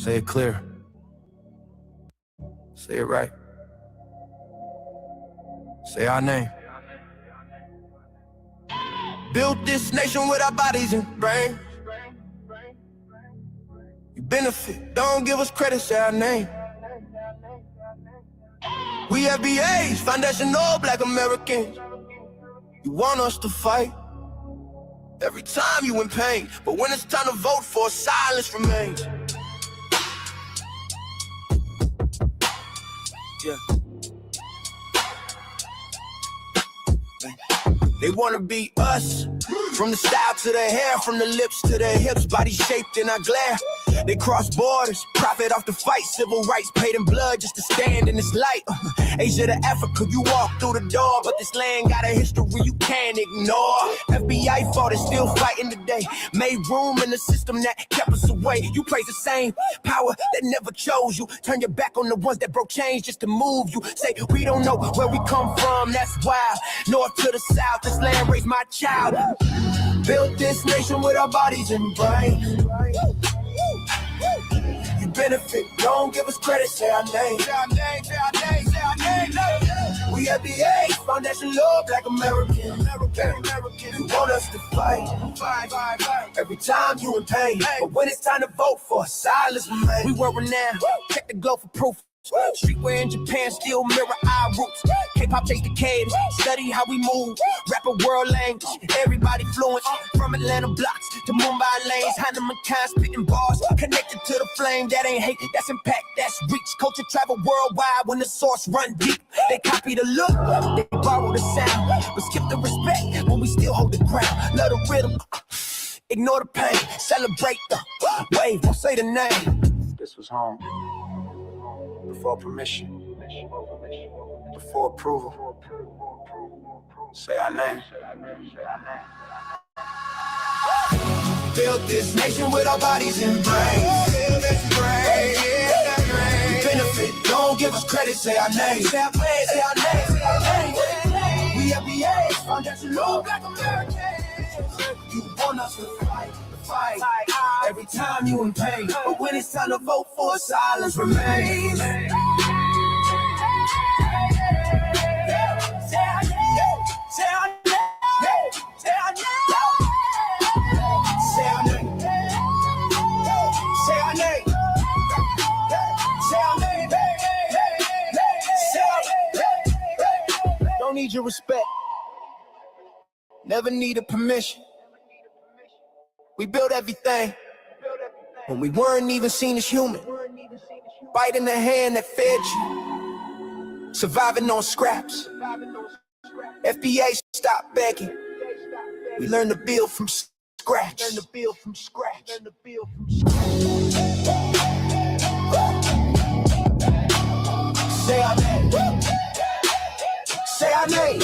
Say it clear. Say it right. Say our name. Built this nation with our bodies and brains. You benefit, don't give us credit, say our name. We FBAs, foundational Black Americans. You want us to fight every time you in pain, but when it's time to vote for, silence remains. Yeah. They wanna be us, from the style to the hair, from the lips to the hips, body shaped in our glare. They cross borders, profit off the fight, civil rights paid in blood just to stand in this light. Asia to Africa, you walk through the door, but this land got a history you can't ignore. FBI fought and still fighting today, made room in the system that kept us away. You praise the same power that never chose you, turn your back on the ones that broke chains just to move you. Say we don't know where we come from, that's wild. North to the south, this land raised my child. Built this nation with our bodies and brains. You benefit, don't give us credit, say our name. Say our name, say our name, say our name. We FBA, foundation law, Black American. You want us to fight. Every time you in pain, but when it's time to vote for, silence remains. We were renowned, check the glow for proof. Streetwear in Japan still mirror our roots. K-pop chase the caves, study how we move. Rap a world language, everybody fluent. From Atlanta blocks to Mumbai lanes, Heinemann kind spitting bars, connected to the flame. That ain't hate, that's impact, that's reach. Culture travel worldwide when the source run deep. They copy the look, they borrow the sound, but skip the respect when we still hold the ground. Love the rhythm, ignore the pain, celebrate the wave, don't say the name. This was home. Before permission, before approval, say our name. Built this nation with our bodies and brains. We benefit, don't give us credit, say our name. Say our name, say our name, say our name. We FBAs, foundational Black Americans. You want us to fight. Every time you in pain, but when it's time to vote for, silence remains. Say our name, say our name, say our name, say our name, say our name, say our name, say our name. Don't need your respect, never needed permission. We built everything when we weren't even seen as human. Biting the hand that fed you, surviving on scraps. FBA, stop begging. We learned to build from scratch. Learn to build from scratch. Learn to build from scratch. Say our name. Say our name.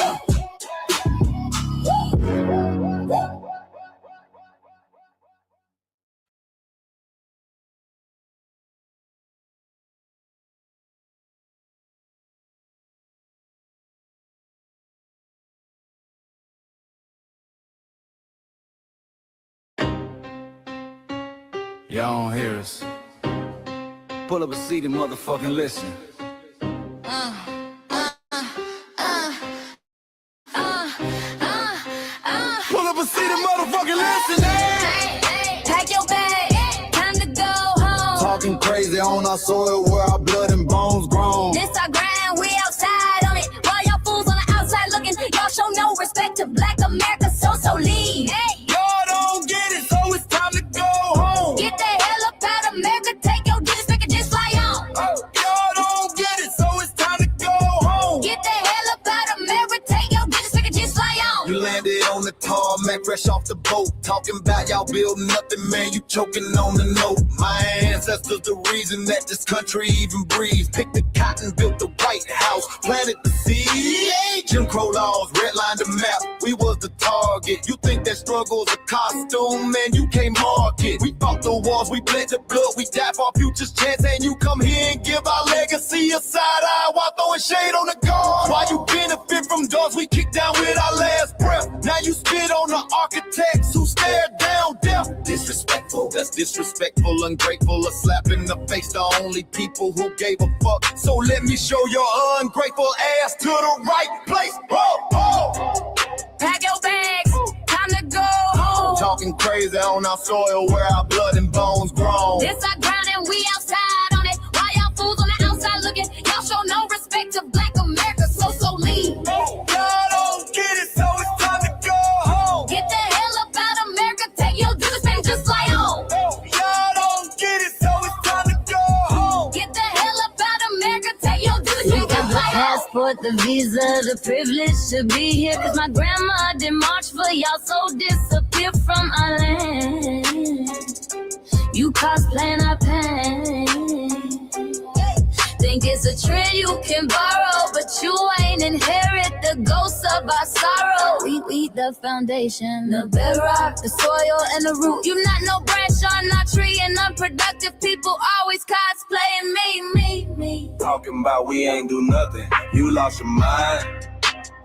Y'all don't hear us. Pull up a seat and motherfucking listen. Pull up a seat and motherfucking listen. Pack your bag, time to go home. Talking crazy on our soil where our blood and bones grown. This our grind, we outside on it. While y'all fools on the outside looking, y'all show no respect to Black America, so leave. Hey. Y'all don't get it, so it's time to go home. Get the hell up out of America, take your district and just fly on. Y'all don't get it, so it's time to go home. Get the hell up out of America, take your district and just fly on. You landed on the tarmac, fresh off the boat. Talking about y'all building nothing, man, you choking on the note. My ancestors the reason that this country even breathes. Picked the cotton, built the White House, planted the seed. Jim Crow laws, redlined the map, we was the target. You think that struggle's a costume, man, you can't mark it. We fought the wars, we bled the blood, we died for our future's chance. And you come here and give our legacy a side eye while throwing shade on the guard. While you benefit from doors we kicked down with our last breath. Now you spit on the architects who stared down death. Disrespectful, that's Disrespectful, ungrateful, a slap in the face to only people who gave a fuck. So let me show your ungrateful ass to the right place. Pack your bags, time to go home. Talking crazy on our soil where our blood and bones grown. This our ground and we outside on it. Why y'all fools on the outside looking? Y'all show no respect to Black America, so leave. Y'all don't get it, so it's time to go home. Get the hell up out of America, take your duties and just fly home. Y'all don't get it, so it's time to go home. Get the hell up out of America, take your duties and just fly home. Passport, the visa, the privilege to be here. Cause my grandma did march for y'all, so disappear from our land. You cosplaying our pain. Think it's a trend you can borrow, but you ain't inherit the ghosts of our sorrow. We the foundation, the bedrock, the soil, and the root. You not no branch on our tree, and unproductive people always cosplaying me. Talking about we ain't do nothing. You lost your mind.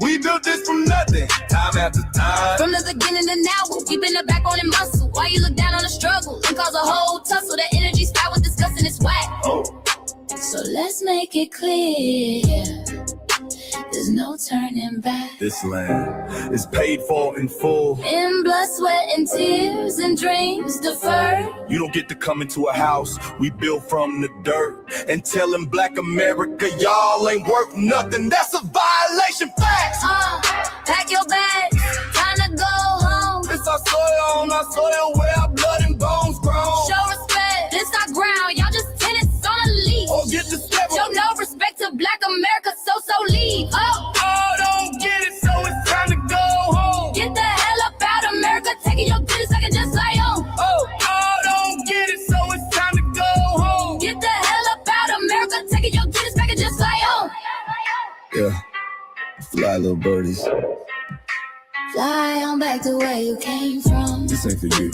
We built this from nothing, time after time. From the beginning to now, we been the backbone and muscle. Why you look down on the struggle and cause a whole tussle? The energy spot was disgusting, it's whack. So let's make it clear, there's no turning back. This land is paid for in full. In blood, sweat, and tears, and dreams deferred. You don't get to come into a house we built from the dirt and telling Black America y'all ain't worth nothing. That's a violation. Facts. Pack your bags, time to go home. It's our soil on our soil where our blood and bones grown. Show respect, this our ground. Y'all just tenants on a leash. Oh, get the step. Show no respect to Black America, so leave. Don't get it, so it's time to go home. Get the hell up out of America, taking your business, I can just fly home. Don't get it, so it's time to go home. Get the hell up out of America, taking your business, I can just fly home. Yeah, fly little birdies. Fly on back to where you came from. This ain't for you.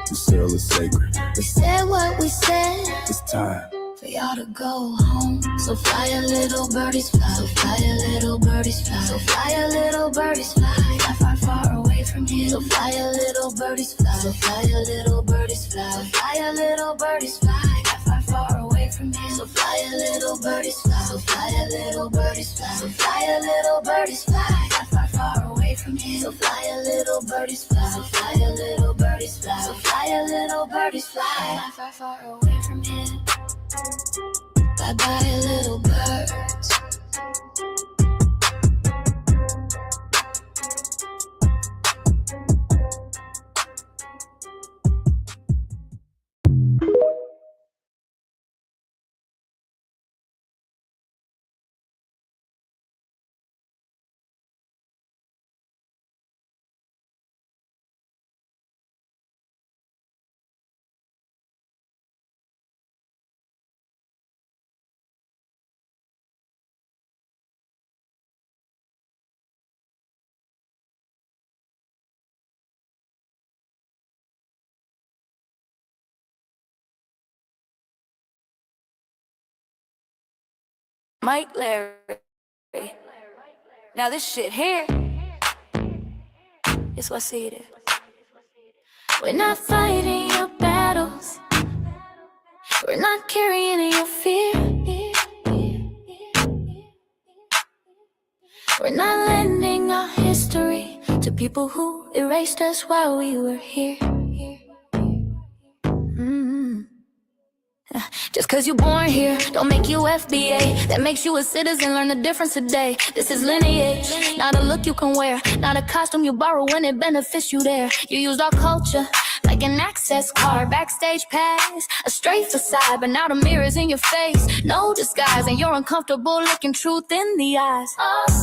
The soil is sacred. We said what we said. It's time For y'all to go home. So fly a little birdies fly. So fly a little birdies fly. So fly a little birdies fly. Fly far, far away from here. So fly a little birdies fly. So fly a little birdies fly. So fly a little birdies fly. Fly far, far away from here. So fly a little birdies fly. So fly a little birdies fly. So fly a little birdies fly. Fly far, far away from here. So fly a little birdies fly. So fly a little birdies fly. So fly a little birdies fly. Fly far, far away from here. Bye bye, little birds. Mike Larry. Now this shit here is what see it is. We're not fighting your battles. We're not carrying your fear. We're not lending our history to people who erased us while we were here. Just cause you're born here, don't make you FBA. That makes you a citizen, learn the difference today. This is lineage, not a look you can wear. Not a costume you borrow when it benefits you there. You used our culture like an access card, backstage pass, a straight facade. But now the mirror's in your face, no disguise. And you're uncomfortable looking truth in the eyes.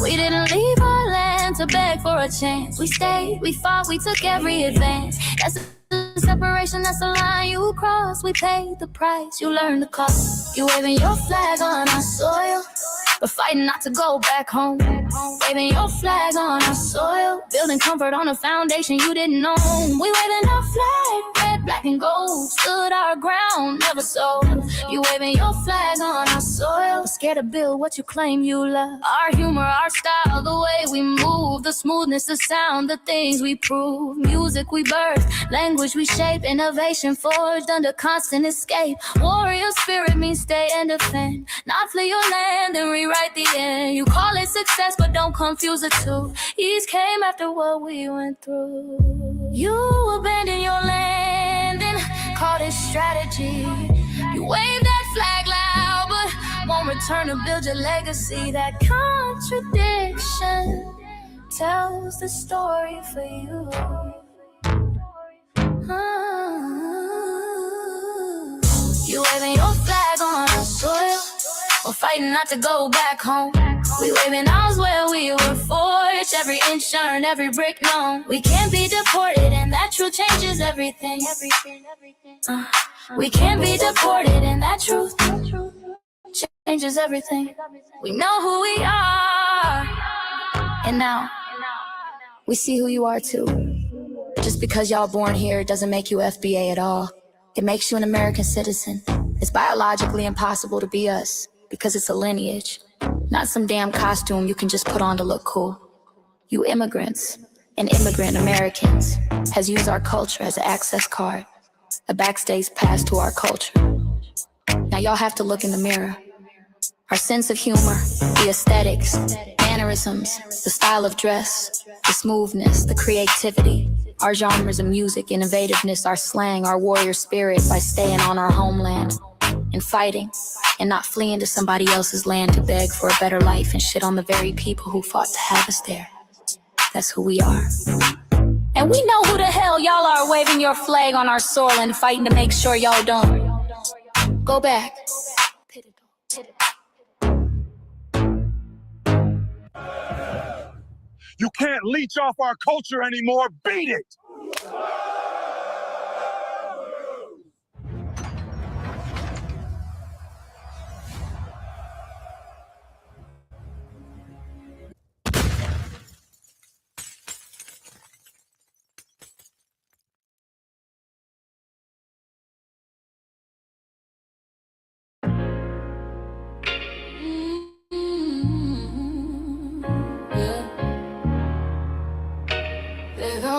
We didn't leave our land to beg for a chance. We stayed, we fought, we took every advance. That's separation, that's the line you cross. We paid the price, you learned the cost. You waving your flag on our soil, but fighting not to go back home. Waving your flag on our soil, building comfort on a foundation you didn't own. We waving our flag, red, black, and gold. Stood our ground, never sold. You waving your flag on our soil, scared care to build what you claim you love. Our humor, our style, the way we move, the smoothness, the sound, the things we prove. Music we birth, language we shape, innovation forged under constant escape. Warrior spirit means stay and defend, not flee your land and rewrite the end. You call it success, but don't confuse the two. Ease came after what we went through. You abandoned your land and called it strategy. You wave that flag loud, but won't return to build your legacy. That contradiction tells the story for you. You waving your flag on our soil, we're fighting not to go back home. We waving ours where we were forged, every inch earned, every brick known. We can't be deported, and that truth changes everything. We can't be deported, and that truth changes everything. We know who we are, and now we see who you are too. Just because y'all born here doesn't make you FBA at all. It makes you an American citizen. It's biologically impossible to be us, because it's a lineage, not some damn costume you can just put on to look cool. You immigrants and immigrant Americans has used our culture as an access card, a backstage pass to our culture. Now y'all have to look in the mirror. Our sense of humor, the aesthetics, mannerisms, the style of dress, the smoothness, the creativity, our genres of music, innovativeness, our slang, our warrior spirit by staying on our homeland and fighting and not fleeing to somebody else's land to beg for a better life and shit on the very people who fought to have us there. That's who we are. And we know who the hell y'all are waving your flag on our soil and fighting to make sure y'all don't go back. You can't leech off our culture anymore. Beat it!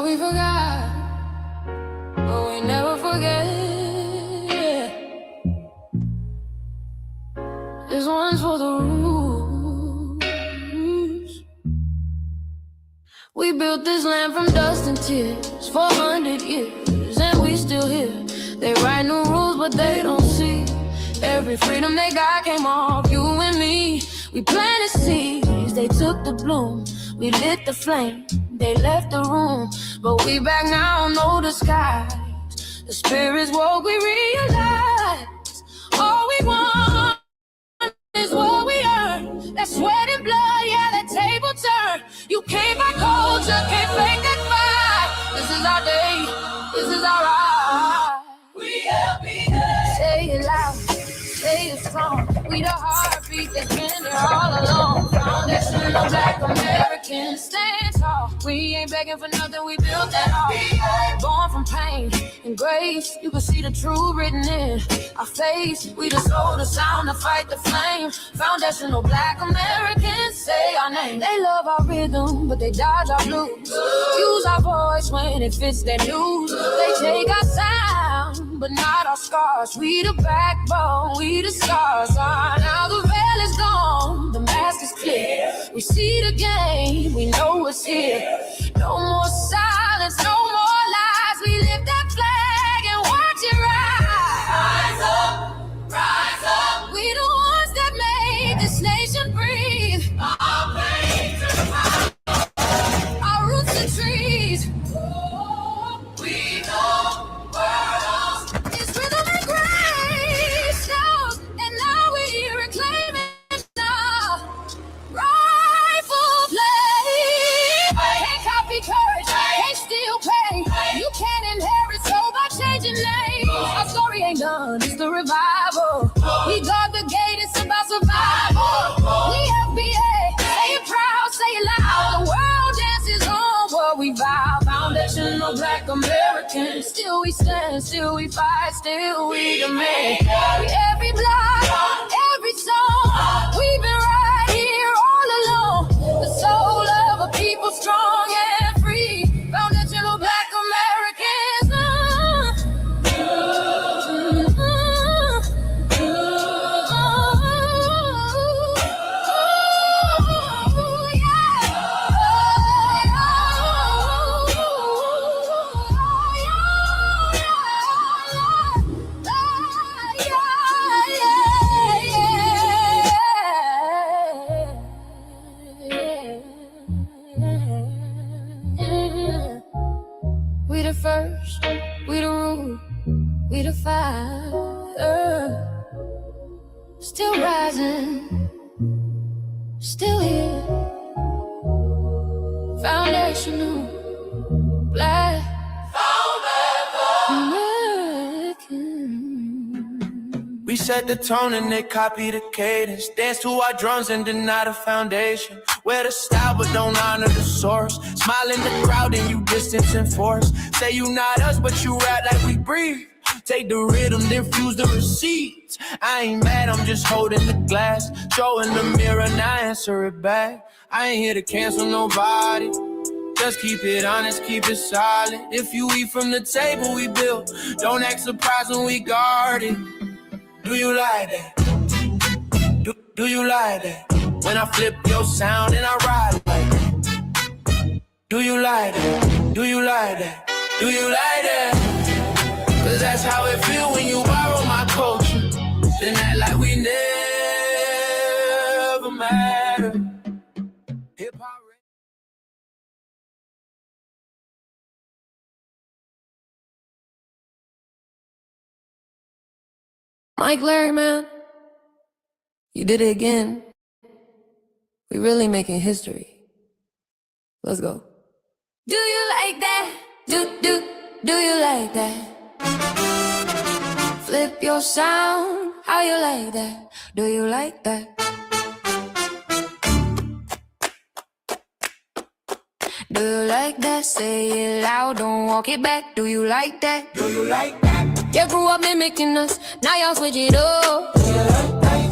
We forgot, but we never forget. This one's for the rules. We built this land from dust and tears, 400 years, and we still here. They write new rules, but they don't see every freedom they got came off you and me. We planted seeds, they took the bloom. We lit the flame, they left the room. But we back now, no disguise. The spirits woke, we realize all we want is what we earn. That sweat and blood, yeah, that table turn. You can't buy culture, can't fake that fight. This is our day, this is our right. We LBA. Say it loud, say it strong. We the heartbeat that's been there all along. Foundation of Black Americans, stand tall. We ain't begging for nothing, we built that all. Born from pain and grace, you can see the truth written in our face. We the soul, the sound, the fight, the flame. Foundational Black Americans, say our name. They love our rhythm, but they dodge our blues. Use our voice when it fits their news. They take our sound, but not our scars. We the backbone, we the stars. Now the veil is gone, the mask is clear. We see the game, we know it's here. No more silence, no more lies. We lift that flag and watch it rise. Rise up. We the ones that made this nation breathe. Our veins and our roots and trees. We know world is rhythm and grace. And now we reclaim it now. Rifle play. Can't copy courage, can't steal pain. You can't inherit soul by changing names. Our story ain't done, it's the revival. We guard the gate, it's about survival. We FBA, say it proud, say it loud. The world dances on what we vow. Foundational Black Americans. Still we stand, still we fight, still we demand. Every block, every song, we Still rising, still here. Foundational, Black American. We set the tone and they copy the cadence. Dance to our drums and deny the foundation. Wear the style but don't honor the source. Smile in the crowd and you distance and force. Say you not us but you rap like we breathe. Take the rhythm, then fuse the receipts. I ain't mad, I'm just holding the glass. Showing the mirror, now answer it back. I ain't here to cancel nobody. Just keep it honest, keep it solid. If you eat from the table we built, don't act surprised when we guard it. Do you like that? Do you like that? When I flip your sound and I ride like that. Do you like that? Do you like that? Do you like that? Cause that's how it feel when you borrow my culture. Then act like we never mattered. Hip-hop. Mike Larry, man, you did it again. We really making history. Let's go. Do you like that? Do you like that? Flip your sound, how you like that? Do you like that? Do you like that? Say it loud, don't walk it back. Do you like that? Do you like that? You grew up mimicking us, now y'all switch it up.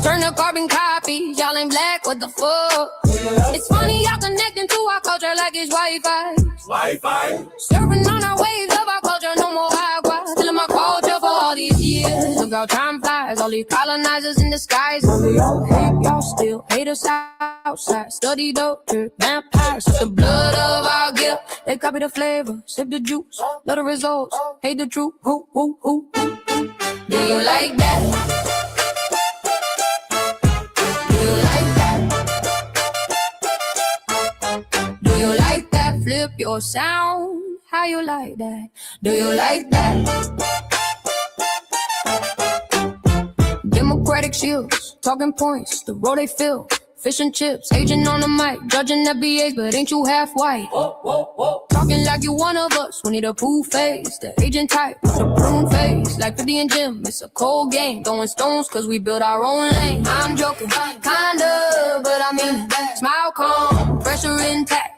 Turn the carbon copies, y'all ain't black, what the fuck? It's funny y'all connecting to our culture like it's Wi-Fi. Surfing on our waves of our culture, no more agua. Still in my culture for all these years. Look how time flies, all these colonizers in disguise. Y'all hate, y'all still hate us outside. Study doctor, vampires, it's the blood of our guilt. They copy the flavor, sip the juice, love the results, hate the truth. Who? Do you like that? Do you like that? Do you like that? Flip your sound, how you like that? Do you like that? Democratic shields, talking points, the road they fill. Fish and chips, agent on the mic, judging FBAs, but ain't you half white? Talking like you one of us, we need a proof face. The agent type, the prune face, like 50 and Jim, it's a cold game. Throwing stones cause we build our own lane. I'm joking, kinda, but I mean it. Smile calm, pressure intact.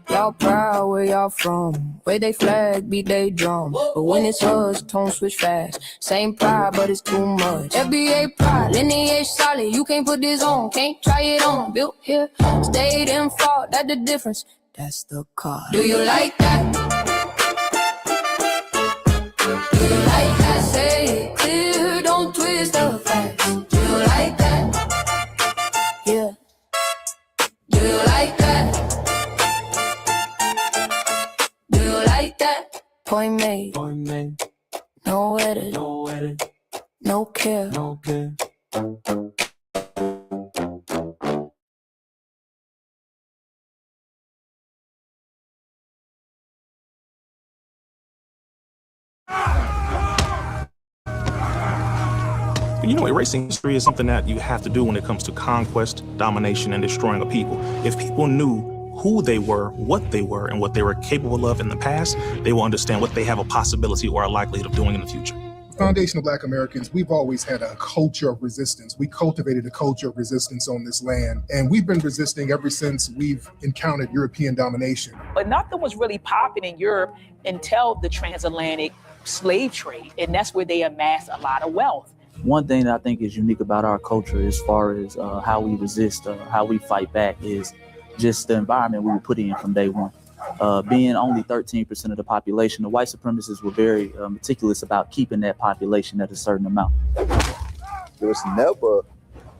Y'all proud where y'all from, where they flag, beat they drum. But when it's us, tone switch fast. Same pride, but it's too much. FBA pride, lineage solid. You can't put this on, can't try it on. Built here, stayed and fought, that's the difference. That's the car. Do you like that? Do you like that? Say it clear, don't twist the facts. Do you like that? Yeah. Do you like that? Do you like that? Point made. No edit. No care. You know, erasing history is something that you have to do when it comes to conquest, domination, and destroying a people. If people knew who they were, what they were, and what they were capable of in the past, they will understand what they have a possibility or a likelihood of doing in the future. Foundational Black Americans, we've always had a culture of resistance. We cultivated a culture of resistance on this land, and we've been resisting ever since we've encountered European domination. But nothing was really popping in Europe until the transatlantic slave trade, and that's where they amassed a lot of wealth. One thing that I think is unique about our culture as far as how we resist, how we fight back is just the environment we were put in from day one. Being only 13% of the population, the white supremacists were very meticulous about keeping that population at a certain amount. There was never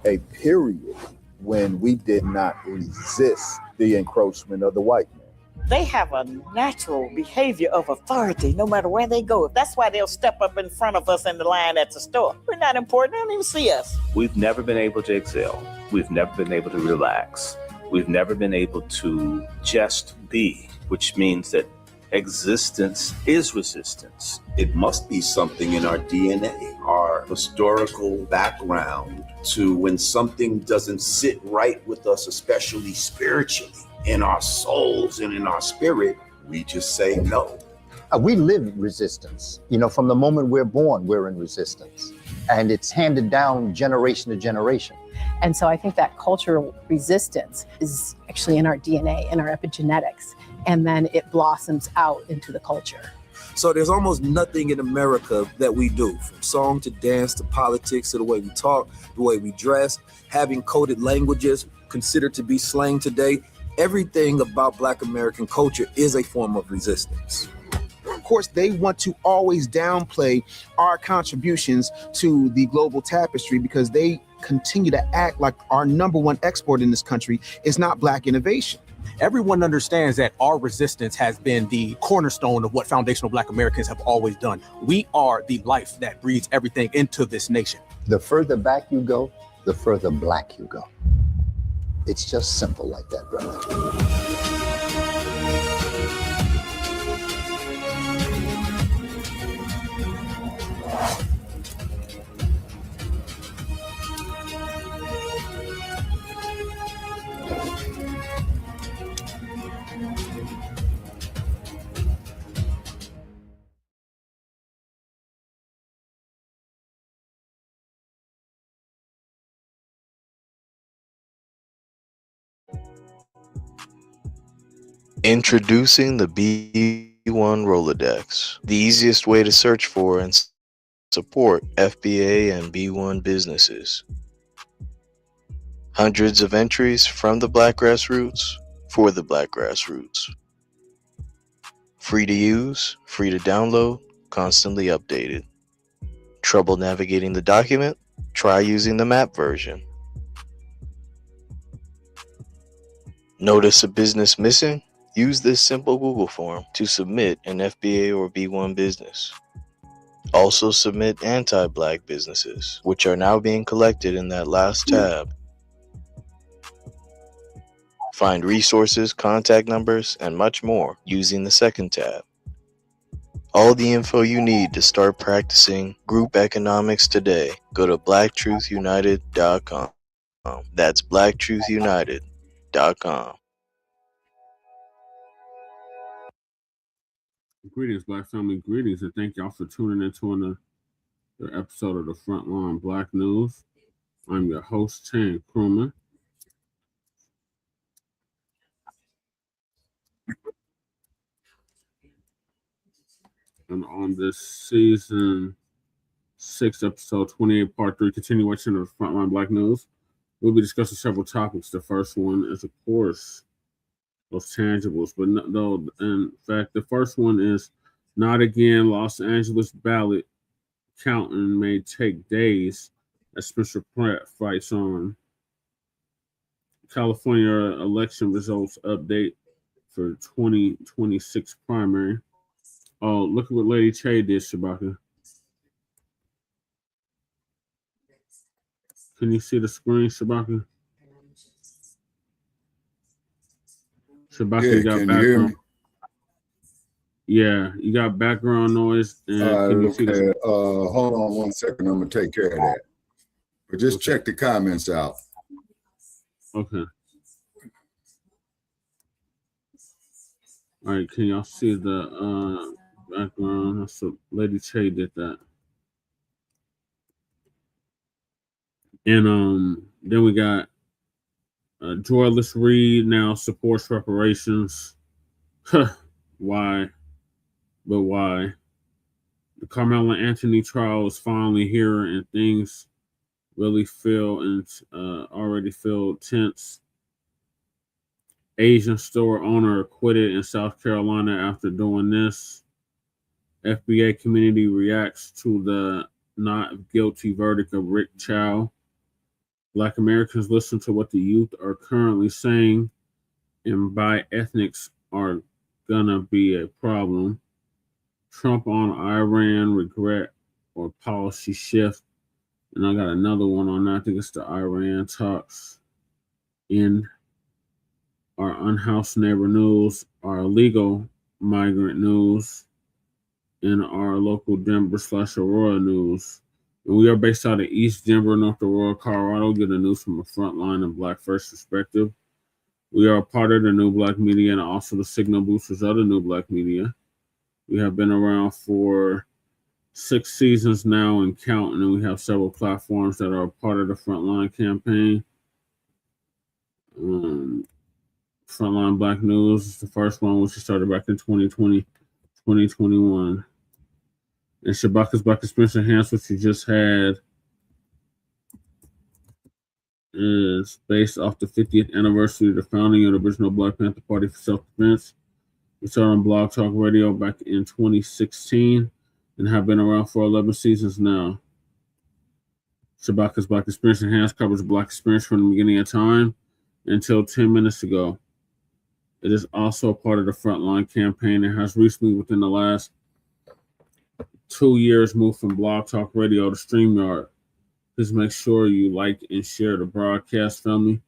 a period when we did not resist the encroachment of the white man. They have a natural behavior of authority no matter where they go. That's why they'll step up in front of us in the line at the store. We're not important. They don't even see us. We've never been able to excel. We've never been able to relax. We've never been able to just be, which means that existence is resistance. It must be something in our DNA. Our historical background to when something doesn't sit right with us, especially spiritually, in our souls and in our spirit, we just say no. We live resistance. You know, from the moment we're born, we're in resistance. And it's handed down generation to generation. And so I think that cultural resistance is actually in our DNA, in our epigenetics, and then it blossoms out into the culture. So there's almost nothing in America that we do, from song to dance to politics to the way we talk, the way we dress, having coded languages considered to be slang today. Everything about Black American culture is a form of resistance. Of course, they want to always downplay our contributions to the global tapestry because they continue to act like our number one export in this country is not Black innovation. Everyone understands that our resistance has been the cornerstone of what foundational Black Americans have always done. We are the life that breathes everything into this nation. The further back you go, the further Black you go. It's just simple like that, brother. Introducing the B1 Rolodex, the easiest way to search for and support FBA and B1 businesses. Hundreds of entries from the Black grassroots for the Black grassroots. Free to use, free to download, constantly updated. Trouble navigating the document? Try using the map version. Notice a business missing? Use this simple Google form to submit an FBA or B1 business. Also submit anti-Black businesses, which are now being collected in that last tab. Find resources, contact numbers, and much more using the second tab. All the info you need to start practicing group economics today. Go to blacktruthunited.com. That's blacktruthunited.com. Greetings, Black family. Greetings, and thank y'all for tuning into another episode of the Frontline Black News. I'm your host, Chan Krumah. And on this season 6, episode 28, part 3, continuation of Frontline Black News, we'll be discussing several topics. The first one is, of course, those tangibles, but no, in fact, the first one is not again. Los Angeles ballot counting may take days as Spencer Pratt fights on. California election results update for 2026 primary. Oh, look at what Lady Che did, Shabaka. Can you see the screen, Shabaka? Shabaka, Yeah, you got can you hear me? background. Yeah, you got background noise. And can you see the Hold on 1 second. I'm gonna take care of that. But just check the comments out. Okay. All right, can y'all see the background? So Lady Che did that. And then we got joyless Reid now supports reparations. Why? But why? The Karmelo Anthony trial is finally here, and things really feel and already feel tense. Asian store owner acquitted in South Carolina after doing this. FBA community reacts to the not guilty verdict of Ricc Chow. Black Americans listen to what the youth are currently saying, and by ethnics are gonna be a problem. Trump on Iran regret or policy shift. And I got another one on that. I think it's the Iran talks. In our Unhoused neighbor news, our illegal migrant news, and our local Denver / Aurora news. We are based out of East Denver, North Aurora, Colorado. Get the news from a frontline and Black First perspective. We are a part of the New Blacc Media and also the signal boosters of the New Blacc Media. We have been around for 6 seasons now and counting, and we have several platforms that are a part of the Frontline campaign. Frontline Black News is the first one, which started back in 2020, 2021. And Shabaka's Black Experience Enhanced, which you just had, is based off the 50th anniversary of the founding of the original Black Panther Party for Self-Defense. We started on Blog Talk Radio back in 2016 and have been around for 11 seasons now. Shabaka's Black Experience Enhanced covers Black experience from the beginning of time until 10 minutes ago. It is also a part of the Frontline campaign and has recently, within the last 2 years, moved from Blog Talk Radio to StreamYard. Please make sure you like and share the broadcast, family.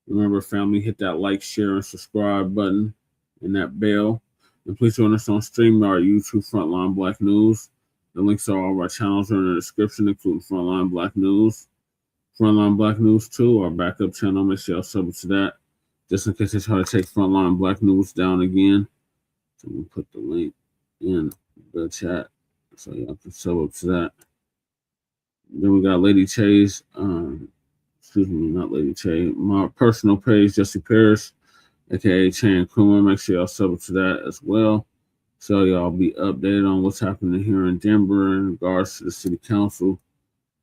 Remember, family, hit that like, share, and subscribe button and that bell. And please join us on StreamYard, YouTube, Frontline Black News. The links to all of our channels are in the description, including Frontline Black News. Frontline Black News 2, our backup channel. Make sure y'all sub to that, just in case they try to take Frontline Black News down again. So we'll put the link in the chat so y'all can sub up to that. Then we got Lady Chay's, not Lady Chay, my personal page, Jesse Parrish, aka Chay and Kuma. Make sure y'all sub to that as well. So y'all be updated on what's happening here in Denver in regards to the city council,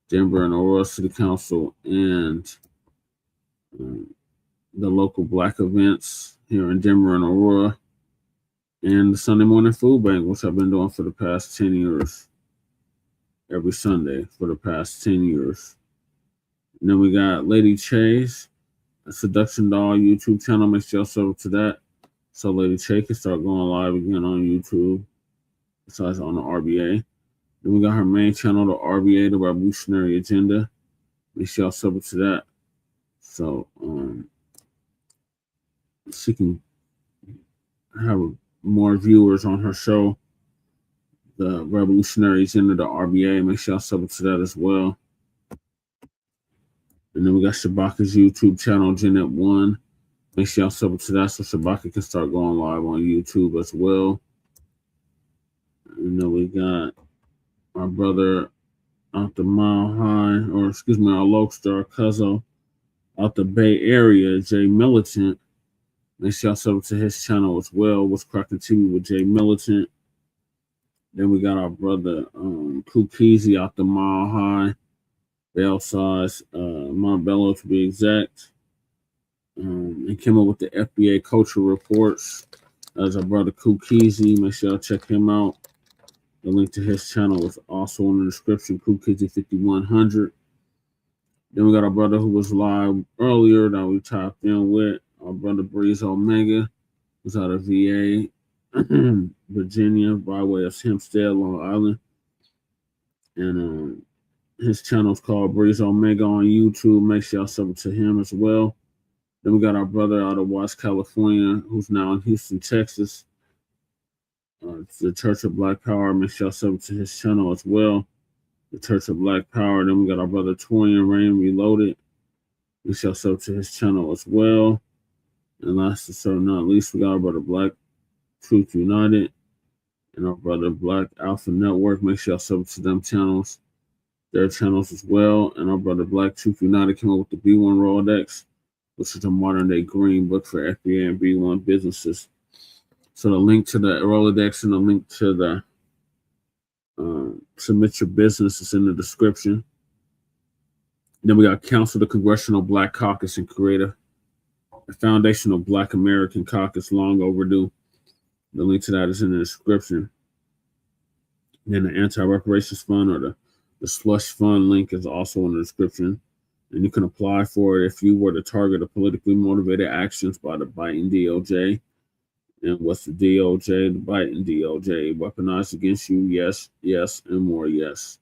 Denver and Aurora City Council, and the local Black events here in Denver and Aurora, and the Sunday morning food bank, which I've been doing for the past 10 years. Every Sunday for the past 10 years. And then we got Lady Chay's a Seduction Doll YouTube channel. Make sure y'all sub to that so Lady Chay can start going live again on YouTube, besides on the RBA. Then we got her main channel, the RBA, the Revolutionary Agenda. Make sure y'all sub to that so she can have more viewers on her show, the Revolutionary Agenda, the RBA. Make sure y'all sub to that as well. And then we got Shabaka's YouTube channel, Jeanette 1. Make sure y'all sub to that so Shabaka can start going live on YouTube as well. And then we got our brother out the Mile High, or excuse me, our Lodestar cousin out the Bay Area, Jay Militant. Make sure y'all sub to his channel as well. What's Cracking TV with Jay Militant. Then we got our brother Kukizi out the Mile High, Belsize, Marbello to be exact. And came up with the FBA culture reports. As our brother Kukizi. Make sure y'all check him out. The link to his channel is also in the description, Kukizi 5100. Then we got our brother who was live earlier that we tapped in with, our brother Breeze Omega, who's out of VA. Virginia, by way of Hempstead, Long Island, and his channel is called Breeze Omega on YouTube. Make sure y'all sub to him as well. Then we got our brother out of Watts, California, who's now in Houston, Texas. The Church of Black Power. Make sure y'all sub to his channel as well, the Church of Black Power. Then we got our brother Torian Rain Reloaded. Make sure y'all sub to his channel as well. And last but certainly not least, we got our brother Black Truth United and our brother Black Alpha Network. Make sure y'all sub to them channels, their channels as well. And our brother Black Truth United came up with the B1 Rolodex, which is a modern day green book for FBA and B1 businesses. So the link to the Rolodex and the link to the Submit Your Business is in the description. Then we got Council the Congressional Black Caucus and create a foundational Black American caucus, long overdue. The link to that is in the description. Then the Anti-Reparations Fund, or the Slush Fund, link is also in the description. And you can apply for it if you were to target of politically motivated actions by the Biden DOJ. And what's the DOJ? The Biden DOJ. Weaponized against you, yes, yes, and more yes.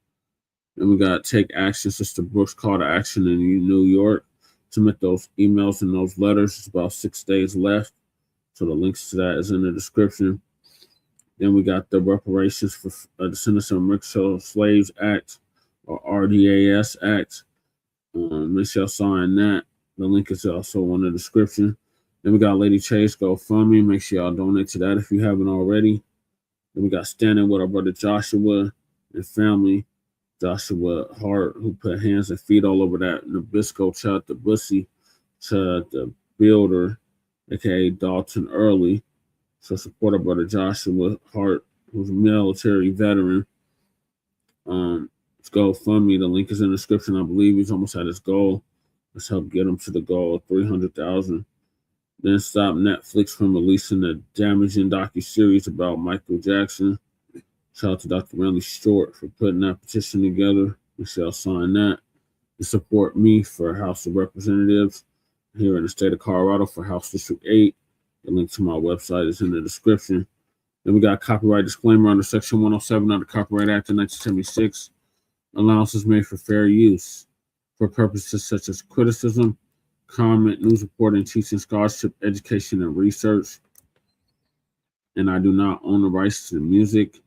Then we got Take Action, Sister Brooks Call to Action in New York. Submit those emails and those letters. It's about 6 days left. So the links to that is in the description. Then we got the Reparations for Descendants of American Slaves Act, or RDAS Act. Make sure y'all sign that. The link is also in the description. Then we got Lady Chase GoFundMe. Make sure y'all donate to that if you haven't already. Then we got Standing with our brother Joshua and family. Joshua Hart, who put hands and feet all over that Nabisco child, the Bussy to the builder, aka Dalton Early. So support our brother Joshua Hart, who's a military veteran. It's GoFundMe. The link is in the description. I believe he's almost at his goal. Let's help get him to the goal of 300,000. Then stop Netflix from releasing the damaging docuseries about Michael Jackson. Shout out to Dr. Randy Short for putting that petition together. We shall sign that. And support me for House of Representatives here in the state of Colorado for House District 8. The link to my website is in the description. Then we got a copyright disclaimer under Section 107 of the Copyright Act of 1976. Allowances made for fair use for purposes such as criticism, comment, news reporting, teaching, scholarship, education, and research. And I do not own the rights to the music.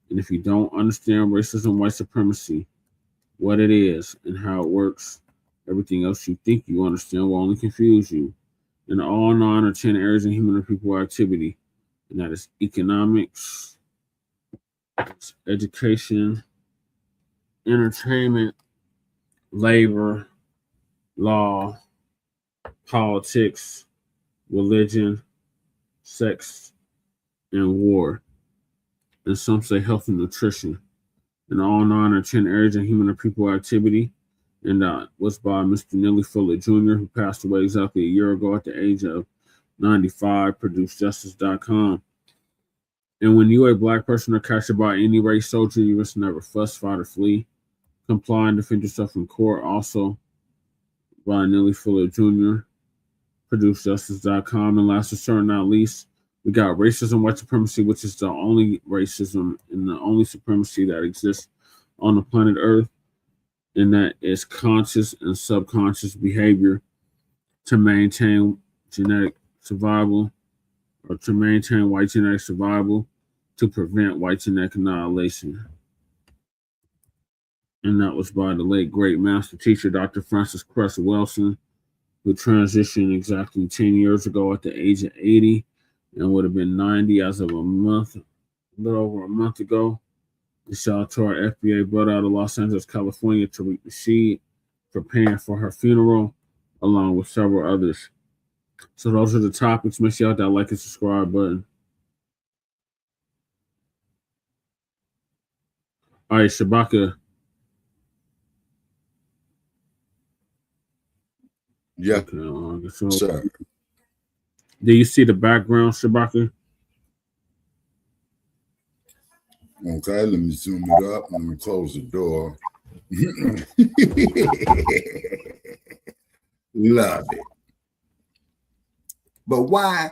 And if you don't understand racism, white supremacy, what it is and how it works, everything else you think you understand will only confuse you. In all 9 or 10 areas of human and people activity, and that is economics, education, entertainment, labor, law, politics, religion, sex, and war. And some say health and nutrition. In all 9 or 10 areas of human and people activity, and that was by Mr. Neely Fuller Jr., who passed away exactly a year ago at the age of 95, ProduceJustice.com. And when you a black person are captured by any race soldier, you must never fuss, fight, or flee. Comply and defend yourself in court. Also by Neely Fuller Jr., ProduceJustice.com. And last but certainly not least, we got racism, white supremacy, which is the only racism and the only supremacy that exists on the planet Earth. And that is conscious and subconscious behavior to maintain genetic survival, or to maintain white genetic survival, to prevent white genetic annihilation. And that was by the late great master teacher, Dr. Francis Cress Wilson, who transitioned exactly 10 years ago at the age of 80 and would have been 90 as of a little over a month ago. And shout out to our FBA brother out of Los Angeles, California, Ricc for paying for her funeral, along with several others. So those are the topics. Make sure you hit that like and subscribe button. All right, Shabaka. Yeah. Okay, so sir. Do you see the background, Shabaka? Okay, let me zoom it up. Let me close the door. Love it. But why?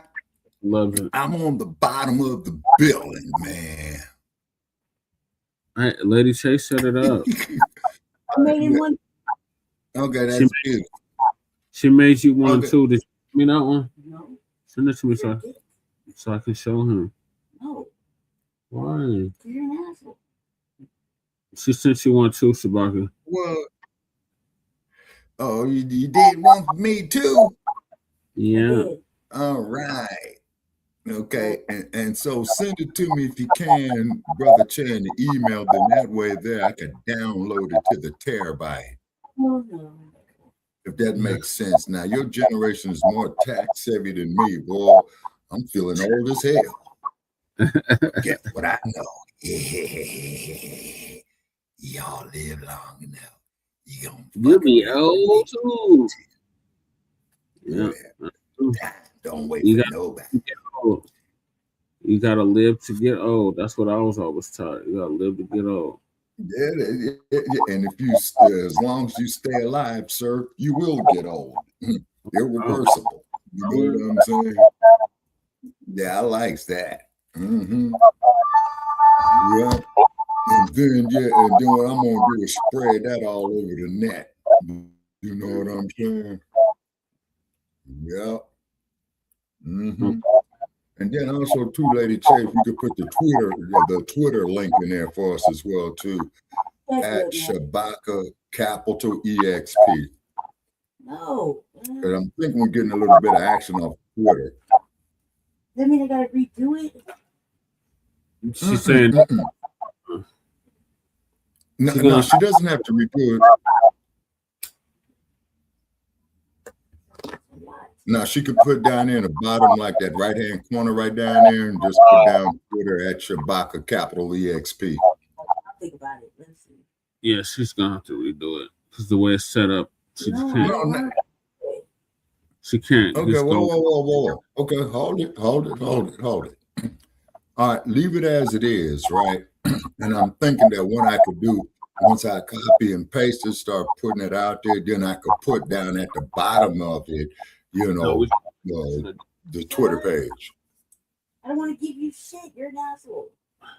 Love it. I'm on the bottom of the building, man. Hey, Lady Chase set it up. I made you one. Okay, that's good. She made you one too. Did you give me that one? No. Send it to me so I can show him. No. Why? You're an asshole. She sent you one too, Shabaka. What? Oh, you did one for me too? Yeah. All right. Okay, and so send it to me if you can, Brother Che, in the email. Then that way there I can download it to the terabyte. Oh, no. If that makes sense. Now, your generation is more tax savvy than me, boy. I'm feeling old as hell. Get what I know. Yeah. Y'all live long enough. You'll be old too. Yeah. Don't wait for nobody. You gotta live to get old. That's what I was always taught. You gotta live to get old. Yeah, and if you, as long as you stay alive, sir, you will get old. Irreversible. You know what I'm saying? Yeah, I like that. Mm-hmm. Yeah. And then what I'm gonna do is spread that all over the net. You know what I'm saying? Yep. Mm-hmm. And then also too, Lady Chase, you could put the Twitter link in there for us as well too. at Shabaka capital EXP. No. And I'm thinking we're getting a little bit of action off Twitter. That mean I gotta redo it? She's saying No, she doesn't have to redo it. No, she could put down there in the bottom, like that right-hand corner right down there, and just put down Twitter at Shabaka capital EXP. Think about it. Let's see. yeah, she's gonna have to redo it because the way it's set up, she just can't. No. She can't. Okay, just go. whoa. Okay, hold it. All right, leave it as it is, right? And I'm thinking that what I could do, once I copy and paste it, start putting it out there, then I could put down at the bottom of it, the Twitter page. I don't want to give you shit. You're an asshole.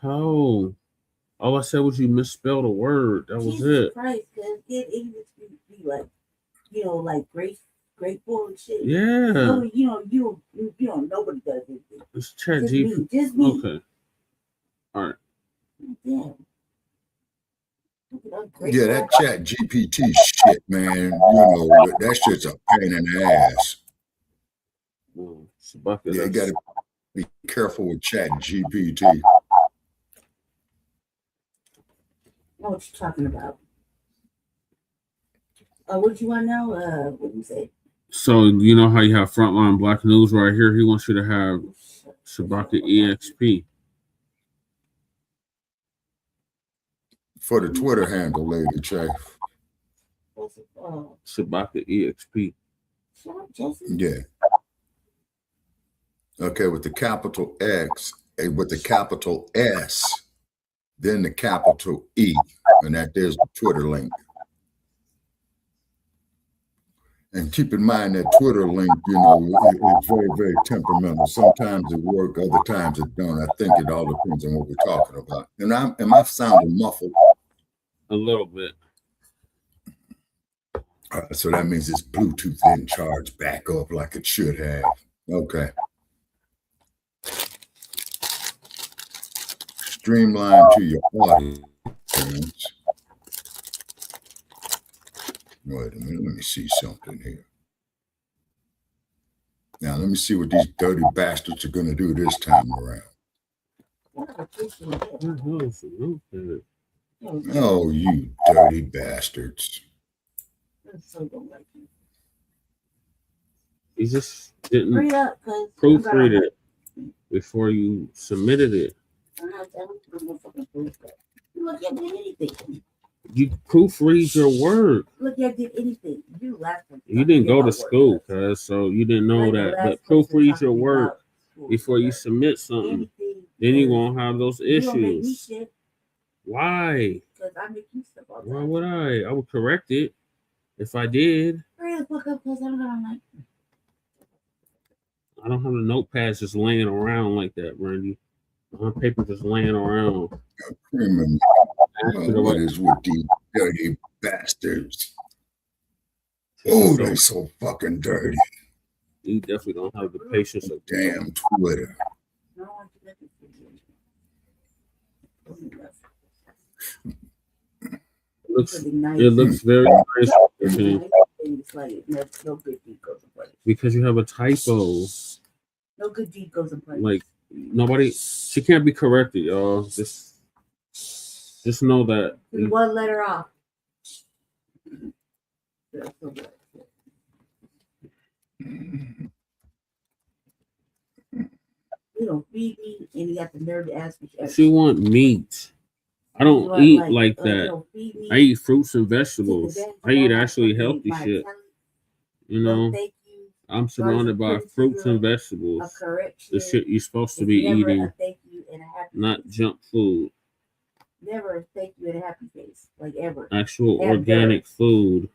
Oh, all I said was you misspelled a word. That was it. Christ, because English be like, like grateful and shit. Yeah. You don't. Nobody does it. It's Chat GPT. Just me. Okay. All right. Damn. Yeah, that Chat GPT shit, man. That shit's a pain in the ass. Yeah, you got to be careful with Chat GPT. I know what you're talking about. What you want to know? What do you say? So you know how you have Frontline Black News right here? He wants you to have Shabaka EXP. For the Twitter handle, Lady Che. Shabaka EXP. Yeah. Okay, with the capital X, with the capital S, then the capital E, and there's the Twitter link. And keep in mind that Twitter link, it's very, very temperamental. Sometimes it works, other times it don't. I think it all depends on what we're talking about. And am I sounding muffled? A little bit. So that means it's Bluetooth didn't charge back up like it should have. Okay. Streamline to your audience. Wait a minute, let me see something here. Now, let me see what these dirty bastards are going to do this time around. Oh, you dirty bastards. You just didn't proofread it before you submitted it. Look, I did anything. You proofread your work. Look, I did anything. You last one. You didn't go to school, cuz, so you didn't know that. But proofread your work before you submit something. Then you won't have those issues. Why? Because I make you stuff all the Why time. would I? I would correct it if I did. Hurry the fuck up, because I'm not like. I don't have the notepads just laying around like that, Randy. My paper just laying around. What is with these dirty bastards? Oh, they're so fucking dirty. You definitely don't have the patience of damn Twitter. It looks very nice. Because you have a typo. No good deed goes unpunished. Like nobody, she can't be corrected, y'all. Just know that. One letter off. You don't feed me, and you got the nerve to ask me. She want meat. I don't eat like that. I eat fruits and vegetables. I eat actually healthy shit. You know, I'm surrounded by fruits and vegetables. The shit you're supposed to be eating, not junk food. Never thank you in a happy face, like ever. Actual organic food.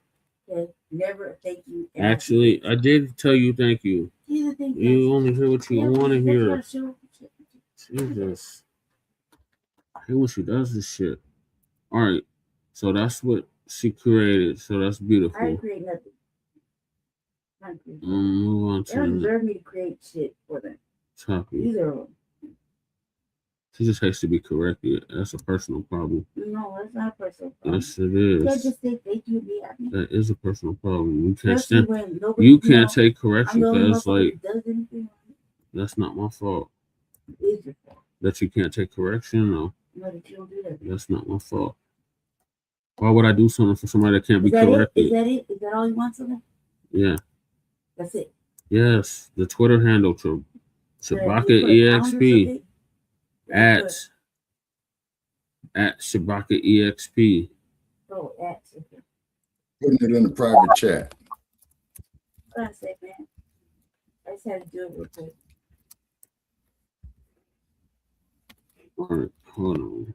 Okay. Never thank you. Actually, I did tell you thank you. You only hear what you want to hear. Jesus. I hate when she does this shit. All right. So that's what she created. So that's beautiful. I didn't create nothing. Move on They don't to deserve me to create shit for them. topic. Either of them. She just has to be corrected. That's a personal problem. No, that's not a personal problem. Yes, it You can't is. just say thank you, be happy. That is a personal problem. You can't Especially stand. when nobody, You can't take correction I'm the only because, like, motherfucker that does anything. that's not my fault. It is your fault. That you can't take correction, no, No, that you don't do that. that's not my fault. Why would I do something for somebody that can't be Is that corrected? it? Is that it? Is that all you want, something? Yeah. That's it. Yes. The Twitter handle to Shabaka EXP at Shabaka EXP. Oh, at. Putting it in the private chat. What I say, man? I just had to do it real quick. All right, hold on.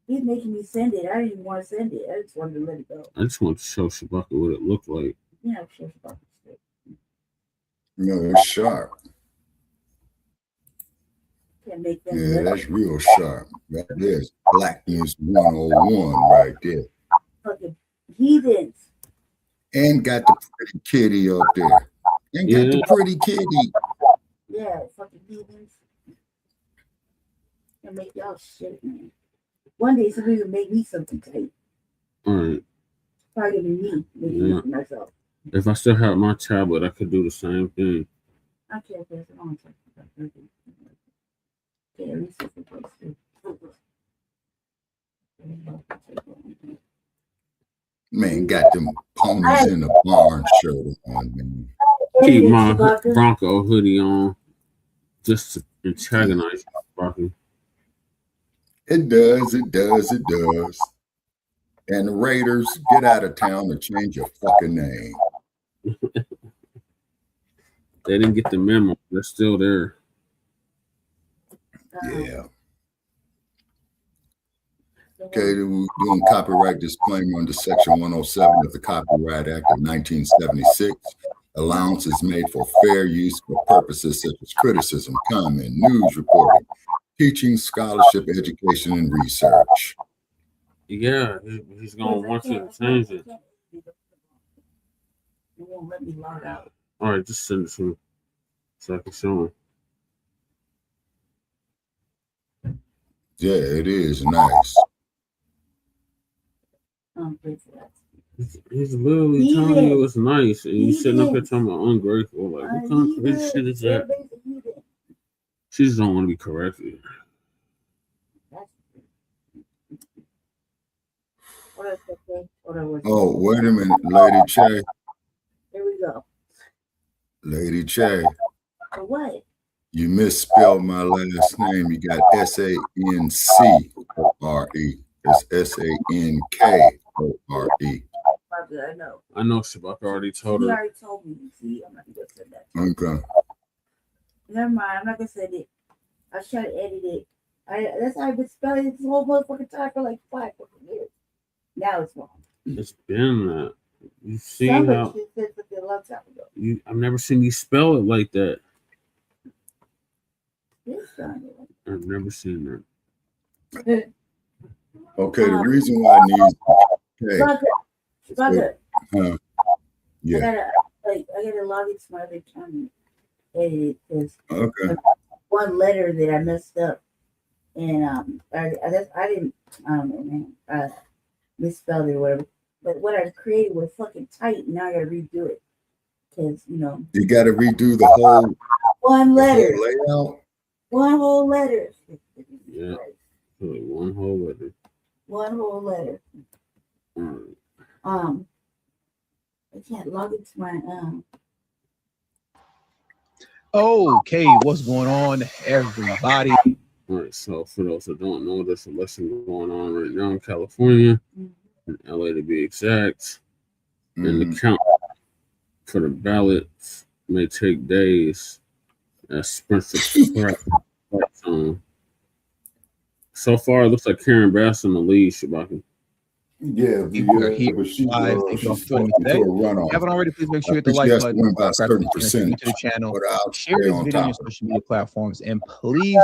He's making me send it. I didn't even want to send it. I just wanted to let it go. I just want to show Shabaka what it looked like. Yeah, I'm sure about it. No, it's sharp. Can't make them Yeah, that's real sharp. That is Blackness 101 right there. fucking heathens. And got the pretty kitty up there. And got the pretty kitty. Yeah, fucking heathens. And make y'all shit, man. One day somebody will make me something tight. All right. Probably gonna be me making it myself. If I still had my tablet, I could do the same thing. I can't pass it on. Okay, at least it's supposed to. Man, got them ponies in the barn shirt on, man. Keep my Bronco hoodie on just to antagonize Shabaka. It does. And the Raiders, get out of town and change your fucking name. They didn't get the memo. They're still there. Yeah. Okay, we're doing copyright disclaimer under Section 107 of the Copyright Act of 1976. Allowance is made for fair use for purposes such as criticism, comment, news reporting, teaching, scholarship, education, and research. Yeah, he's going to want you to change it. It won't let me log out. All right, just send it to me so I can show him. Yeah, it is nice. He's literally telling you it's nice, and you sitting up here talking about ungrateful. Like, what kind of crazy shit is that? She just don't want to be corrected. Oh, wait a minute, Lady Che. Here we go. Lady Che. For what? You misspelled my last name. You got S-A-N-C-O-R-E. It's S-A-N-K-O-R-E. I know. I know Shabaka already told her. He already told me. See, I'm not going to say that. Okay. Never mind. I'm not going to say it. I was trying to edit it. That's how I've been spelling it this whole motherfucking time for like 5 fucking years. Now it's wrong. It's been that. You've seen how. I've never seen you spell it like that. I've never seen that. Okay, the reason why I need. Okay. Yeah. I gotta log into my other account and edit it because one letter that I messed up, and I don't know, man. I misspelled it or whatever. But what I created was fucking tight, and now I gotta redo it because you gotta redo the whole one letter layout. One whole letter. Yeah, one whole letter. One whole letter. I can't log into my Okay, what's going on, everybody? All right, so for those that don't know, there's an election going on right now in California, in LA to be exact, and the count for the ballots may take days. As Spencer Pratt. So far, it looks like Karen Bass in the lead, Shabaka. Yeah, we're here live. Thank you all for joining me today. If you haven't already, please make sure you hit the like button, subscribe to the channel, share this video on your social media platforms, and please,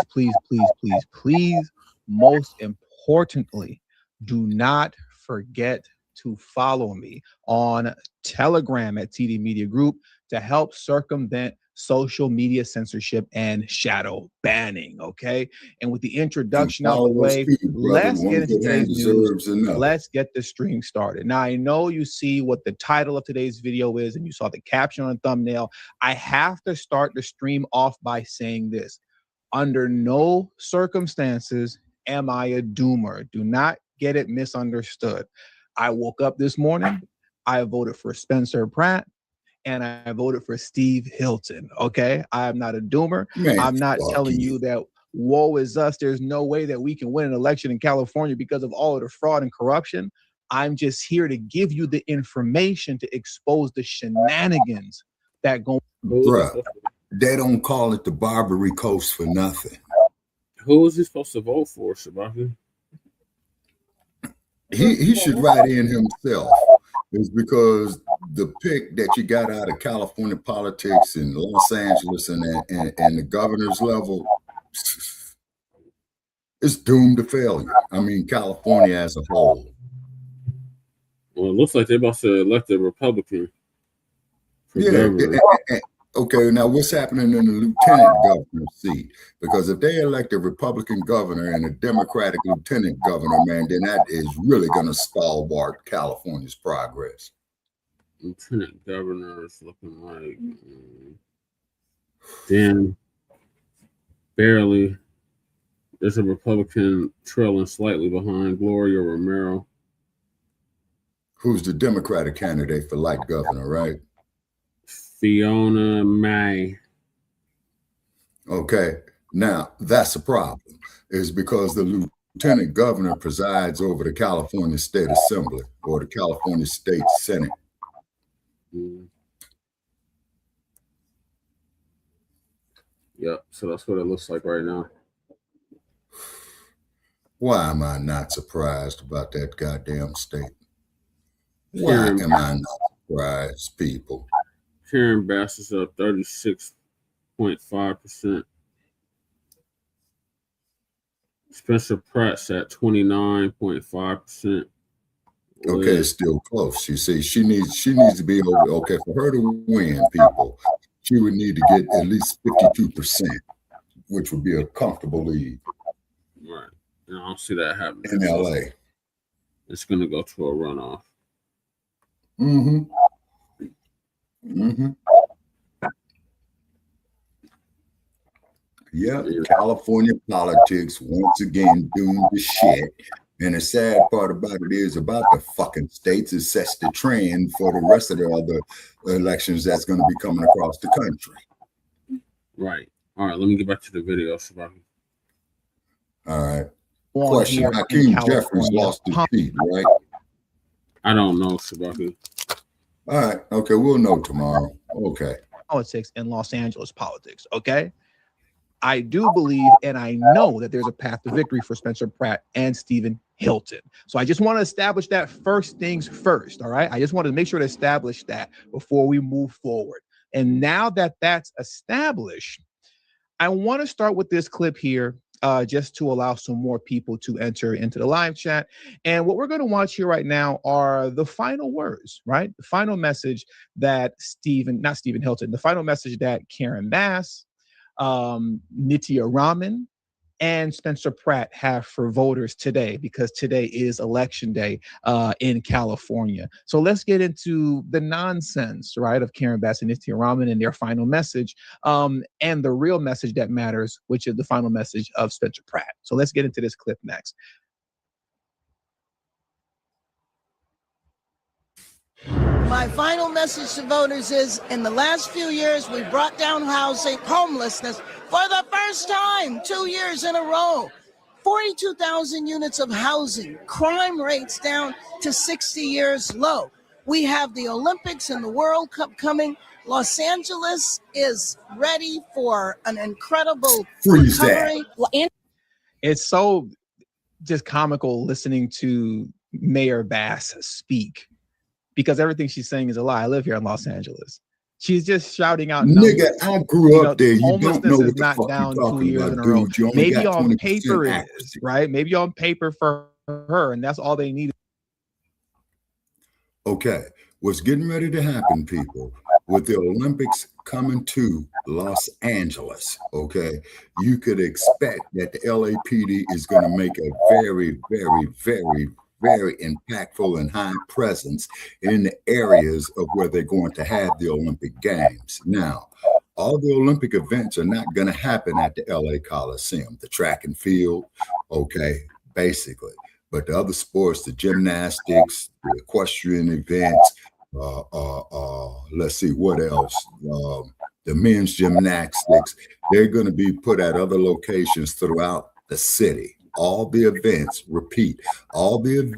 most importantly, do not forget to follow me on Telegram at TD Media Group to help circumvent social media censorship and shadow banning. Okay. And with the introduction out of the way, let's get into today's news. Let's get the stream started. Now, I know you see what the title of today's video is, and you saw the caption on the thumbnail. I have to start the stream off by saying this. Under no circumstances am I a doomer. Do not get it misunderstood. I woke up this morning, I voted for Spencer Pratt, and I voted for Steve Hilton. Okay, I am not a doomer. Man, I'm not telling you that woe is us. There's no way that we can win an election in California because of all of the fraud and corruption. I'm just here to give you the information to expose the shenanigans that go. Bruh, they don't call it the Barbary Coast for nothing. Who is he supposed to vote for, Shabaki? He should write in himself. It's because the pick that you got out of California politics in Los Angeles and the governor's level is doomed to failure. I mean, California as a whole. Well, it looks like they're about to elect a Republican. Yeah. Okay, now what's happening in the lieutenant governor seat? Because if they elect a Republican governor and a Democratic lieutenant governor, man, then that is really going to stalwart California's progress. Lieutenant governor is looking like, damn, barely. There's a Republican trailing slightly behind Gloria Romero. Who's the Democratic candidate for light governor, right? Fiona May. Okay, now that's a problem. Is because the lieutenant governor presides over the California State Assembly or the California State Senate. Yep, so that's what it looks like right now. Why am I not surprised about that goddamn state? Why am I not surprised, people? Karen Bass is up 36.5%. Spencer Pratt's at 29.5%. Okay, it's still close. You see, she needs to be over. Okay, for her to win, people, she would need to get at least 52%, which would be a comfortable lead. Right. And I don't see that happening in LA. It's going to go to a runoff. Yeah, California politics once again doomed to shit. And the sad part about it is about the fucking states, it sets the trend for the rest of the other elections that's going to be coming across the country. Right. All right, let me get back to the video, Shabaki. All right. Question: Hakeem Jeffries lost his seat, right? I don't know, Shabaki. All right. Okay, we'll know tomorrow. Okay. Politics in Los Angeles politics. Okay. I do believe and I know that there's a path to victory for Spencer Pratt and Stephen Hilton. So I just want to establish that first things first. All right. I just want to make sure to establish that before we move forward. And now that that's established, I want to start with this clip here. Just to allow some more people to enter into the live chat. And what we're going to watch here right now are the final words, right? The final message that not Stephen Hilton, the final message that Karen Bass, Nitya Raman, and Spencer Pratt have for voters today, because today is election day in California. So let's get into the nonsense, right, of Karen Bass and Nitya Raman and their final message, and the real message that matters, which is the final message of Spencer Pratt. So let's get into this clip next. My final message to voters is, in the last few years, we brought down homelessness for the first time, 2 years in a row. 42,000 units of housing, crime rates down to 60 years low. We have the Olympics and the World Cup coming. Los Angeles is ready for an incredible recovery. It's so just comical listening to Mayor Bass speak, because everything she's saying is a lie. I live here in Los Angeles. She's just shouting out numbers. Nigga, I grew up there. You don't know what the not fuck down you're 2 years talking in a about, row. dude. You only Maybe got on 20% paper it accuracy. is, right? Maybe on paper for her, and that's all they need. Okay, what's getting ready to happen, people, with the Olympics coming to Los Angeles, okay, you could expect that the LAPD is going to make a very, very, very, very impactful and high presence in the areas of where they're going to have the Olympic Games. Now, all the Olympic events are not going to happen at the LA Coliseum, the track and field, okay, basically. But the other sports, the gymnastics, the equestrian events, let's see what else. The men's gymnastics, they're going to be put at other locations throughout the city. All the events, repeat, all the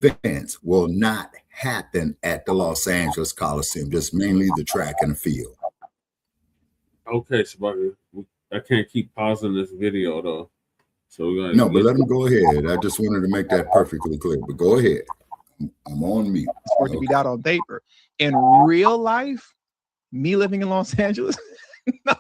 events will not happen at the Los Angeles Coliseum, just mainly the track and the field. Okay, Sparky, I can't keep pausing this video though. So we're gonna but let him go ahead. I just wanted to make that perfectly clear. But go ahead. I'm on mute. It's supposed to be out on paper. In real life, me living in Los Angeles, no,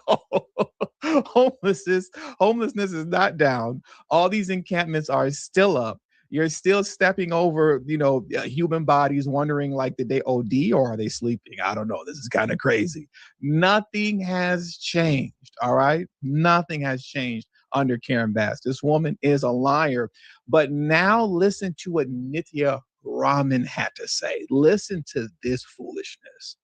homelessness is not down. All these encampments are still up. You're still stepping over, human bodies, wondering like, did they OD or are they sleeping? I don't know. This is kind of crazy. Nothing has changed. All right. Nothing has changed under Karen Bass. This woman is a liar. But now listen to what Nithya Raman had to say. Listen to this foolishness.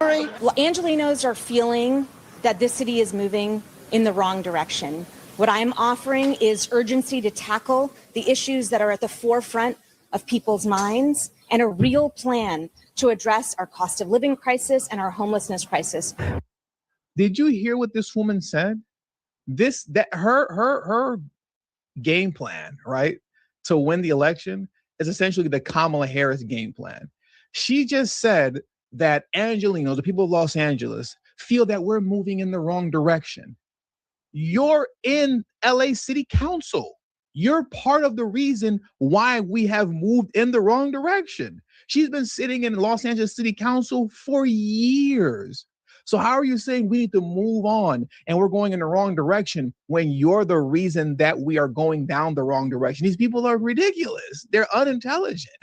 Well, Angelenos are feeling that this city is moving in the wrong direction. What I'm offering is urgency to tackle the issues that are at the forefront of people's minds and a real plan to address our cost of living crisis and our homelessness crisis. Did you hear what this woman said? Her game plan, right, to win the election is essentially the Kamala Harris game plan. She just said that Angelenos, the people of Los Angeles, feel that we're moving in the wrong direction. You're in LA City Council. You're part of the reason why we have moved in the wrong direction. She's been sitting in Los Angeles City Council for years. So how are you saying we need to move on and we're going in the wrong direction when you're the reason that we are going down the wrong direction? These people are ridiculous. They're unintelligent.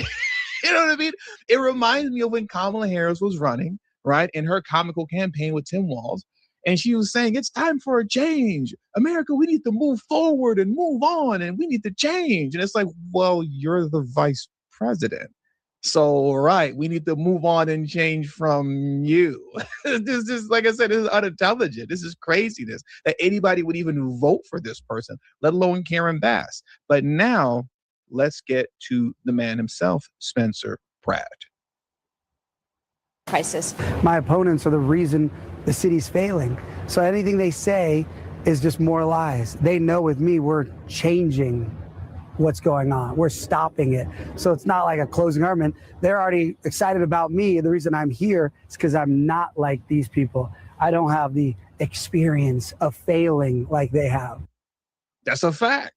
You know what I mean? It reminds me of when Kamala Harris was running, right, in her comical campaign with Tim Walz. And she was saying, it's time for a change. America, we need to move forward and move on and we need to change. And it's like, well, you're the vice president. So, right, we need to move on and change from you. This is, like I said, this is unintelligent. This is craziness that anybody would even vote for this person, let alone Karen Bass. But now let's get to the man himself, Spencer Pratt. Crisis. My opponents are the reason the city's failing. So anything they say is just more lies. They know with me, we're changing what's going on. We're stopping it. So it's not like a closing argument. They're already excited about me. The reason I'm here is because I'm not like these people. I don't have the experience of failing like they have. That's a fact.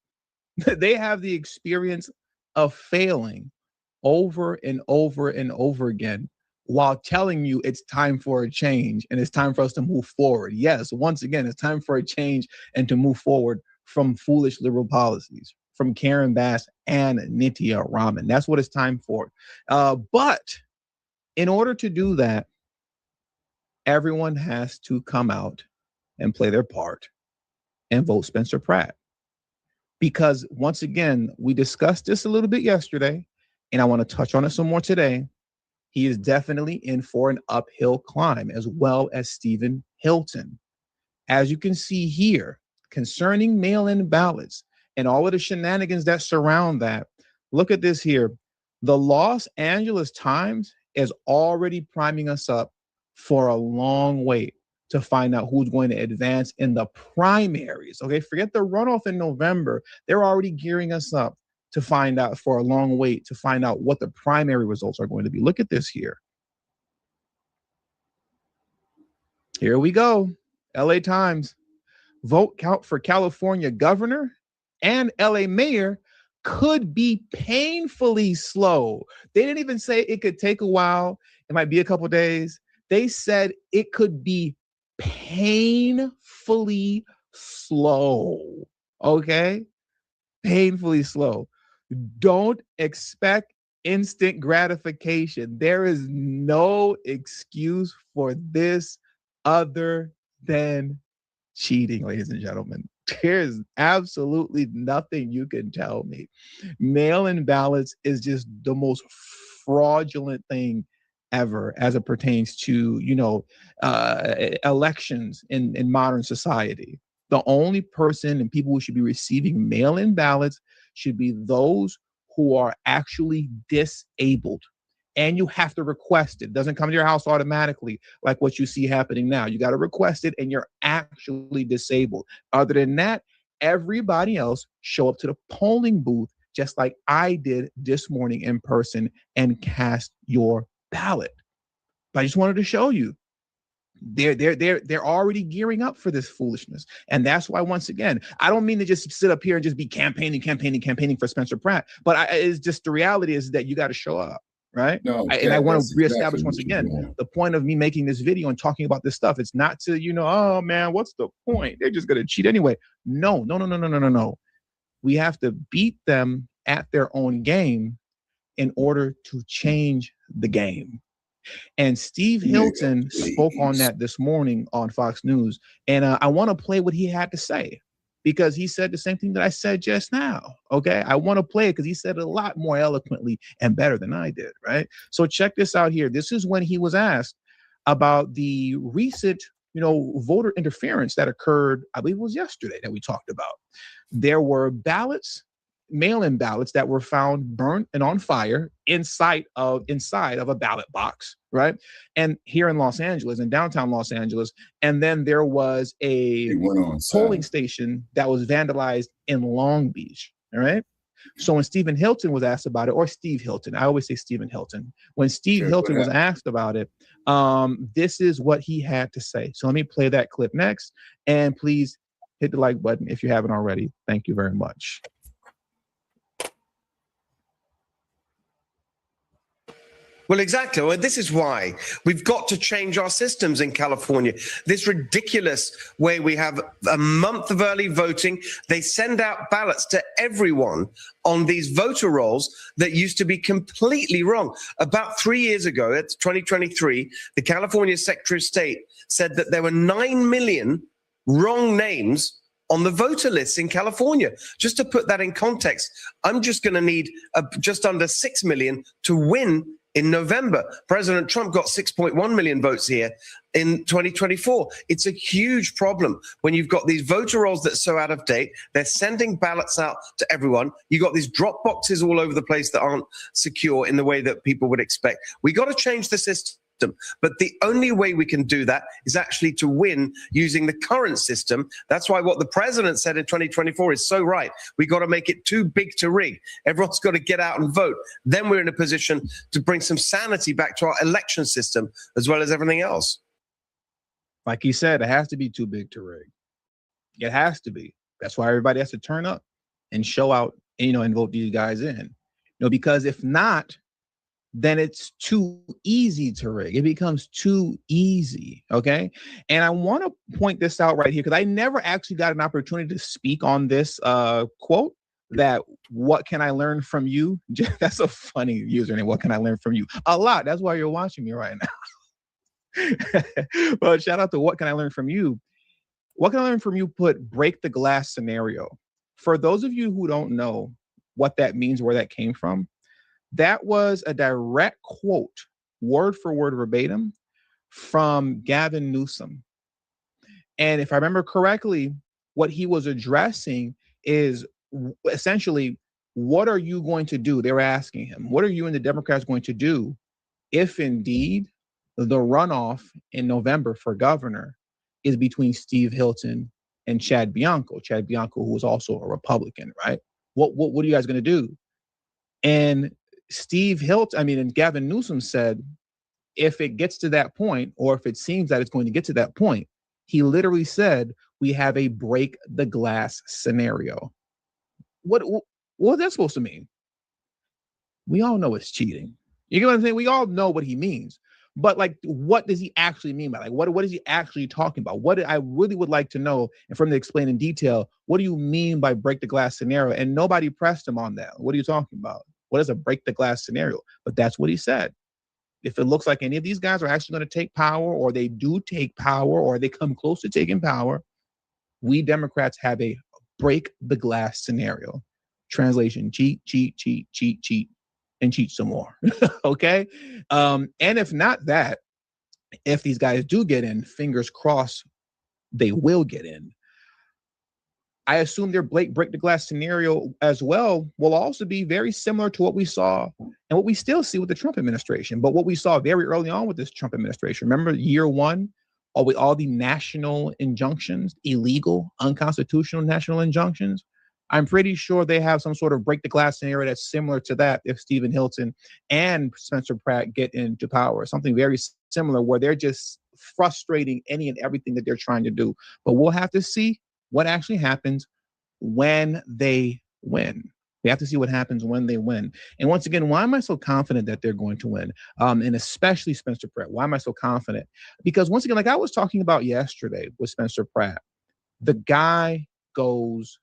They have the experience of failing over and over and over again while telling you it's time for a change and it's time for us to move forward. Yes, once again, it's time for a change and to move forward from foolish liberal policies, from Karen Bass and Nithya Raman. That's what it's time for. But in order to do that, everyone has to come out and play their part and vote Spencer Pratt. Because once again, we discussed this a little bit yesterday, and I want to touch on it some more today. He is definitely in for an uphill climb, as well as Stephen Hilton. As you can see here, concerning mail-in ballots and all of the shenanigans that surround that, look at this here. The Los Angeles Times is already priming us up for a long wait to find out who's going to advance in the primaries. Okay, forget the runoff in November. They're already gearing us up to find out for a long wait to find out what the primary results are going to be. Look at this here. Here we go. LA Times. Vote count for California governor and LA mayor could be painfully slow. They didn't even say it could take a while. It might be a couple days. They said it could be painfully slow. Okay? Painfully slow. Don't expect instant gratification. There is no excuse for this other than cheating, ladies and gentlemen. There's absolutely nothing you can tell me. Mail-in ballots is just the most fraudulent thing ever as it pertains to, elections in modern society. The only person and people who should be receiving mail-in ballots should be those who are actually disabled. And you have to request it. It doesn't come to your house automatically like what you see happening now. You got to request it and you're actually disabled. Other than that, everybody else show up to the polling booth just like I did this morning in person and cast your ballot. But I just wanted to show you. They're already gearing up for this foolishness. And that's why, once again, I don't mean to just sit up here and just be campaigning for Spencer Pratt, but it's just the reality is that you got to show up, right? No, And I want to reestablish exactly once again, the point of me making this video and talking about this stuff. It's not to, oh man, what's the point? They're just going to cheat anyway. No. We have to beat them at their own game in order to change the game. And Steve Hilton spoke on that this morning on Fox News. And I want to play what he had to say because he said the same thing that I said just now. Okay. I want to play it because he said it a lot more eloquently and better than I did. Right. So check this out here. This is when he was asked about the recent, voter interference that occurred. I believe it was yesterday that we talked about. There were ballots, mail-in ballots that were found burnt and on fire inside of a ballot box, right? And here in Los Angeles, in downtown Los Angeles, and then there was a polling station that was vandalized in Long Beach, all right? So when Stephen Hilton was asked about it, or Steve Hilton, I always say Stephen Hilton. When Steve Hilton was asked about it, this is what he had to say. So let me play that clip next, and please hit the like button if you haven't already. Thank you very much. Well, exactly. Well, this is why we've got to change our systems in California. This ridiculous way we have a month of early voting. They send out ballots to everyone on these voter rolls that used to be completely wrong. About 3 years ago, it's 2023, the California Secretary of State said that there were 9 million wrong names on the voter lists in California. Just to put that in context, I'm just going to need just under 6 million to win in November. President Trump got 6.1 million votes here in 2024. It's a huge problem when you've got these voter rolls that are so out of date. They're sending ballots out to everyone. You've got these drop boxes all over the place that aren't secure in the way that people would expect. We got to change the system. But the only way we can do that is actually to win using the current system. That's why what the president said in 2024 is so right. We got to make it too big to rig. Everyone's got to get out and vote. Then we're in a position to bring some sanity back to our election system as well as everything else. Like he said, it has to be too big to rig. It has to be. That's why everybody has to turn up and show out, and vote these guys in. Because if not, then it's too easy to rig. It becomes too easy, okay? And I want to point this out right here because I never actually got an opportunity to speak on this quote that, what can I learn from you? That's a funny username, what can I learn from you? A lot, that's why you're watching me right now. But shout out to what can I learn from you? What can I learn from you put break the glass scenario. For those of you who don't know what that means, where that came from, that was a direct quote, word for word verbatim, from Gavin Newsom. And if I remember correctly, what he was addressing is essentially, what are you going to do? They were asking him, what are you and the Democrats going to do if indeed the runoff in November for governor is between Steve Hilton and Chad Bianco, who was also a Republican, right? What are you guys going to do? And and Gavin Newsom said, if it gets to that point, or if it seems that it's going to get to that point, he literally said, we have a break the glass scenario. What's that supposed to mean? We all know it's cheating. You get what I'm saying? We all know what he means. But what does he actually mean by what is he actually talking about? What I really would like to know, and from the explain in detail, what do you mean by break the glass scenario? And nobody pressed him on that. What are you talking about? What is a break the glass scenario? But that's what he said. If it looks like any of these guys are actually going to take power, or they do take power, or they come close to taking power, we Democrats have a break the glass scenario. Translation: cheat, cheat, cheat, cheat, cheat, and cheat some more. Okay. And if not that, if these guys do get in, fingers crossed, they will get in. I assume their break the glass scenario as well will also be very similar to what we saw and what we still see with the Trump administration, but what we saw very early on with this Trump administration. Remember year one, all the national injunctions, illegal, unconstitutional national injunctions? I'm pretty sure they have some sort of break the glass scenario that's similar to that if Stephen Hilton and Spencer Pratt get into power. Something very similar where they're just frustrating any and everything that they're trying to do. But we'll have to see what actually happens when they win. We have to see what happens when they win. And once again, why am I so confident that they're going to win? And especially Spencer Pratt. Why am I so confident? Because once again, like I was talking about yesterday with Spencer Pratt, the guy goes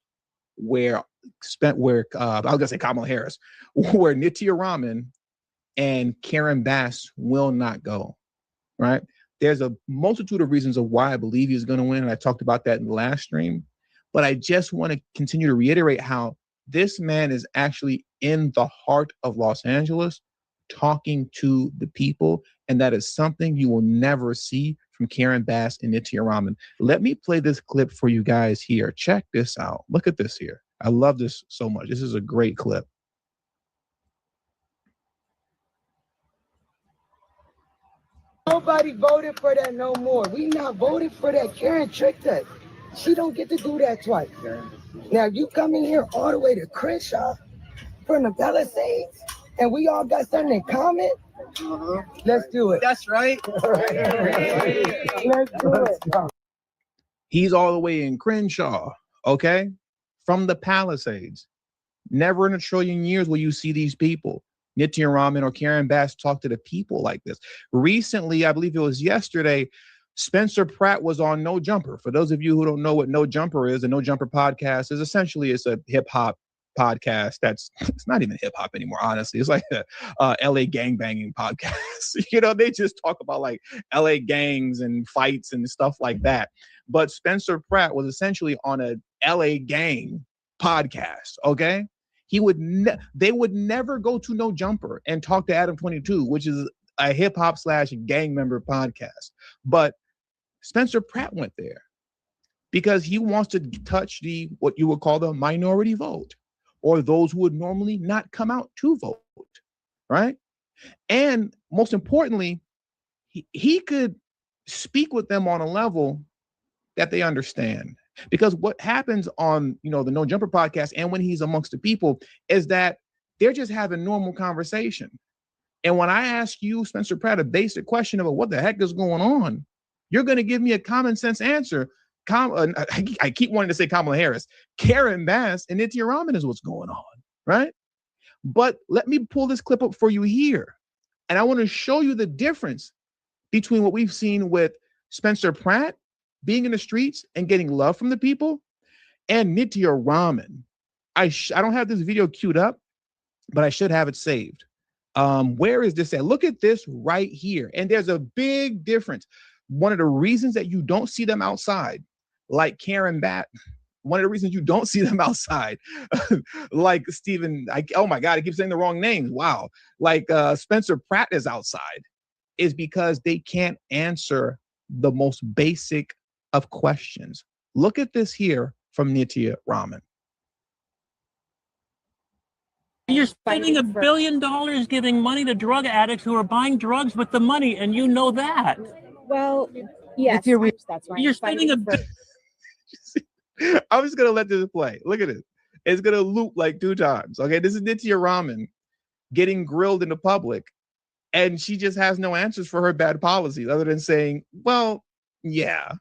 where I was gonna say Kamala Harris, where Nitya Raman and Karen Bass will not go. Right? There's a multitude of reasons of why I believe he's going to win, and I talked about that in the last stream. But I just want to continue to reiterate how this man is actually in the heart of Los Angeles, talking to the people, and that is something you will never see from Karen Bass and Nitya Raman. Let me play this clip for you guys here. Check this out. Look at this here. I love this so much. This is a great clip. Nobody voted for that no more. We not voted for that. Karen tricked us. She don't get to do that twice. Now you coming here all the way to Crenshaw from the Palisades, and we all got something in common. Let's do it. That's right. Let's do it. He's all the way in Crenshaw, okay? From the Palisades. Never in a trillion years will you see these people, Nitya Raman or Karen Bass, talk to the people like this. Recently, I believe it was yesterday, Spencer Pratt was on No Jumper. For those of you who don't know what No Jumper is, the No Jumper podcast is essentially it's a hip hop podcast that's it's not even hip hop anymore, honestly. It's like a LA gangbanging podcast. You know, they just talk about like LA gangs and fights and stuff like that. But Spencer Pratt was essentially on a LA gang podcast, okay? They would never go to No Jumper and talk to Adam 22, which is a hip hop / gang member podcast. But Spencer Pratt went there because he wants to touch what you would call the minority vote, or those who would normally not come out to vote, right? And most importantly, he could speak with them on a level that they understand. Because what happens on, the No Jumper podcast and when he's amongst the people is that they're just having normal conversation. And when I ask you, Spencer Pratt, a basic question about what the heck is going on, you're going to give me a common sense answer. I keep wanting to say Kamala Harris. Karen Bass and Nitya Raman is what's going on, right? But let me pull this clip up for you here. And I want to show you the difference between what we've seen with Spencer Pratt being in the streets and getting love from the people and Nitya Raman. I don't have this video queued up, but I should have it saved. Where is this at? Look at this right here. And there's a big difference. One of the reasons that you don't see them outside, like Karen Bass, one of the reasons you don't see them outside, like Stephen, oh my God, I keep saying the wrong names. Wow. Like Spencer Pratt is outside, is because they can't answer the most basic of questions. Look at this here from Nitya Raman. You're spending $1 billion giving money to drug addicts who are buying drugs with the money, and you know that. Well, yes, that's right. You're spending I'm just going to let this play. Look at it. It's going to loop like 2 times. Okay, this is Nitya Raman getting grilled in the public, and she just has no answers for her bad policies other than saying, well, yeah.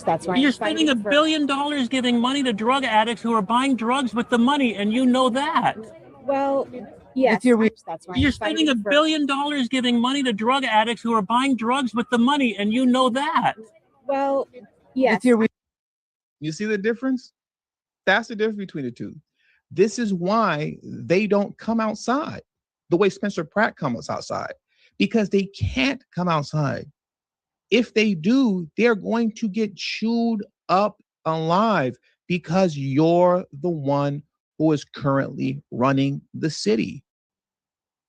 That's right. You're spending $1 billion giving money to drug addicts who are buying drugs with the money, and you know that. Well, yes, that's right. You're spending $1 billion giving money to drug addicts who are buying drugs with the money, and you know that. Well, yes. You see the difference? That's the difference between the two. This is why they don't come outside the way Spencer Pratt comes outside, because they can't come outside. If they do, they're going to get chewed up alive because you're the one who is currently running the city.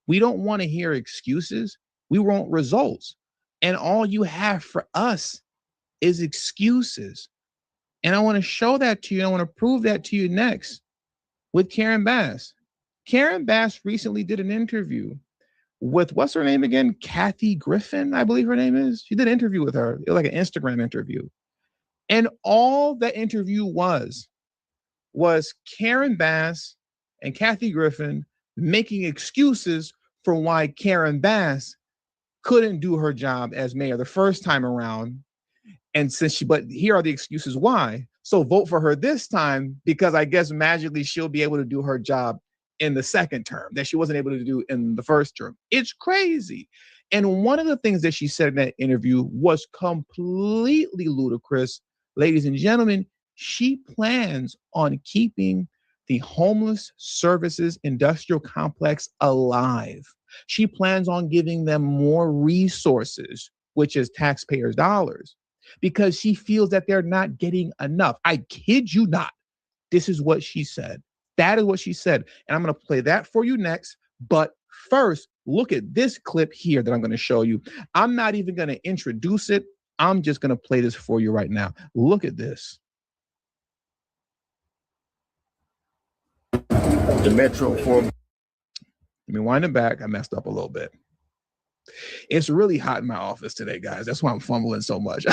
We don't want to hear excuses. We want results. And all you have for us is excuses. And I want to show that to you. I want to prove that to you next with Karen Bass. Karen Bass recently did an interview with, what's her name again? Kathy Griffin, I believe her name is. She did an interview with her. It was like an Instagram interview. And all that interview was Karen Bass and Kathy Griffin making excuses for why Karen Bass couldn't do her job as mayor the first time around. And but here are the excuses why. So vote for her this time, because I guess magically she'll be able to do her job in the second term that she wasn't able to do in the first term. It's crazy. And one of the things that she said in that interview was completely ludicrous. Ladies and gentlemen, she plans on keeping the homeless services industrial complex alive. She plans on giving them more resources, which is taxpayers' dollars, because she feels that they're not getting enough. I kid you not. This is what she said. That is what she said. And I'm going to play that for you next. But first, look at this clip here that I'm going to show you. I'm not even going to introduce it. I'm just going to play this for you right now. Look at this. The Metro for. Let me wind it back. I messed up a little bit. It's really hot in my office today, guys. That's why I'm fumbling so much.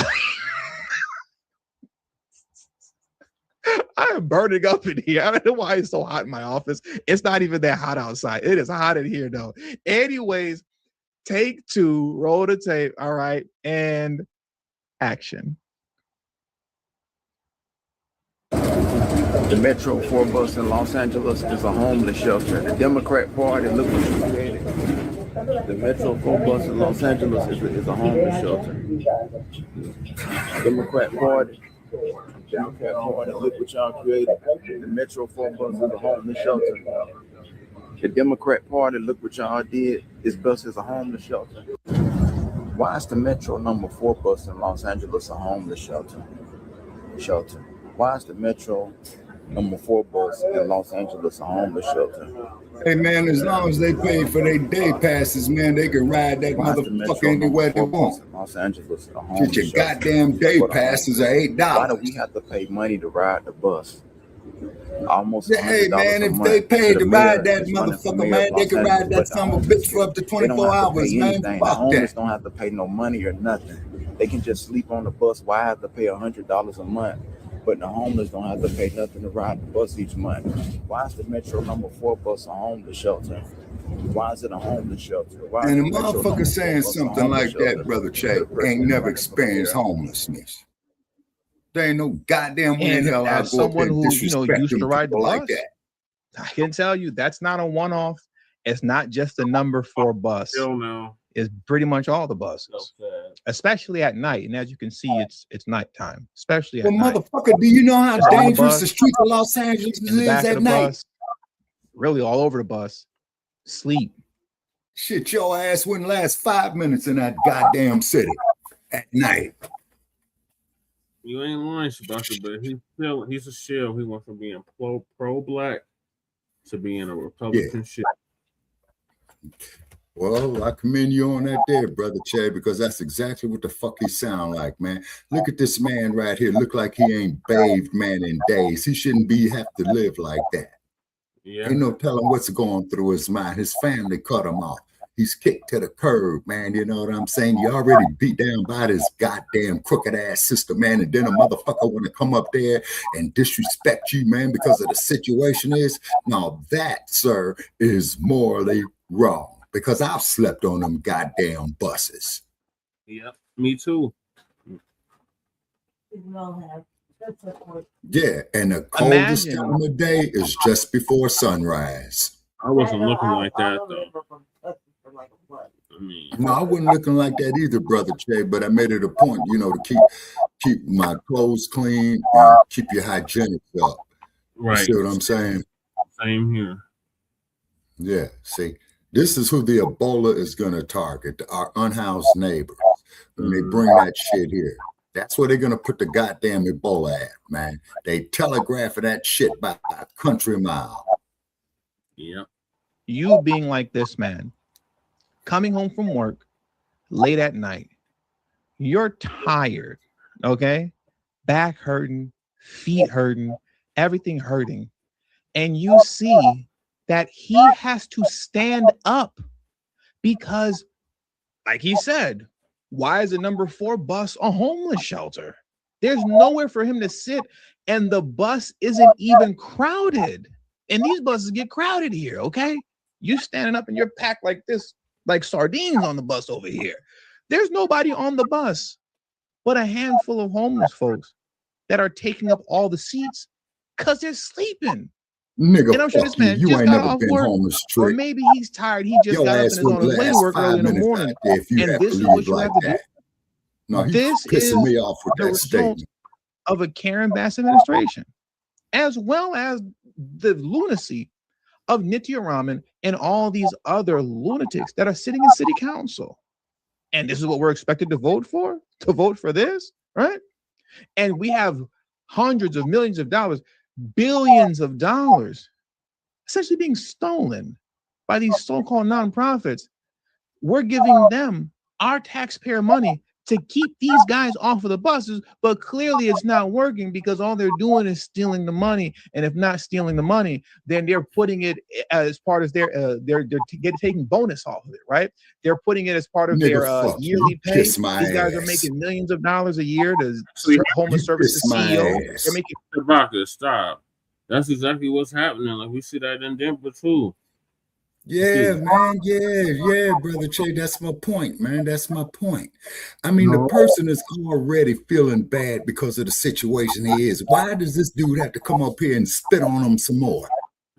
I am burning up in here. I don't know why it's so hot in my office. It's not even that hot outside. It is hot in here, though. Anyways, take two, roll the tape. All right. And action. The Metro 4 bus in Los Angeles is a homeless shelter. The Democrat Party, look what you created. The Metro 4 bus in Los Angeles is a homeless shelter. Democrat Party, look what y'all created. The Metro 4 bus is a homeless shelter. The Democrat Party, look what y'all did. This bus is a homeless shelter. Why is the Metro number 4 bus in Los Angeles a homeless shelter? Why is the Metro number 4 bus in Los Angeles a homeless shelter? Hey man, as long as they pay for their day passes, man, they can ride that motherfucker anywhere they want. Los Angeles, a homeless Get your goddamn day passes are $8. Why do we have to pay money to ride the bus? Almost hey man, if they paid to ride that motherfucker, man, they can ride that son of a bitch for up to 24 hours, man. The homeless don't have to pay no money or nothing. They can just sleep on the bus. Why have to pay $100 a month? But the homeless don't have to pay nothing to ride the bus each month. Why is the Metro number 4 bus a homeless shelter? Why is it a homeless shelter? And a motherfucker saying something like that, Brother Che, ain't never experienced homelessness. There ain't no goddamn way in hell I go up there and disrespect used to ride the bus like that. I can tell you that's not a one-off. It's not just the number 4 bus. It's pretty much all the buses, especially at night. And as you can see, it's nighttime, especially at night. Motherfucker, do you know how dangerous the streets of Los Angeles is at night? Bus, really all over the bus. Sleep. Shit, your ass wouldn't last 5 minutes in that goddamn city at night. You ain't lying, Sebastian, but he's a shell. He went from being pro-black to being a Republican shit. Well, I commend you on that there, Brother Che, because that's exactly what the fuck he sound like, man. Look at this man right here. Look like he ain't bathed, man, in days. He shouldn't have to live like that. Yeah. Ain't no telling what's going through his mind. His family cut him off. He's kicked to the curb, man. You know what I'm saying? You already beat down by this goddamn crooked ass system, man. And then a motherfucker want to come up there and disrespect you, man, because of the situation is. Now that, sir, is morally wrong. Because I've slept on them goddamn buses. Yep, me too. Yeah, and the coldest time of the day is just before sunrise. I wasn't looking like that, though. No, I wasn't looking like that either, Brother Che, but I made it a point, to keep my clothes clean and keep your hygienics up. Right. You see what I'm saying? Same here. Yeah, see, this is who the Ebola is going to target, our unhoused neighbors. When they bring that shit here, that's where they're going to put the goddamn Ebola at, man. They telegraphing that shit by a country mile. Yep. You being like this man, coming home from work late at night, you're tired, okay? Back hurting, feet hurting, everything hurting. And you see that he has to stand up because, like he said, why is the number 4 bus a homeless shelter? There's nowhere for him to sit, and the bus isn't even crowded. And these buses get crowded here, okay? You standing up and you're packed like this, like sardines on the bus over here. There's nobody on the bus but a handful of homeless folks that are taking up all the seats because they're sleeping. Nigga, And I'm sure this man you just ain't got never off been work, homeless, or Trick. maybe he's tired. He just Your got up ass and is on would his way to last work 5 early in the minutes morning. out there if you And have this to is what leave you like have to that. do. No, he's This is pissing me off with the that result statement. of a Karen Bass administration, as well as the lunacy of Nitya Raman and all these other lunatics that are sitting in city council. And this is what we're expected to vote for this, right? And we have hundreds of millions of dollars, billions of dollars, essentially being stolen by these so-called nonprofits. We're giving them our taxpayer money to keep these guys off of the buses, but clearly it's not working because all they're doing is stealing the money. And if not stealing the money, then they're putting it as part of their taking bonus off of it, right? They're putting it as part of their Nigga, fuck you. yearly You pay. kiss my These guys are ass. making millions of dollars a year to Actually, homeless services kiss my CEO. ass. They're making Bacc, stop. That's exactly what's happening. Like we see that in Denver too. Yeah, man. Yeah, brother Che. That's my point, man. That's my point. I mean, the person is already feeling bad because of the situation he is. Why does this dude have to come up here and spit on him some more?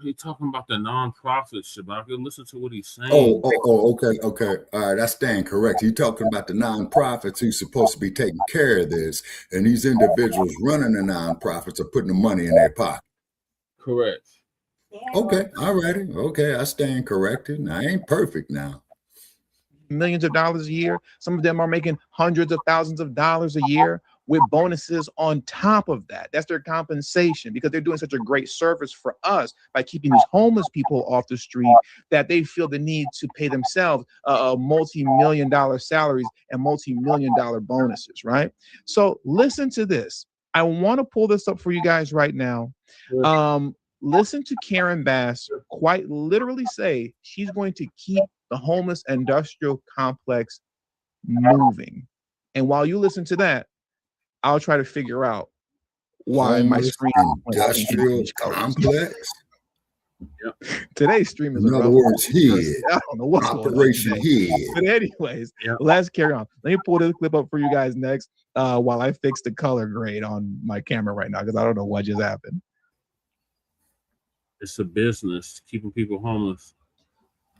He's talking about the nonprofits, Shabak. Listen to what he's saying. Okay. All right, I stand correct. You're talking about the nonprofits who's supposed to be taking care of this, and these individuals running the nonprofits are putting the money in their pocket. Correct. Okay, all righty. Okay, I stand corrected. I ain't perfect now. millions of dollars a year. Some of them are making hundreds of thousands of dollars a year with bonuses on top of that. That's their compensation because they're doing such a great service for us by keeping these homeless people off the street that they feel the need to pay themselves multi-million-dollar salaries and multi-million-dollar bonuses, right? So listen to this. I want to pull this up for you guys right now. Listen to Karen Bass quite literally say she's going to keep the homeless industrial complex moving. And while you listen to that, I'll try to figure out why my screen industrial complex. Today's stream is in other words, head. I don't know what's Operation going on today. Head. But anyways, let's carry on. Let me pull this clip up for you guys next while I fix the color grade on my camera right now because I don't know what just happened. It's a business keeping people homeless.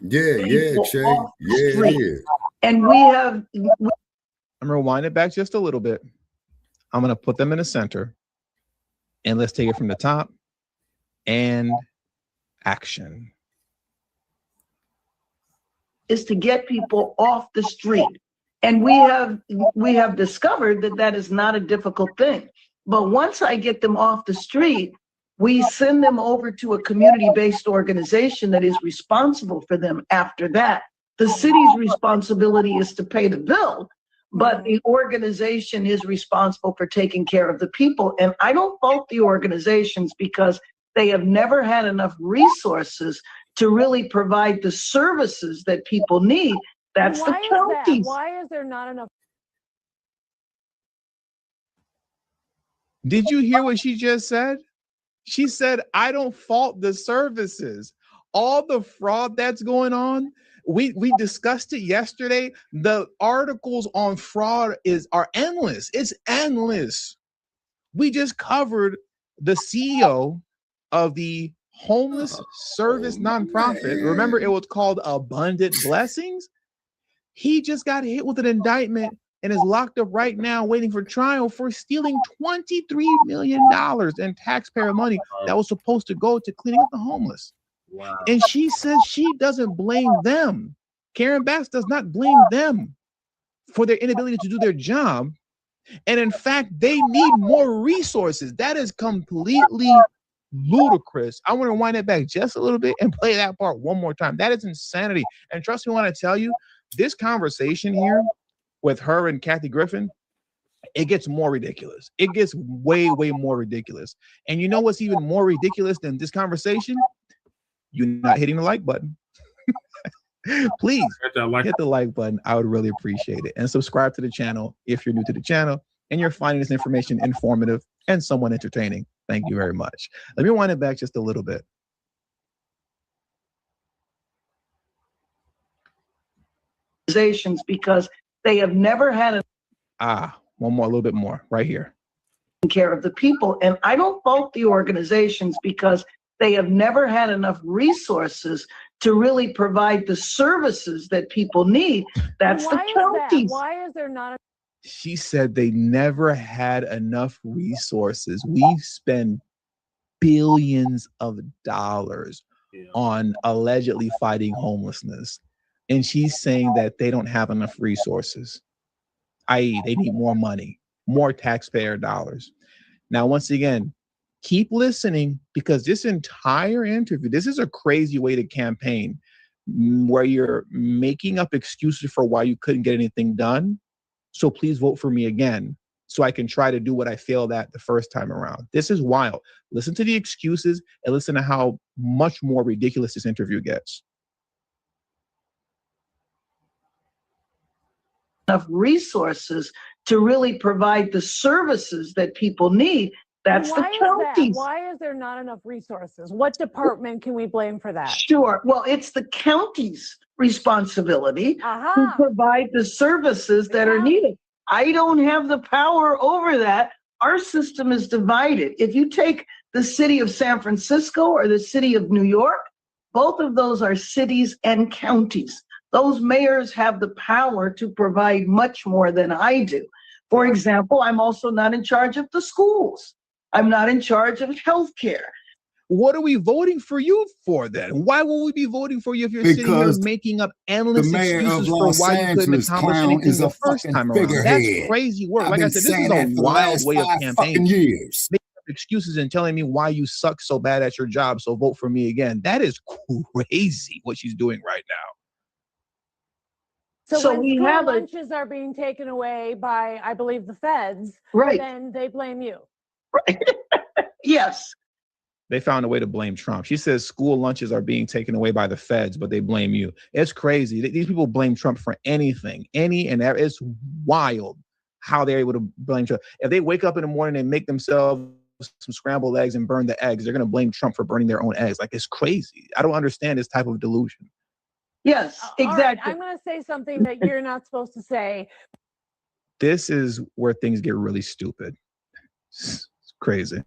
Yeah, Che. Yeah, it is. And we have. I'm rewind it back just a little bit. I'm going to put them in the center. And let's take it from the top. And action. Is to get people off the street. And we have discovered that that is not a difficult thing. But once I get them off the street, we send them over to a community-based organization that is responsible for them after that. The city's responsibility is to pay the bill, but the organization is responsible for taking care of the people. And I don't fault the organizations because they have never had enough resources to really provide the services that people need. That's the counties. Why is there not enough? Did you hear what she just said? She said, I don't fault the services. All the fraud that's going on, we discussed it yesterday. The articles on fraud are endless. It's endless. We just covered the CEO of the homeless service nonprofit. Remember, it was called Abundant Blessings. He just got hit with an indictment and is locked up right now waiting for trial for stealing $23 million in taxpayer money that was supposed to go to cleaning up the homeless. Wow. And she says she doesn't blame them. Karen Bass does not blame them for their inability to do their job. And in fact, they need more resources. That is completely ludicrous. I want to wind it back just a little bit and play that part one more time. That is insanity. And trust me when I tell you, this conversation here with her and Kathy Griffin, it gets more ridiculous. It gets way, way more ridiculous. And you know what's even more ridiculous than this conversation? You're not hitting the like button. Please hit the like button. I would really appreciate it. And subscribe to the channel if you're new to the channel and you're finding this information informative and somewhat entertaining. Thank you very much. Let me wind it back just a little bit. Because they have never had One more, a little bit more right here. Care of the people. And I don't fault the organizations because they have never had enough resources to really provide the services that people need. That's the counties. Why is there not? She said they never had enough resources. We spend billions of dollars on allegedly fighting homelessness. And she's saying that they don't have enough resources, i.e. they need more money, more taxpayer dollars. Now, once again, keep listening because this entire interview, this is a crazy way to campaign where you're making up excuses for why you couldn't get anything done. So please vote for me again so I can try to do what I failed at the first time around. This is wild. Listen to the excuses and listen to how much more ridiculous this interview gets. Enough resources to really provide the services that people need. That's the counties. Why is there not enough resources? What department can we blame for that? Sure. Well, it's the county's responsibility to provide the services that are needed. I don't have the power over that. Our system is divided. If you take the city of San Francisco or the city of New York, both of those are cities and counties. Those mayors have the power to provide much more than I do. For example, I'm also not in charge of the schools. I'm not in charge of healthcare. What are we voting for you for then? Why will we be voting for you if you're sitting here making up endless excuses for why you couldn't accomplish anything the first time around? That's crazy work. Like I said, this is a wild way of campaigning. Making up excuses and telling me why you suck so bad at your job, so vote for me again. That is crazy what she's doing right now. So when school lunches are being taken away by, I believe, the feds, then they blame you. Right. Yes. They found a way to blame Trump. She says school lunches are being taken away by the feds, but they blame you. It's crazy. These people blame Trump for anything, and every. It's wild how they're able to blame Trump. If they wake up in the morning and make themselves some scrambled eggs and burn the eggs, they're going to blame Trump for burning their own eggs. Like, it's crazy. I don't understand this type of delusion. Yes, exactly. All right, I'm going to say something that you're not supposed to say. This is where things get really stupid. It's crazy.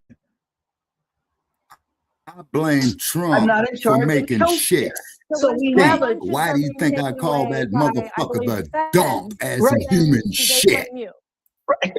I blame Trump for making shit. So we have a, why do you think I call that motherfucker the dump as in human shit? Right.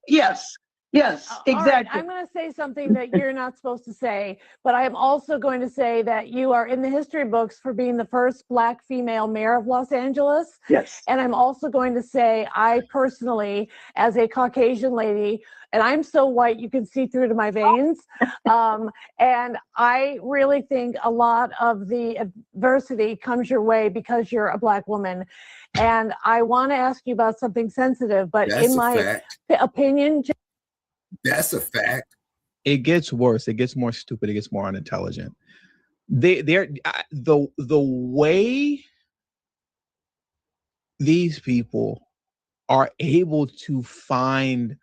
Yes. Yes, exactly. Right, I'm going to say something that you're not supposed to say, but I am also going to say that you are in the history books for being the first Black female mayor of Los Angeles. Yes. And I'm also going to say I personally, as a Caucasian lady, and I'm so white you can see through to my veins, and I really think a lot of the adversity comes your way because you're a Black woman. And I want to ask you about something sensitive, but in my opinion, that's a fact. It gets worse. It gets more stupid. It gets more unintelligent. The way these people are able to find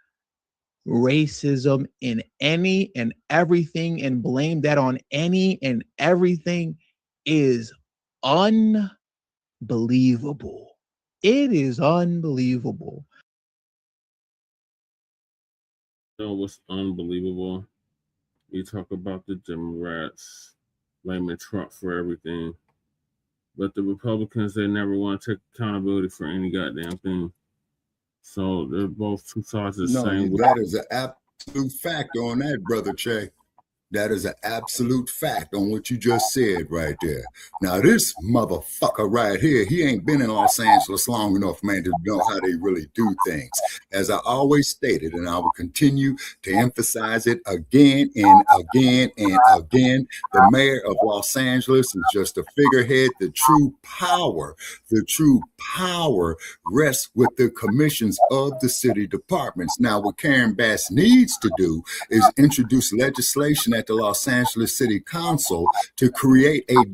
racism in any and everything and blame that on any and everything is unbelievable. It is unbelievable. You know what's unbelievable? You talk about the Democrats blaming Trump for everything, but the Republicans, they never want to take accountability for any goddamn thing. So they're both two sides of the No, same. that is an absolute fact on that, Brother Che. That is an absolute fact on what you just said right there. Now, this motherfucker right here, he ain't been in Los Angeles long enough, man, to know how they really do things. As I always stated, and I will continue to emphasize it again and again and again, the mayor of Los Angeles is just a figurehead. The true power rests with the commissions of the city departments. Now, what Karen Bass needs to do is introduce legislation at the Los Angeles City Council to create a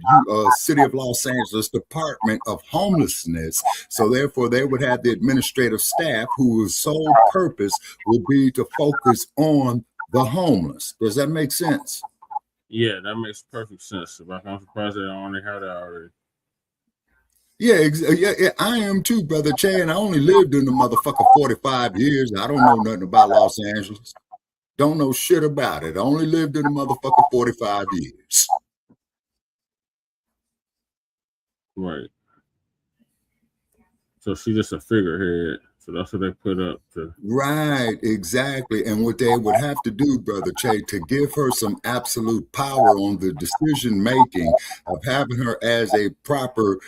City of Los Angeles Department of Homelessness. So therefore, they would have the administrative staff whose sole purpose will be to focus on the homeless. Does that make sense? Yeah, that makes perfect sense. I'm surprised they only have that already. Yeah, yeah, I am too, Brother Che, and I only lived in the motherfucker 45 years. I don't know nothing about Los Angeles. Don't know shit about it. I only lived in the motherfucker 45 years. Right. So she's just a figurehead. So that's what they put up to. Right, exactly. And what they would have to do, Brother Che, to give her some absolute power on the decision making of having her as a proper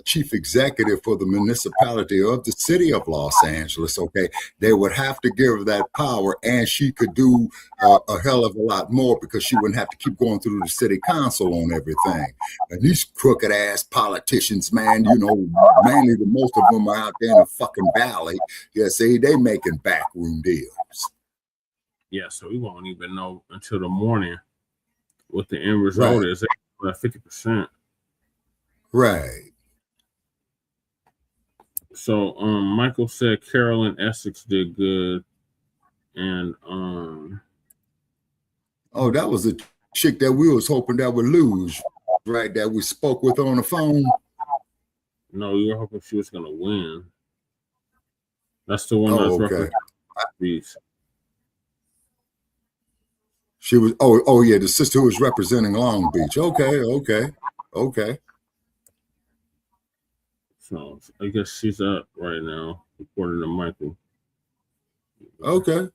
chief executive for the municipality of the city of Los Angeles, okay, they would have to give her that power, and she could do a hell of a lot more because she wouldn't have to keep going through the city council on everything. And these crooked ass politicians, man, you know, mainly the most of them are out there in the fucking valley. Yeah, see, they making backroom deals. Yeah, so we won't even know until the morning what the end result is. About 50%. Right. So Michael said Carolyn Essex did good. And oh, that was a chick that we was hoping that would lose, right? That we spoke with on the phone. No, we were hoping she was gonna win. That's the one that's okay. Beach. She was oh yeah, the sister who was representing Long Beach. Okay. So I guess she's up right now, according to Michael. Okay.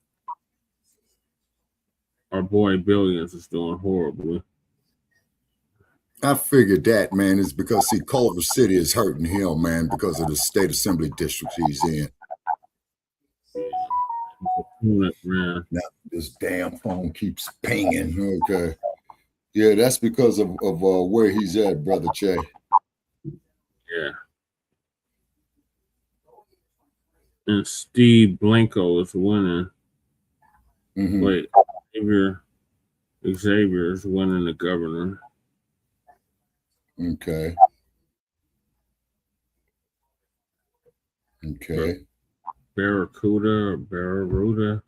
Our boy Billions is doing horribly. I figured that, man, is because see, Culver City is hurting him, man, because of the state assembly district he's in. Man. Now this damn phone keeps pinging. Okay. Yeah, that's because of where he's at, Brother Che. Yeah. And Steve Blanco is winning. Mm-hmm. Wait, Xavier is winning the governor. Okay. Barracuda or Barraruda?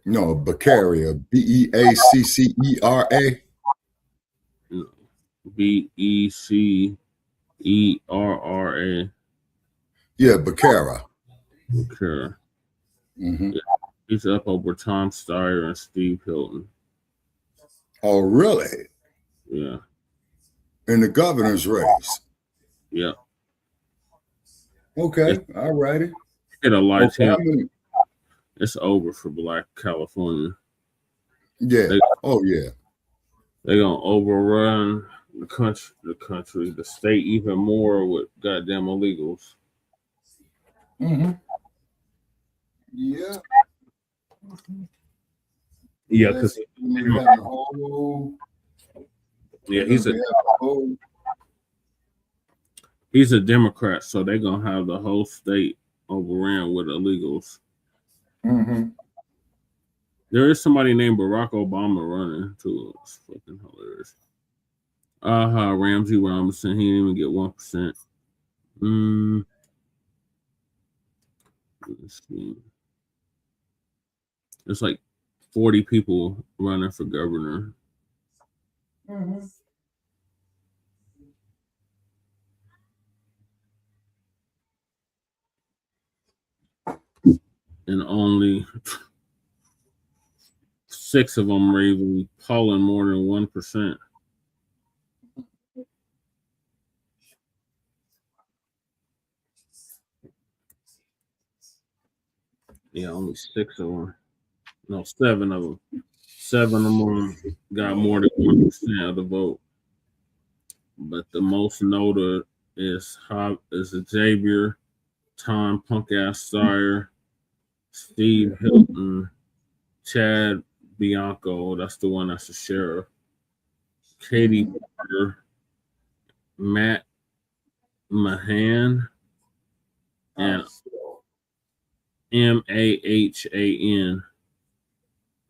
No, Beccaria. Beaccera. Beccerra. Yeah, Beccara. Beccara. Mm-hmm. Yeah, he's up over Tom Steyer and Steve Hilton. Oh, really? Yeah. In the governor's race. Yeah. Okay. All righty. Hit a light him. It's over for Black California. Yeah. They're gonna overrun the country, the state even more with goddamn illegals. Mm-hmm. Yeah. Yeah, because he's a Democrat, so they're gonna have the whole state overran with illegals. Mm-hmm. There is somebody named Barack Obama running too. It's fucking hilarious. Ramsey Robinson, he didn't even get 1%. Let's see. There's like 40 people running for governor. Mm-hmm. And only 6 of them are even polling more than 1%. Yeah, only 6 of them. No, 7 of them. 7 of them got more than 1% of the vote. But the most noted is Xavier, Tom Punk Ass Sire, Steve Hilton, Chad Bianco, that's the one that's the sheriff, Katie Porter, Matt Mahan, and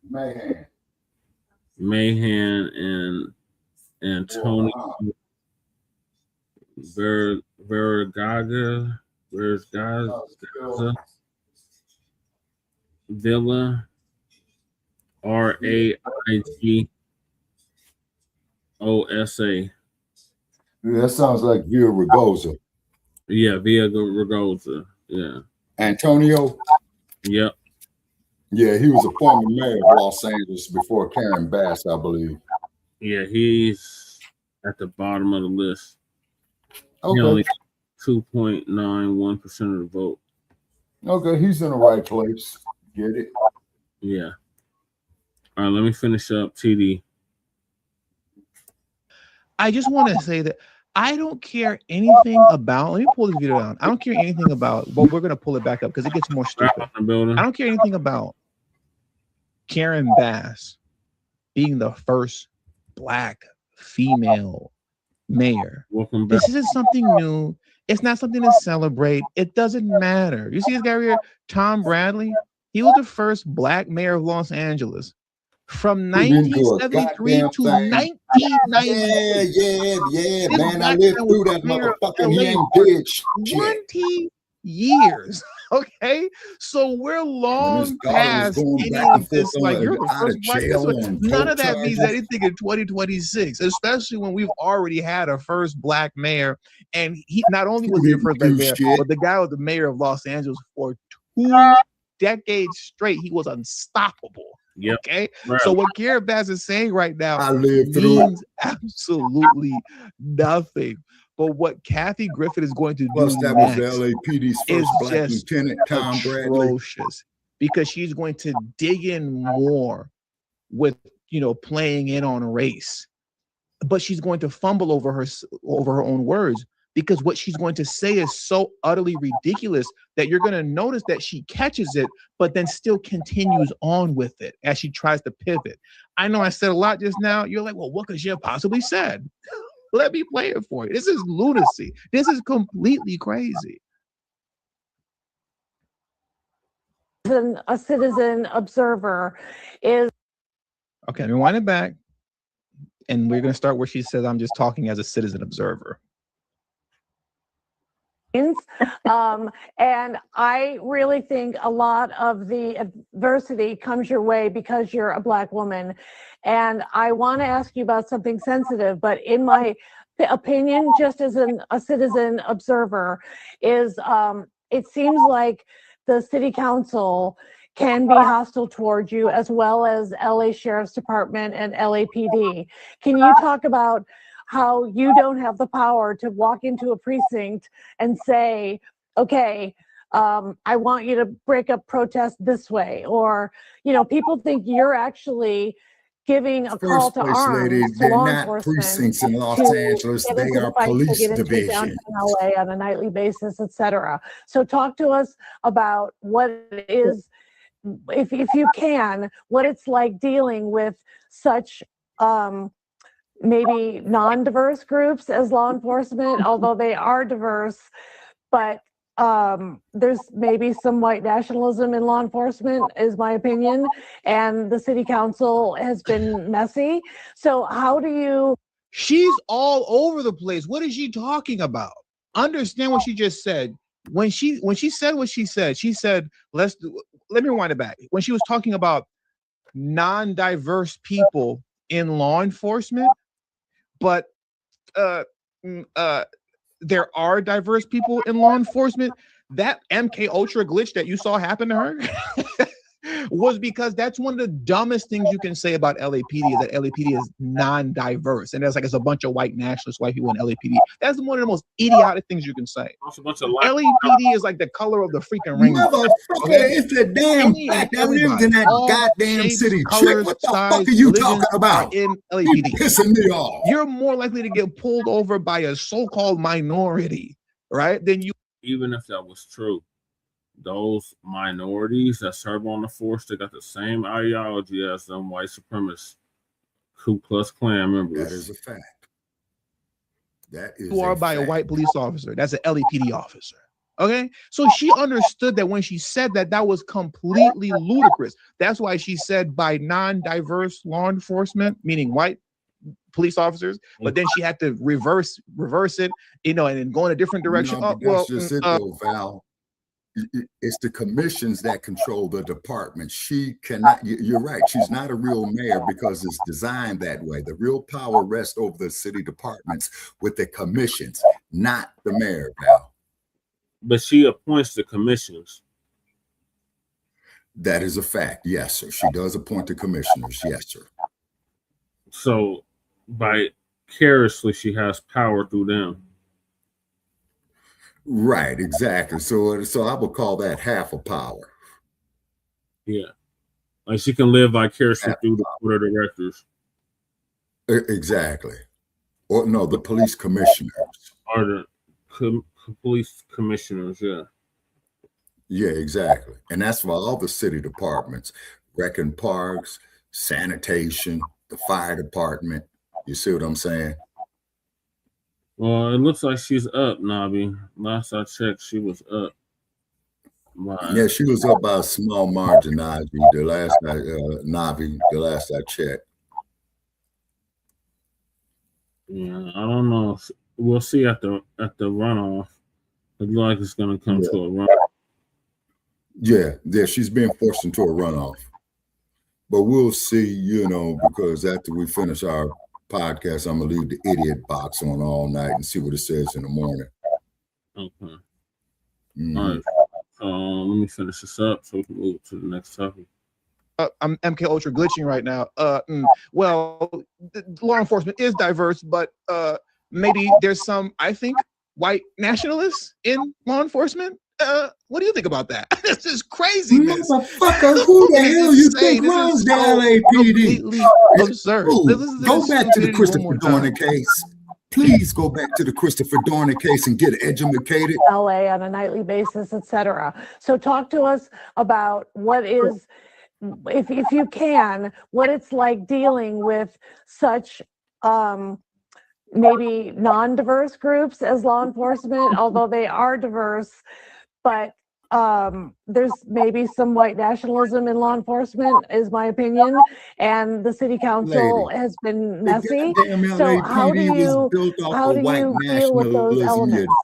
Mahan. Mahan and Tony Vergaza Villa, Raigiosa. That sounds like Villa Ragosa. Yeah, Villa Ragosa. Yeah. Antonio? Yep. Yeah, he was a former mayor of Los Angeles before Karen Bass, I believe. Yeah, he's at the bottom of the list. Okay. He only 2.91% of the vote. Okay, he's in the right place. Get it? Yeah. All right, let me finish up TD. I just want to say that I don't care anything about, let me pull this video down. I don't care anything about, but we're going to pull it back up because it gets more stupid. I don't care anything about Karen Bass being the first Black female mayor. Welcome back. This isn't something new. It's not something to celebrate. It doesn't matter. You see this guy right here, Tom Bradley? He was the first Black mayor of Los Angeles from 1973 to 1990. Yeah, man. I lived through that motherfucker and he ain't did shit. 20 years. Okay, so we're long past any of this. Like, you're the first Black person. None of that means anything in 2026, especially when we've already had a first Black mayor. And he not only was he the first Black mayor, but the guy was the mayor of Los Angeles for 2 decades straight. He was unstoppable. Yep. Okay. Right. So what Karen Bass is saying right now means absolutely nothing. But what Kathy Griffin is going to do that next was the LAPD's first Black lieutenant, Tom Bradley. Atrocious, because she's going to dig in more with, you know, playing in on race, but she's going to fumble over her own words, because what she's going to say is so utterly ridiculous that you're going to notice that she catches it, but then still continues on with it as she tries to pivot. I know I said a lot just now. You're like, well, what could she have possibly said? Let me play it for you. This is lunacy. This is completely crazy. A citizen observer is. Okay, rewind it back. And we're going to start where she says, I'm just talking as a citizen observer. And I really think a lot of the adversity comes your way because you're a Black woman. And I want to ask you about something sensitive, but in my opinion, just as a citizen observer, is it seems like the city council can be hostile towards you, as well as LA Sheriff's Department and LAPD. Can you talk about how you don't have the power to walk into a precinct and say, okay, I want you to break up protest this way? Or, you know, people think you're actually giving a call to arms to law enforcement. Precincts in Los Angeles, they are police division. LA on a nightly basis, etc. So talk to us about what it is, if you can, what it's like dealing with such maybe non-diverse groups as law enforcement, although they are diverse, but there's maybe some white nationalism in law enforcement, is my opinion, and the city council has been messy. So how do you? She's all over the place. What is she talking about? Understand what she just said. When she said what she said, let me rewind it back. When she was talking about non-diverse people in law enforcement, but there are diverse people in law enforcement. That MK Ultra glitch that you saw happen to her was because that's one of the dumbest things you can say about LAPD is that LAPD is non-diverse. And there's like, it's a bunch of white nationalist white people in LAPD. That's one of the most idiotic things you can say. LAPD is like the color of the freaking rainbow. Motherfucker, it's a damn fact. I lived in that goddamn city. Colors, What the size, fuck are you religions talking about? are in LAPD. You pissing me off. You're more likely to get pulled over by a so-called minority, right? Than you. Even if that was true, those minorities that serve on the force, they got the same ideology as them white supremacists, Ku Klux Klan members. That is a fact. That is you are by a white police officer. That's an LAPD officer. Okay, so she understood that when she said that, that was completely ludicrous. That's why she said by non-diverse law enforcement, meaning white police officers, but then she had to reverse it, you know, and then go in a different direction. No, that's just it though, Val. It's the commissions that control the department. She cannot, you're right, she's not a real mayor because it's designed that way. The real power rests over the city departments with the commissions, not the mayor, Val. But she appoints the commissioners. That is a fact, yes, sir. She does appoint the commissioners, yes, sir. So vicariously, she has power through them. Right, exactly. So I would call that half a power. Yeah, like she can live vicariously through the board of directors. Exactly. Or no, the police commissioners. Or the police commissioners, yeah. Yeah, exactly. And that's for all the city departments, rec and parks, sanitation, the fire department. You see what I'm saying? Well, it looks like she's up, Nabi. Last I checked, she was up. Yeah, she was up by a small margin, Navi. The last I checked. Yeah, I don't know. We'll see at the runoff. It looks like it's gonna come to a runoff. Yeah, she's being forced into a runoff. But we'll see, you know, because after we finish our podcast, I'm gonna leave the idiot box on all night and see what it says in the morning. Okay. Mm-hmm. All right. Let me finish this up so we can move to the next topic. I'm MK Ultra glitching right now. Well, law enforcement is diverse, but maybe there's some, I think, white nationalists in law enforcement. What do you think about that? This is craziness. Motherfucker, who the hell you think runs the LAPD? Absurd. Go back to the Christopher Dorner case. Please go back to the Christopher Dorner case and get educated. LA on a nightly basis, etc. So talk to us about what is, if you can, what it's like dealing with such maybe non-diverse groups as law enforcement, although they are diverse, but there's maybe some white nationalism in law enforcement, is my opinion, and the city council has been messy. So how do you deal with those elements?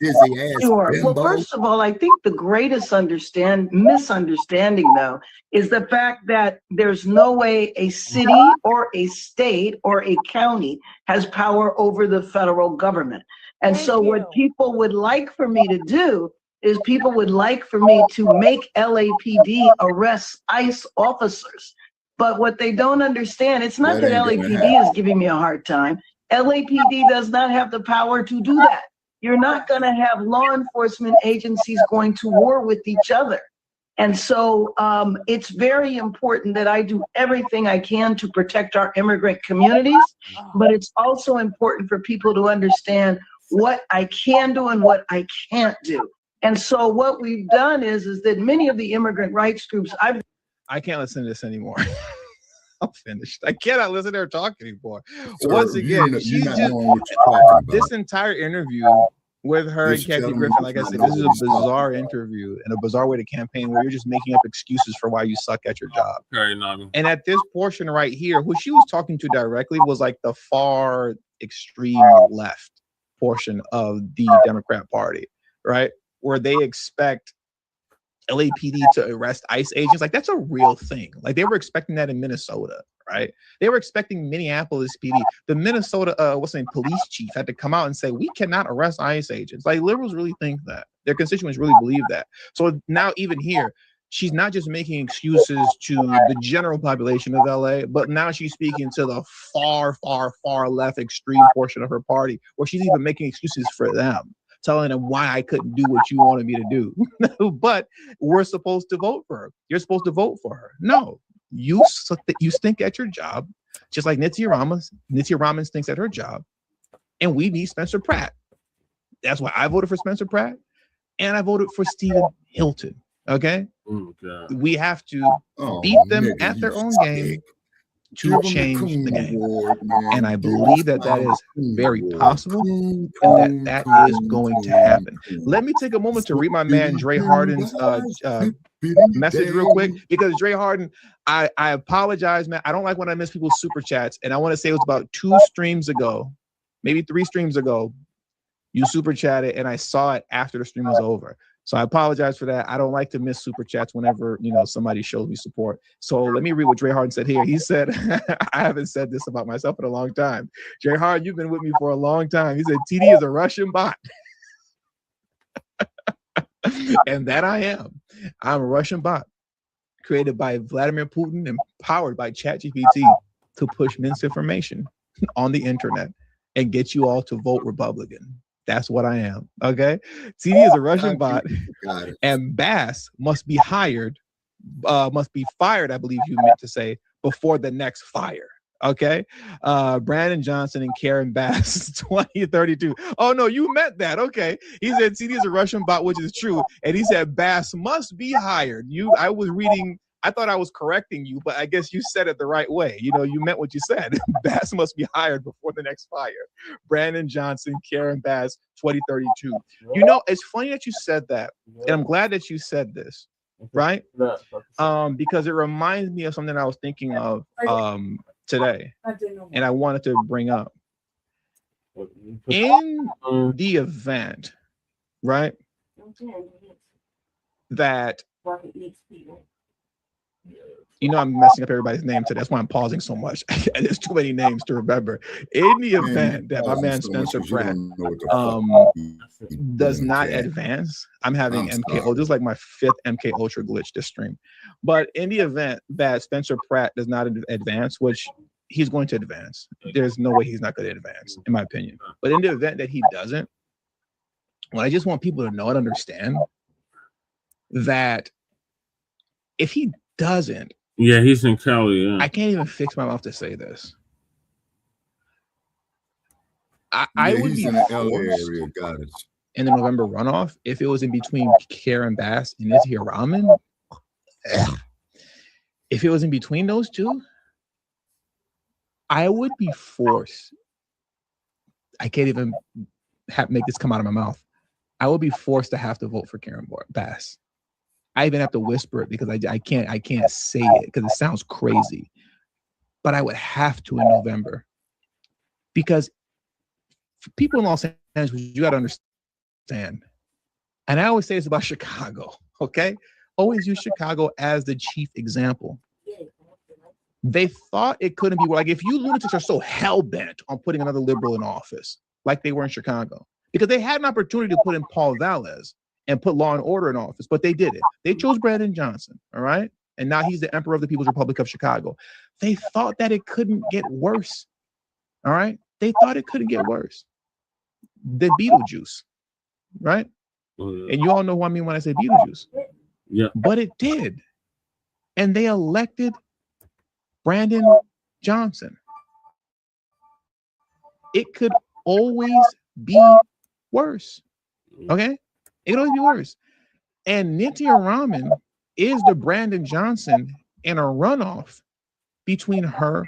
Sure. Well, first of all, I think the greatest misunderstanding, though, is the fact that there's no way a city or a state or a county has power over the federal government. And so what people would like for me to do is people would like for me to make LAPD arrest ICE officers. But what they don't understand, it's not that LAPD is giving me a hard time. LAPD does not have the power to do that. You're not going to have law enforcement agencies going to war with each other. And so it's very important that I do everything I can to protect our immigrant communities, but it's also important for people to understand what I can do and what I can't do. And so what we've done is that many of the immigrant rights groups, I can't listen to this anymore. I'm finished. I cannot listen to her talk anymore. Sir, Once again, she's just this entire interview with her and Kathy Griffin. Like I said, this is a bizarre interview and a bizarre way to campaign where you're just making up excuses for why you suck at your job. And at this portion right here, who she was talking to directly was like the far extreme left portion of the Democrat Party, right? Where they expect LAPD to arrest ICE agents. Like, that's a real thing. Like, they were expecting that in Minnesota, right? They were expecting Minneapolis PD. The Minnesota, police chief had to come out and say, we cannot arrest ICE agents. Like, liberals really think that. Their constituents really believe that. So now even here, she's not just making excuses to the general population of LA, but now she's speaking to the far, far, far left extreme portion of her party, where she's even making excuses for them, telling them why I couldn't do what you wanted me to do. But we're supposed to vote for her. You're supposed to vote for her. No, you stink at your job, just like Nitya Raman stinks at her job, and we need Spencer Pratt. That's why I voted for Spencer Pratt, and I voted for Stephen Hilton. Okay, we have to beat them at their own game to change the game, and I believe that is very possible, and that is going to happen. Let me take a moment to read my man Dre Harden's message real quick, because Dre Harden, I apologize, man. I don't like when I miss people's super chats, and I want to say it was about 2 streams ago, maybe 3 streams ago, you super chatted, and I saw it after the stream was over. So I apologize for that. I don't like to miss super chats whenever, somebody shows me support. So let me read what Dre Harden said here. He said, I haven't said this about myself in a long time. Dre Harden, you've been with me for a long time. He said, TD is a Russian bot. And that I am. I'm a Russian bot created by Vladimir Putin and powered by ChatGPT to push misinformation on the internet and get you all to vote Republican. That's what I am. Okay. TD is a Russian bot, and Bass must be fired, I believe you meant to say, before the next fire. Okay. Brandon Johnson and Karen Bass 2032. Oh no, you meant that. Okay. He said TD is a Russian bot, which is true. And he said Bass must be hired. I was reading, I thought I was correcting you, but I guess you said it the right way. You meant what you said. Bass must be hired before the next fire. Brandon Johnson, Karen Bass, 2032. It's funny that you said that, and I'm glad that you said this, right? Because it reminds me of something I was thinking of today, and I wanted to bring up. In the event, right, that I'm messing up everybody's name today. That's why I'm pausing so much. There's too many names to remember. In the event that my man Spencer Pratt does not advance, I'm having MK. This is like my 5th MK Ultra glitch this stream. But in the event that Spencer Pratt does not advance, which he's going to advance, there's no way he's not going to advance, in my opinion. But in the event that he doesn't, well, I just want people to know and understand that if he doesn't, yeah, he's in Cali. Yeah. I can't even fix my mouth to say this. I would be in the LA forced area, got it. In the November runoff if it was in between Karen Bass and Nitya Raman. If it was in between those two, I would be forced. I can't even make this come out of my mouth. I would be forced to have to vote for Karen Bass. I even have to whisper it because I can't say it because it sounds crazy. But I would have to in November. Because for people in Los Angeles, you got to understand. And I always say this about Chicago, okay? Always use Chicago as the chief example. They thought it couldn't be, like, if you lunatics are so hell-bent on putting another liberal in office, like they were in Chicago, because they had an opportunity to put in Paul Valles and put law and order in office, but they did it. They chose Brandon Johnson, all right? And now he's the emperor of the People's Republic of Chicago. They thought that it couldn't get worse, all right? They thought it couldn't get worse than Beetlejuice, right? And you all know what I mean when I say Beetlejuice. Yeah. But it did. And they elected Brandon Johnson. It could always be worse, okay? It could always be worse. And Nitya Raman is the Brandon Johnson in a runoff between her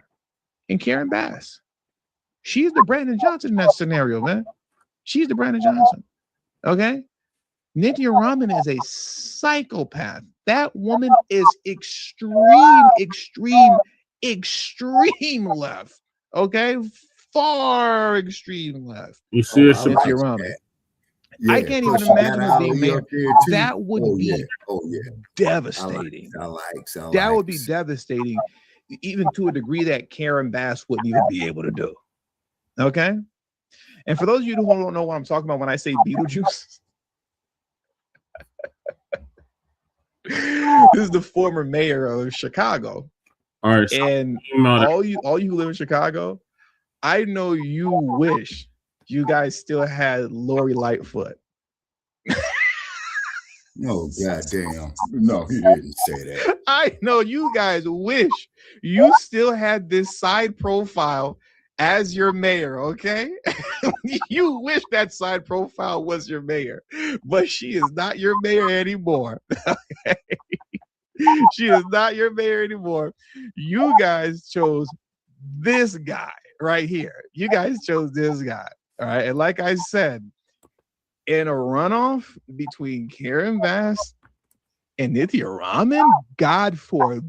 and Karen Bass. She's the Brandon Johnson in that scenario, man. She's the Brandon Johnson, okay? Nitya Raman is a psychopath. That woman is extreme left, okay? Far extreme left. You see, Nitya Raman. Yeah, I can't even imagine her being mayor. That would be devastating. That would be devastating, even to a degree that Karen Bass wouldn't even be able to do. Okay? And for those of you who don't know what I'm talking about when I say Beetlejuice, This is the former mayor of Chicago. All right, and all you who live in Chicago, I know you wish you guys still had Lori Lightfoot. No, goddamn. No, he didn't say that. I know you guys wish you still had this side profile as your mayor, okay? You wish that side profile was your mayor, but she is not your mayor anymore. Okay? She is not your mayor anymore. You guys chose this guy right here. You guys chose this guy. All right. And like I said, in a runoff between Karen Bass and Nithya Raman, God forbid,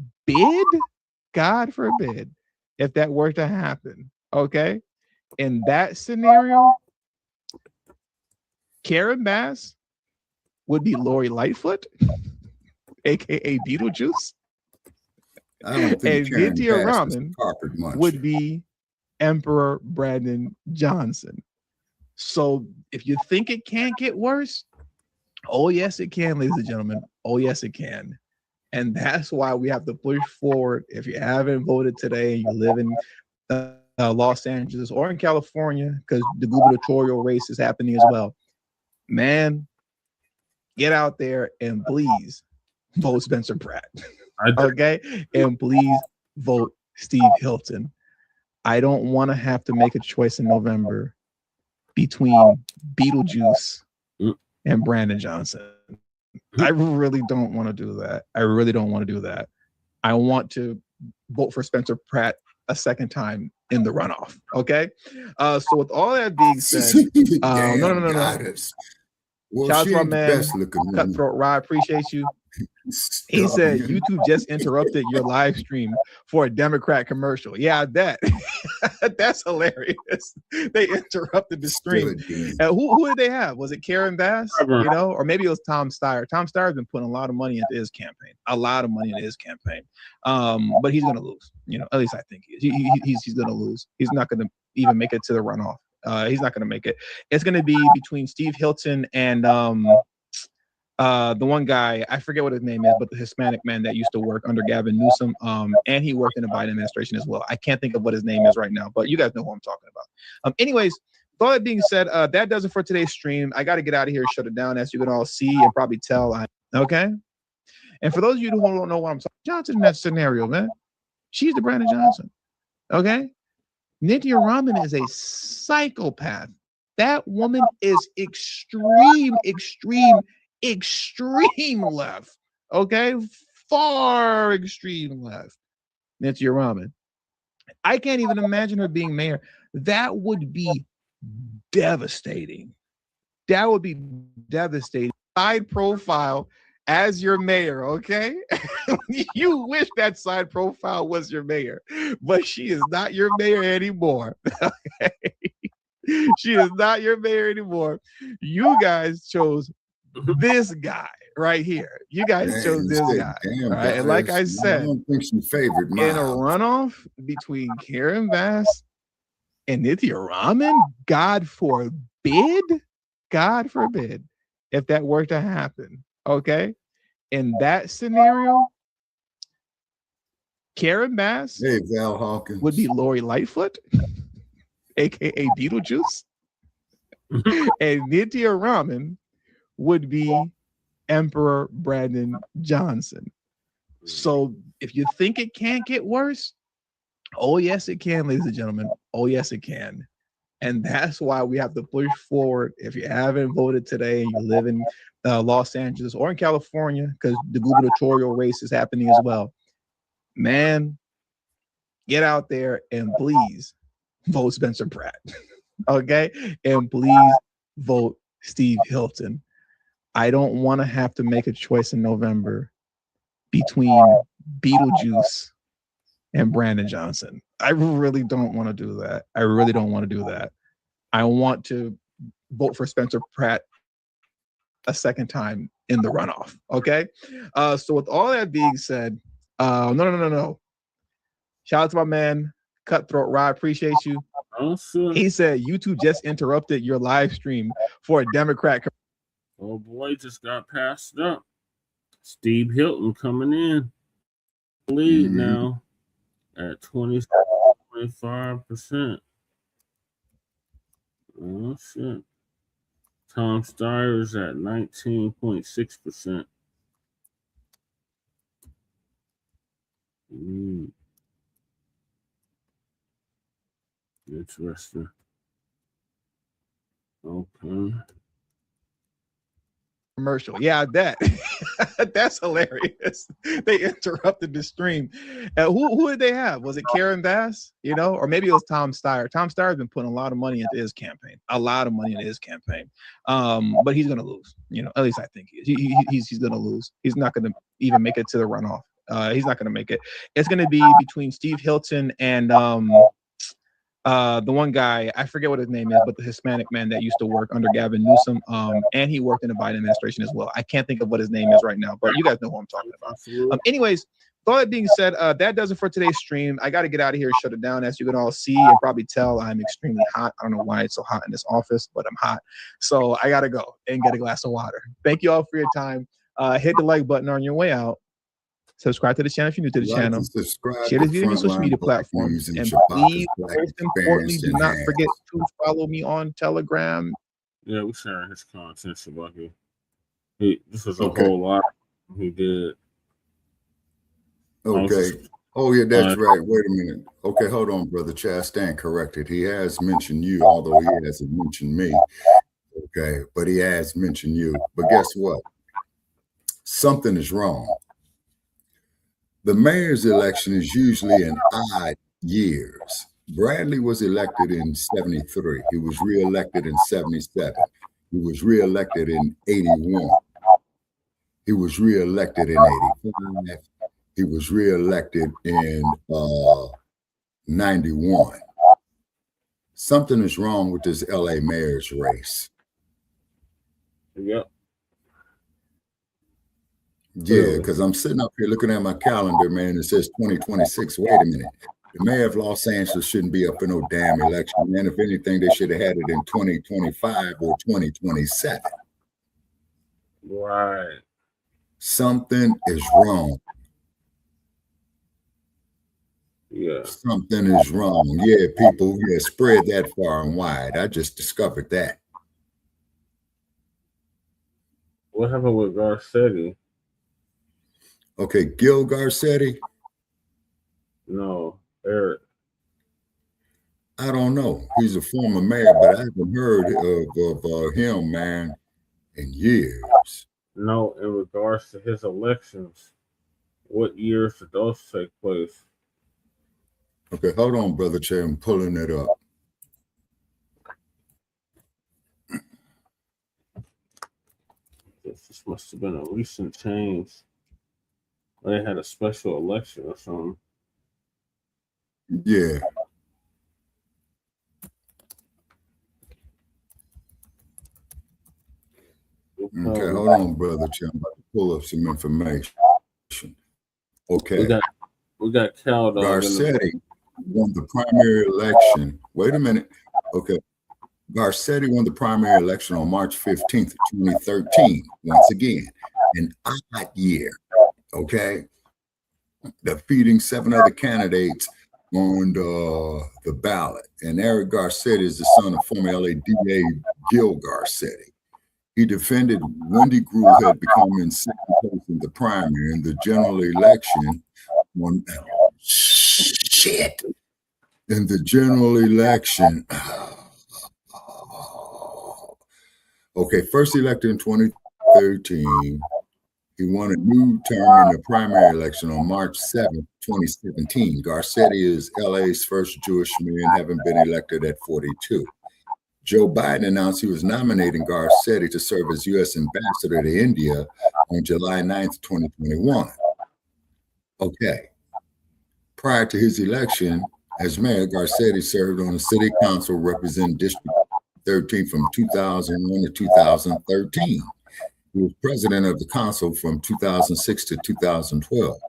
if that were to happen. Okay. In that scenario, Karen Bass would be Lori Lightfoot, aka Beetlejuice. I don't think And Karen Nithya Bass is Raman a carpet muncher. would be Emperor Brandon Johnson. So if you think it can't get worse, oh yes it can, ladies and gentlemen. Oh yes it can. And that's why we have to push forward. If you haven't voted today and you live in Los Angeles or in California, because the gubernatorial race is happening as well, man, get out there and please vote Spencer Pratt. Okay? And please vote Steve Hilton. I don't want to have to make a choice in November between Beetlejuice and Brandon Johnson. I really don't want to do that. I really don't want to do that. I want to vote for Spencer Pratt a second time in the runoff. Okay. So with all that being said, no. Well, Shout out she to my ain't the man, best looking woman. Cutthroat Rod. Appreciate you. He said YouTube just interrupted your live stream for a Democrat commercial. Yeah, I bet. That's hilarious. They interrupted the stream. Who did they have? Was it Karen Bass? You know, or maybe it was Tom Steyer. Tom Steyer's been putting a lot of money into his campaign. But he's gonna lose. You know, at least I think he is. He's gonna lose. He's not gonna even make it to the runoff. He's not gonna make it. It's gonna be between Steve Hilton and the one guy, I forget what his name is, but the Hispanic man that used to work under Gavin Newsom, and he worked in the Biden administration as well. I can't think of what his name is right now, but you guys know who I'm talking about. Anyways, with all that being said, that does it for today's stream. I got to get out of here and shut it down, as you can all see and probably tell. Okay? And for those of you who don't know what I'm talking about, Johnson in that scenario, man, she's the Brandon Johnson. Okay? Nithya Raman is a psychopath. That woman is extreme left. Okay, far extreme left. Nithya Raman. I can't even imagine her being mayor. That would be devastating. That would be devastating. Side profile as your mayor, okay? You wish that side profile was your mayor, but she is not your mayor anymore. Okay? She is not your mayor anymore. You guys chose this guy right here. You guys chose this guy. Right? And like I said, I don't think she favored mine. In a runoff between Karen Bass and Nithya Raman, God forbid, if that were to happen. Okay. In that scenario, Karen Bass Val Hawkins would be Lori Lightfoot, aka Beetlejuice, and Nithya Raman would be Emperor Brandon Johnson. So if you think it can't get worse, oh yes it can, ladies and gentlemen. Oh yes it can. And that's why we have to push forward. If you haven't voted today and you live in Los Angeles or in California, because the gubernatorial race is happening as well, man, get out there and please vote Spencer Pratt. Okay? And please vote Steve Hilton. I don't want to have to make a choice in November between Beetlejuice and Brandon Johnson. I really don't want to do that. I want to vote for Spencer Pratt a second time in the runoff. Okay. So with all that being said, no. Shout out to my man, Cutthroat Rod. Appreciate you. He said YouTube just interrupted your live stream for a Democrat. Oh boy, just got passed up. Steve Hilton coming in lead now at 25%. Oh shit. Tom Steyer's at 19.6%. Interesting. Okay. Commercial. Yeah, that that's hilarious. They interrupted the stream. Who did they have? Was it Karen Bass? You know, or maybe it was Tom Steyer. Tom Steyer's been putting a lot of money into his campaign. But he's gonna lose. You know, at least I think he is. He's gonna lose. He's not gonna even make it to the runoff. He's not gonna make it. It's gonna be between Steve Hilton and the one guy, I forget what his name is, but the Hispanic man that used to work under Gavin Newsom, and he worked in the Biden administration as well. I can't think of what his name is right now, but you guys know who I'm talking about. Anyways, with all that being said, that does it for today's stream. I got to get out of here and shut it down. As you can all see and probably tell, I'm extremely hot. I don't know why it's so hot in this office, but I'm hot. So I got to go and get a glass of water. Thank you all for your time. Hit the like button on your way out. Subscribe to the channel if you're new to the channel. Share this video on your social media platforms. And please, most importantly, do not forget to follow me on Telegram. Yeah, we're sharing his content, Shabaki. This is a whole lot he did. Okay. Oh, yeah, that's right. Wait a minute. Okay, hold on, Brother Chad. Stand corrected. He has mentioned you, although he hasn't mentioned me. Okay, but he has mentioned you. But guess what? Something is wrong. The mayor's election is usually in odd years. Bradley was elected in 73. He was reelected in 77. He was reelected in 81. He was reelected in 85. He was reelected in 91. Something is wrong with this LA mayor's race. Yep. Yeah, because I'm sitting up here looking at my calendar, man. It says 2026. Wait a minute. The mayor of Los Angeles shouldn't be up for no damn election, man. If anything, they should have had it in 2025 or 2027. Right. Something is wrong. Yeah. Something is wrong. Yeah, people, yeah, spread that far and wide. I just discovered that. What happened with Garcetti? Okay, Gil Garcetti? No, Eric. I don't know. He's a former mayor, but I haven't heard of him, man, in years. No, in regards to his elections, what years did those take place? Okay, hold on, Brother Chair. I'm pulling it up. This must have been a recent change. They had a special election or something. Yeah. Okay, hold on, Brother Chair. I'm about to pull up some information. Okay. We got Chow. Garcetti won the primary election. Wait a minute. Okay. Garcetti won the primary election on March 15th, 2013. Once again, an odd year. Okay. Defeating 7 other candidates on the ballot. And Eric Garcetti is the son of former LA DA Gil Garcetti. He defended Wendy Grew, who had become in second place in the primary in the general election. In the general election. Okay, first elected in 2013. He won a new term in the primary election on March 7th, 2017. Garcetti is LA's first Jewish man, having been elected at 42. Joe Biden announced he was nominating Garcetti to serve as U.S. ambassador to India on July 9th, 2021. Okay. Prior to his election as mayor, Garcetti served on the city council representing District 13 from 2001 to 2013. He was president of the council from 2006 to 2012.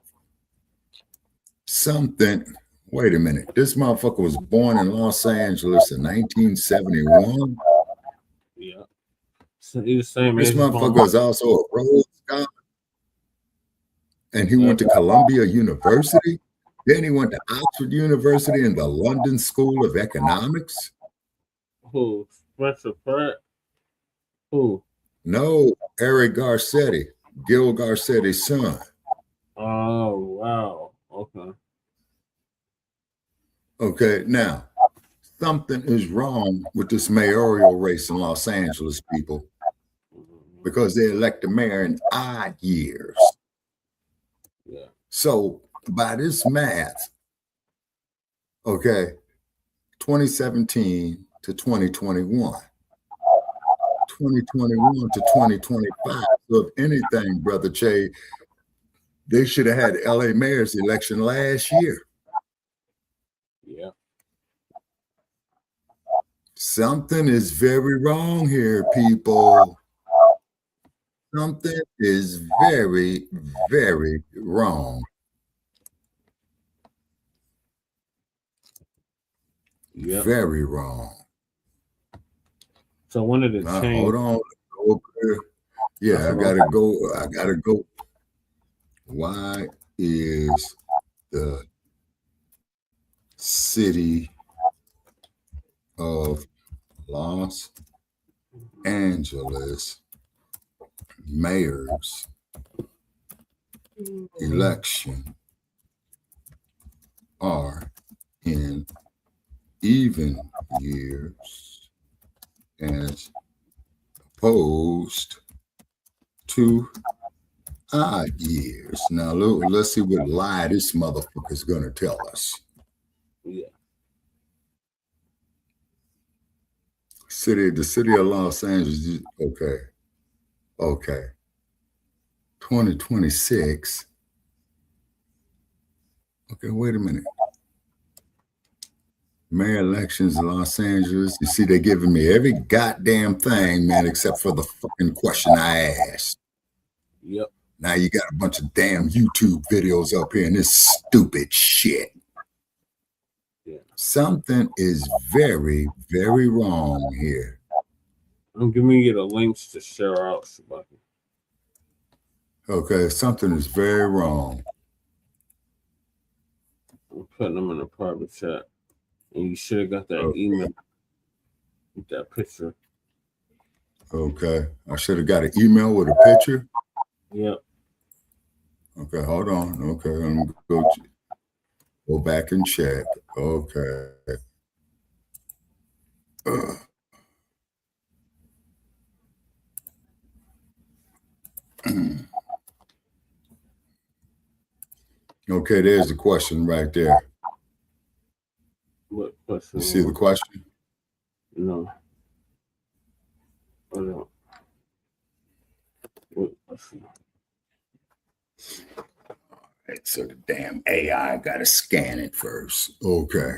Wait a minute. This motherfucker was born in Los Angeles in 1971. Yeah. So he was saying this motherfucker is also a Rhodes Scholar. And he went to Columbia University. Then he went to Oxford University and the London School of Economics. Who? Spencer Pratt? Who? No, Eric Garcetti, Gil Garcetti's son. Oh, wow. Okay. Okay, now, something is wrong with this mayoral race in Los Angeles, people, because they elect a mayor in odd years. Yeah. So by this math, okay, 2017 to 2021, 2021 to 2025. So if anything, Brother Che, they should have had LA mayor's election last year. Yeah. Something is very wrong here, people. Something is very, very wrong. Yep. Very wrong. So when did it change? Hold on. Okay. Yeah, I gotta go. Why is the city of Los Angeles mayor's election are in even years as opposed to odd years? Now let's see what lie this motherfucker's gonna tell us. Yeah. The city of Los Angeles. Okay. 2026. Okay, wait a minute. Mayor elections in Los Angeles. You see, they're giving me every goddamn thing, man, except for the fucking question I asked. Yep. Now you got a bunch of damn YouTube videos up here and this stupid shit. Yeah. Something is very, very wrong here. I'm giving you the links to share out, Shabaki. Okay, something is very wrong. I'm putting them in a private chat. And you should have got that email with that picture. Okay, I should have got an email with a picture. Yep. Okay, hold on. Okay, let me go back and check. Okay. Okay, there's the question right there. What question? You see the question? No. I don't. What question? All right, so the damn AI got to scan it first. Okay.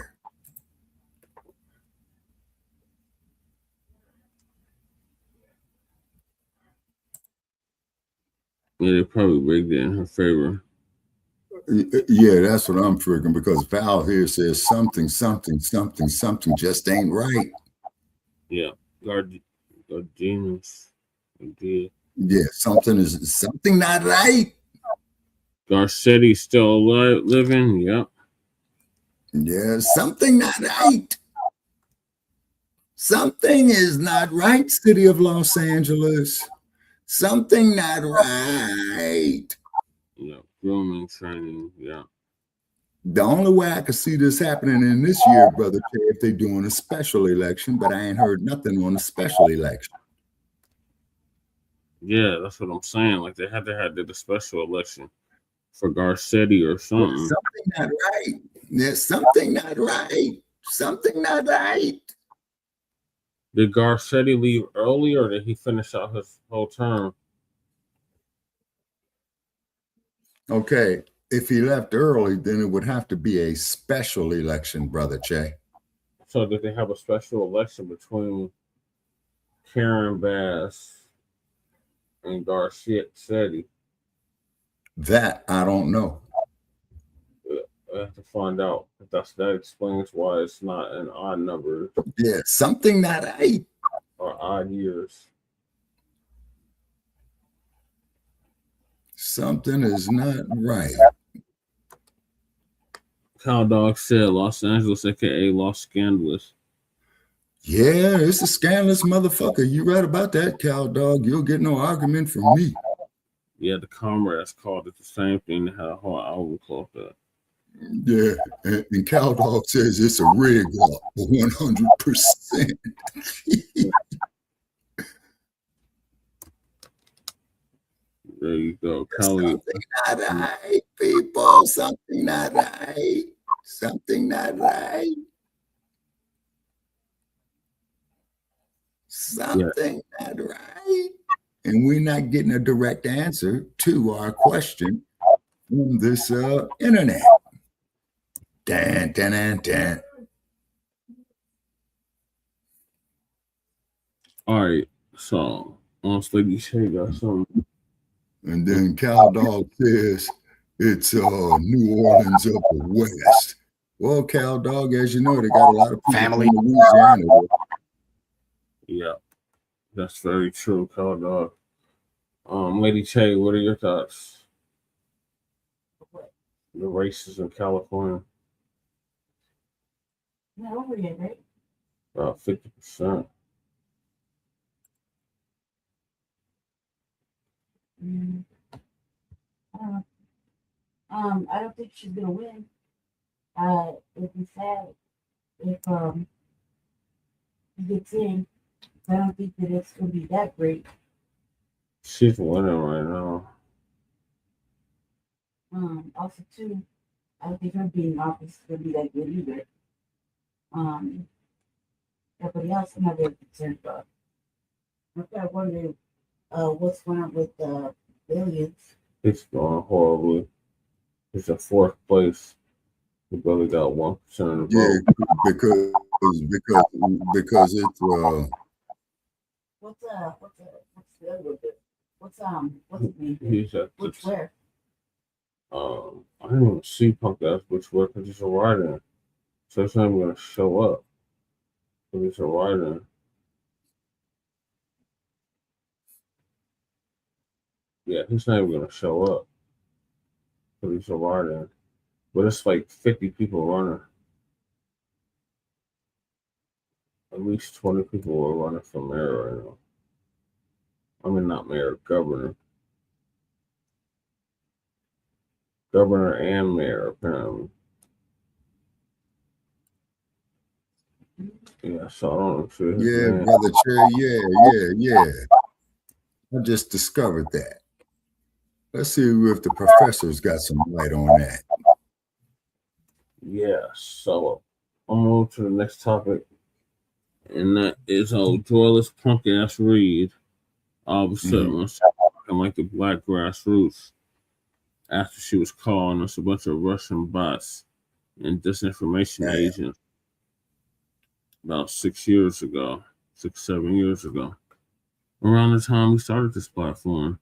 Yeah, they probably rigged it in her favor. Yeah, that's what I'm figuring, because Val here says something just ain't right. Yeah, Gardenius. Yeah, something not right. Garcetti's still alive, living. Yep. Yeah, something not right. Something is not right, city of Los Angeles. Something not right. Yeah, grooming training. Yeah. The only way I could see this happening in this year, Brother K, if they're doing a special election, but I ain't heard nothing on a special election. Yeah, that's what I'm saying. Like they had to have did a special election for Garcetti or something. There's something not right. There's something not right. Something not right. Did Garcetti leave early or did he finish out his whole term? Okay, if he left early, then it would have to be a special election, Brother Che. So did they have a special election between Karen Bass and Garcetti? That I don't know. I have to find out. That explains why it's not an odd number. Yeah, something not right. Or odd years. Something is not right. Cow Dog said Los Angeles, aka Los Scandalous. Yeah, it's a scandalous motherfucker. You right about that, Cow Dog. You'll get no argument from me. Yeah, the Comrades called it the same thing. They had a whole album called that. Yeah, and Cow Dog says it's a rig up 100%. There you go, Kelly. Something not right, people. Something not right. Something not right. Something not right. And we're not getting a direct answer to our question from this internet. Dan, dan, dan, dan. All right, so Lady Shay got something. And then Cow Dog says it's New Orleans up the west. Well, Cow Dog, as you know, they got a lot of people Family. in Louisiana. Yeah, that's very true, Cow Dog. Lady Shay, what are your thoughts? The races in California. Not over yet, right? About 50%. I don't think she's gonna win. It'd be sad if he gets in. I don't think that it's gonna be that great. She's winning right now. Also too, I don't think her being in office is gonna be that good either. Everybody else I'm not very concerned about. I'm kind of wondering what's going on with the aliens. It's going horribly. It's in fourth place. We barely got 1% of the vote. Yeah, because it's What's the other one? What's his name? He's at Which where? I didn't even see Punk ass which where because he's a writer. So it's not even gonna show up. But he's a writer. Yeah, he's not even gonna show up. But he's a writer. But it's like 50 people running. At least 20 people are running for mayor right now. I mean, not mayor, governor. Governor and mayor, apparently. Yeah, so I don't know. yeah, Brother Chair, yeah. I just discovered that. Let's see if the professor's got some light on that. Yeah, so I'm on to the next topic, and that is joyless punk ass Reid all of a sudden was talking like the Black grassroots after she was calling us a bunch of Russian bots and disinformation agents about 7 years ago, around the time we started this platform.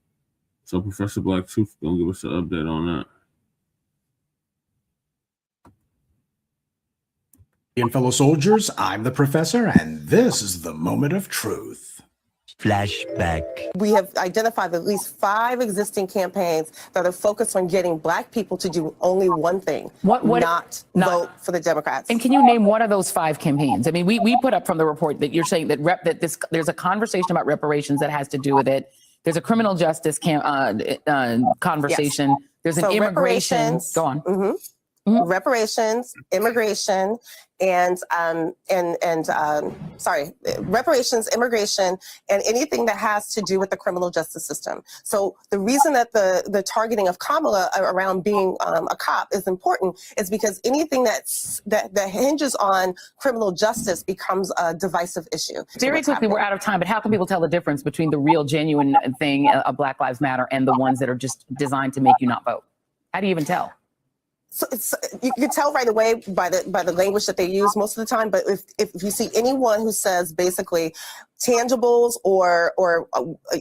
So Professor Blacc Truth gonna give us an update on that. And fellow soldiers, I'm the professor, and this is the moment of truth. Flashback. We have identified at least 5 existing campaigns that are focused on getting Black people to do only one thing, not vote for the Democrats. And can you name one of those 5 campaigns? I mean, we put up from the report that you're saying that there's a conversation about reparations that has to do with it. There's a criminal justice conversation. Yes. There's an immigration. Go on. Reparations, immigration, reparations, immigration, and anything that has to do with the criminal justice system. So the reason that the targeting of Kamala around being a cop is important is because anything that hinges on criminal justice becomes a divisive issue. Very quickly, we're out of time, but how can people tell the difference between the real, genuine thing of Black Lives Matter and the ones that are just designed to make you not vote? How do you even tell? So you can tell right away by the language that they use most of the time. But if you see anyone who says basically tangibles or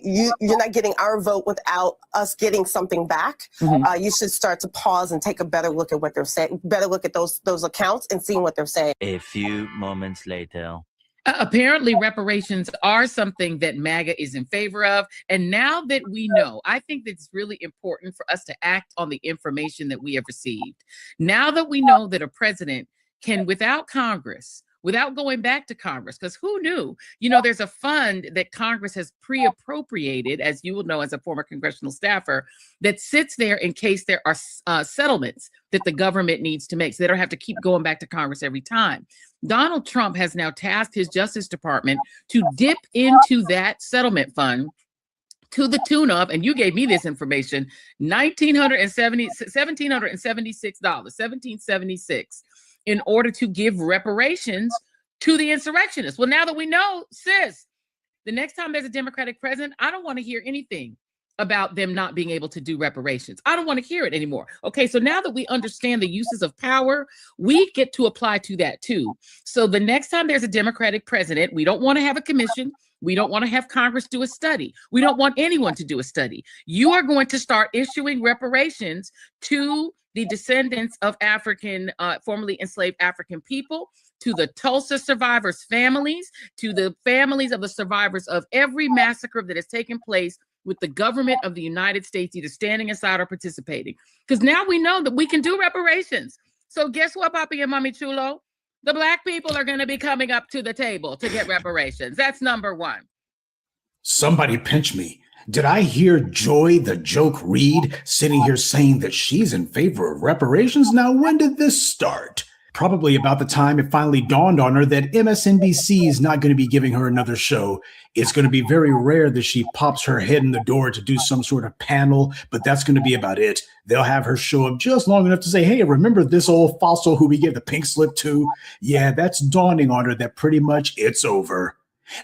you're not getting our vote without us getting something back, you should start to pause and take a better look at what they're saying. Better look at those accounts and seeing what they're saying. A few moments later. Apparently, reparations are something that MAGA is in favor of. And now that we know, I think that it's really important for us to act on the information that we have received. Now that we know that a president can, without Congress, without going back to Congress, because who knew? You know, there's a fund that Congress has pre-appropriated, as you will know as a former congressional staffer, that sits there in case there are settlements that the government needs to make, so they don't have to keep going back to Congress every time. Donald Trump has now tasked his Justice Department to dip into that settlement fund to the tune of, and you gave me this information, $1,776, in order to give reparations to the insurrectionists. Well, now that we know, sis, the next time there's a Democratic president, I don't want to hear anything about them not being able to do reparations. I don't want to hear it anymore. Okay, so now that we understand the uses of power, we get to apply to that too. So the next time there's a Democratic president, we don't want to have a commission. We don't want to have Congress do a study. We don't want anyone to do a study. You are going to start issuing reparations to the descendants of African, formerly enslaved African people, to the Tulsa survivors' families, to the families of the survivors of every massacre that has taken place with the government of the United States either standing aside or participating. Because now we know that we can do reparations. So guess what, Papi and Mommy Chulo? The Black people are going to be coming up to the table to get reparations. That's number one. Somebody pinch me. Did I hear Joy the Joke Reid sitting here saying that she's in favor of reparations? Now, when did this start? Probably about the time it finally dawned on her that MSNBC is not going to be giving her another show. It's going to be very rare that she pops her head in the door to do some sort of panel, but that's going to be about it. They'll have her show up just long enough to say, hey, remember this old fossil who we gave the pink slip to? Yeah, that's dawning on her that pretty much it's over.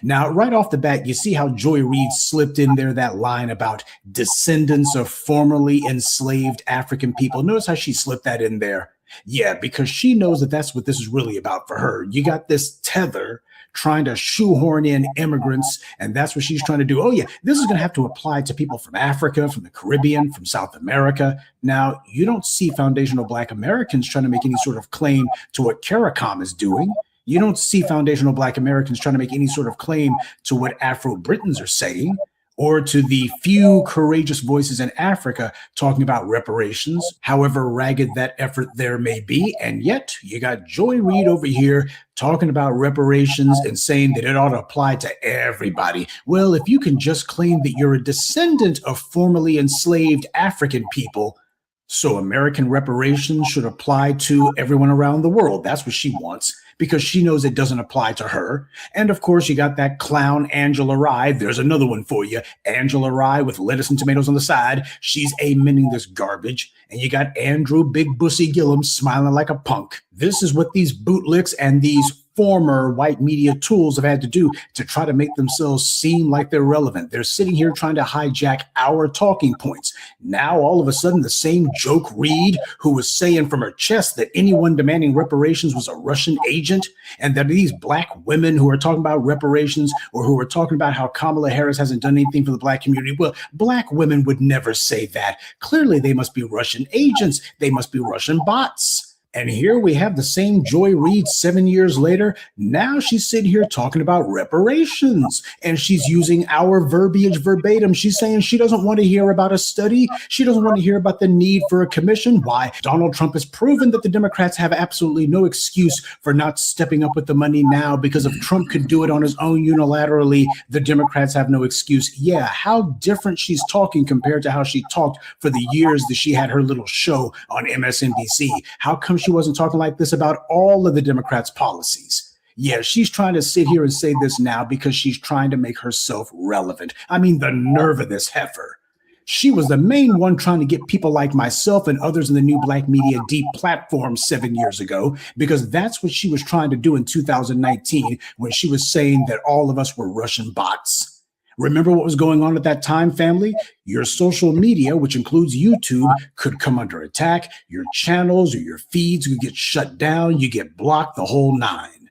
Now, right off the bat, you see how Joy Reid slipped in there that line about descendants of formerly enslaved African people. Notice how she slipped that in there. Yeah, because she knows that that's what this is really about for her. You got this tether trying to shoehorn in immigrants, and that's what she's trying to do. Oh, yeah, this is going to have to apply to people from Africa, from the Caribbean, from South America. Now, you don't see foundational Black Americans trying to make any sort of claim to what CARICOM is doing. You don't see foundational Black Americans trying to make any sort of claim to what Afro-Britons are saying, or to the few courageous voices in Africa talking about reparations, however ragged that effort there may be. And yet you got Joy Reid over here talking about reparations and saying that it ought to apply to everybody. Well, if you can just claim that you're a descendant of formerly enslaved African people, so American reparations should apply to everyone around the world. That's what she wants, because she knows it doesn't apply to her. And of course, you got that clown Angela Rye. There's another one for you. Angela Rye with lettuce and tomatoes on the side. She's amening this garbage. And you got Andrew Big Bussy Gillum smiling like a punk. This is what these bootlicks and these former white media tools have had to do to try to make themselves seem like they're relevant. They're sitting here trying to hijack our talking points. Now, all of a sudden, the same Joke Reid, who was saying from her chest that anyone demanding reparations was a Russian agent, and that these Black women who are talking about reparations or who are talking about how Kamala Harris hasn't done anything for the Black community, well, Black women would never say that. Clearly, they must be Russian agents. They must be Russian bots. And here we have the same Joy Reid 7 years later. Now she's sitting here talking about reparations, and she's using our verbiage verbatim. She's saying she doesn't want to hear about a study. She doesn't want to hear about the need for a commission. Why? Donald Trump has proven that the Democrats have absolutely no excuse for not stepping up with the money now, because if Trump could do it on his own unilaterally, the Democrats have no excuse. Yeah, how different she's talking compared to how she talked for the years that she had her little show on MSNBC. How come she wasn't talking like this about all of the Democrats' policies? Yeah, she's trying to sit here and say this now because she's trying to make herself relevant. I mean, the nerve of this heifer. She was the main one trying to get people like myself and others in the new Blacc Media deplatformed 7 years ago, because that's what she was trying to do in 2019 when she was saying that all of us were Russian bots. Remember what was going on at that time, family? Your social media, which includes YouTube, could come under attack. Your channels or your feeds would get shut down. You get blocked, the whole nine.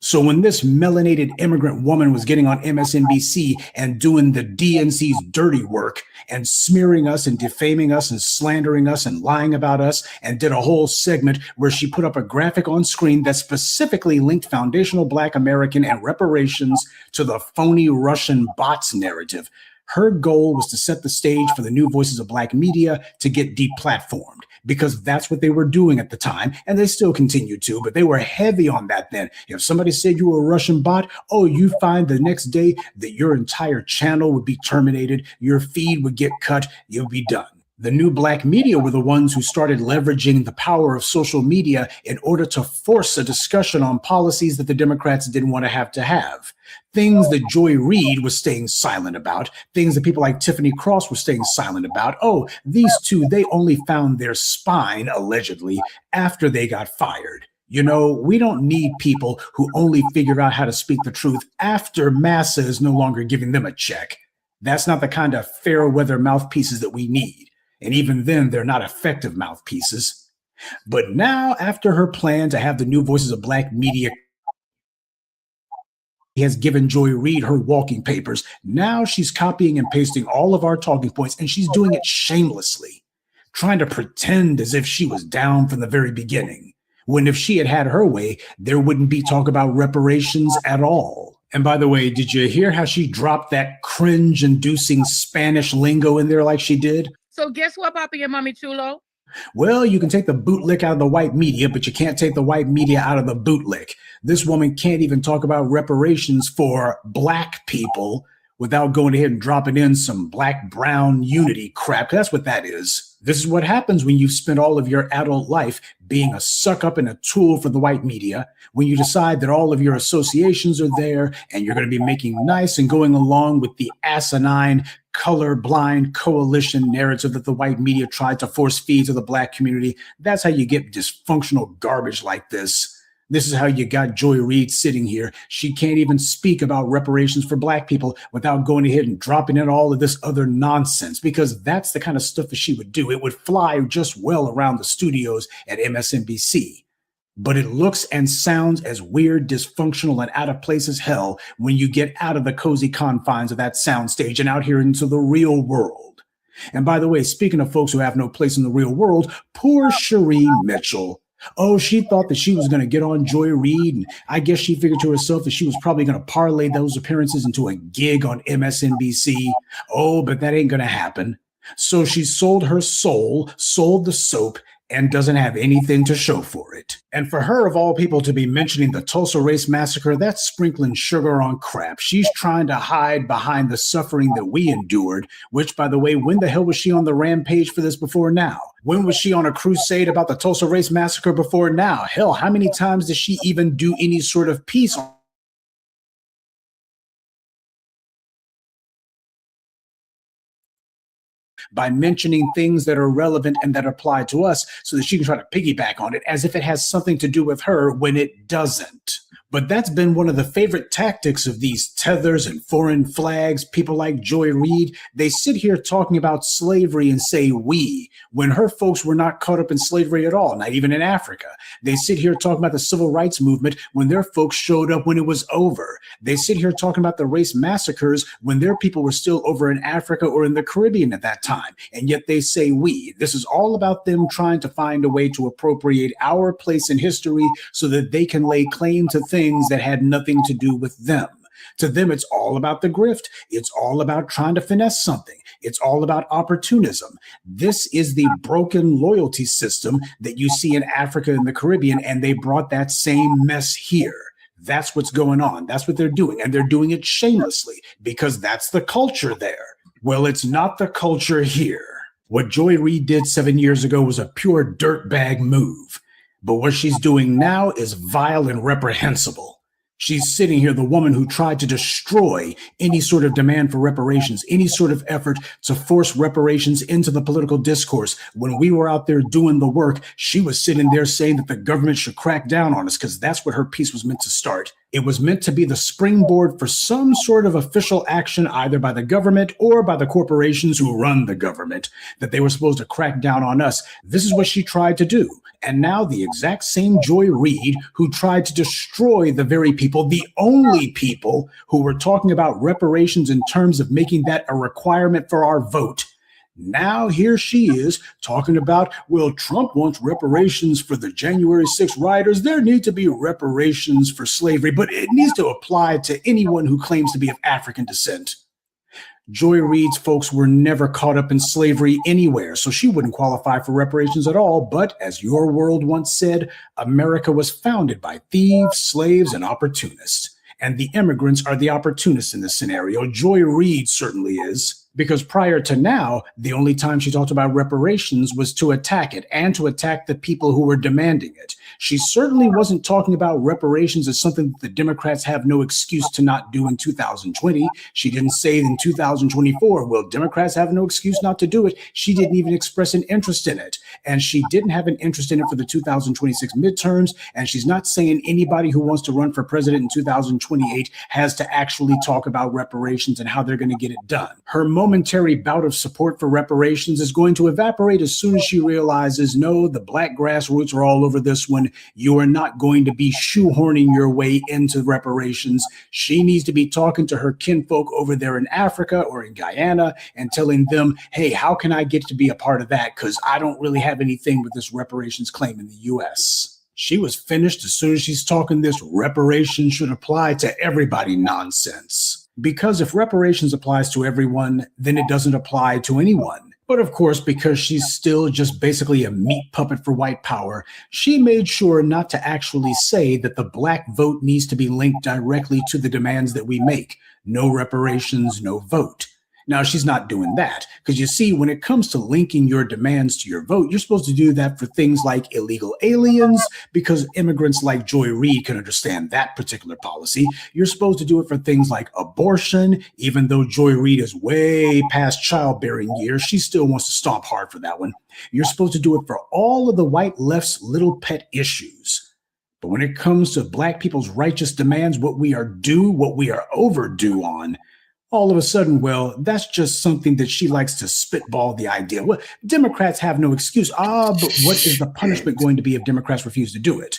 So when this melanated immigrant woman was getting on MSNBC and doing the DNC's dirty work and smearing us and defaming us and slandering us and lying about us, and did a whole segment where she put up a graphic on screen that specifically linked foundational Black American and reparations to the phony Russian bots narrative, her goal was to set the stage for the new voices of Blacc Media to get deplatformed, because that's what they were doing at the time, and they still continue to, but they were heavy on that then. If somebody said you were a Russian bot, oh, you find the next day that your entire channel would be terminated, your feed would get cut, you'll be done. The new Blacc Media were the ones who started leveraging the power of social media in order to force a discussion on policies that the Democrats didn't want to have. Things that Joy Reid was staying silent about, things that people like Tiffany Cross were staying silent about. Oh, these two, they only found their spine, allegedly, after they got fired. You know, we don't need people who only figure out how to speak the truth after massa is no longer giving them a check. That's not the kind of fair weather mouthpieces that we need. And even then, they're not effective mouthpieces. But now, after her plan to have the new voices of Blacc Media has given Joy Reid her walking papers, now she's copying and pasting all of our talking points, and she's doing it shamelessly, trying to pretend as if she was down from the very beginning, when if she had had her way, there wouldn't be talk about reparations at all. And by the way, did you hear how she dropped that cringe-inducing Spanish lingo in there like she did? So guess what, Papi and Mommy Chulo? Well, you can take the bootlick out of the white media, but you can't take the white media out of the bootlick. This woman can't even talk about reparations for Black people without going ahead and dropping in some Black-brown unity crap. That's what that is. This is what happens when you've spent all of your adult life being a suck-up and a tool for the white media, when you decide that all of your associations are there and you're going to be making nice and going along with the asinine, colorblind coalition narrative that the white media tried to force feed to the Black community. That's how you get dysfunctional garbage like this. This is how you got Joy Reid sitting here. She can't even speak about reparations for Black people without going ahead and dropping in all of this other nonsense, because that's the kind of stuff that she would do. It would fly just well around the studios at MSNBC. But it looks and sounds as weird, dysfunctional, and out of place as hell when you get out of the cozy confines of that soundstage and out here into the real world. And by the way, speaking of folks who have no place in the real world, poor Cherie Mitchell. Oh, she thought that she was going to get on Joy Reid, and I guess she figured to herself that she was probably going to parlay those appearances into a gig on MSNBC. Oh, but that ain't going to happen. So she sold her soul, sold the soap, and doesn't have anything to show for it. And for her, of all people, to be mentioning the Tulsa Race Massacre, that's sprinkling sugar on crap. She's trying to hide behind the suffering that we endured, which, by the way, when the hell was she on the rampage for this before now? When was she on a crusade about the Tulsa Race Massacre before now? Hell, how many times does she even do any sort of piece on by mentioning things that are relevant and that apply to us so that she can try to piggyback on it as if it has something to do with her when it doesn't. But that's been one of the favorite tactics of these tethers and foreign flags, people like Joy Reid. They sit here talking about slavery and say we, when her folks were not caught up in slavery at all, not even in Africa. They sit here talking about the civil rights movement when their folks showed up when it was over. They sit here talking about the race massacres when their people were still over in Africa or in the Caribbean at that time. And yet they say we. This is all about them trying to find a way to appropriate our place in history so that they can lay claim to things that had nothing to do with them. To them, it's all about the grift. It's all about trying to finesse something. It's all about opportunism. This is the broken loyalty system that you see in Africa and the Caribbean, and they brought that same mess here. That's what's going on. That's what they're doing, and they're doing it shamelessly because that's the culture there. Well, it's not the culture here. What Joy Reid did 7 years ago was a pure dirtbag move. But what she's doing now is vile and reprehensible. She's sitting here, the woman who tried to destroy any sort of demand for reparations, any sort of effort to force reparations into the political discourse. When we were out there doing the work, she was sitting there saying that the government should crack down on us because that's what her piece was meant to start. It was meant to be the springboard for some sort of official action, either by the government or by the corporations who run the government, that they were supposed to crack down on us. This is what she tried to do. And now the exact same Joy Reid, who tried to destroy the very people, the only people who were talking about reparations in terms of making that a requirement for our vote. Now here she is talking about, well, Trump wants reparations for the January 6th rioters. There need to be reparations for slavery, but it needs to apply to anyone who claims to be of African descent. Joy Reid's folks were never caught up in slavery anywhere, so she wouldn't qualify for reparations at all. But as your world once said, America was founded by thieves, slaves, and opportunists. And the immigrants are the opportunists in this scenario. Joy Reid certainly is. Because prior to now, the only time she talked about reparations was to attack it and to attack the people who were demanding it. She certainly wasn't talking about reparations as something that the Democrats have no excuse to not do in 2020. She didn't say in 2024, well, Democrats have no excuse not to do it. She didn't even express an interest in it. And she didn't have an interest in it for the 2026 midterms. And she's not saying anybody who wants to run for president in 2028 has to actually talk about reparations and how they're going to get it done. Her momentary bout of support for reparations is going to evaporate as soon as she realizes, no, the Black grassroots are all over this one. You are not going to be shoehorning your way into reparations. She needs to be talking to her kinfolk over there in Africa or in Guyana and telling them, hey, how can I get to be a part of that? Because I don't really have anything with this reparations claim in the U.S. She was finished as soon as she's talking this reparations should apply to everybody nonsense. Because if reparations applies to everyone, then it doesn't apply to anyone. But of course, because she's still just basically a meat puppet for white power, she made sure not to actually say that the Black vote needs to be linked directly to the demands that we make. No reparations, no vote. Now, she's not doing that because you see, when it comes to linking your demands to your vote, you're supposed to do that for things like illegal aliens, because immigrants like Joy Reid can understand that particular policy. You're supposed to do it for things like abortion, even though Joy Reid is way past childbearing years. She still wants to stomp hard for that one. You're supposed to do it for all of the white left's little pet issues. But when it comes to Black people's righteous demands, what we are due, what we are overdue on, all of a sudden, well, that's just something that she likes to spitball the idea. Well, Democrats have no excuse. But what is the punishment going to be if Democrats refuse to do it?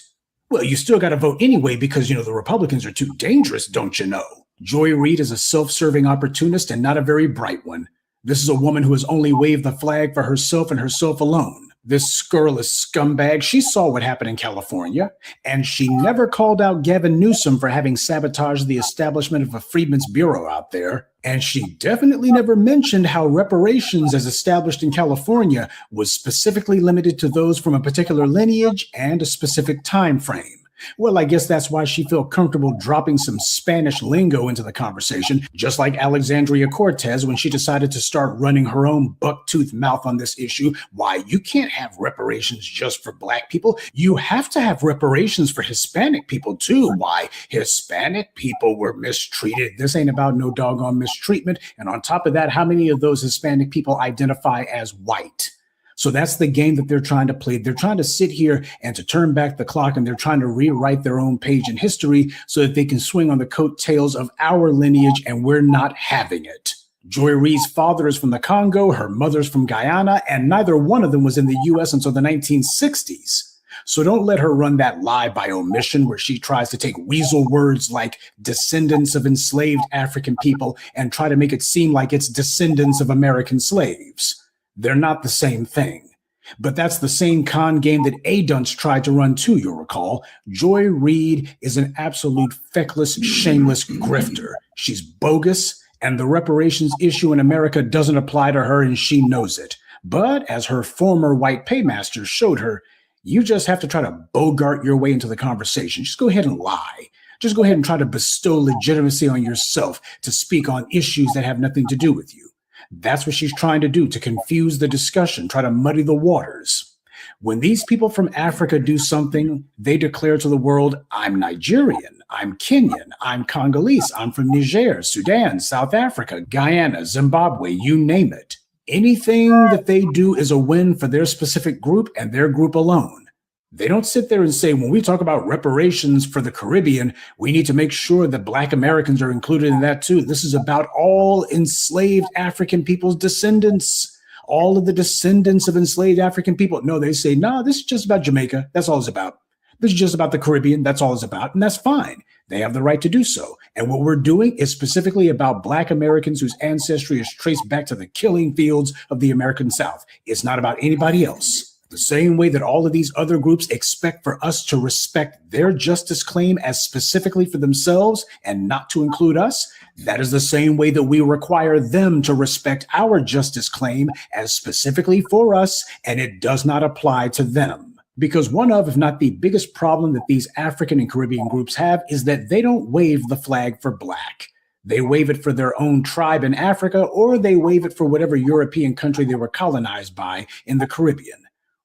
Well, you still got to vote anyway because, the Republicans are too dangerous, don't you know? Joy Reid is a self-serving opportunist and not a very bright one. This is a woman who has only waved the flag for herself and herself alone. This scurrilous scumbag, she saw what happened in California, and she never called out Gavin Newsom for having sabotaged the establishment of a Freedmen's Bureau out there. And she definitely never mentioned how reparations as established in California was specifically limited to those from a particular lineage and a specific time frame. Well, I guess that's why she felt comfortable dropping some Spanish lingo into the conversation, just like Alexandria Cortez when she decided to start running her own buck-toothed mouth on this issue. Why, you can't have reparations just for Black people. You have to have reparations for Hispanic people too. Why, Hispanic people were mistreated. This ain't about no doggone mistreatment. And on top of that, how many of those Hispanic people identify as white? So that's the game that they're trying to play. They're trying to sit here and to turn back the clock, and they're trying to rewrite their own page in history so that they can swing on the coattails of our lineage, and we're not having it. Joy Reid's father is from the Congo, her mother's from Guyana, and neither one of them was in the U.S. until the 1960s. So don't let her run that lie by omission where she tries to take weasel words like descendants of enslaved African people and try to make it seem like it's descendants of American slaves. They're not the same thing. But that's the same con game that A-Dunce tried to run too, you'll recall. Joy Reid is an absolute feckless, shameless grifter. She's bogus, and the reparations issue in America doesn't apply to her, and she knows it. But as her former white paymaster showed her, you just have to try to bogart your way into the conversation. Just go ahead and lie. Just go ahead and try to bestow legitimacy on yourself to speak on issues that have nothing to do with you. That's what she's trying to do, to confuse the discussion, try to muddy the waters. When these people from Africa do something, they declare to the world, I'm Nigerian, I'm Kenyan, I'm Congolese, I'm from Niger, Sudan, South Africa, Guyana, Zimbabwe, you name it. Anything that they do is a win for their specific group and their group alone. They don't sit there and say, when we talk about reparations for the Caribbean, we need to make sure that Black Americans are included in that too. This is about all enslaved African people's descendants, all of the descendants of enslaved African people. No, they say, no, this is just about Jamaica. That's all it's about. This is just about the Caribbean. That's all it's about. And that's fine. They have the right to do so. And what we're doing is specifically about Black Americans whose ancestry is traced back to the killing fields of the American South. It's not about anybody else. The same way that all of these other groups expect for us to respect their justice claim as specifically for themselves and not to include us, that is the same way that we require them to respect our justice claim as specifically for us, and it does not apply to them. Because one of, if not the biggest problem that these African and Caribbean groups have is that they don't wave the flag for Black. They wave it for their own tribe in Africa, or they wave it for whatever European country they were colonized by in the Caribbean.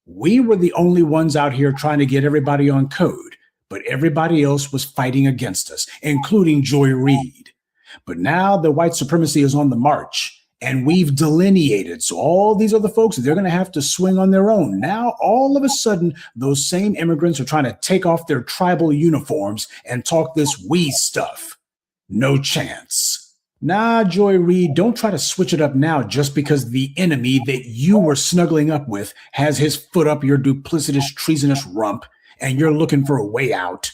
We were the only ones out here trying to get everybody on code, but everybody else was fighting against us, including Joy Reid. But now the white supremacy is on the march, and we've delineated. So all these other folks, they're going to have to swing on their own. Now, all of a sudden, those same immigrants are trying to take off their tribal uniforms and talk this we stuff. No chance. Nah, Joy Reid, don't try to switch it up now just because the enemy that you were snuggling up with has his foot up your duplicitous, treasonous rump, and you're looking for a way out.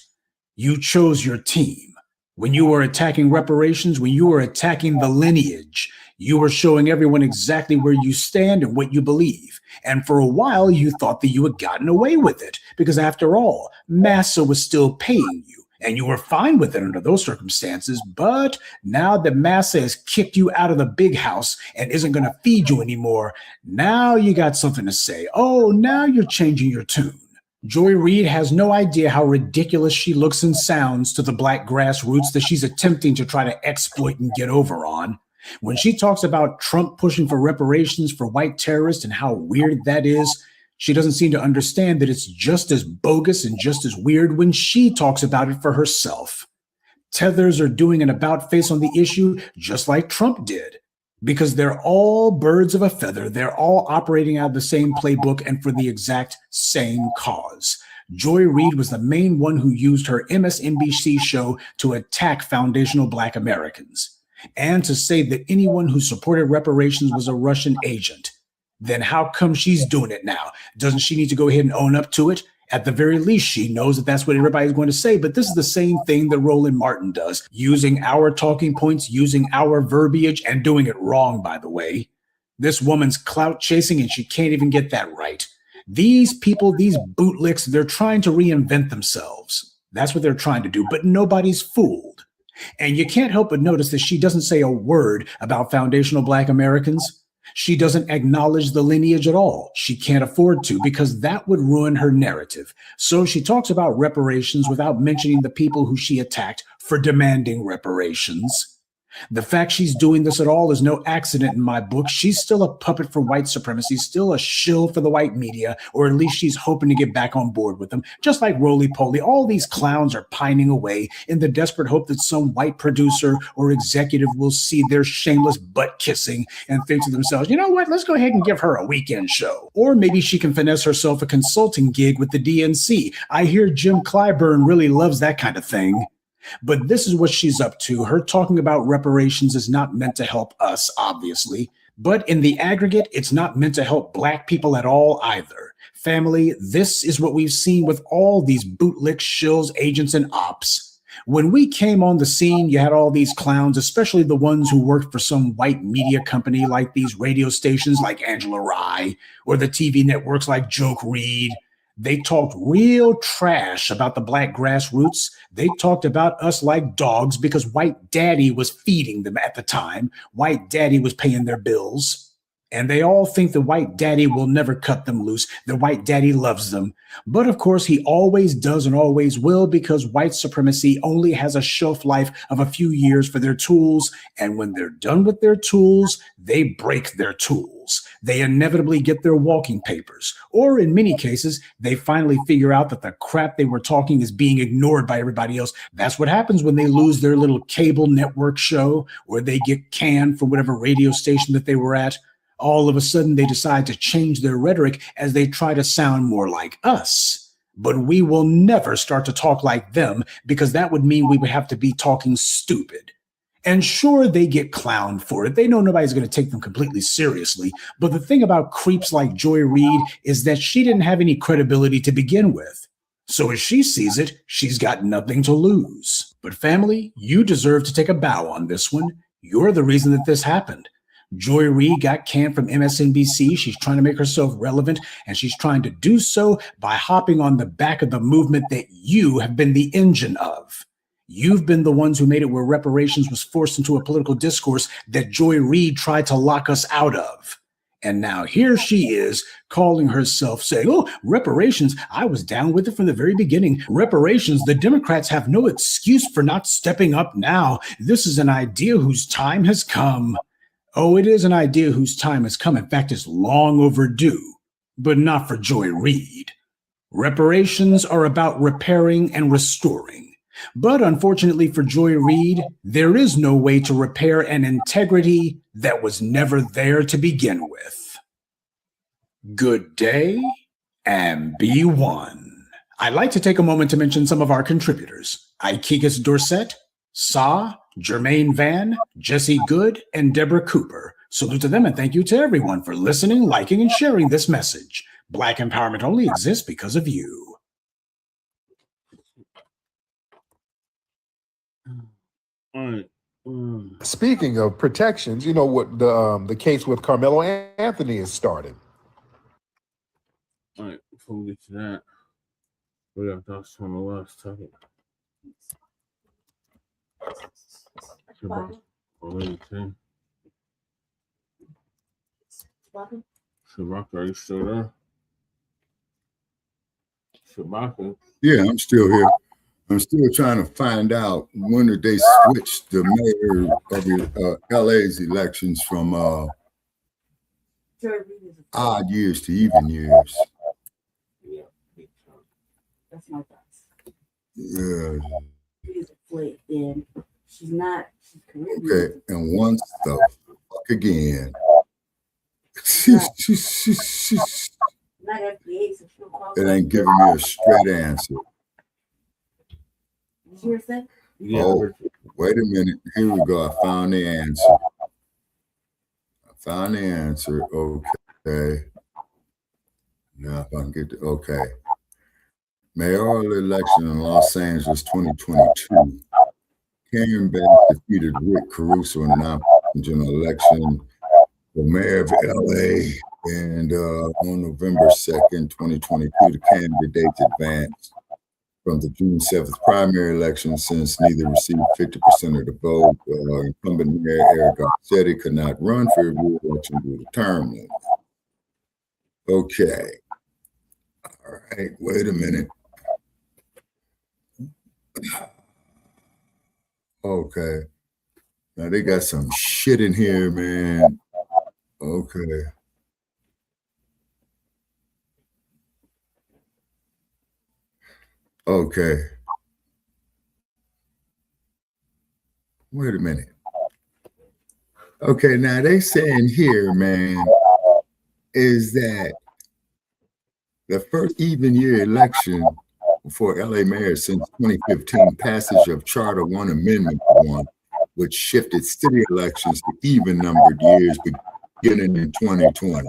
You chose your team. When you were attacking reparations, when you were attacking the lineage, you were showing everyone exactly where you stand and what you believe. And for a while, you thought that you had gotten away with it, because after all, Massa was still paying you. And you were fine with it under those circumstances. But now that Massa has kicked you out of the big house and isn't going to feed you anymore, now you got something to say. Oh, now you're changing your tune. Joy Reid has no idea how ridiculous she looks and sounds to the Black grassroots that she's attempting to try to exploit and get over on. When she talks about Trump pushing for reparations for white terrorists and how weird that is, she doesn't seem to understand that it's just as bogus and just as weird when she talks about it for herself. Tethers are doing an about face on the issue just like Trump did, because they're all birds of a feather. They're all operating out of the same playbook and for the exact same cause. Joy Reid was the main one who used her MSNBC show to attack foundational Black Americans and to say that anyone who supported reparations was a Russian agent. Then how come she's doing it now? Doesn't she need to go ahead and own up to it? At the very least, she knows that that's what everybody's going to say. But this is the same thing that Roland Martin does, using our talking points, using our verbiage, and doing it wrong, by the way. This woman's clout chasing, and she can't even get that right. These people, these bootlicks, they're trying to reinvent themselves. That's what they're trying to do, but nobody's fooled. And you can't help but notice that she doesn't say a word about foundational Black Americans. She doesn't acknowledge the lineage at all. She can't afford to, because that would ruin her narrative. So she talks about reparations without mentioning the people who she attacked for demanding reparations. The fact she's doing this at all is no accident in my book. She's still a puppet for white supremacy, still a shill for the white media, or at least she's hoping to get back on board with them. Just like roly-poly, all these clowns are pining away in the desperate hope that some white producer or executive will see their shameless butt kissing and think to themselves, you know what, let's go ahead and give her a weekend show. Or maybe she can finesse herself a consulting gig with the DNC. I hear Jim Clyburn really loves that kind of thing. But this is what she's up to. Her talking about reparations is not meant to help us, obviously. But in the aggregate, it's not meant to help Black people at all either. Family, this is what we've seen with all these bootlick shills, agents, and ops. When we came on the scene, you had all these clowns, especially the ones who worked for some white media company like these radio stations like Angela Rye, or the TV networks like Joke Reid. They talked real trash about the Black grassroots. They talked about us like dogs because white daddy was feeding them at the time. White daddy was paying their bills. And they all think the white daddy will never cut them loose. The white daddy loves them. But of course, he always does and always will, because white supremacy only has a shelf life of a few years for their tools. And when they're done with their tools, they break their tools. They inevitably get their walking papers. Or in many cases, they finally figure out that the crap they were talking is being ignored by everybody else. That's what happens when they lose their little cable network show, or they get canned from whatever radio station that they were at. All of a sudden, they decide to change their rhetoric as they try to sound more like us. But we will never start to talk like them, because that would mean we would have to be talking stupid. And sure, they get clowned for it. They know nobody's going to take them completely seriously. But the thing about creeps like Joy Reid is that she didn't have any credibility to begin with. So as she sees it, she's got nothing to lose. But family, you deserve to take a bow on this one. You're the reason that this happened. Joy Reid got canned from MSNBC. She's trying to make herself relevant, and she's trying to do so by hopping on the back of the movement that you have been the engine of. You've been the ones who made it where reparations was forced into a political discourse that Joy Reid tried to lock us out of. And now here she is calling herself, saying, oh, reparations, I was down with it from the very beginning. Reparations, the Democrats have no excuse for not stepping up now. This is an idea whose time has come. Oh, it is an idea whose time has come. In fact, it's long overdue, but not for Joy Reid. Reparations are about repairing and restoring. But unfortunately for Joy Reid, there is no way to repair an integrity that was never there to begin with. Good day and be one. I'd like to take a moment to mention some of our contributors: Ikegas Dorset, Sa, Jermaine Van, Jesse Good, and Deborah Cooper. Salute to them, and thank you to everyone for listening, liking, and sharing this message. Black empowerment only exists because of you. Speaking of protections, you know what the case with Karmelo Anthony has started. All right, before we get to that, we got thoughts on the last topic. Shabaka, are you still there? Shabaka. Yeah, I'm still here. I'm still trying to find out when did they switch the mayor of the LA's elections from odd years to even years. That's my thoughts. Yeah. She's a flake, and she's not. She's Caribbean. Okay, and once the fuck again. Not FDA, so she'll call. It ain't giving me a straight answer. Did you hear that? Oh, wait a minute. Here we go. I found the answer. Okay. Now if I can get the okay. Mayoral election in Los Angeles 2022. Karen Bass defeated Ricc Caruso in the non-general election for mayor of LA. And on November 2nd, 2022, the candidates advanced from the June 7th primary election since neither received 50% of the vote. Incumbent Mayor Eric Garcetti could not run for re-election due to term limit. Okay. All right, wait a minute. Okay. Now they got some shit in here, man. Okay. Okay. Wait a minute. Okay, now they saying here, man, is that the first even year election for LA mayor since 2015, passage of Charter 1 Amendment 1, which shifted city elections to even numbered years beginning in 2020.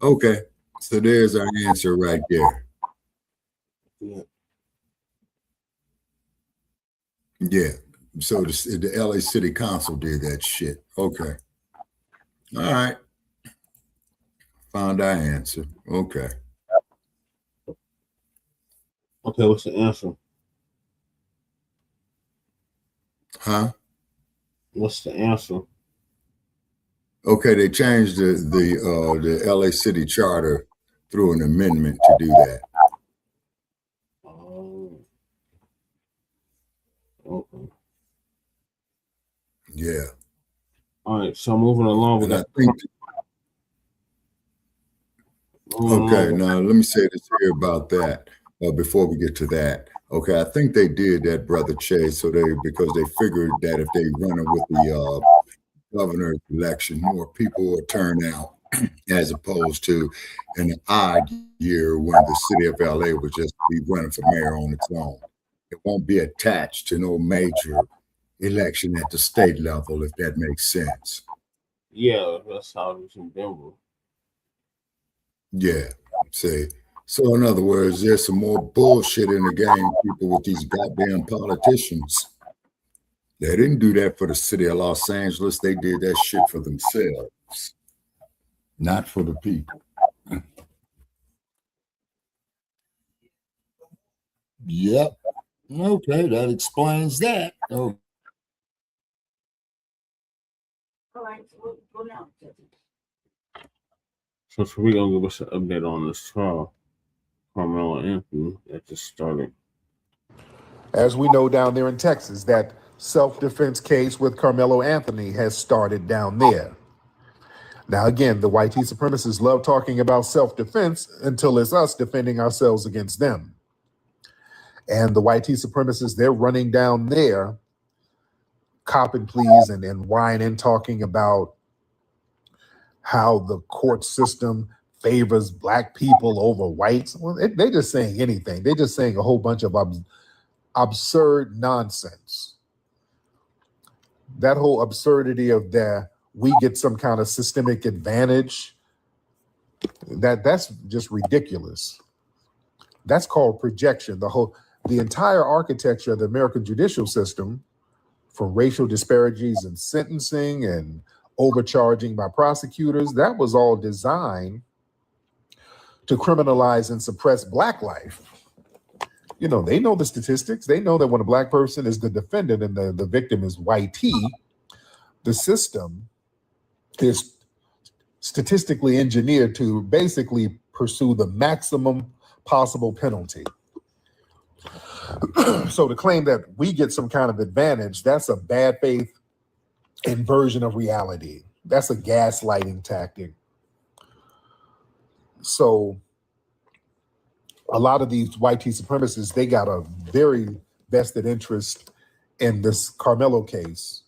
Okay, so there's our answer right there. Yeah, so the LA City Council did that shit. Okay. All right. Found our answer. Okay. Okay, what's the answer? Huh? What's the answer? Okay, they changed the LA City Charter through an amendment to do that. Okay. Yeah. All right, so moving along with that. Okay, now let me say this here about that before we get to that. Okay, I think they did that, Brother Chase, because they figured that if they run it with the governor's election, more people will turn out. as opposed to an odd year when the city of LA would just be running for mayor on its own. It won't be attached to no major election at the state level, if that makes sense. Yeah, that's how it is in Denver. Yeah, see. So in other words, there's some more bullshit in the game, people, with these goddamn politicians. They didn't do that for the city of Los Angeles. They did that shit for themselves, not for the people. Yep. Okay, that explains that. Oh. All right, so we'll go now. So we're gonna give us an update on this trial, Karmelo Anthony, that just started. As we know down there in Texas, that self-defense case with Karmelo Anthony has started down there. Now, again, the white supremacists love talking about self-defense until it's us defending ourselves against them. And the white supremacists, they're running down there, copping pleas and whining, talking about how the court system favors black people over whites. Well, they're just saying anything. They're just saying a whole bunch of absurd nonsense. That whole absurdity of that we get some kind of systemic advantage, that's just ridiculous. That's called projection. The entire architecture of the American judicial system, from racial disparities in sentencing and overcharging by prosecutors, that was all designed to criminalize and suppress black life. You know, they know the statistics. They know that when a black person is the defendant and the victim is white, the system is statistically engineered to basically pursue the maximum possible penalty. So to claim that we get some kind of advantage, that's a bad faith inversion of reality. That's a gaslighting tactic. So a lot of these white supremacists, they got a very vested interest in this Karmelo case.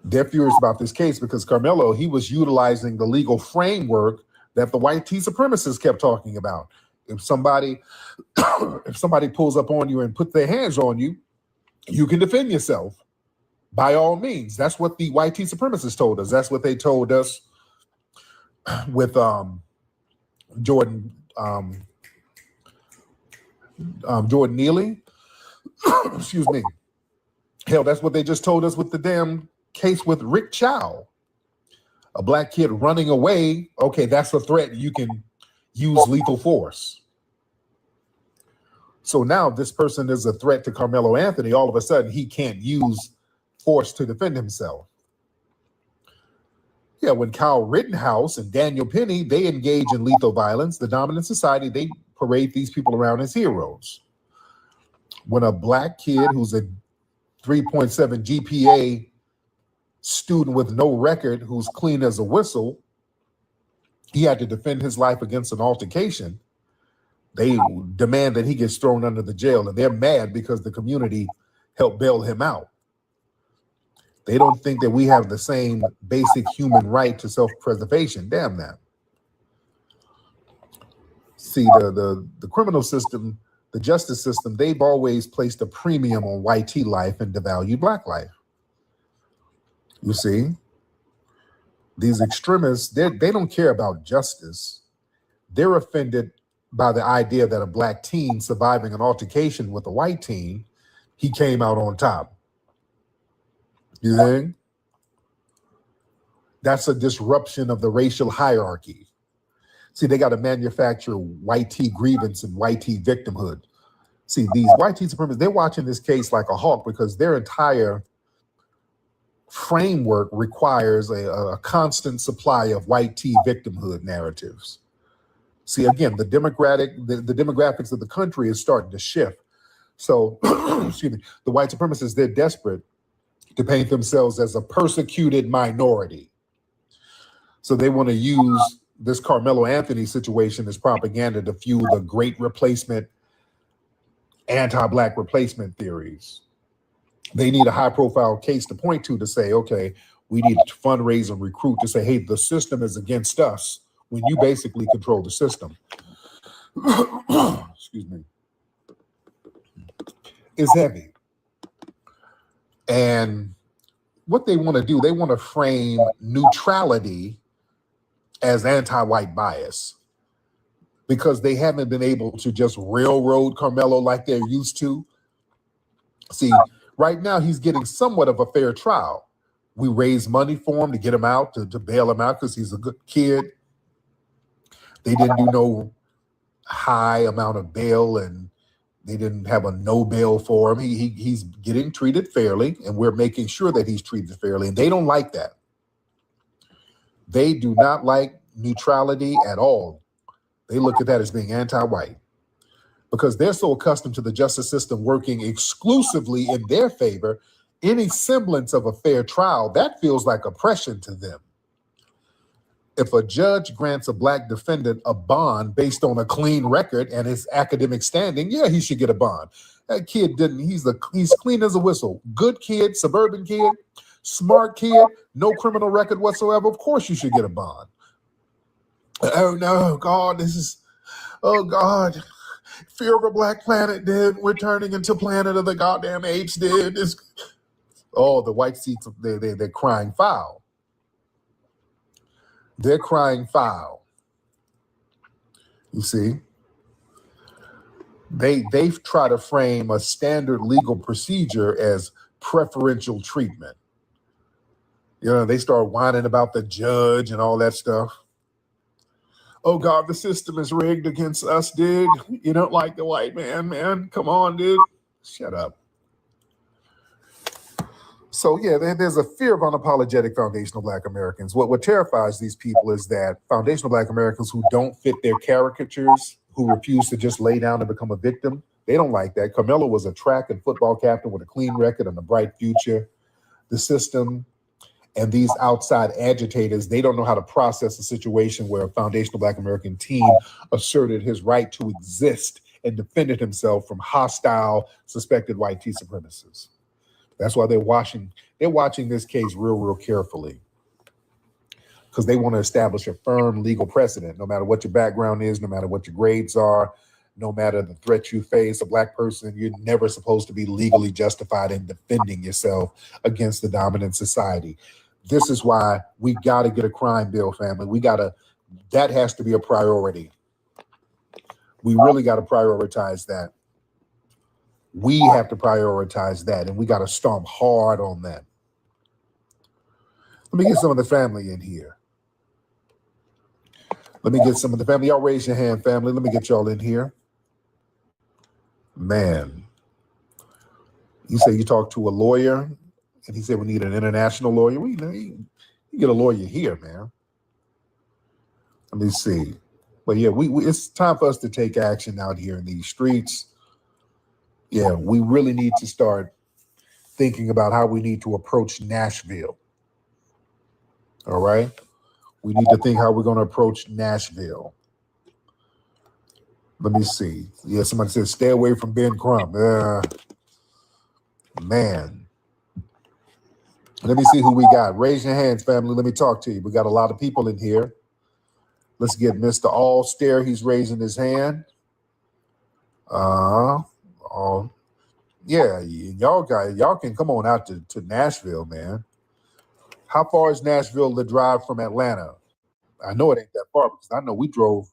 They're furious about this case because Karmelo, he was utilizing the legal framework that the white supremacists kept talking about. If somebody pulls up on you and puts their hands on you, you can defend yourself by all means. That's what the white supremacists told us. That's what they told us with Jordan Neely. Excuse me. Hell, that's what they just told us with the damn case with Ricc Chow. A black kid running away. Okay, that's a threat. You can use lethal force. So now this person is a threat to Karmelo Anthony. All of a sudden, he can't use force to defend himself. Yeah, when Kyle Rittenhouse and Daniel Penny, they engage in lethal violence, the dominant society, they parade these people around as heroes. When a black kid who's a 3.7 GPA student with no record, who's clean as a whistle, he had to defend his life against an altercation, they demand that he gets thrown under the jail, and they're mad because the community helped bail him out. They don't think that we have the same basic human right to self-preservation. Damn that. See, the criminal system, the justice system, they've always placed a premium on white life and devalued black life. You see, these extremists, they don't care about justice. They're offended by the idea that a black teen surviving an altercation with a white teen, he came out on top. You think? That's a disruption of the racial hierarchy. See, they got to manufacture white tea grievance and white tea victimhood. See, these white tea supremacists, they're watching this case like a hawk because their entire framework requires a constant supply of white tea victimhood narratives. See, again, the demographics of the country is starting to shift. So, excuse me, the white supremacists, they're desperate to paint themselves as a persecuted minority. So they want to use this Karmelo Anthony situation as propaganda to fuel the great replacement, anti-black replacement theories. They need a high-profile case to point to say, okay, We need to fundraise and recruit to say, hey, the system is against us when you basically control the system. Excuse me. Is heavy. And what they want to do, they want to frame neutrality as anti-white bias because they haven't been able to just railroad Karmelo like they're used to. See, right now he's getting somewhat of a fair trial. We raised money for him to get him out, to bail him out because he's a good kid. They didn't do no high amount of bail and they didn't have a no bail for him. He's getting treated fairly, and we're making sure that he's treated fairly. And they don't like that. They do not like neutrality at all. They look at that as being anti-white because they're so accustomed to the justice system working exclusively in their favor. Any semblance of a fair trial, that feels like oppression to them. If a judge grants a black defendant a bond based on a clean record and his academic standing, yeah, he should get a bond. That kid didn't. He's clean as a whistle. Good kid, suburban kid, smart kid, no criminal record whatsoever. Of course you should get a bond. Oh no, God, oh God. Fear of a Black Planet did. We're turning into Planet of the Goddamn Apes did. The white seats, they're crying foul. They're crying foul. You see? They've tried to frame a standard legal procedure as preferential treatment. You know, they start whining about the judge and all that stuff. Oh God, the system is rigged against us, dude. You don't like the white man. Come on, dude. Shut up. So yeah, there's a fear of unapologetic foundational Black Americans. What terrifies these people is that foundational Black Americans who don't fit their caricatures, who refuse to just lay down and become a victim, they don't like that. Karmelo was a track and football captain with a clean record and a bright future. The system and these outside agitators, they don't know how to process a situation where a foundational Black American team asserted his right to exist and defended himself from hostile, suspected white supremacists. That's why they're watching this case real carefully, because they want to establish a firm legal precedent. No matter what your background is, no matter what your grades are, no matter the threat you face, a Black person, you're never supposed to be legally justified in defending yourself against the dominant society. This is why we got to get a crime bill, family. That has to be a priority. We really got to prioritize that. We have to prioritize that, and we got to stomp hard on that. Let me get some of the family in here. Y'all raise your hand, family. Let me get y'all in here. Man, you say you talked to a lawyer, and he said we need an international lawyer. You get a lawyer here, man. Let me see. But yeah, it's time for us to take action out here in these streets. Yeah, we really need to start thinking about how we need to approach Nashville. All right? We need to think how we're going to approach Nashville. Let me see. Yeah, somebody said stay away from Ben Crump. Man. Let me see who we got. Raise your hands, family. Let me talk to you. We got a lot of people in here. Let's get Mr. Allstare. He's raising his hand. Yeah, y'all can come on out to Nashville, man. How far is Nashville to drive from Atlanta? I know it ain't that far because I know we drove.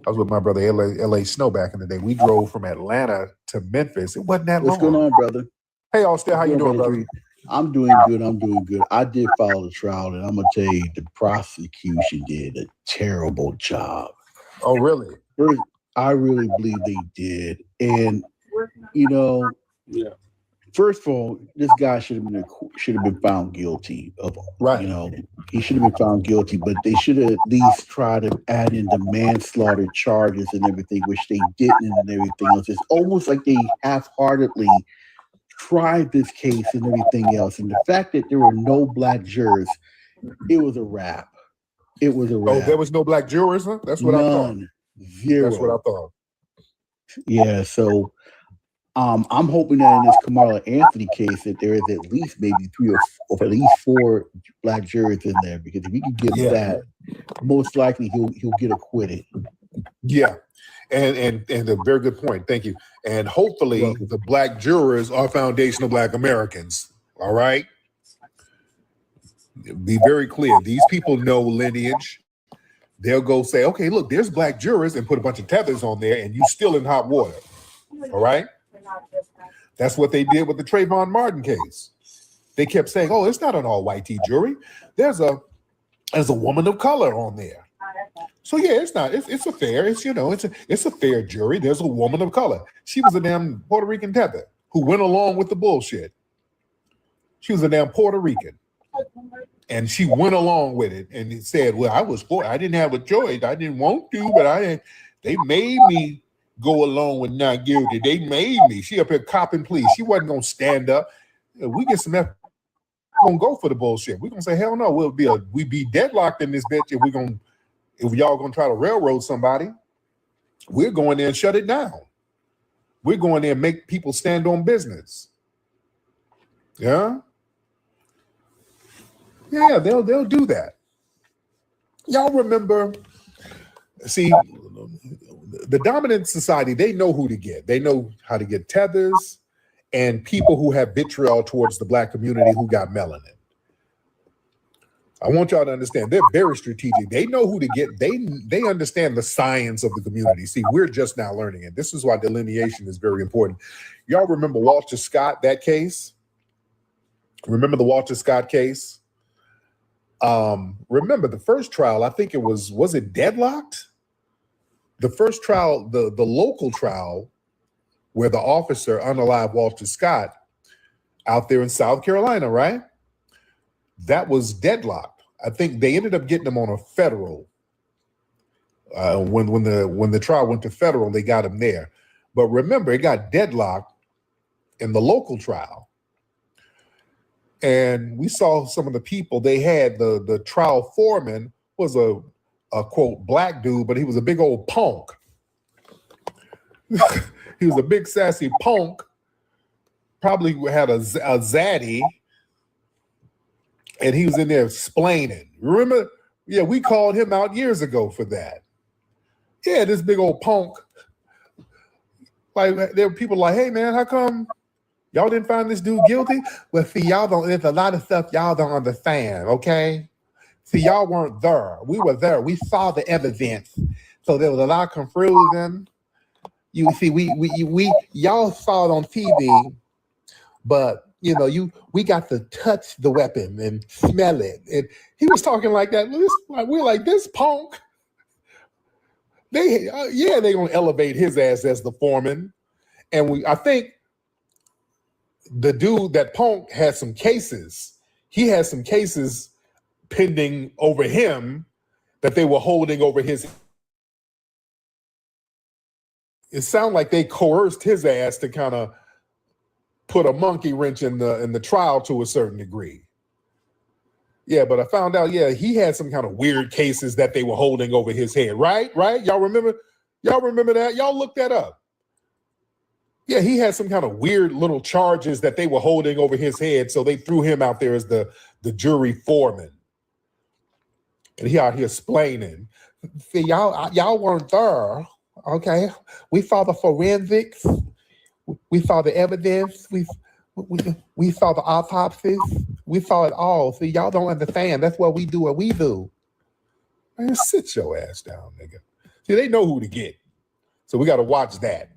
I was with my brother LA Snow back in the day. We drove from Atlanta to Memphis. It wasn't that long. What's going on, brother? Hey, Allstare, how you doing, brother? I'm doing good. I did follow the trial, and I'm gonna tell you, the prosecution did a terrible job. Oh, really? I really believe they did, and first of all, this guy should have been found guilty of. Right. He should have been found guilty, but they should have at least tried to add in the manslaughter charges and everything, which they didn't, and everything else. It's almost like they half-heartedly tried this case and everything else. And the fact that there were no Black jurors, it was a wrap. Oh, there was no Black jurors, huh? That's what I thought. Zero. That's what I thought. Yeah, so I'm hoping that in this Karmelo Anthony case that there is at least maybe 3 or at least 4 black jurors in there, because if we can get that, most likely he'll get acquitted. Yeah. And a very good point. Thank you. And hopefully the black jurors are foundational black Americans. All right. Be very clear. These people know lineage. They'll go say, okay, look, there's black jurors, and put a bunch of tethers on there, and you still in hot water. All right. That's what they did with the Trayvon Martin case. They kept saying, oh, it's not an all white jury. There's a woman of color on there. So yeah, it's not. It's a fair. It's a fair jury. There's a woman of color. She was a damn Puerto Rican tether who went along with the bullshit. She was a damn Puerto Rican, and she went along with it. And it said, "Well, I didn't have a choice. I didn't want to, but they made me go along with not guilty. They made me." She up here copping pleas. She wasn't gonna stand up. We get some effort. We're gonna go for the bullshit. We're gonna say, hell no. We be deadlocked in this bitch if y'all gonna try to railroad somebody. We're going there and shut it down. We're going there and make people stand on business. Yeah. Yeah, they'll do that. Y'all remember, see, the dominant society, they know who to get. They know how to get tethers and people who have vitriol towards the black community who got melanin. I want y'all to understand, they're very strategic. They know who to get. They understand the science of the community. See, we're just now learning it. This is why delineation is very important. Y'all remember Walter Scott, that case? Remember the Walter Scott case? Remember the first trial, I think it was it deadlocked? The first trial, the local trial, where the officer unalived Walter Scott out there in South Carolina, right? That was deadlocked. I think they ended up getting him on a federal. When the trial went to federal, they got him there. But remember, it got deadlocked in the local trial. And we saw some of the people they had. The trial foreman was a quote black dude, but he was a big old punk. He was a big sassy punk. Probably had a zaddy. And he was in there explaining. Remember? Yeah, we called him out years ago for that. Yeah, this big old punk. Like, there were people like, hey, man, how come y'all didn't find this dude guilty? Well, see, there's a lot of stuff y'all don't understand, okay? See, y'all weren't there. We were there. We saw the evidence. So there was a lot of confusion. You see, y'all saw it on TV, but we got to touch the weapon and smell it. And he was talking like that. We're like, this punk. They're gonna elevate his ass as the foreman. And I think the dude, that punk, had some cases. He had some cases pending over him that they were holding over his. It sounded like they coerced his ass to kind of put a monkey wrench in the trial to a certain degree. Yeah, but I found out, he had some kind of weird cases that they were holding over his head. Right? Y'all remember that? Y'all look that up. Yeah, he had some kind of weird little charges that they were holding over his head, so they threw him out there as the jury foreman. And he out here explaining. See, y'all weren't there, okay? We saw the forensics. We saw the evidence. We saw the autopsies. We saw it all. See, y'all don't understand. That's what we do. What we do. Man, sit your ass down, nigga. See, they know who to get. So we got to watch that.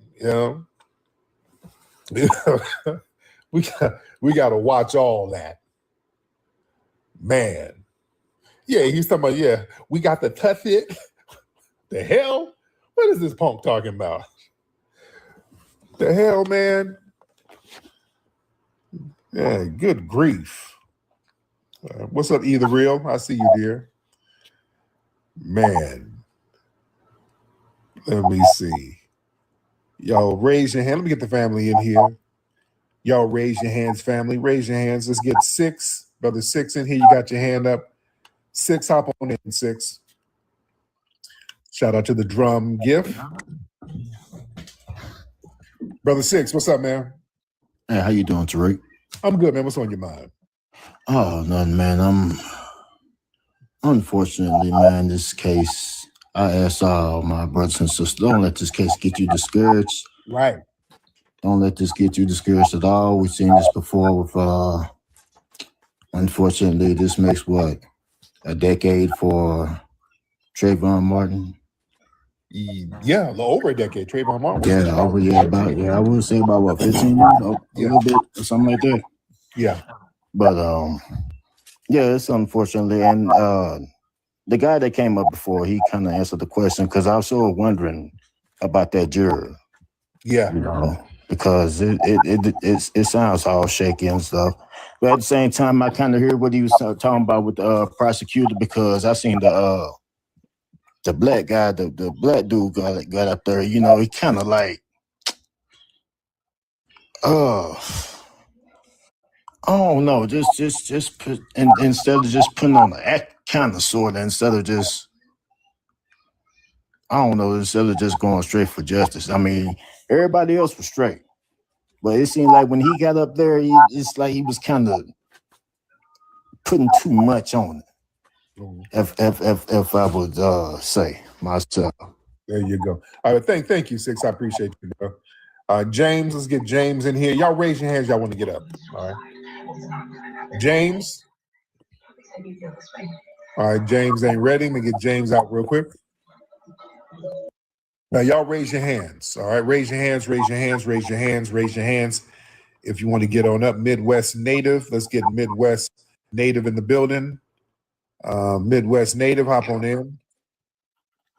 we got to watch all that. Man. Yeah, he's talking about, we got to touch it. The hell? What is this punk talking about? The hell, man? Yeah, good grief. What's up, Either Real? I see you, dear. Man. Let me see. Y'all raise your hand. Let me get the family in here. Y'all raise your hands, family. Raise your hands. Let's get 6. Brother 6 in here. You got your hand up. 6, hop on in, 6. Shout out to the drum gift. Brother Six, what's up, man? Hey, how you doing, Tariq? I'm good, man. What's on your mind? Oh, nothing, man. Unfortunately, man, this case, I ask all my brothers and sisters, don't let this case get you discouraged. Right. Don't let this get you discouraged at all. We've seen this before with, unfortunately, this makes what, a decade for Trayvon Martin? Yeah, a little over a decade. Trayvon Martin. I would say about what, 15 years? A little bit, or something like that. Yeah. But yeah, it's unfortunately, and the guy that came up before, he kind of answered the question because I was sort of wondering about that juror. Yeah. You know, because it sounds all shaky and stuff. But at the same time, I kind of hear what he was talking about with the prosecutor, because I seen the black guy, the black dude got up there. You know, he kind of like, I don't know, just put, and instead of just putting on the act kind of sort of, instead of just, I don't know, instead of just going straight for justice. I mean, everybody else was straight, but it seemed like when he got up there, it's like he was kind of putting too much on it. If I would say myself. There you go. All right, thank you, Six. I appreciate you, bro. James, let's get James in here. Y'all raise your hands. Y'all want to get up. All right. James. All right, James ain't ready. Let me get James out real quick. Now, y'all raise your hands. All right, raise your hands, raise your hands, raise your hands, raise your hands. If you want to get on up, Midwest Native. Let's get Midwest Native in the building. Midwest Native, hop on in.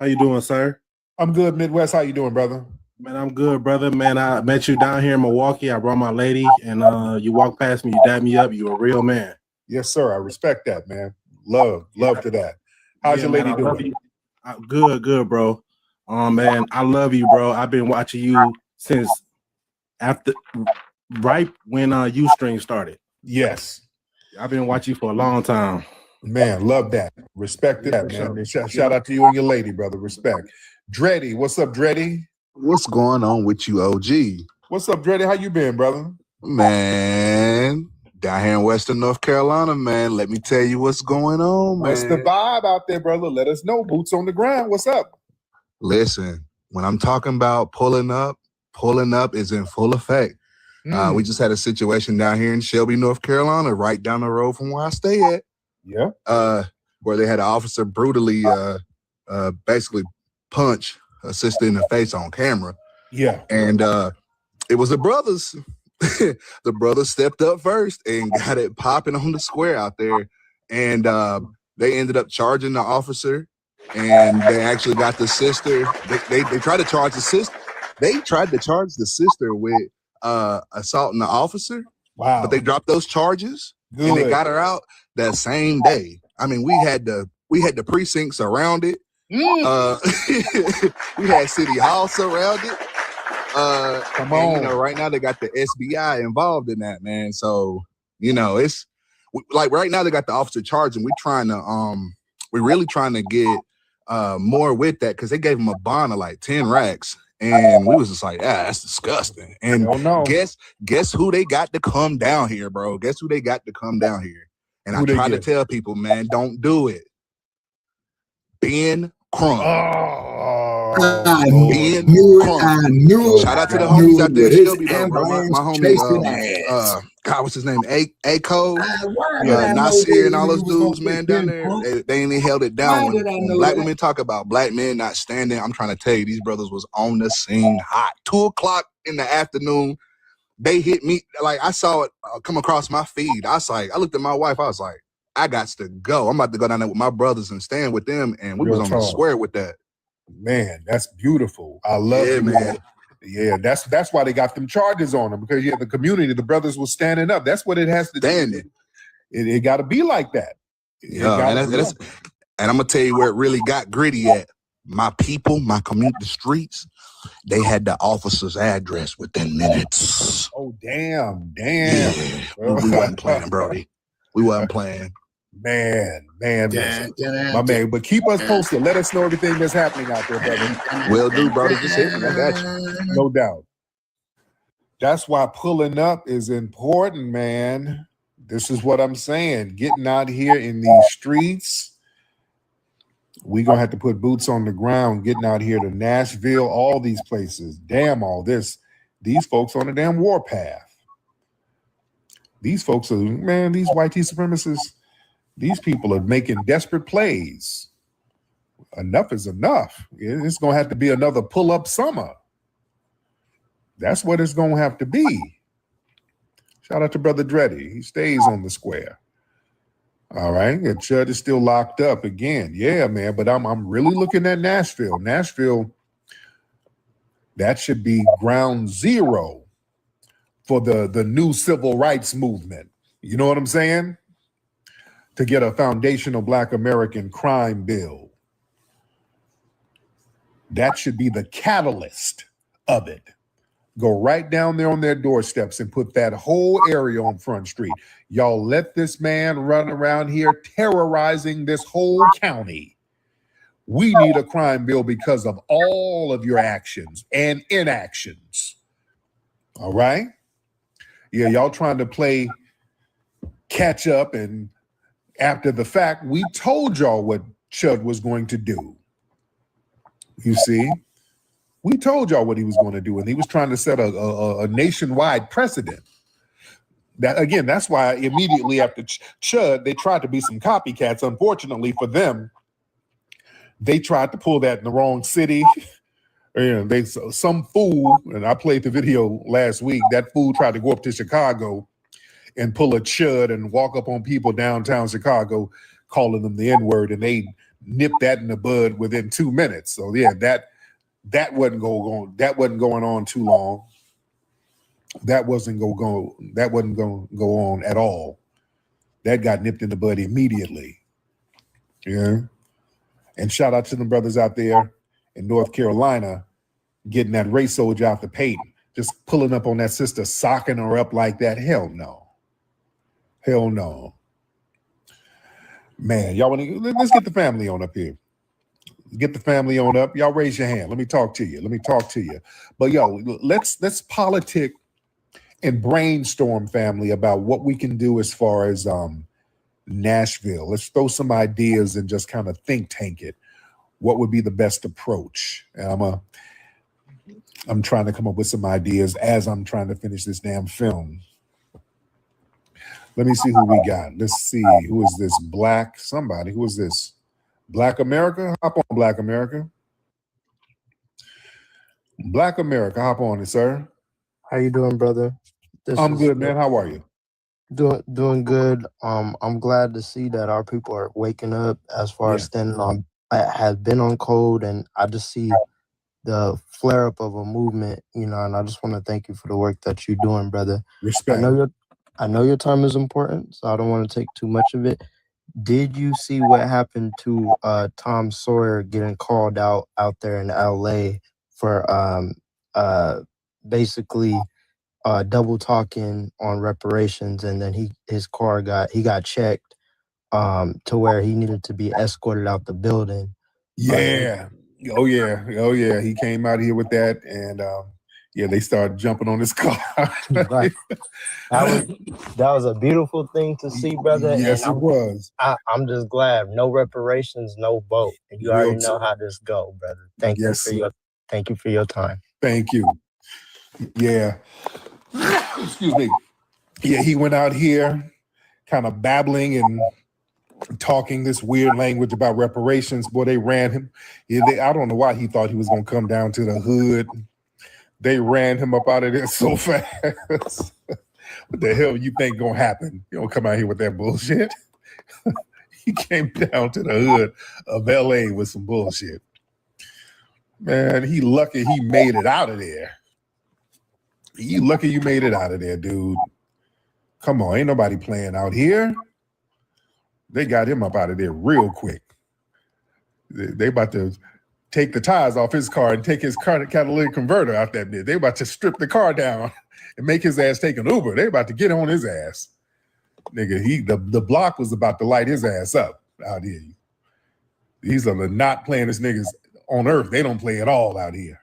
How you doing, sir? I'm good, Midwest. How you doing, brother? Man, I'm good, brother. Man, I met you down here in Milwaukee. I brought my lady, and you walked past me, you dabbed me up. You a real man. Yes, sir. I respect that, man. Love to that. How's your lady doing? Good, bro. Man, I love you, bro. I've been watching you since right when Ustream started. Yes. I've been watching you for a long time. Man, love that. Respect that, man. And shout out to you and your lady, brother. Respect. Dreddy, what's up, Dreddy? What's going on with you, OG? What's up, Dreddy? How you been, brother? Man, down here in Western North Carolina, man. Let me tell you what's going on, man. What's the vibe out there, brother? Let us know. Boots on the ground. What's up? Listen, when I'm talking about pulling up is in full effect. We just had a situation down here in Shelby, North Carolina, right down the road from where I stay at. Yeah. Where they had an officer brutally basically punch a sister in the face on camera. Yeah. And it was the brothers. The brothers stepped up first and got it popping on the square out there. And they ended up charging the officer, and they actually got the sister. They tried to charge the sister. They tried to charge the sister with assaulting the officer. Wow. But they dropped those charges. Good. And they got her out that same day. I mean, we had the precincts around it. We had City Hall surrounded. Come on. And, you know, right now they got the SBI involved in that, man. So, you know, it's like right now they got the officer charged, and we're really trying to get more with that, because they gave him a bond of like 10 racks. And we was just like, that's disgusting. And guess who they got to come down here, bro? Guess who they got to come down here? And I try to tell people, man, don't do it. Ben Crump. I knew it. Shout out to the homies out there in Shelby, though, bro. My homie, God, what's his name? A-Co, Nasir, and all those dudes, man, down there. They ain't held it down. When black women talk about black men not standing, I'm trying to tell you, these brothers was on the scene hot. 2 o'clock in the afternoon, they hit me. Like, I saw it come across my feed. I looked at my wife. I was like, I got to go. I'm about to go down there with my brothers and stand with them. And we was on the square with that. Man, that's beautiful. I love it, man. Yeah, that's why they got them charges on them, because the community, the brothers was standing up. That's what it has to do. It got to be like that. And I'm gonna tell you where it really got gritty at. My people, my community, the streets, they had the officer's address within minutes. Oh, damn. Yeah, we wasn't playing, Brody. We wasn't playing. Man. My man, but keep us posted. Let us know everything that's happening out there, brother. Will do, brother. Just hit me. I got you. No doubt. That's why pulling up is important, man. This is what I'm saying. Getting out here in these streets. We're going to have to put boots on the ground, getting out here to Nashville, all these places. Damn, all this. These folks on a damn warpath. These folks are, man, these white supremacists, these people are making desperate plays. Enough is enough. It's going to have to be another pull-up summer. That's what it's going to have to be. Shout out to Brother Dreddy. He stays on the square. All right. The Chud is still locked up again. Yeah, man. But I'm really looking at Nashville. Nashville, that should be ground zero for the new civil rights movement. You know what I'm saying? To get a foundational Black American crime bill. That should be the catalyst of it. Go right down there on their doorsteps and put that whole area on Front Street. Y'all let this man run around here terrorizing this whole county. We need a crime bill because of all of your actions and inactions. All right? Yeah, y'all trying to play catch up, and after the fact, we told y'all what Chud was going to do. You see? We told y'all what he was going to do, and he was trying to set a nationwide precedent. That again, that's why immediately after Chud, they tried to be some copycats. Unfortunately for them, they tried to pull that in the wrong city. Some fool, and I played the video last week. That fool tried to go up to Chicago and pull a Chud and walk up on people downtown Chicago, calling them the N-word, and they nipped that in the bud within 2 minutes. So yeah, that wasn't going on too long. That wasn't going to go on at all. That got nipped in the bud immediately. Yeah. And shout out to the brothers out there in North Carolina getting that race soldier out the Peyton, just pulling up on that sister, socking her up like that. Hell no. Hell no. Man, let's get the family on up here. Get the family on up. Y'all raise your hand. Let me talk to you. But yo, let's politic and brainstorm, family, about what we can do as far as Nashville. Let's throw some ideas and just kind of think tank it. What would be the best approach? And I'm trying to come up with some ideas as I'm trying to finish this damn film. Let me see who we got. Let's see. Who is this? Blacc somebody. Who is this? Blacc America? Hop on, Blacc America. Blacc America, hop on it, sir. How you doing, brother? I'm good, man. How are you? Doing good. I'm glad to see that our people are waking up as far as standing on. I have been on code, and I just see the flare up of a movement, and I just want to thank you for the work that you're doing, brother. Respect. I know your time is important, so I don't want to take too much of it. Did you see what happened to Tom Sawyer getting called out there in LA for basically double talking on reparations, and then his car got checked to where he needed to be escorted out the building? Yeah. Oh yeah. He came out here with that, and they started jumping on his car. Right. That was a beautiful thing to see, brother. Yes, and it was. I'm just glad. No reparations, no vote. And you already know how this go, brother. Thank you for your time. Thank you. Yeah. Excuse me. Yeah, he went out here kind of babbling and talking this weird language about reparations. Boy, they ran him. I don't know why he thought he was going to come down to the hood. They ran him up out of there so fast. What the hell you think gonna happen? You don't come out here with that bullshit. He came down to the hood of LA with some bullshit. Man, he lucky he made it out of there. You lucky you made it out of there, dude. Come on, ain't nobody playing out here. They got him up out of there real quick. They about to take the tires off his car and take his catalytic converter out that bit. They about to strip the car down and make his ass take an Uber. They about to get on his ass. Nigga, the block was about to light his ass up out here. These are the not playing this niggas on earth. They don't play at all out here.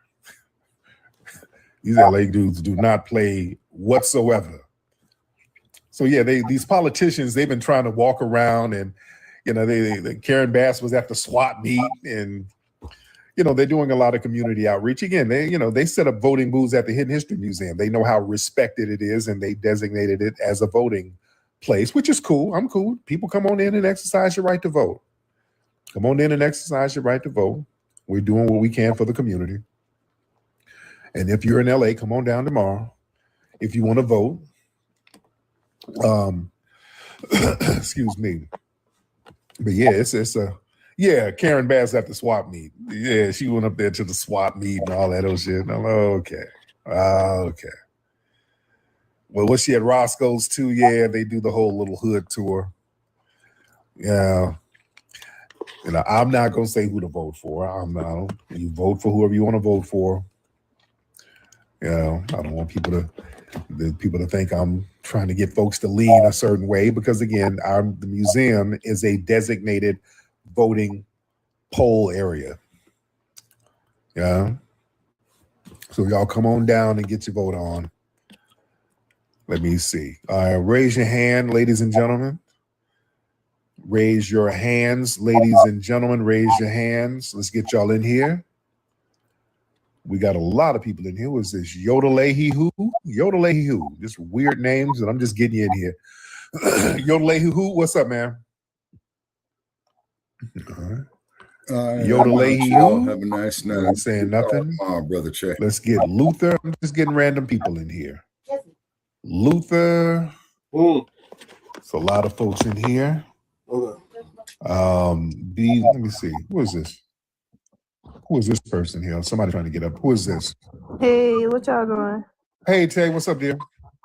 These LA dudes do not play whatsoever. So yeah, these politicians, they've been trying to walk around, and Karen Bass was at the swap meet, and they're doing a lot of community outreach. Again, they set up voting booths at the Hidden History Museum. They know how respected it is, and they designated it as a voting place, which is cool. I'm cool. People come on in and exercise your right to vote. Come on in and exercise your right to vote. We're doing what we can for the community. And if you're in LA, come on down tomorrow if you want to vote. Excuse me. But yeah, Karen Bass at the swap meet. Yeah, she went up there to the swap meet and all that other shit. And I'm like, okay. Well, was she at Roscoe's too? Yeah, they do the whole little hood tour. Yeah. I'm not gonna say who to vote for. You vote for whoever you want to vote for. I don't want people to think I'm trying to get folks to lean a certain way, because again, the museum is a designated voting poll area. Yeah. So y'all come on down and get your vote on. Let me see. Raise your hand, ladies and gentlemen. Raise your hands, ladies and gentlemen. Raise your hands. Let's get y'all in here. We got a lot of people in here. What's this? Yodelehi Who? Yodelehi Who? Just weird names, and I'm just getting you in here. Yodelehi Who? What's up, man? All right. Yodelehi Who? Have a nice night. Ain't saying nothing. Brother Chow. Let's get Luther. I'm just getting random people in here. Luther. It's a lot of folks in here. Let me see. Who is this? Who is this person here? Somebody trying to get up. Who is this? Hey, what y'all doing? Hey, Tay, what's up, dear?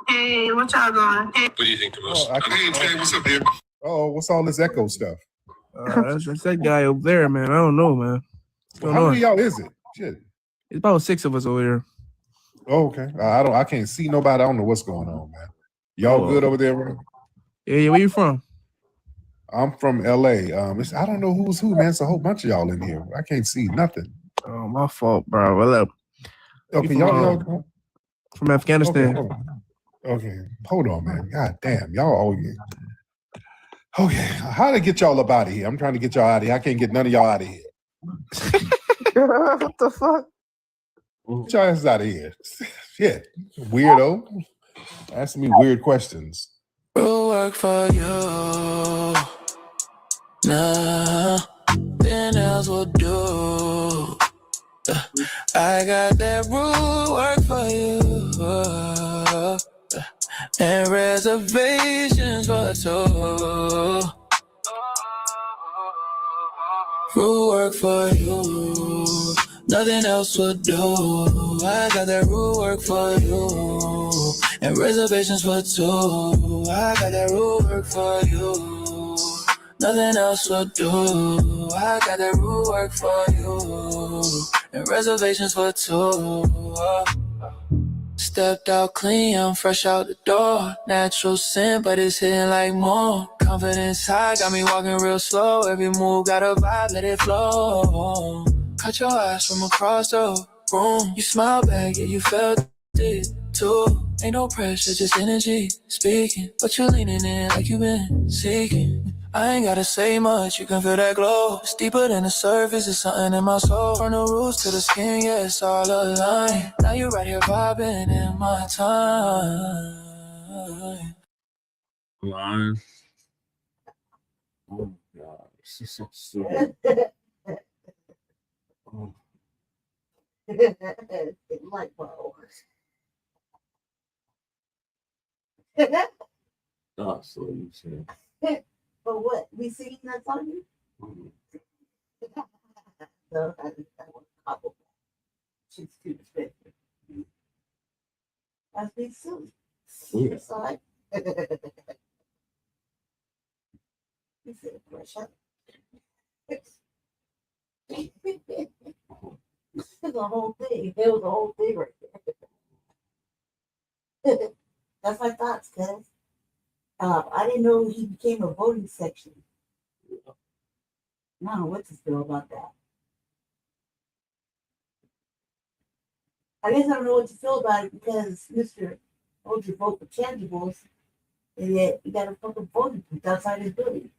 Hey, what y'all doing? What do you think the most? Hey, Tay, what's up, dear? Oh, what's all this echo stuff? That's that guy over there, man. I don't know, man. Well, how many of y'all is it? Shit. It's about 6 of us over here. Oh, okay. I can't see nobody. I don't know what's going on, man. Y'all good over there, bro? Yeah, where you from? I'm from LA. I don't know who's who, man. It's a whole bunch of y'all in here. I can't see nothing. Oh, my fault, bro. Well, up. Okay, y'all from Afghanistan. Okay, hold on, man. God damn, y'all all. Okay, how to get y'all up out of here? I'm trying to get y'all out of here. I can't get none of y'all out of here. What the fuck? Get y'all asses out of here. Shit, weirdo. Asking me weird questions. We'll work for you. Nah, then else will do. I got that rule work for you. And reservations for two. Rule work for you. Nothing else will do. I got that rule work for you. And reservations for two. I got that rule work for you. Nothing else will do. I got that rule work for you. And reservations for two. Stepped out clean, I'm fresh out the door. Natural sin, but it's hitting like more. Confidence high, got me walking real slow. Every move got a vibe, let it flow. Cut your eyes from across the room. You smile back, yeah, you felt it too. Ain't no pressure, just energy speaking. But you're leaning in like you've been seeking. I ain't gotta say much, you can feel that glow. It's deeper than the surface, it's something in my soul. From the roots to the skin, yeah, it's all aligned. Now you're right here vibing in my time. Line. Oh, God. This is so... Oh. Like, whoa. That's what you said. But what? We singing that song? Mm-hmm. So I want a couple. She's too expensive. That's me soon. Yeah. Sorry. He said, fresh up. It's a whole thing. It was a whole thing right there. That's my thoughts, guys. I didn't know he became a voting section. No, what's this bill about that? I guess I don't know what to feel about it because Mr. Hold your vote for tangibles, and yet you got a fucking voting booth outside his building.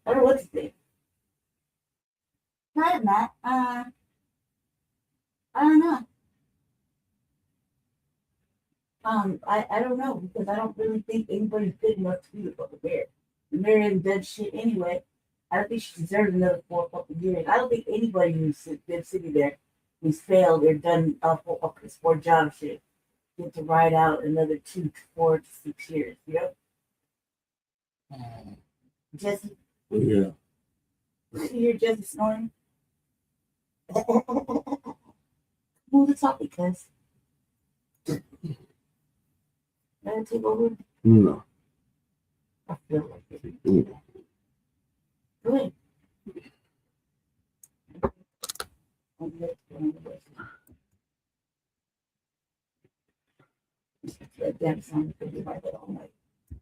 I don't know what to think. Hi, Matt. I don't know. I don't know because I don't really think anybody's good enough to be the fucking mayor. The mayor hasn't done shit anyway. I don't think she deserves another 4 fucking years. I don't think anybody who's been sitting there who's failed or done a piss poor job shit get to ride out another 2 to 4 to 6 years. You know. Jesse. Yeah. You hear Jesse snoring? Move the topic, cuz. Let it take over. No. I feel like it. No. Go ahead.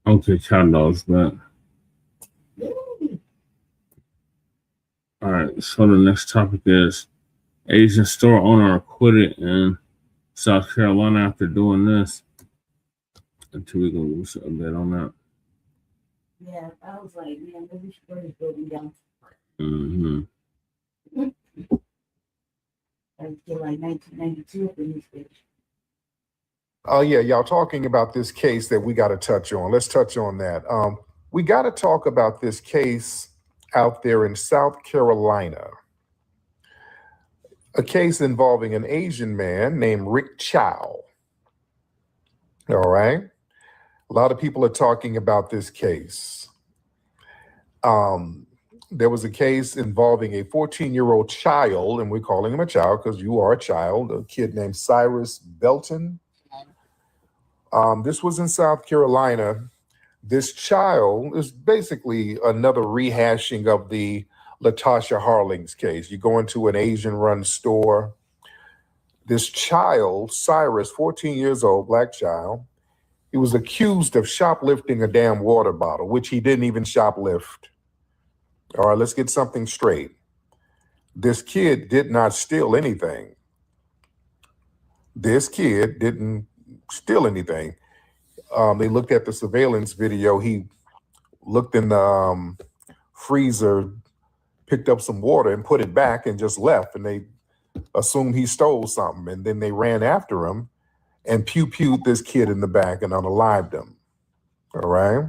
Okay, child knows that. All right, so the next topic is Asian store owner acquitted in South Carolina after doing this. Until we go a bit on that. Yeah, I was like, man, maybe should burn this building down. Mm-hmm. I get like 1992 up in this bitch. Oh yeah, y'all talking about this case that we got to touch on. Let's touch on that. We got to talk about this case out there in South Carolina. A case involving an Asian man named Ricc Chow. All right. A lot of people are talking about this case. There was a case involving a 14-year-old child, and we're calling him a child because you are a child, a kid named Cyrus Belton. This was in South Carolina. This child is basically another rehashing of the Latasha Harling's case. You go into an Asian-run store. This child, Cyrus, 14 years old, black child, he was accused of shoplifting a damn water bottle, which he didn't even shoplift. All right, let's get something straight. This kid did not steal anything. This kid didn't steal anything. They looked at the surveillance video. He looked in the freezer, picked up some water and put it back and just left. And they assumed he stole something. And then they ran after him and pew-pewed this kid in the back and unalived him. All right.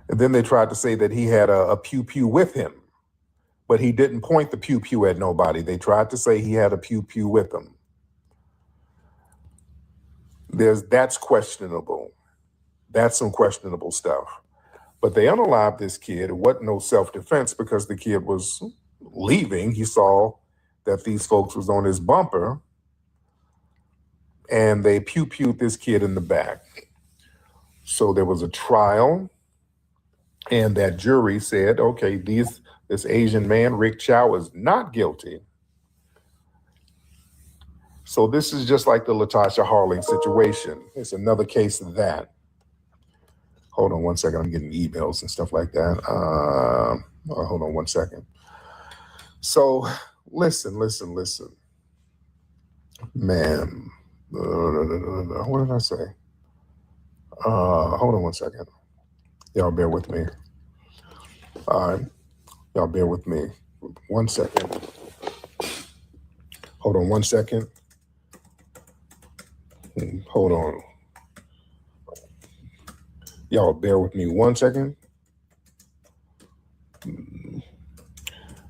And then they tried to say that he had a pew-pew with him, but he didn't point the pew-pew at nobody. They tried to say he had a pew-pew with him. That's questionable. That's some questionable stuff. But they unalived this kid. It wasn't no self-defense because the kid was leaving. He saw that these folks was on his bumper and they pew-pewed this kid in the back. So there was a trial and that jury said, okay, this Asian man, Ricc Chow, is not guilty. So this is just like the Latasha Harling situation. It's another case of that. Hold on one second. I'm getting emails and stuff like that. Hold on one second. So listen. Man, what did I say? Hold on one second. Y'all bear with me. All right. Y'all bear with me. 1 second. Hold on 1 second. Hold on. Y'all bear with me 1 second.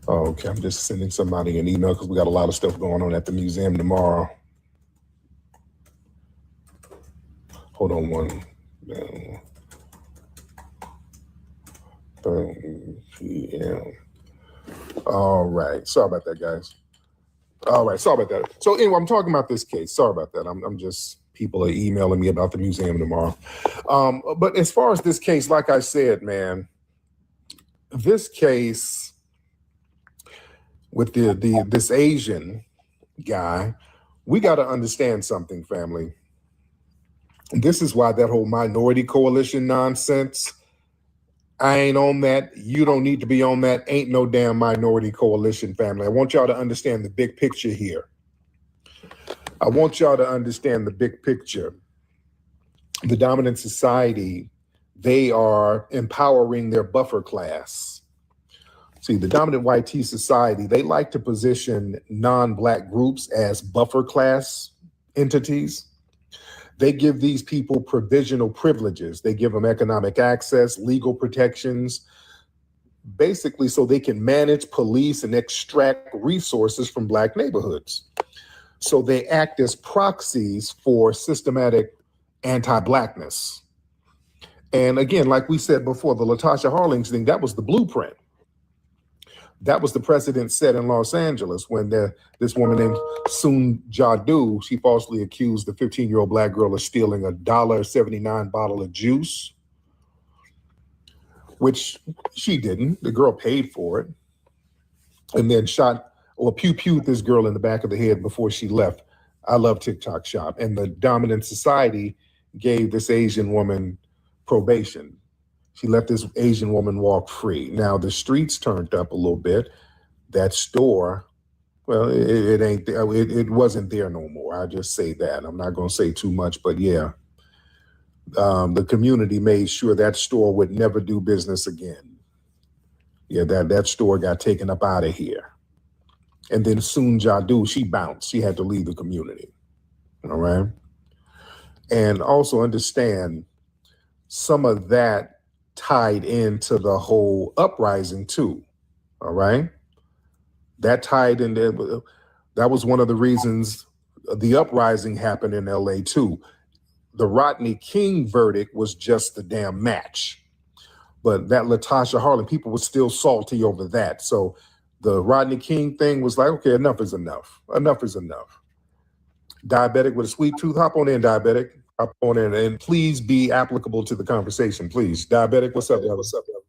Okay, I'm just sending somebody an email because we got a lot of stuff going on at the museum tomorrow. Hold on one. 30 p.m. All right. Sorry about that, guys. All right. Sorry about that. So anyway, I'm talking about this case. Sorry about that. I'm just, people are emailing me about the museum tomorrow. But as far as this case, like I said, man, this case with this Asian guy, we got to understand something, family. This is why that whole minority coalition nonsense, I ain't on that. You don't need to be on that. Ain't no damn minority coalition, family. I want y'all to understand the big picture here. I want y'all to understand the big picture. The dominant society, they are empowering their buffer class. See, the dominant white tea society, they like to position non-Black groups as buffer class entities. They give these people provisional privileges. They give them economic access, legal protections, basically so they can manage, police, and extract resources from Black neighborhoods. So they act as proxies for systematic anti-Blackness. And again, like we said before, the Latasha Harlings thing, that was the blueprint. That was the precedent set in Los Angeles when this woman named Soon Jadu, she falsely accused the 15-year-old Black girl of stealing a $1.79 bottle of juice, which she didn't. The girl paid for it, and then shot or pew-pewed this girl in the back of the head before she left. I love TikTok Shop. And the dominant society gave this Asian woman probation. She let this Asian woman walk free. Now the streets turned up a little bit. That store, well, it wasn't there no more. I just say that. I'm not going to say too much, but yeah. The community made sure that store would never do business again. Yeah, that store got taken up out of here. And then Soon Jadu, she bounced. She had to leave the community. All right. And also understand some of that tied into the whole uprising too. All right. That tied in there. That was one of the reasons the uprising happened in LA too. The Rodney King verdict was just the damn match. But that Latasha Harlin, people were still salty over that. So the Rodney King thing was like, okay, enough is enough. Enough is enough. Diabetic with a sweet tooth, hop on in, Diabetic. Hop on in, and please be applicable to the conversation, please. Diabetic, what's up, y'all? What's up, y'all?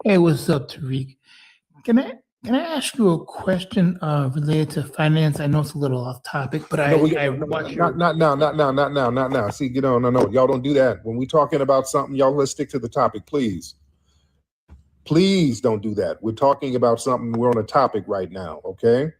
Hey, what's up, Tariq? Can I ask you a question related to finance? I know it's a little off topic, but not now. See, no. Y'all don't do that. When we talking about something, y'all let's stick to the topic, please. Please don't do that. We're talking about something. We're on a topic right now, okay?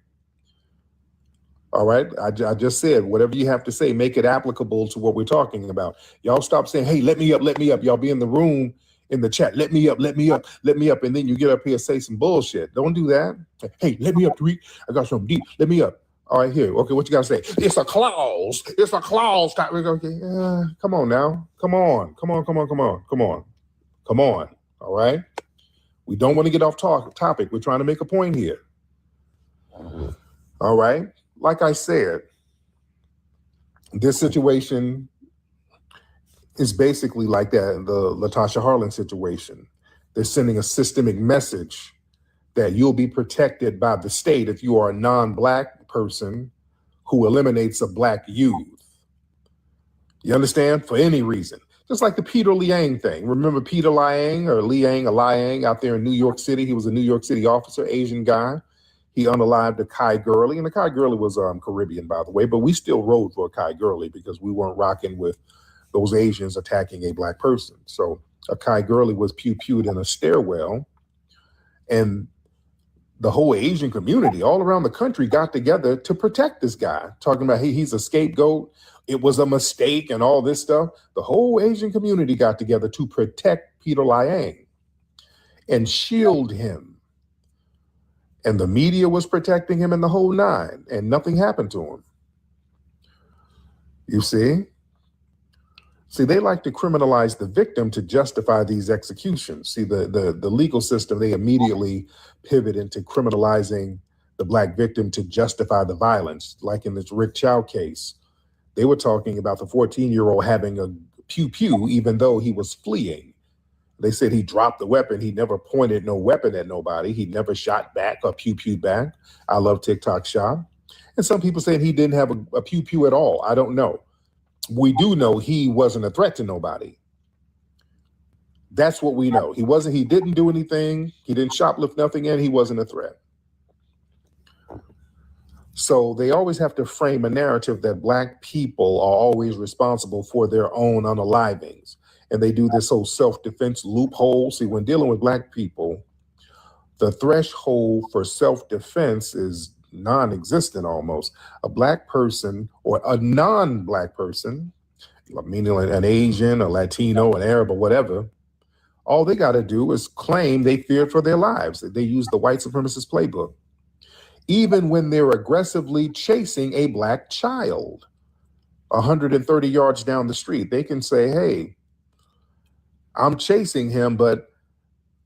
All right. I just said, whatever you have to say, make it applicable to what we're talking about. Y'all stop saying, hey, let me up. Y'all be in the room, in the chat. Let me up. And then you get up here and say some bullshit. Don't do that. Hey, let me up, Tariq. I got something deep. Let me up. All right, here. Okay, what you got to say? It's a clause. Okay, come on now. Come on. All right. We don't want to get off topic. We're trying to make a point here. All right. Like I said, this situation is basically like that, the Latasha Harlin situation. They're sending a systemic message that you'll be protected by the state if you are a non-Black person who eliminates a Black youth. You understand? For any reason. Just like the Peter Liang thing. Remember Peter Liang or Liang out there in New York City? He was a New York City officer, Asian guy. He unalived a Kai Gurley, and the Kai Gurley was Caribbean, by the way, but we still rode for a Kai Gurley because we weren't rocking with those Asians attacking a Black person. So a Kai Gurley was pew-pewed in a stairwell, and the whole Asian community all around the country got together to protect this guy, talking about, hey, he's a scapegoat. It was a mistake and all this stuff. The whole Asian community got together to protect Peter Liang and shield him. And the media was protecting him in the whole nine, and nothing happened to him. You see? See, they like to criminalize the victim to justify these executions. See, the legal system, they immediately pivot into criminalizing the Black victim to justify the violence. Like in this Ricc Chow case, they were talking about the 14-year-old having a pew-pew even though he was fleeing. They said he dropped the weapon. He never pointed no weapon at nobody. He never shot back or pew-pewed back. I love TikTok Shop. And some people saying he didn't have a pew-pew at all. I don't know. We do know he wasn't a threat to nobody. That's what we know. He didn't do anything. He didn't shoplift nothing, and he wasn't a threat. So they always have to frame a narrative that Black people are always responsible for their own unalivings. And they do this whole self-defense loophole. See, when dealing with Black people, the threshold for self-defense is non-existent almost. A black person or a non-black person, meaning an Asian, a Latino, an Arab, or whatever, all they got to do is claim they feared for their lives. They use the white supremacist playbook. Even when they're aggressively chasing a black child 130 yards down the street, they can say, hey, I'm chasing him, but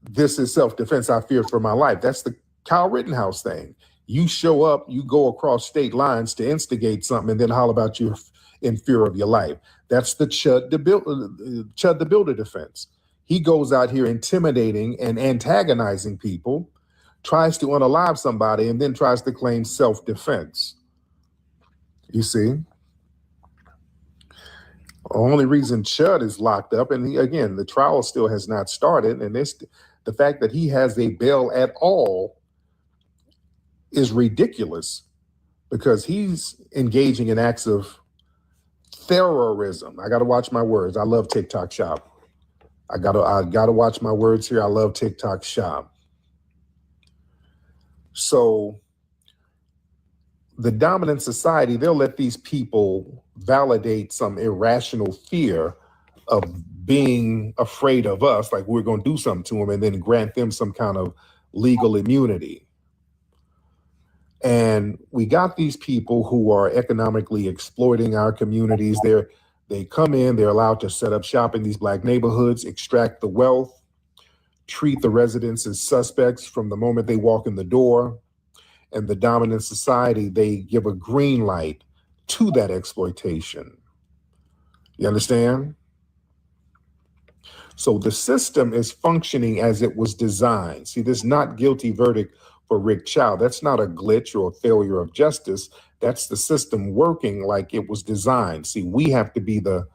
this is self-defense. I fear for my life. That's the Kyle Rittenhouse thing. You show up, you go across state lines to instigate something and then holler about you in fear of your life. That's the Chud the Builder defense. He goes out here intimidating and antagonizing people, tries to unalive somebody, and then tries to claim self-defense. You see? The only reason Chud is locked up, and again, the trial still has not started, and the fact that he has a bail at all is ridiculous because he's engaging in acts of terrorism. I got to watch my words. I love TikTok Shop. I gotta watch my words here. I love TikTok Shop. So the dominant society, they'll let these people validate some irrational fear of being afraid of us, like we're going to do something to them, and then grant them some kind of legal immunity. And we got these people who are economically exploiting our communities. They come in, they're allowed to set up shop in these black neighborhoods, extract the wealth, treat the residents as suspects from the moment they walk in the door. And the dominant society, they give a green light to that exploitation. You understand? So the system is functioning as it was designed. See, this not guilty verdict for Ricc Chow, that's not a glitch or a failure of justice. That's the system working like it was designed. See, we have to be the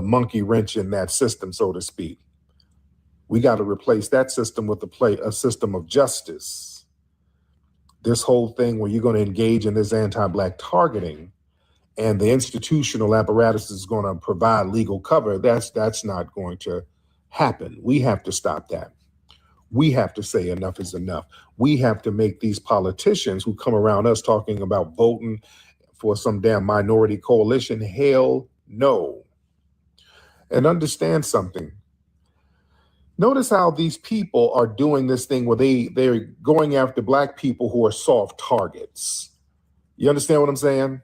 monkey wrench in that system, so to speak. We got to replace that system with a system of justice. This whole thing where you're going to engage in this anti-black targeting and the institutional apparatus is going to provide legal cover, that's not going to happen. We have to stop that. We have to say enough is enough. We have to make these politicians who come around us talking about voting for some damn minority coalition, hell no. And understand something. Notice how these people are doing this thing where they're going after black people who are soft targets. You understand what I'm saying?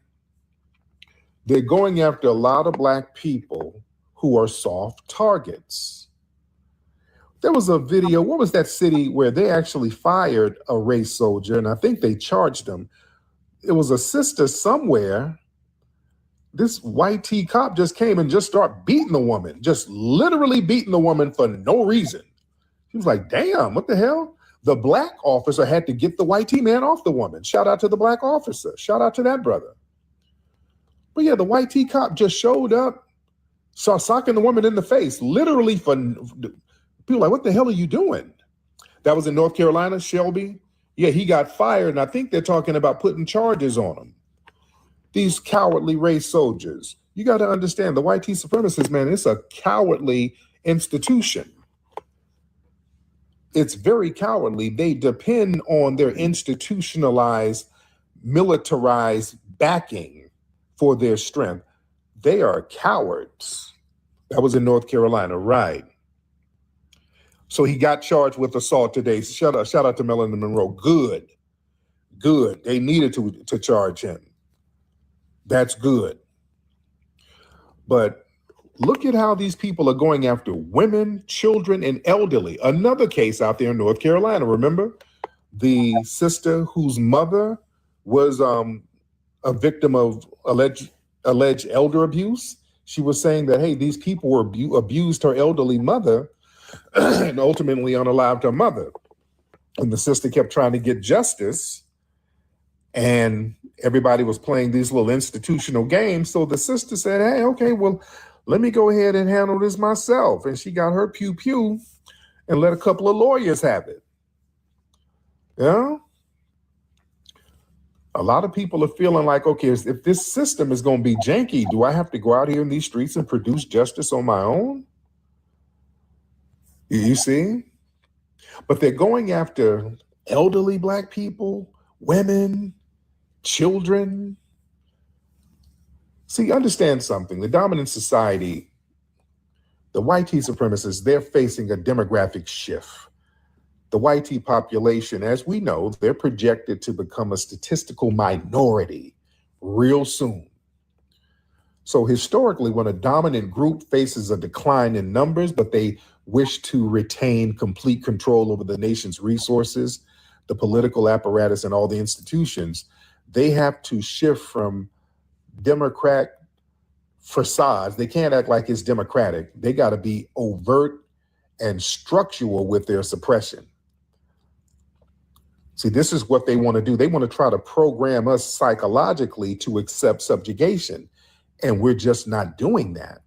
They're going after a lot of black people who are soft targets. There was a video, what was that city where they actually fired a race soldier, and I think they charged him. It was a sister somewhere. This white T cop just came and just started beating the woman, just literally beating the woman for no reason. She was like, damn, what the hell? The black officer had to get the white T man off the woman. Shout out to the black officer. Shout out to that brother. But yeah, the white T cop just showed up, saw socking the woman in the face, literally for people like, what the hell are you doing? That was in North Carolina, Shelby. Yeah, he got fired, and I think they're talking about putting charges on him. These cowardly race soldiers. You got to understand, the white supremacists, man, it's a cowardly institution. It's very cowardly. They depend on their institutionalized, militarized backing for their strength. They are cowards. That was in North Carolina, right? So he got charged with assault today. Shout out to Marilyn Monroe. Good. They needed to charge him. That's good. But look at how these people are going after women, children, and elderly. Another case out there in North Carolina. Remember the sister whose mother was a victim of alleged elder abuse? She was saying that, hey, these people were abused her elderly mother and ultimately unalived her mother. And the sister kept trying to get justice, and everybody was playing these little institutional games. So the sister said, hey, okay, well, let me go ahead and handle this myself. And she got her pew and let a couple of lawyers have it. Yeah. A lot of people are feeling like, okay, if this system is going to be janky, do I have to go out here in these streets and produce justice on my own? You see? But they're going after elderly black people women, children. See, understand something. The dominant society, the white tea supremacists, they're facing a demographic shift. The white tea population, as we know, they're projected to become a statistical minority real soon. So historically, when a dominant group faces a decline in numbers, but they wish to retain complete control over the nation's resources, the political apparatus, and all the institutions, they have to shift from Democrat facades. They can't act like it's democratic. They got to be overt and structural with their suppression. See, this is what they want to do. They want to try to program us psychologically to accept subjugation, and we're just not doing that.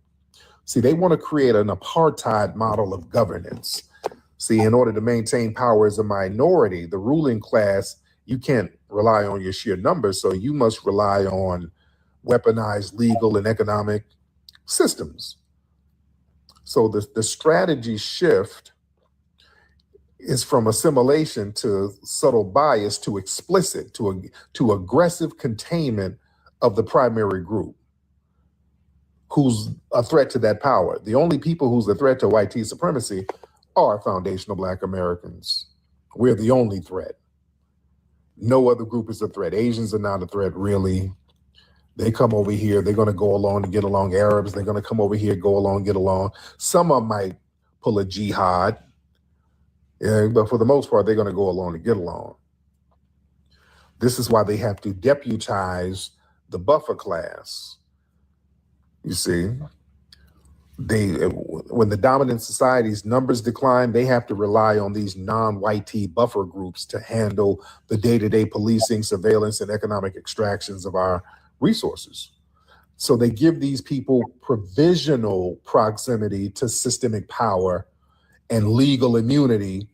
See, they want to create an apartheid model of governance. See, in order to maintain power as a minority, the ruling class, you can't rely on your sheer numbers, so you must rely on weaponized legal and economic systems. So the strategy shift is from assimilation to subtle bias to explicit, to aggressive containment of the primary group who's a threat to that power. The only people who's a threat to white tea supremacy are foundational Black Americans. We're the only threat. No other group is a threat. Asians are not a threat, really. They come over here, they're gonna go along and get along. Arabs, they're gonna come over here, go along, get along. Some of them might pull a jihad, yeah, but for the most part, they're gonna go along and get along. This is why they have to deputize the buffer class. You see, when the dominant society's numbers decline, they have to rely on these non-white tea buffer groups to handle the day-to-day policing, surveillance, and economic extractions of our resources. So they give these people provisional proximity to systemic power and legal immunity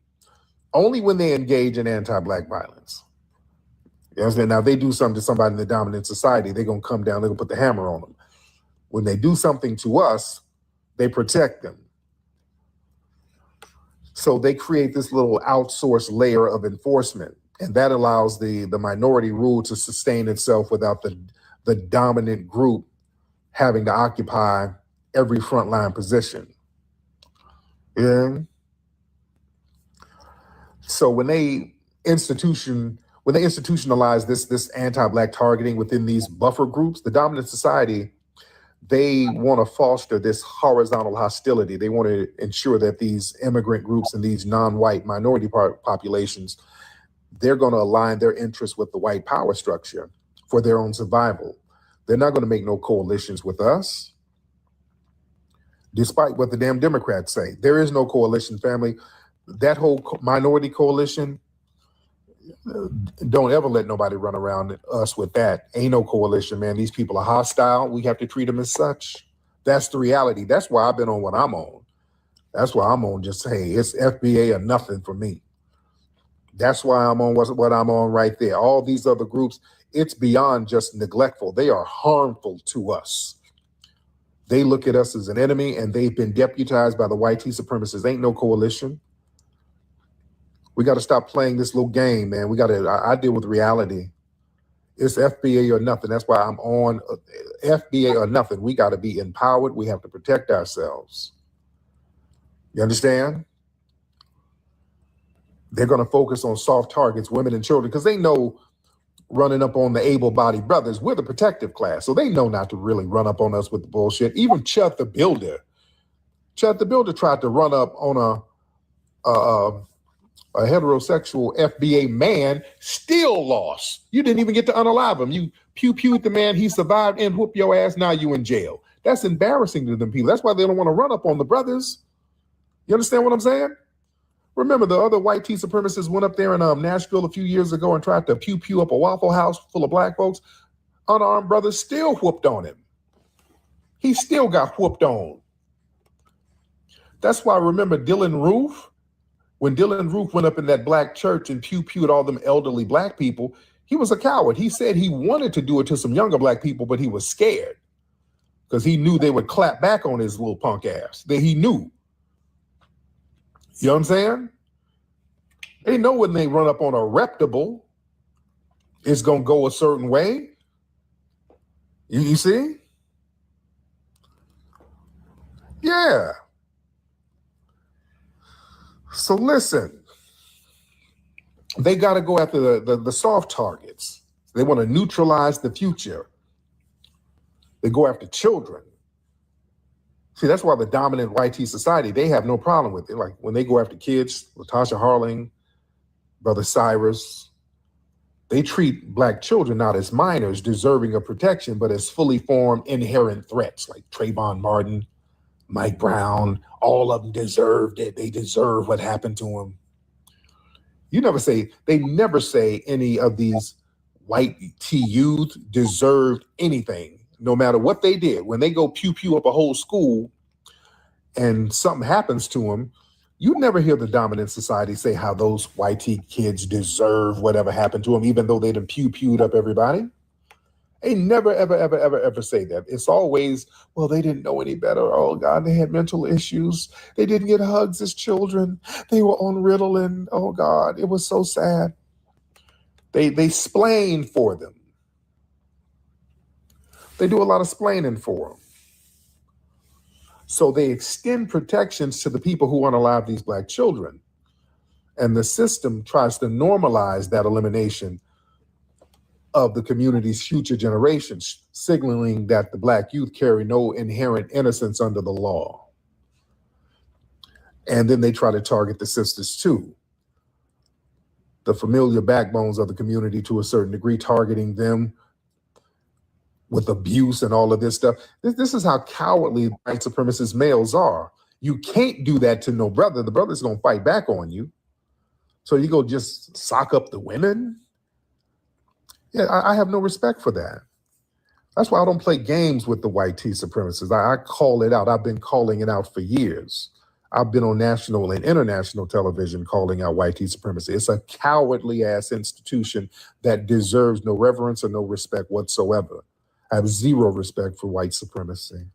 only when they engage in anti-Black violence. You understand? Now, if they do something to somebody in the dominant society, they're gonna come down, they're gonna put the hammer on them. When they do something to us, they protect them. So they create this little outsourced layer of enforcement, and that allows the minority rule to sustain itself without the dominant group having to occupy every frontline position. Yeah. So when they institutionalize this anti-Black targeting within these buffer groups, the dominant society, they want to foster this horizontal hostility. They want to ensure that these immigrant groups and these non-white minority populations, they're going to align their interests with the white power structure for their own survival. They're not going to make no coalitions with us, despite what the damn Democrats say. There is no coalition, family. That whole minority coalition, don't ever let nobody run around us with that. Ain't no coalition, man. These people are hostile. We have to treat them as such. That's the reality. That's why I've been on what I'm on. That's why I'm on just, hey, it's FBA or nothing for me. That's why I'm on what I'm on right there. All these other groups, it's beyond just neglectful. They are harmful to us. They look at us as an enemy, and they've been deputized by the white tea supremacists. Ain't no coalition. We got to stop playing this little game, man. I deal with reality. It's FBA or nothing. That's why I'm on FBA or nothing. We got to be empowered. We have to protect ourselves. You understand? They're going to focus on soft targets, women and children, because they know running up on the able-bodied brothers, we're the protective class. So they know not to really run up on us with the bullshit. Even Chet the Builder. Chet the Builder tried to run up on a heterosexual FBA man, still lost. You didn't even get to unalive him. You pew-pewed the man, he survived and whooped your ass, now you in jail. That's embarrassing to them people. That's why they don't want to run up on the brothers. You understand what I'm saying? Remember, the other white tea supremacists went up there in Nashville a few years ago and tried to pew-pew up a Waffle House full of Black folks. Unarmed brothers still whooped on him. He still got whooped on. That's why, remember Dylan Roof? When Dylan Roof went up in that Black church and pew-pewed all them elderly Black people, he was a coward. He said he wanted to do it to some younger Black people, but he was scared because he knew they would clap back on his little punk ass. That he knew. You know what I'm saying? They know when they run up on a reputable, it's going to go a certain way. You see? Yeah. So listen, they got to go after the soft targets. They want to neutralize the future. They go after children. See, that's why the dominant YT society, they have no problem with it. Like when they go after kids, Latasha Harling, Brother Cyrus, they treat Black children not as minors deserving of protection, but as fully formed inherent threats like Trayvon Martin, Mike Brown. All of them deserved it. They deserve what happened to them. They never say any of these white T youth deserved anything, no matter what they did. When they go pew up a whole school and something happens to them, you never hear the dominant society say how those YT kids deserve whatever happened to them, even though they done pewed up everybody. They never, ever say that. It's always, well, they didn't know any better. Oh, God, they had mental issues. They didn't get hugs as children. They were on Ritalin. Oh, God, it was so sad. They splain for them. They do a lot of splaining for them. So they extend protections to the people who want to unalive these Black children. And the system tries to normalize that elimination of the community's future generations, signaling that the Black youth carry no inherent innocence under the law. And then they try to target the sisters too. The familiar backbones of the community to a certain degree, targeting them with abuse and all of this stuff. This is how cowardly white supremacist males are. You can't do that to no brother. The brother's gonna fight back on you. So you go just sock up the women? Yeah, I have no respect for that. That's why I don't play games with the white T supremacists. I call it out. I've been calling it out for years. I've been on national and international television calling out white T supremacy. It's a cowardly ass institution that deserves no reverence or no respect whatsoever. I have zero respect for white supremacy.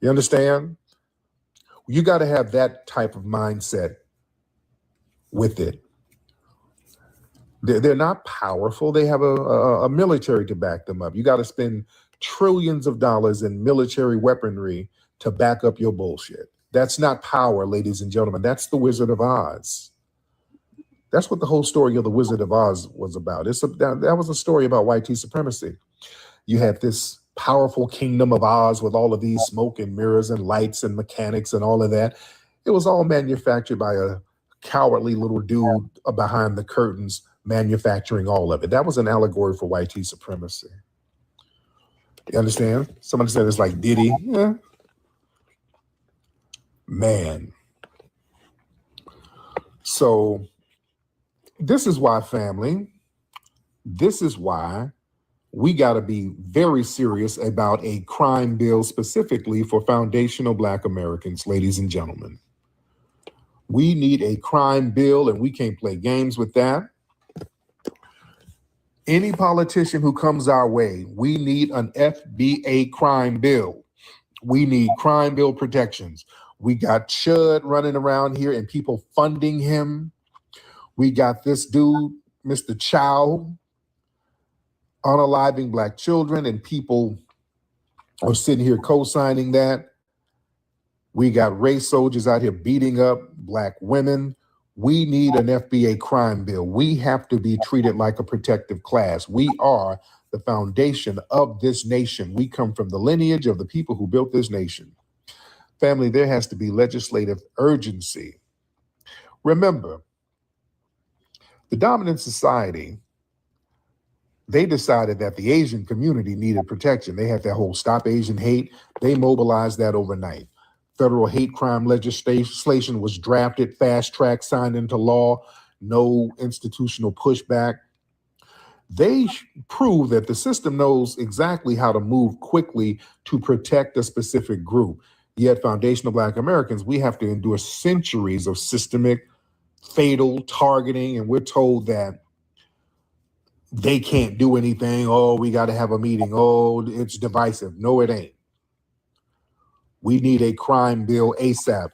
You understand? You got to have that type of mindset with it. They're not powerful. They have a military to back them up. You got to spend trillions of dollars in military weaponry to back up your bullshit. That's not power, ladies and gentlemen. That's the Wizard of Oz. That's what the whole story of the Wizard of Oz was about. That was a story about white T supremacy. You had this powerful kingdom of Oz with all of these smoke and mirrors and lights and mechanics and all of that. It was all manufactured by a cowardly little dude behind the curtains manufacturing all of it. That was an allegory for white T supremacy. You understand? Somebody said it's like Diddy. Yeah. Man. So this is why, family, this is why we got to be very serious about a crime bill specifically for foundational Black Americans, ladies and gentlemen. We need a crime bill, and we can't play games with that. Any politician who comes our way, we need an FBA crime bill. We need crime bill protections. We got Chud running around here and people funding him. We got this dude, Mr. Chow, unaliving Black children, and people are sitting here co-signing that. We got race soldiers out here beating up Black women. We need an FBA crime bill. We have to be treated like a protective class. We are the foundation of this nation. We come from the lineage of the people who built this nation. Family, there has to be legislative urgency. Remember, the dominant society, they decided that the Asian community needed protection. They had that whole Stop Asian Hate. They mobilized that overnight. Federal hate crime legislation was drafted, fast-tracked, signed into law, no institutional pushback. They prove that the system knows exactly how to move quickly to protect a specific group. Yet foundational Black Americans, we have to endure centuries of systemic, fatal targeting, and we're told that they can't do anything. Oh, we got to have a meeting. Oh, it's divisive. No, it ain't. We need a crime bill ASAP.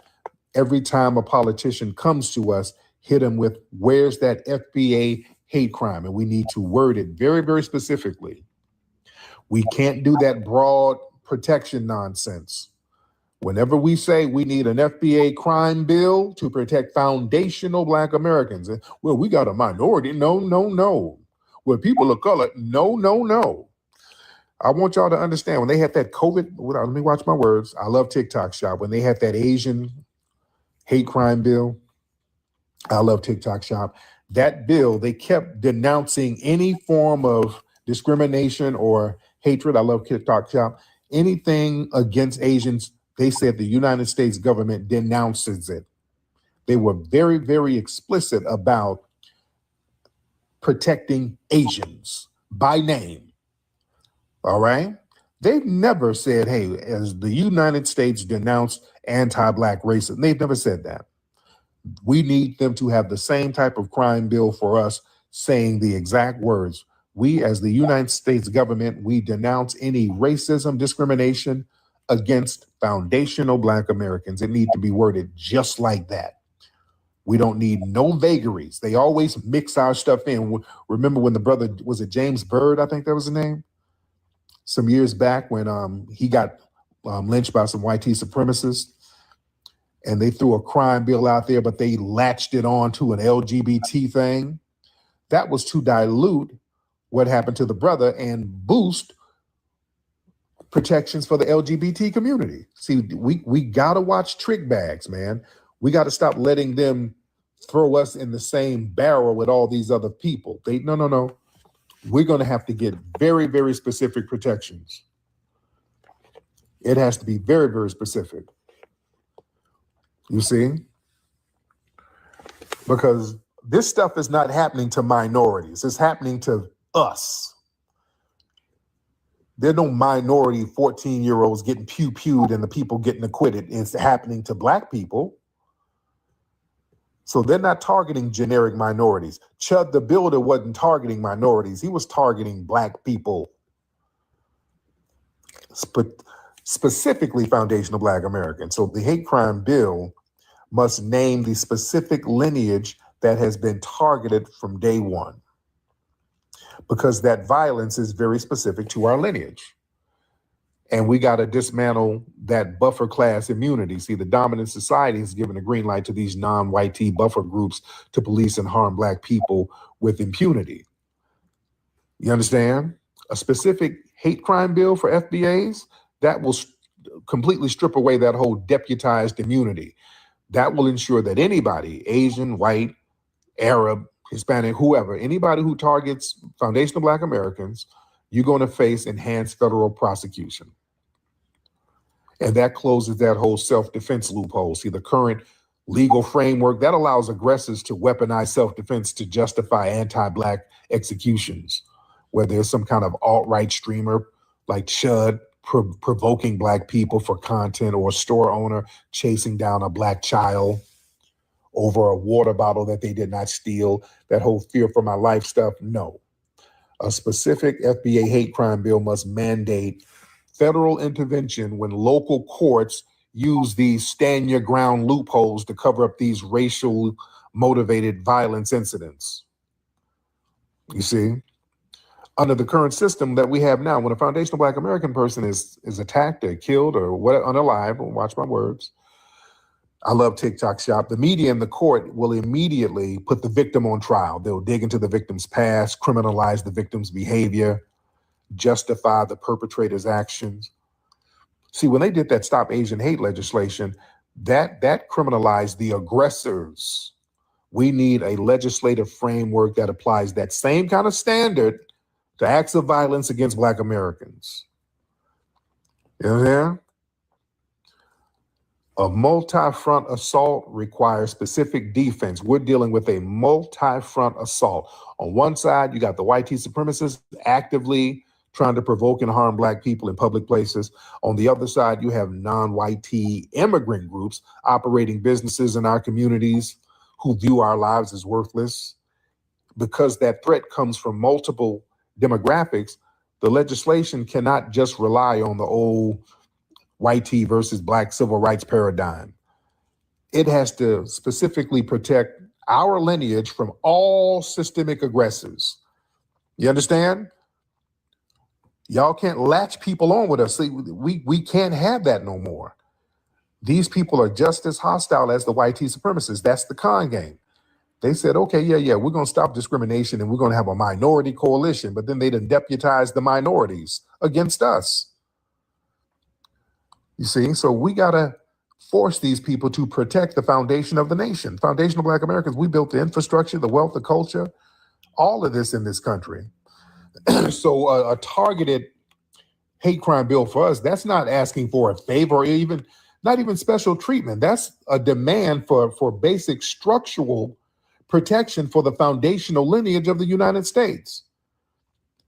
Every time a politician comes to us, hit them with, where's that FBA hate crime, and we need to word it very, very specifically. We can't do that broad protection nonsense. Whenever we say we need an FBA crime bill to protect foundational Black Americans, well, we got a minority. No, no, no. Well, people of color, no, no, no. I want y'all to understand when they had that COVID, let me watch my words. I love TikTok Shop. When they had that Asian hate crime bill, I love TikTok Shop. That bill, they kept denouncing any form of discrimination or hatred. I love TikTok Shop. Anything against Asians, they said the United States government denounces it. They were very, very explicit about protecting Asians by name. All right? They've never said, hey, as the United States denounced anti-Black racism, they've never said that. We need them to have the same type of crime bill for us, saying the exact words. We, as the United States government, we denounce any racism, discrimination against foundational Black Americans. It needs to be worded just like that. We don't need no vagaries. They always mix our stuff in. Remember when the brother, was it James Byrd, I think that was the name? Some years back when he got lynched by some white supremacists, and they threw a crime bill out there, but they latched it on to an LGBT thing. That was to dilute what happened to the brother and boost protections for the LGBT community. See, we gotta watch trick bags, man. We gotta stop letting them throw us in the same barrel with all these other people. No. We're gonna have to get very, very specific protections. It has to be very, very specific. You see? Because this stuff is not happening to minorities. It's happening to us. There are no minority 14-year-olds getting pew-pewed and the people getting acquitted. It's happening to Black people. So they're not targeting generic minorities. Chud the Builder wasn't targeting minorities. He was targeting Black people. Specifically foundational Black Americans. So the hate crime bill must name the specific lineage that has been targeted from day one, because that violence is very specific to our lineage. And we got to dismantle that buffer class immunity. See, the dominant society has given a green light to these non-white buffer groups to police and harm Black people with impunity. You understand? A specific hate crime bill for FBAs, that will completely strip away that whole deputized immunity. That will ensure that anybody, Asian, white, Arab, Hispanic, whoever, anybody who targets foundational Black Americans, you're going to face enhanced federal prosecution. And that closes that whole self-defense loophole. See, the current legal framework that allows aggressors to weaponize self-defense to justify anti-Black executions, where there's some kind of alt-right streamer like Chud provoking Black people for content, or a store owner chasing down a Black child over a water bottle that they did not steal, that whole fear for my life stuff. No. A specific FBA hate crime bill must mandate federal intervention when local courts use these stand your ground loopholes to cover up these racial motivated violence incidents. You see? Under the current system that we have now, when a foundational Black American person is attacked or killed or unalive, watch my words, I love TikTok Shop. The media and the court will immediately put the victim on trial. They'll dig into the victim's past, criminalize the victim's behavior, justify the perpetrator's actions. See, when they did that Stop Asian Hate legislation, that criminalized the aggressors. We need a legislative framework that applies that same kind of standard to acts of violence against Black Americans. You know what I'm saying? A multi-front assault requires specific defense. We're dealing with a multi-front assault. On one side, you got the white supremacists actively trying to provoke and harm Black people in public places. On the other side, you have non-white immigrant groups operating businesses in our communities who view our lives as worthless. Because that threat comes from multiple demographics, the legislation cannot just rely on the old white versus Black civil rights paradigm. It has to specifically protect our lineage from all systemic aggressors. You understand? Y'all can't latch people on with us. See, we can't have that no more. These people are just as hostile as the white supremacists. That's the con game. They said, okay, yeah, we're going to stop discrimination and we're going to have a minority coalition, but then they done deputized the minorities against us. You see, so we got to force these people to protect the foundation of the nation. Foundational Black Americans, we built the infrastructure, the wealth, the culture, all of this in this country. So a targeted hate crime bill for us, that's not asking for a favor or even not even special treatment. That's a demand for basic structural protection for the foundational lineage of the United States.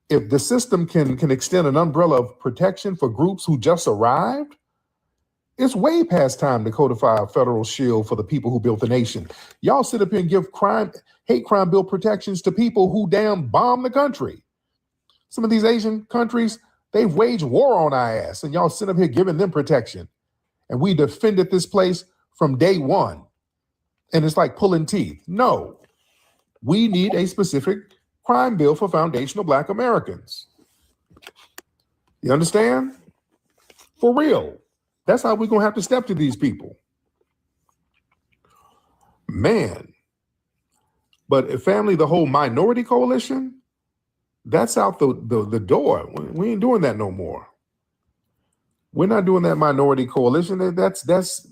If the system can extend an umbrella of protection for groups who just arrived, it's way past time to codify a federal shield for the people who built the nation. Y'all sit up here and give hate crime bill protections to people who damn bomb the country. Some of these Asian countries, they've waged war on our ass, and y'all sit up here giving them protection. And we defended this place from day one. And it's like pulling teeth. No, we need a specific crime bill for foundational Black Americans. You understand? For real. That's how we're going to have to step to these people. Man. But family, the whole minority coalition, that's out the door. We ain't doing that no more. We're not doing that minority coalition. That's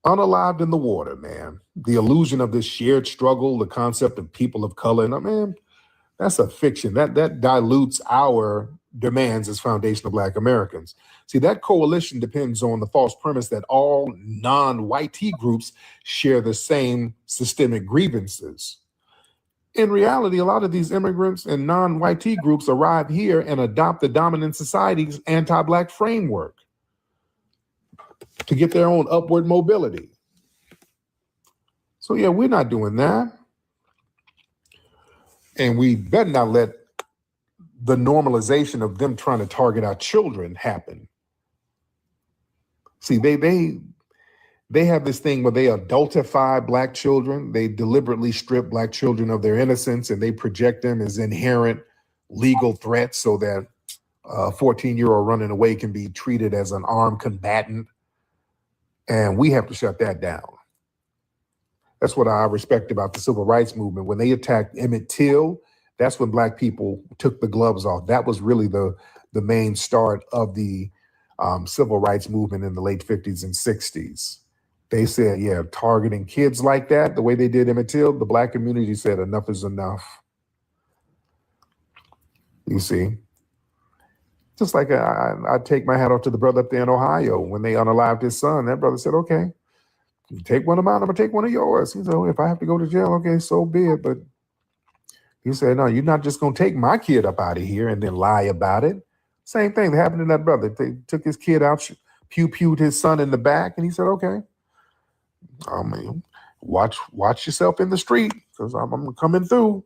unalived in the water, man. The illusion of this shared struggle, the concept of people of color, and man, that's a fiction. That dilutes our demands as foundational Black Americans. See, that coalition depends on the false premise that all non-white groups share the same systemic grievances. In reality, a lot of these immigrants and non-white groups arrive here and adopt the dominant society's anti-Black framework to get their own upward mobility. So yeah, we're not doing that. And we better not let the normalization of them trying to target our children happen. See, they have this thing where they adultify Black children. They deliberately strip Black children of their innocence and they project them as inherent legal threats so that a 14-year-old running away can be treated as an armed combatant. And we have to shut that down. That's what I respect about the civil rights movement. When they attacked Emmett Till, that's when Black people took the gloves off. That was really the main start of the civil rights movement in the late 50s and 60s. They said, yeah, targeting kids like that, the way they did Emmett Till, the Black community said enough is enough. You see? Just like I take my hat off to the brother up there in Ohio. When they unalived his son, that brother said, okay, you take one of mine, I'm gonna take one of yours. He said, oh, if I have to go to jail, okay, so be it. But he said, no, you're not just gonna take my kid up out of here and then lie about it. Same thing that happened to that brother. They took his kid out, pew-pewed his son in the back, and he said, okay, I mean, watch yourself in the street, because I'm coming through.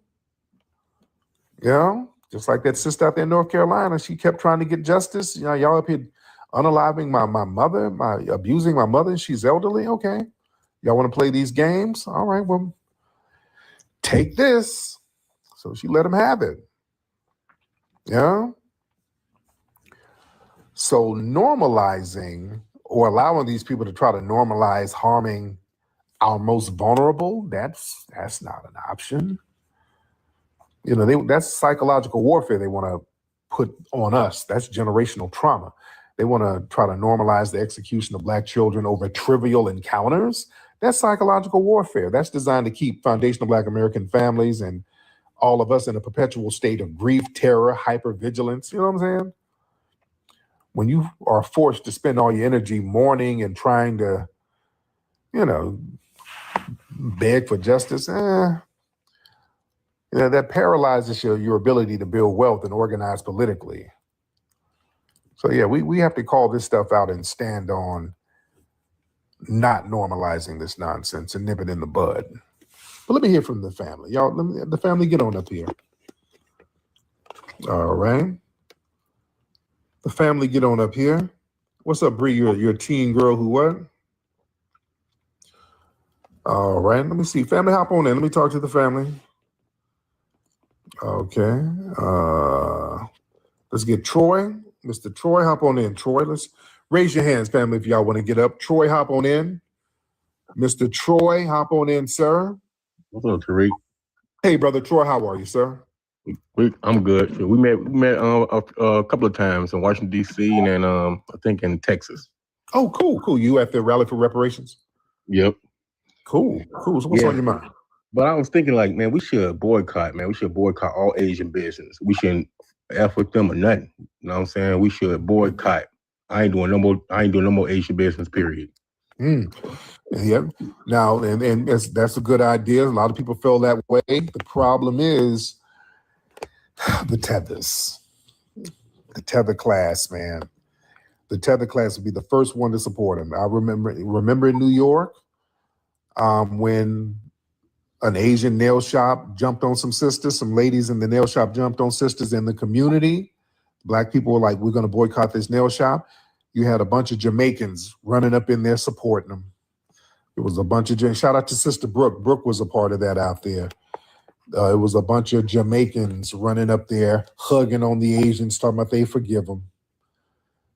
You know? Just like that sister out there in North Carolina, she kept trying to get justice. You know, y'all up here unaliving my mother, abusing my mother, and she's elderly. Okay. Y'all want to play these games? All right, well, take this. So she let him have it. Yeah. So normalizing or allowing these people to try to normalize harming our most vulnerable, that's not an option. You know, that's psychological warfare they want to put on us. That's generational trauma. They want to try to normalize the execution of Black children over trivial encounters. That's psychological warfare. That's designed to keep foundational Black American families and all of us in a perpetual state of grief, terror, hypervigilance. You know what I'm saying? When you are forced to spend all your energy mourning and trying to, you know, beg for justice, you know, that paralyzes your ability to build wealth and organize politically. So yeah, we have to call this stuff out and stand on not normalizing this nonsense and nip it in the bud. But let me hear from the family. Y'all, the family, get on up here. All right. The family, get on up here. What's up, Bree? You're a teen girl who what? All right, let me see. Family, hop on in. Let me talk to the family. Okay. Let's get Troy. Mr. Troy, hop on in. Troy, let's raise your hands, family, if y'all want to get up. Troy, hop on in. Mr. Troy, hop on in, sir. What's up, Tariq? Hey, brother Troy, how are you, sir? I'm good. We met a couple of times in Washington, D.C. and then I think in Texas. Oh, cool. You at the rally for reparations? Yep. Cool. So what's on your mind? But I was thinking, like, man, we should boycott, man. We should boycott all Asian business. We shouldn't F with them or nothing. You know what I'm saying? We should boycott. I ain't doing no more Asian business, period. Yep. Now, and that's a good idea. A lot of people feel that way. The problem is the tethers. The tether class, man. The tether class would be the first one to support him. I remember in New York, when an Asian nail shop jumped on some sisters, some ladies in the nail shop jumped on sisters in the community. Black people were like, we're going to boycott this nail shop. You had a bunch of Jamaicans running up in there supporting them. It was a bunch of, shout out to Sister Brooke. Brooke was a part of that out there. It was a bunch of Jamaicans running up there, hugging on the Asians, talking about they forgive them.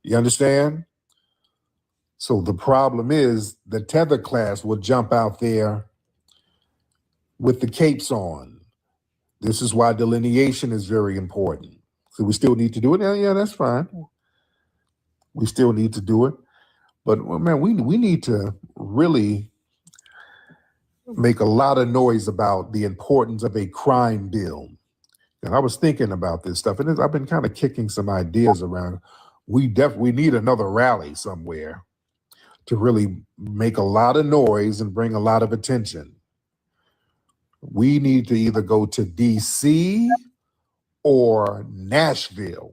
You understand? So the problem is the tether class will jump out there with the capes on. This is why delineation is very important. So we still need to do it. Yeah, that's fine. We still need to do it. But, well, man, we need to really make a lot of noise about the importance of a crime bill. And I was thinking about this stuff, and I've been kind of kicking some ideas around. We need another rally somewhere to really make a lot of noise and bring a lot of attention. We need to either go to DC or Nashville.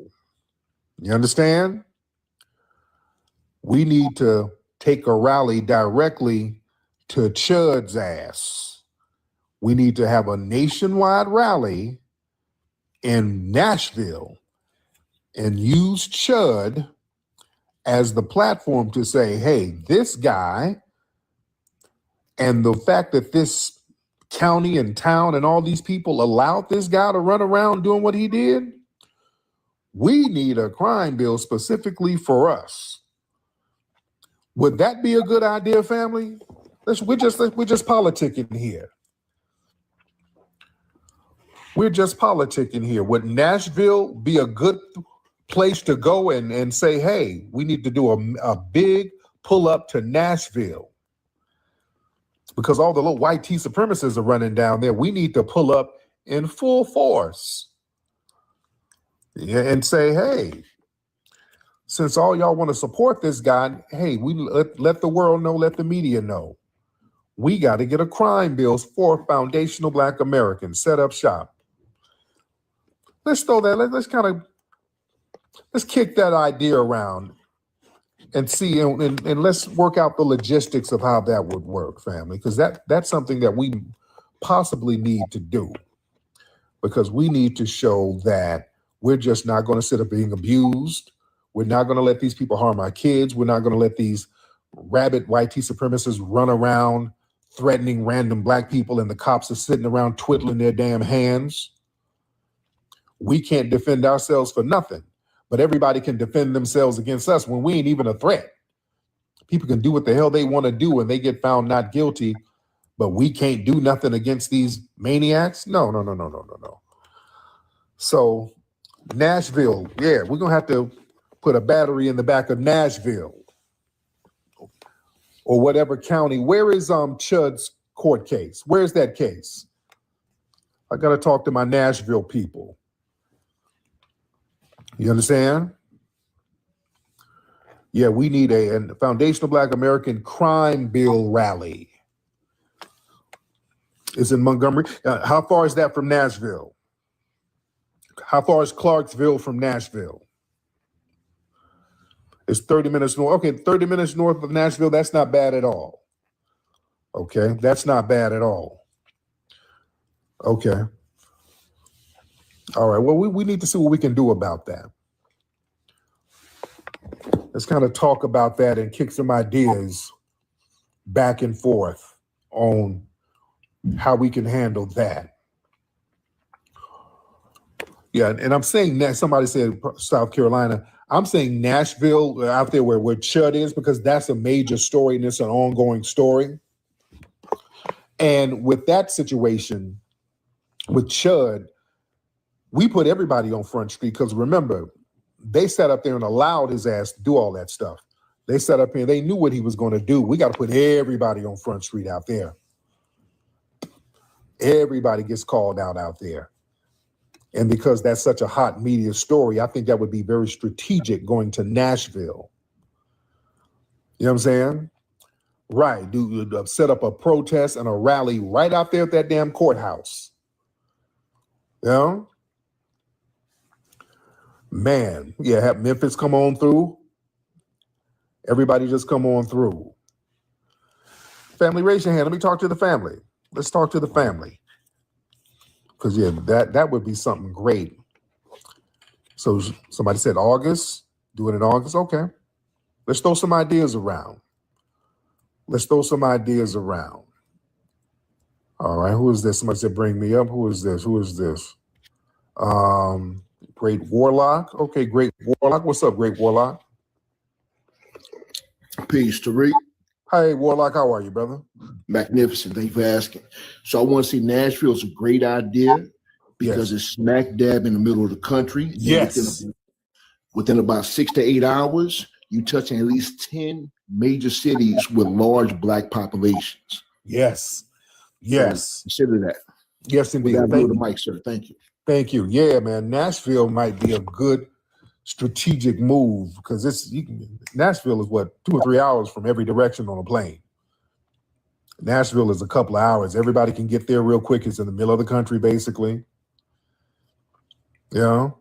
You understand? We need to take a rally directly to Chud's ass. We need to have a nationwide rally in Nashville and use Chud as the platform to say, hey, this guy, and the fact that this county and town and all these people allowed this guy to run around doing what he did, we need a crime bill specifically for us. Would that be a good idea, family? We're just politicking here. We're just politicking here. Would Nashville be a good place to go and say, hey, we need to do a big pull up to Nashville? Because all the little white tea supremacists are running down there. We need to pull up in full force and say, hey, since all y'all want to support this guy, hey, we let the world know, let the media know. We got to get a crime bill for foundational Black Americans. Set up shop. Let's throw that. Let's kick that idea around and see, and let's work out the logistics of how that would work, family, because that's something that we possibly need to do, because we need to show that we're just not going to sit up being abused. We're not going to let these people harm our kids. We're not going to let these rabid white tea supremacists run around threatening random Black people, and the cops are sitting around twiddling their damn hands. We can't defend ourselves for nothing, but everybody can defend themselves against us when we ain't even a threat. People can do what the hell they want to do when they get found not guilty, but we can't do nothing against these maniacs? No. So Nashville, yeah, we're going to have to put a battery in the back of Nashville or whatever county. Where is Chud's court case? Where's that case? I got to talk to my Nashville people. You understand? Yeah, we need a foundational Black American crime bill rally. It's in Montgomery. How far is that from Nashville? How far is Clarksville from Nashville? It's 30 minutes north. Okay, 30 minutes north of Nashville. That's not bad at all. Okay, that's not bad at all. Okay. All right, well, we need to see what we can do about that. Let's kind of talk about that and kick some ideas back and forth on how we can handle that. Yeah, and I'm saying that somebody said South Carolina. I'm saying Nashville out there where Chud is, because that's a major story and it's an ongoing story. And with that situation, with Chud, we put everybody on Front Street because remember, they sat up there and allowed his ass to do all that stuff. They sat up here, they knew what he was going to do. We got to put everybody on Front Street out there. Everybody gets called out there. And because that's such a hot media story, I think that would be very strategic going to Nashville. You know what I'm saying? Right. Set up a protest and a rally right out there at that damn courthouse. You know? Man, yeah, have Memphis come on through. Everybody just come on through. Family, raise your hand. Let me talk to the family. Let's talk to the family. Because, yeah, that would be something great. So somebody said August. Do it in August. Okay. Let's throw some ideas around. All right. Who is this? Somebody said bring me up. Who is this? Great Warlock. Okay, Great Warlock. What's up, Great Warlock? Peace, Tariq. Hey, Warlock, how are you, brother? Magnificent. Thank you for asking. So I want to see Nashville is a great idea because it's smack dab in the middle of the country. Yes. Within about 6 to 8 hours, you touching at least 10 major cities with large Black populations. Yes. So consider that. Yes, indeed. Thank you. The mic, sir. Thank you. Thank you. Yeah, man. Nashville might be a good strategic move because Nashville is 2 or 3 hours from every direction on a plane. Nashville is a couple of hours. Everybody can get there real quick. It's in the middle of the country, basically. You know?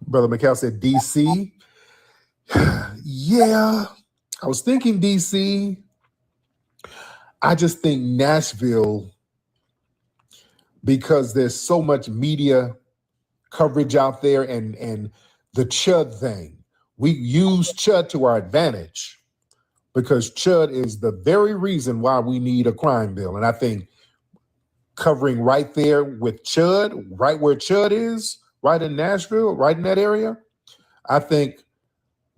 Brother McCall said DC. Yeah, I was thinking DC. I just think Nashville, because there's so much media coverage out there and the Chud thing. We use Chud to our advantage because Chud is the very reason why we need a crime bill. And I think covering right there with Chud, right where Chud is, right in Nashville, right in that area, I think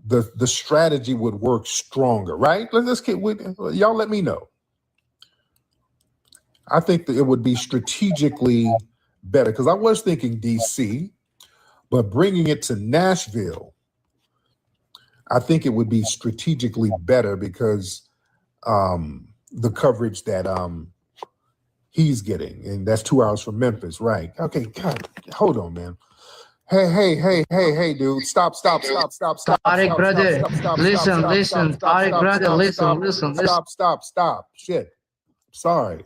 the strategy would work stronger, right? Y'all let me know. I think that it would be strategically better because I was thinking DC, but bringing it to Nashville, I think it would be strategically better because the coverage that he's getting, and that's 2 hours from Memphis, right? Okay, God, hold on, man. Hey, dude, stop. Tariq, brother, listen. Tariq, brother, listen. Stop. Shit. Sorry.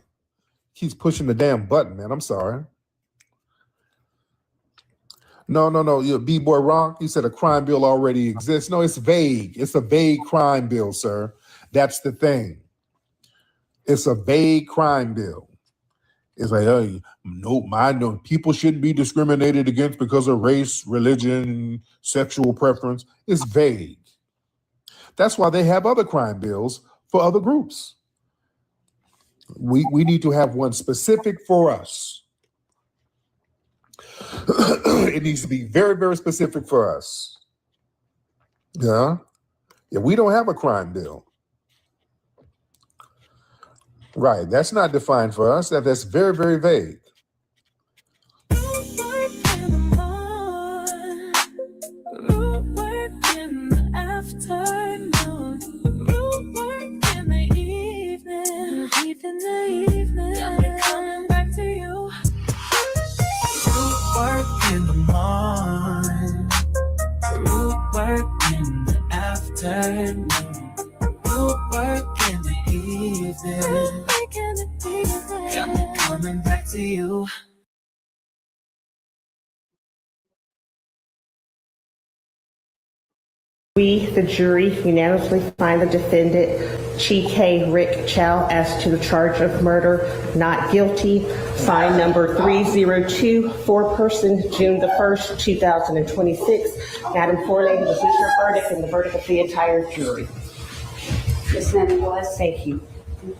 He's pushing the damn button, man. I'm sorry. No. You B-Boy Rock, you said a crime bill already exists. No, it's vague. It's a vague crime bill, sir. That's the thing. It's a vague crime bill. It's like, hey, no, people shouldn't be discriminated against because of race, religion, sexual preference. It's vague. That's why they have other crime bills for other groups. We need to have one specific for us. It needs to be very, very specific for us. Yeah, we don't have a crime bill. Right, that's not defined for us. That's very, very vague. Coming back to you. We, the jury, unanimously find the defendant, Ricc Chow, as to the charge of murder, not guilty. Signed number 302, foreperson, June the 1st, 2026. Madam Forlane, this is your verdict and the verdict of the entire jury. Yes, ma'am, it was. Thank you. Madam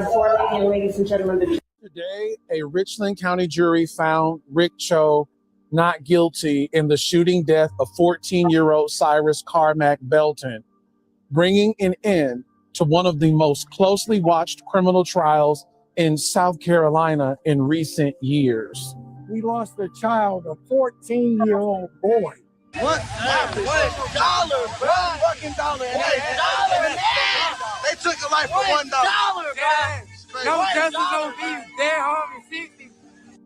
Forelady and ladies and gentlemen, Today, a Richland County jury found Ricc Chow not guilty in the shooting death of 14-year-old Cyrus Carmack Belton, bringing an end to one of the most closely watched criminal trials in South Carolina in recent years. We lost a child, a 14-year-old boy. What dollar, bro? Fucking dollar. They took a life for $1. No justice on these dead homies 60.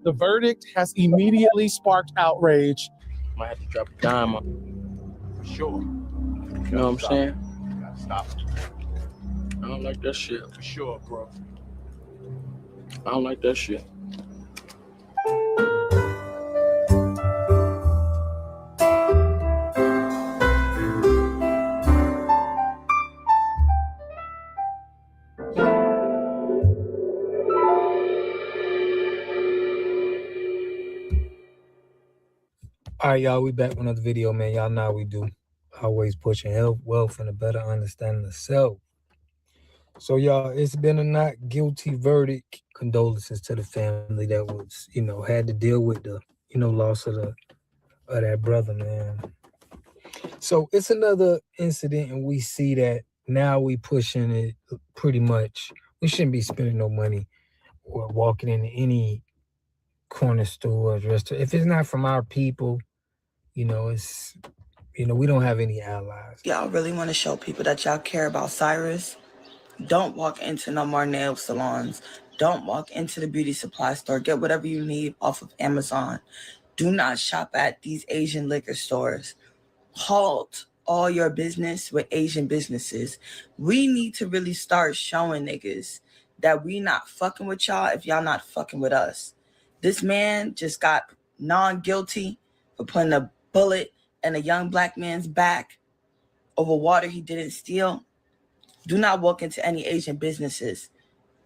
The verdict has immediately sparked outrage. Might have to drop a dime on it. For sure. You know what I'm saying? Gotta stop it. I don't like that shit. For sure, bro. I don't like that shit. All right, y'all, we back with another video, man. Y'all know how we do. Always pushing health, wealth, and a better understanding of self. So, y'all, it's been a not guilty verdict. Condolences to the family that was, had to deal with the, loss of that brother, man. So it's another incident, and we see that now we pushing it pretty much. We shouldn't be spending no money or walking into any corner stores, restaurant. If it's not from our people, it's, we don't have any allies. Y'all really want to show people that y'all care about Cyrus? Don't walk into no more nail salons. Don't walk into the beauty supply store. Get whatever you need off of Amazon. Do not shop at these Asian liquor stores. Halt all your business with Asian businesses. We need to really start showing niggas that we not fucking with y'all if y'all not fucking with us. This man just got non-guilty for putting a bullet in a young black man's back over water he didn't steal. Do not walk into any Asian businesses.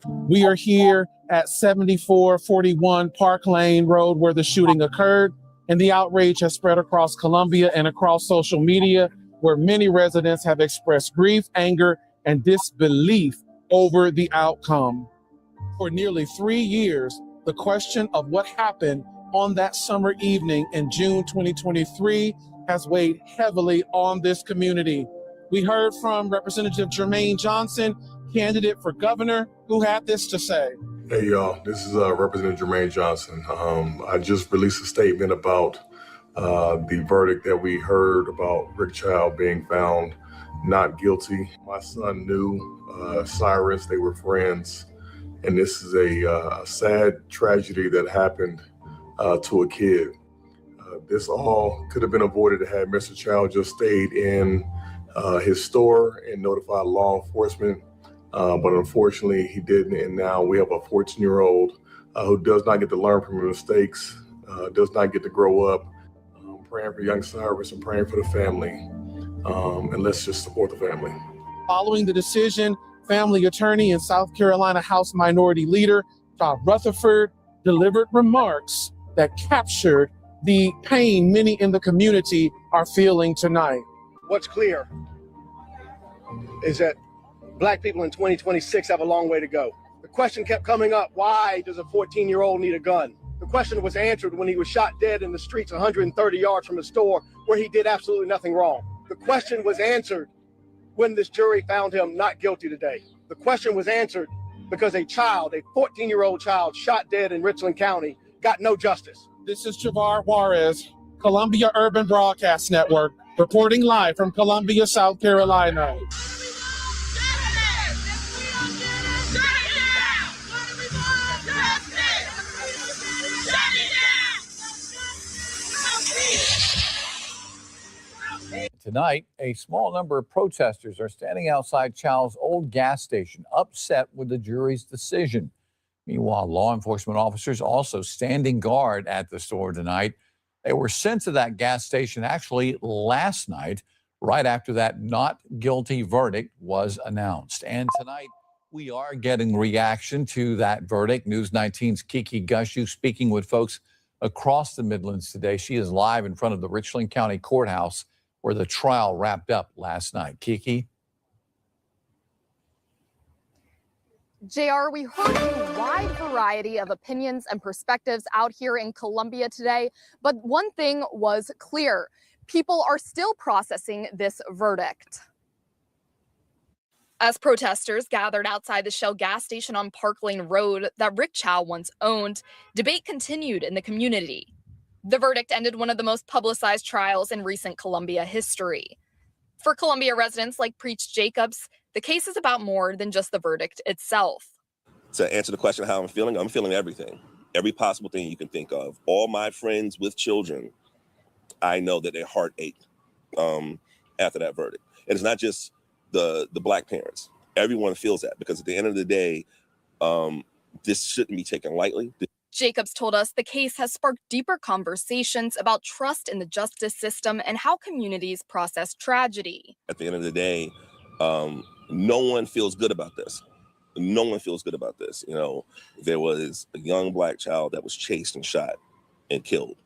We are here at 7441 Park Lane Road where the shooting occurred, and the outrage has spread across Columbia and across social media, where many residents have expressed grief, anger, and disbelief over the outcome. For nearly 3 years, the question of what happened on that summer evening in June 2023 has weighed heavily on this community. We heard from Representative Jermaine Johnson, candidate for governor, who had this to say. Hey, y'all, this is Representative Jermaine Johnson. I just released a statement about the verdict that we heard about Ricc Chow being found not guilty. My son knew Cyrus, they were friends, and this is a sad tragedy that happened to a kid. This all could have been avoided had Mr. Chow just stayed in his store and notified law enforcement. But unfortunately, he didn't. And now we have a 14-year-old who does not get to learn from his mistakes, does not get to grow up. Praying for young Cyrus and praying for the family. And let's just support the family. Following the decision, family attorney and South Carolina House Minority Leader Chow Rutherford delivered remarks that captured the pain many in the community are feeling tonight. What's clear is that Black people in 2026 have a long way to go. The question kept coming up, why does a 14-year-old need a gun? The question was answered when he was shot dead in the streets 130 yards from a store where he did absolutely nothing wrong. The question was answered when this jury found him not guilty today. The question was answered because a child, a 14-year-old child shot dead in Richland County, got no justice. This is Javar Juarez, Columbia Urban Broadcast Network, reporting live from Columbia, South Carolina. Tonight, a small number of protesters are standing outside Chow's old gas station, upset with the jury's decision. Meanwhile, law enforcement officers also standing guard at the store tonight. They were sent to that gas station actually last night, right after that not guilty verdict was announced. And tonight, we are getting reaction to that verdict. News 19's Kiki Gushu speaking with folks across the Midlands today. She is live in front of the Richland County Courthouse where the trial wrapped up last night. Kiki? JR, we heard a wide variety of opinions and perspectives out here in Columbia today, but one thing was clear. People are still processing this verdict. As protesters gathered outside the Shell gas station on Park Lane Road that Ricc Chow once owned, debate continued in the community. The verdict ended one of the most publicized trials in recent Columbia history. For Columbia residents like Preach Jacobs, the case is about more than just the verdict itself. To answer the question how I'm feeling everything, every possible thing you can think of. All my friends with children, I know that their heart ached after that verdict. And it's not just the Black parents. Everyone feels that, because at the end of the day, this shouldn't be taken lightly. Jacobs told us the case has sparked deeper conversations about trust in the justice system and how communities process tragedy. At the end of the day, no one feels good about this. No one feels good about this. You know, there was a young Black child that was chased and shot and killed.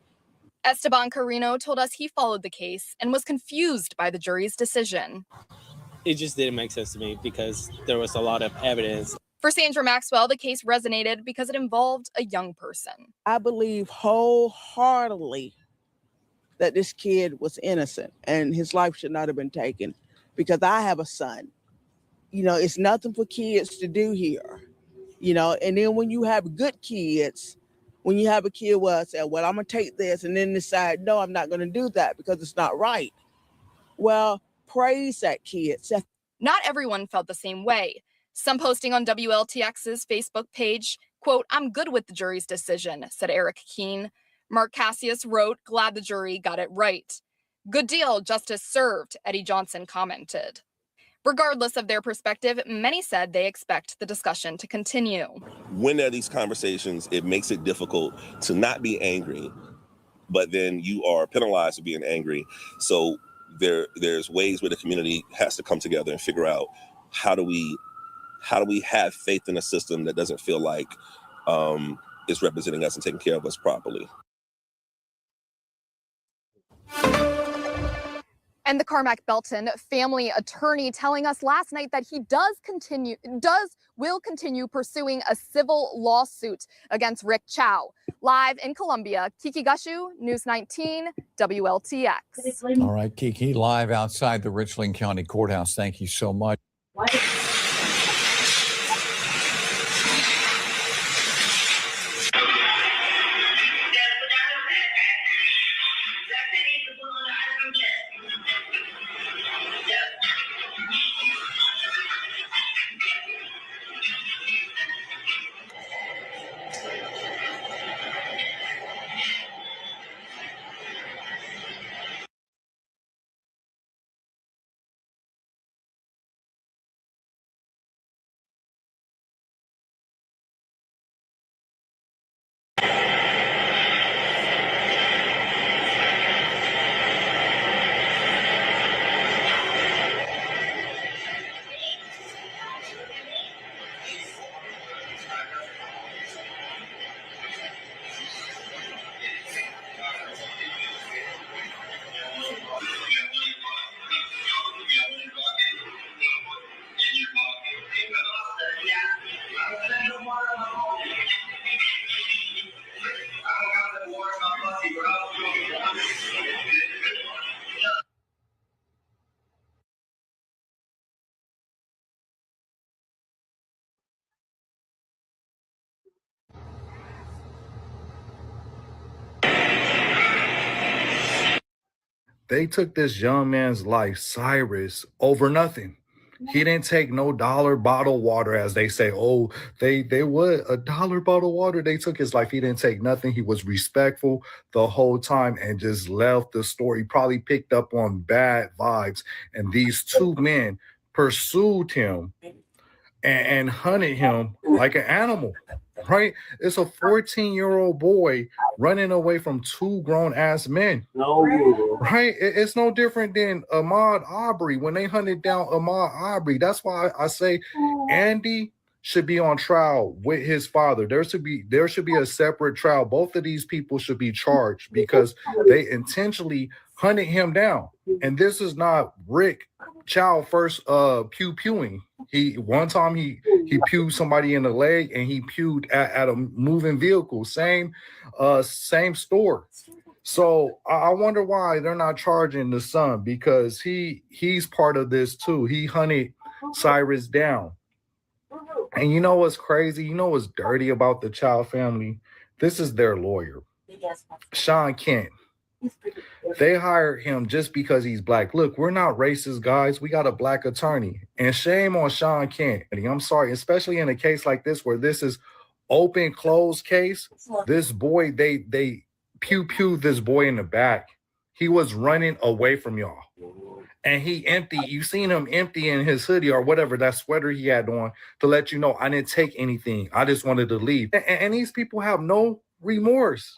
Esteban Carino told us he followed the case and was confused by the jury's decision. It just didn't make sense to me because there was a lot of evidence. For Sandra Maxwell, the case resonated because it involved a young person. I believe wholeheartedly that this kid was innocent and his life should not have been taken, because I have a son. You know, it's nothing for kids to do here, you know, and then when you have good kids, when you have a kid where I say, well, I'm going to take this, and then decide, no, I'm not going to do that because it's not right. Well, praise that kid. Not everyone felt the same way. Some posting on WLTX's Facebook page, quote, "I'm good with the jury's decision," said Eric Keene. Mark Cassius wrote, "Glad the jury got it right." "Good deal, justice served," Eddie Johnson commented. Regardless of their perspective, many said they expect the discussion to continue. When there are these conversations, it makes it difficult to not be angry, but then you are penalized for being angry. So there's ways where the community has to come together and figure out how do we have faith in a system that doesn't feel like it's representing us and taking care of us properly. And the Carmack Belton family attorney telling us last night that he will continue pursuing a civil lawsuit against Ricc Chow. Live in Columbia, Kiki Gushu, News 19, WLTX. All right, Kiki, live outside the Richland County Courthouse. Thank you so much. They took this young man's life, Cyrus, over nothing. He didn't take no dollar bottled water, as they say. Oh, they would a dollar bottled water. They took his life. He didn't take nothing. He was respectful the whole time and just left the store. He probably picked up on bad vibes. And these two men pursued him and hunted him like an animal, right? It's a 14-year-old boy running away from two grown-ass men, right? It's no different than Ahmaud Arbery when they hunted down Ahmaud Arbery. That's why I say Andy should be on trial with his father. There should be a separate trial. Both of these people should be charged because they intentionally hunted him down. And this is not Ricc Chow first pew-pewing. One time he pewed somebody in the leg, and he pewed at a moving vehicle. Same store. So I wonder why they're not charging the son, because he's part of this too. He hunted Cyrus down. And you know what's crazy? You know what's dirty about the Chow family? This is their lawyer, Sean Kent. They hired him just because he's black. Look, we're not racist, guys. We got a black attorney. And shame on Sean Kent. I'm sorry, especially in a case like this where this is open, closed case. This boy, they pew-pewed this boy in the back. He was running away from y'all. And he empty. You seen him empty in his hoodie or whatever, that sweater he had on, to let you know, I didn't take anything. I just wanted to leave. And these people have no remorse.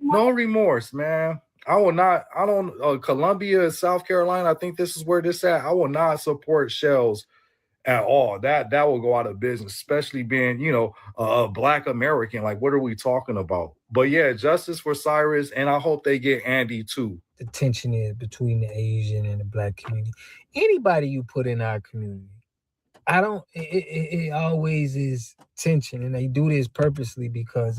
No remorse, man. Columbia, South Carolina, I think this is where this at. I will not support shells at all. That will go out of business, especially being, a black American. Like, what are we talking about? But yeah, justice for Cyrus, and I hope they get Andy too. The tension is between the Asian and the black community. Anybody you put in our community, it always is tension, and they do this purposely because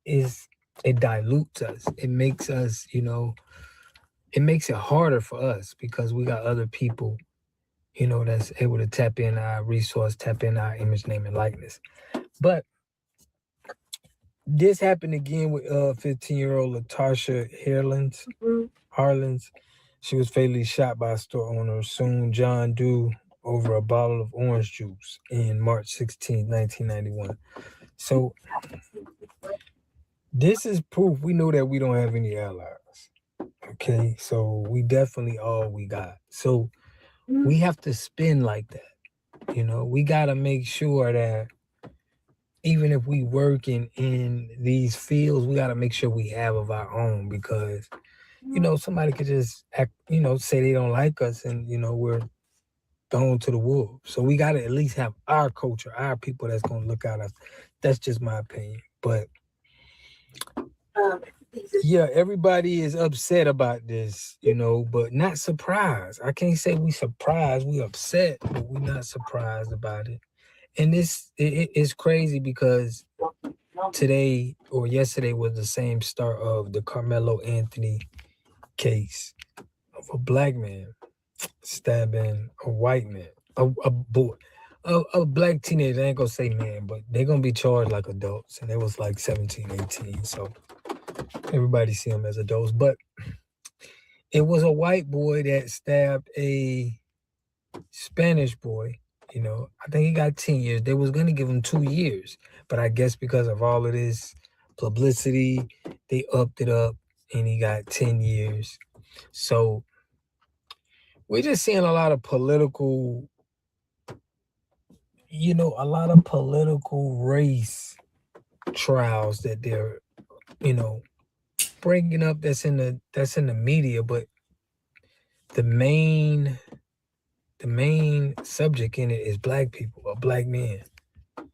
it dilutes us. It makes us, it makes it harder for us because we got other people, that's able to tap in our resource, tap in our image, name, and likeness. But this happened again with 15-year-old Latasha Harlins. She was fatally shot by a store owner, Soon John Doe, over a bottle of orange juice in March 16, 1991. So this is proof we know that we don't have any allies. Okay, so we definitely all we got. So we have to spin like that. We got to make sure that even if we work in these fields, we got to make sure we have of our own, because, somebody could just act, say they don't like us, and, we're thrown to the wolves. So we got to at least have our culture, our people that's going to look at us. That's just my opinion. But yeah, everybody is upset about this, but not surprised. I can't say we surprised. We upset, but we're not surprised about it. And it's crazy because today or yesterday was the same start of the Karmelo Anthony case of a black man stabbing a white man, a boy, a black teenager. I ain't gonna say man, but they're gonna be charged like adults, and it was like 17, 18. So everybody see them as adults, but it was a white boy that stabbed a Spanish boy. I think he got 10 years. They was going to give him 2 years. But I guess because of all of this publicity, they upped it up and he got 10 years. So we're just seeing a lot of political, race trials that they're, bringing up that's in the media. But the main subject in it is black people, a black man.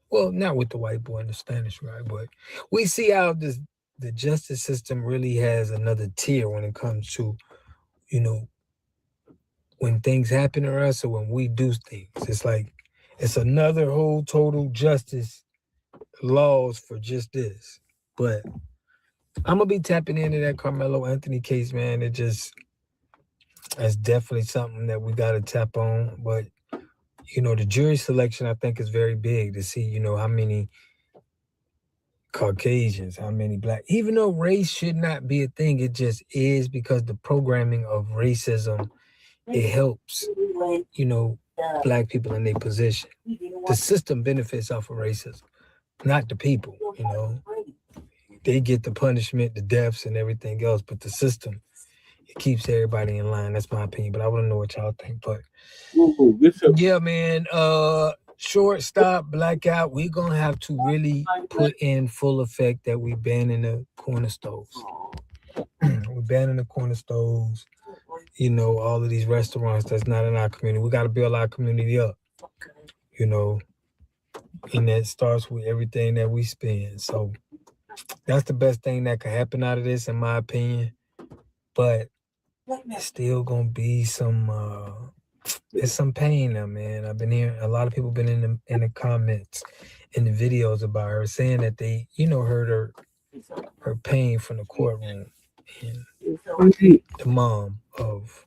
Well, not with the white boy and the Spanish guy, but we see how the justice system really has another tier when it comes to, when things happen to us or when we do things. It's like, it's another whole total justice laws for just this. But I'm going to be tapping into that Karmelo Anthony case, man. That's definitely something that we got to tap on. But, the jury selection, I think, is very big to see, how many Caucasians, how many black, even though race should not be a thing, it just is, because the programming of racism, it helps, black people in their position. The system benefits off of racism, not the people, They get the punishment, the deaths and everything else, but the system, it keeps everybody in line. That's my opinion, but I want to know what y'all think. But yeah, man, shortstop, blackout, we're going to have to really put in full effect that we banning the corner stoves. We're banning the corner stoves, all of these restaurants that's not in our community. We got to build our community up, and that starts with everything that we spend. So that's the best thing that could happen out of this, in my opinion. but it's still gonna be some there's some pain there, man. I've been hearing a lot of people been in the comments, in the videos about her saying that they, heard her pain from the courtroom, and the mom of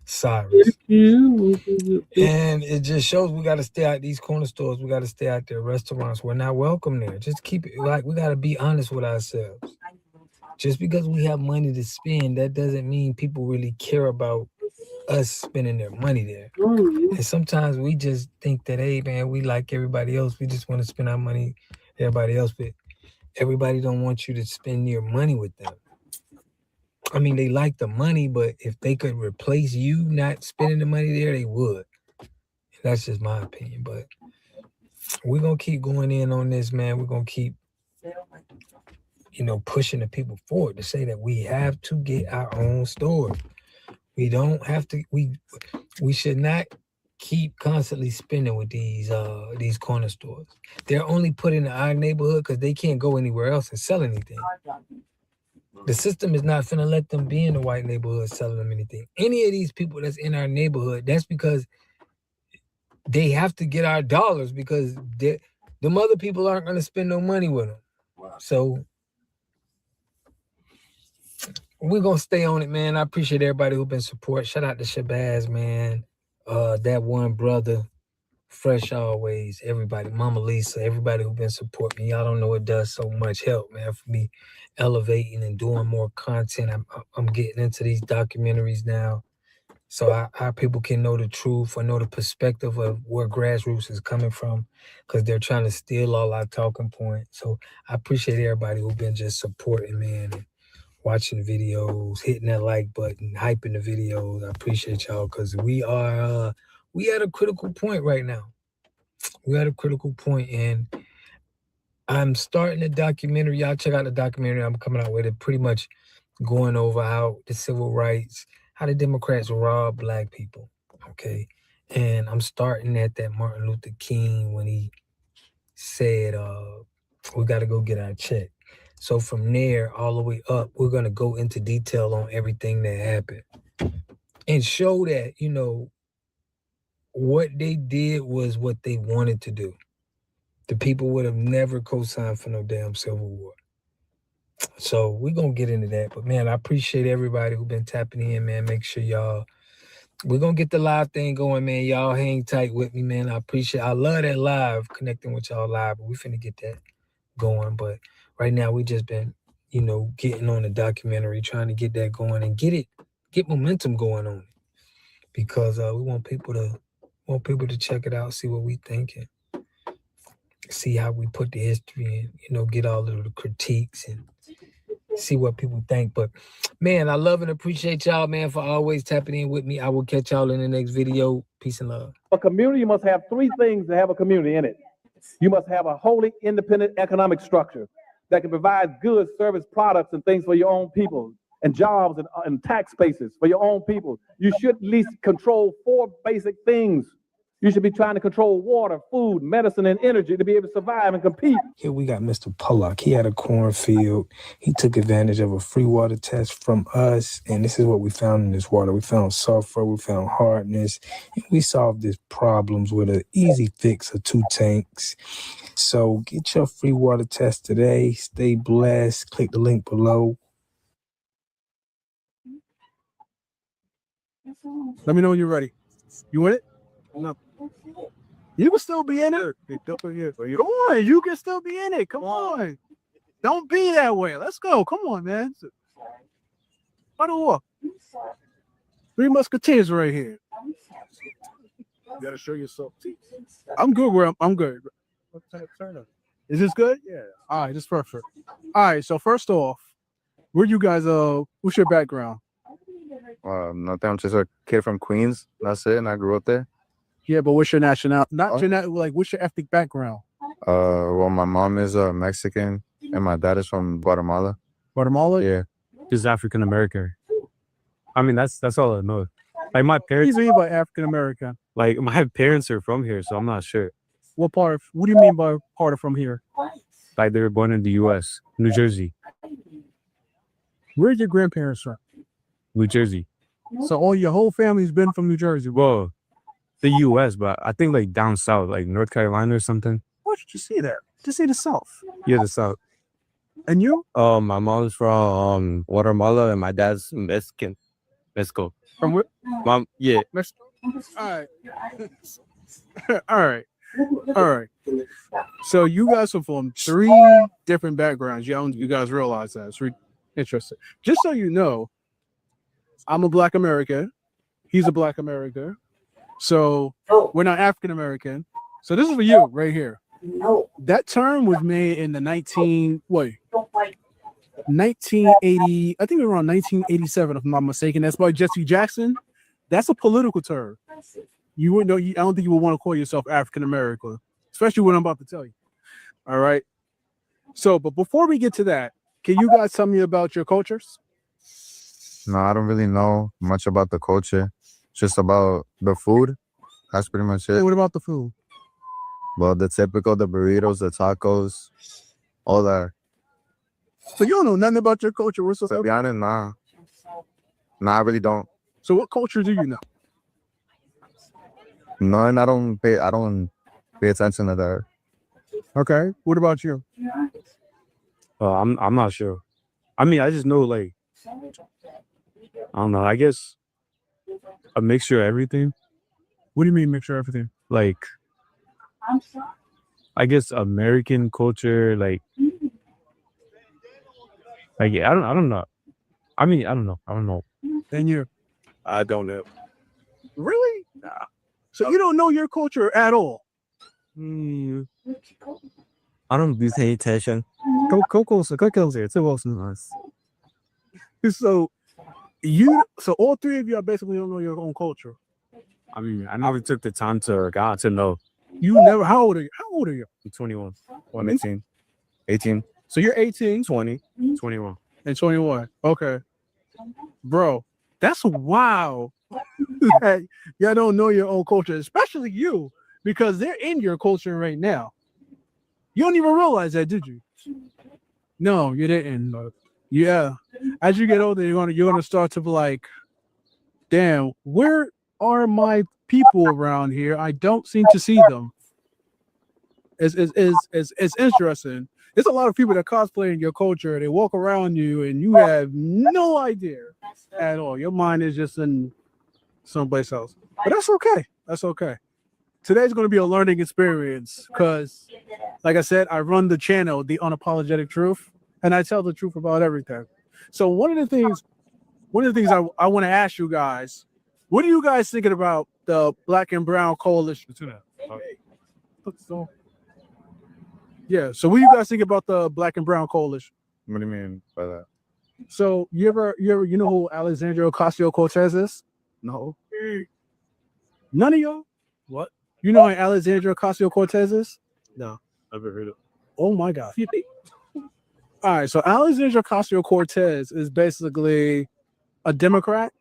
Cyrus. And it just shows we got to stay out these corner stores. We got to stay out there. Restaurants, we're not welcome there. Just keep it like we got to be honest with ourselves. Just because we have money to spend, that doesn't mean people really care about us spending their money there. And sometimes we just think that, hey, man, we like everybody else. We just want to spend our money, everybody else, but everybody don't want you to spend your money with them. I mean, they like the money, but if they could replace you not spending the money there, they would. That's just my opinion, but we're going to keep going in on this, man. We're going to keep, pushing the people forward to say that we have to get our own store. We don't have to, we should not keep constantly spending with these corner stores. They're only put in our neighborhood because they can't go anywhere else and sell anything. The system is not finna let them be in the white neighborhood selling them anything. Any of these people that's in our neighborhood, that's because they have to get our dollars because them other people aren't going to spend no money with them. So we're going to stay on it, man. I appreciate everybody who's been support. Shout out to Shabazz, man. That one brother, Fresh Always, everybody, Mama Lisa, everybody who's been supporting me. Y'all don't know it does so much help, man, for me elevating and doing more content. I'm getting into these documentaries now. So our people can know the truth or know the perspective of where grassroots is coming from because they're trying to steal all our talking points. So I appreciate everybody who's been just supporting, man, and watching videos, hitting that like button, hyping the videos. I appreciate y'all because we at a critical point right now. We're at a critical point, and I'm starting a documentary. Y'all check out the documentary I'm coming out with. It pretty much going over how the civil rights, how the Democrats rob Black people, okay? And I'm starting at that Martin Luther King when he said, we got to go get our check. So from there all the way up, we're going to go into detail on everything that happened and show that, what they did was what they wanted to do. The people would have never co-signed for no damn Civil War. So we're going to get into that. But, man, I appreciate everybody who's been tapping in, man. Make sure we're going to get the live thing going, man. Y'all hang tight with me, man. I love that live, connecting with y'all live. But we finna get that going. But right now we just been, getting on the documentary, trying to get that going and get momentum going on it. Because we want people to check it out, see what we thinking. See how we put the history in, get all of the critiques and see what people think. But, man, I love and appreciate y'all, man, for always tapping in with me. I will catch y'all in the next video. Peace and love. A community must have three things to have a community in it. You must have a wholly independent economic structure that can provide goods, service, products, and things for your own people, and jobs and tax spaces for your own people. You should at least control four basic things. You should be trying to control water, food, medicine, and energy to be able to survive and compete. Here we got Mr. Pollock. He had a cornfield. He took advantage of a free water test from us, and this is what we found in this water. We found sulfur, we found hardness, and we solved these problems with an easy fix of 2 tanks. So get your free water test today. Stay blessed. Click the link below. Let me know when you're ready. You want it? No. You can still be in it. Come on, you can still be in it. Come on. Don't be that way. Let's go. Come on, man. How to walk? 3 Musketeers right here. You gotta show yourself. I'm good where I'm good. Is this good? Yeah. All right, this is perfect. All right, so first off, where you guys what's your background? Nothing. I'm just a kid from Queens. That's it, and I grew up there. Yeah, but what's your nationality? What's your ethnic background? Well, my mom is Mexican, and my dad is from Guatemala. Guatemala? Yeah. Just African American. I mean, that's all I know. Like my parents. What do you mean by African American? Like my parents are from here, so I'm not sure. What do you mean by part of from here? Like they were born in the U.S., New Jersey. Where's your grandparents from? New Jersey. So all your whole family's been from New Jersey. Well, the U.S., but I think like down south, like North Carolina or something. What did you see there? Just see the South. Yeah, the south. And you? My mom's from Guatemala and my dad's Mexican. Mexico. From where? Mom, yeah. Mexico. All right. All right. All right. So you guys are from 3 different backgrounds. You guys realize that. It's interesting. Just so you know, I'm a Black American. He's a Black American. So we're not African American. So this is for you right here. That term was made in the 1980, I think around 1987, if I'm not mistaken. That's by Jesse Jackson. That's a political term. You wouldn't know. I don't think you would want to call yourself African American, especially what I'm about to tell you. All right. So, but before we get to that, can you guys tell me about your cultures? No, I don't really know much about the culture. Just about the food. That's pretty much it. Hey, what about the food? Well, the typical, the burritos, the tacos, all that. So you don't know nothing about your culture whatsoever? To be honest, nah. Nah, I really don't. So what culture do you know? None. I don't pay attention to that. Okay. What about you? I'm not sure. I mean, I just know like I don't know. I guess a mixture of everything. What do you mean mixture of everything? Like, I guess American culture, like yeah, I don't know. I mean, I don't know. And you? I don't know. Really? Nah. So you don't know your culture at all? I don't pay attention. So all 3 of you basically don't know your own culture. I mean, I never took the time to know. You never. How old are you? I'm 21. Well, 18. So you're 18, 20, 21. and 21. Okay, bro, that's wild. That y'all don't know your own culture, especially you, because they're in your culture right now. You don't even realize that, did you? No, you didn't. Yeah. As you get older, you're gonna start to be like, damn, where are my people around here? I don't seem to see them. It's interesting. There's a lot of people that cosplay in your culture. They walk around you and you have no idea at all. Your mind is just in someplace else. But that's okay. That's okay. Today's going to be a learning experience because, like I said, I run the channel, The Unapologetic Truth, and I tell the truth about everything. So one of the things I want to ask you guys, what are you guys thinking about the Black and Brown Coalition? Yeah, so what do you guys think about the Black and Brown Coalition? What do you mean by that? So you know who Alexandria Ocasio-Cortez is? No. None of y'all? What? You know who Alexandria Ocasio-Cortez is? No, never heard of. Oh my God. All right, so Alexandria Ocasio-Cortez is basically a Democrat,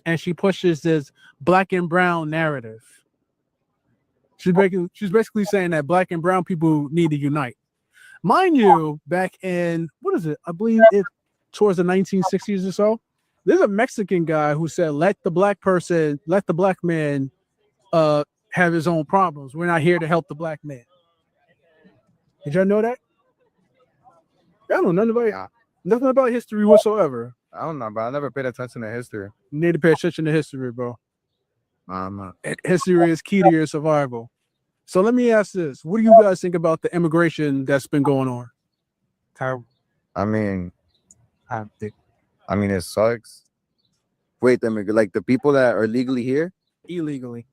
and she pushes this Black and Brown narrative. She's basically saying that Black and Brown people need to unite. Mind you, back in, I believe it towards the 1960s or so, there's a Mexican guy who said, let the black man have his own problems. We're not here to help the black man. Did y'all know that? I don't know nothing about history whatsoever. I don't know, but I never paid attention to history. You need to pay attention to history, bro. I'm not. History is key to your survival. So let me ask this. What do you guys think about the immigration that's been going on? I mean, it sucks. Wait, like the people that are legally here? Illegally.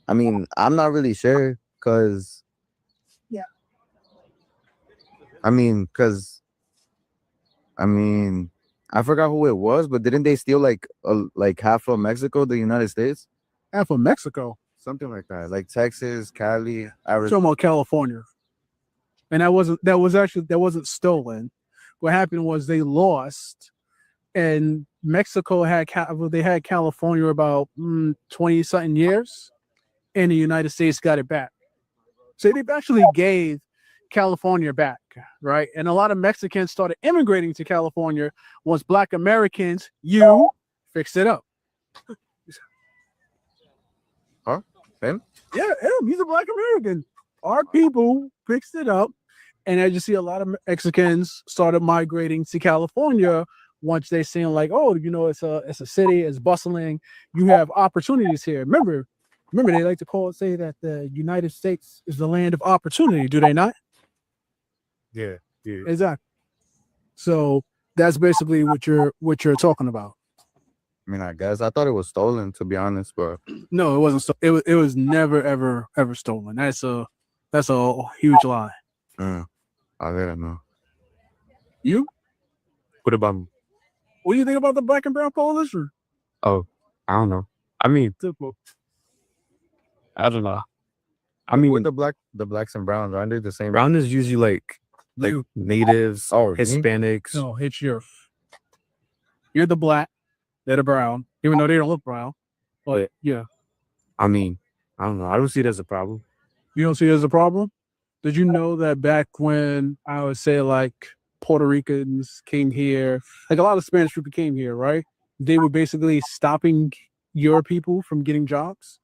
I mean, I'm not really sure because I forgot who it was, but didn't they steal like half of Mexico, the United States? Half of Mexico? Something like that. Like Texas, Cali, Arizona. Talking about California. And that wasn't stolen. What happened was they lost, and Mexico had California about 20-something years, and the United States got it back. So they actually gave California back, right? And a lot of Mexicans started immigrating to California once Black Americans, fixed it up. Huh? Him? Yeah, him. He's a Black American. Our people fixed it up. And as you see, a lot of Mexicans started migrating to California once they seen like, oh, it's a city, it's bustling. You have opportunities here. Remember, they like to say that the United States is the land of opportunity, do they not? Yeah. Exactly. So that's basically what you're talking about. I mean, I guess I thought it was stolen, to be honest, but No, it wasn't. It was never ever stolen. That's a huge lie. I didn't know. You? What about me? What do you think about the Black and Brown coalition? Oh, I don't know. I mean, I don't know. I mean, with the blacks and browns, aren't they the same? brown is usually like natives, Hispanics. No, it's you're the black, they're the brown, even though they don't look brown. But yeah. I mean, I don't know. I don't see it as a problem. You don't see it as a problem? Did you know that back when I would say like Puerto Ricans came here, like a lot of Spanish people came here, right? They were basically stopping your people from getting jobs.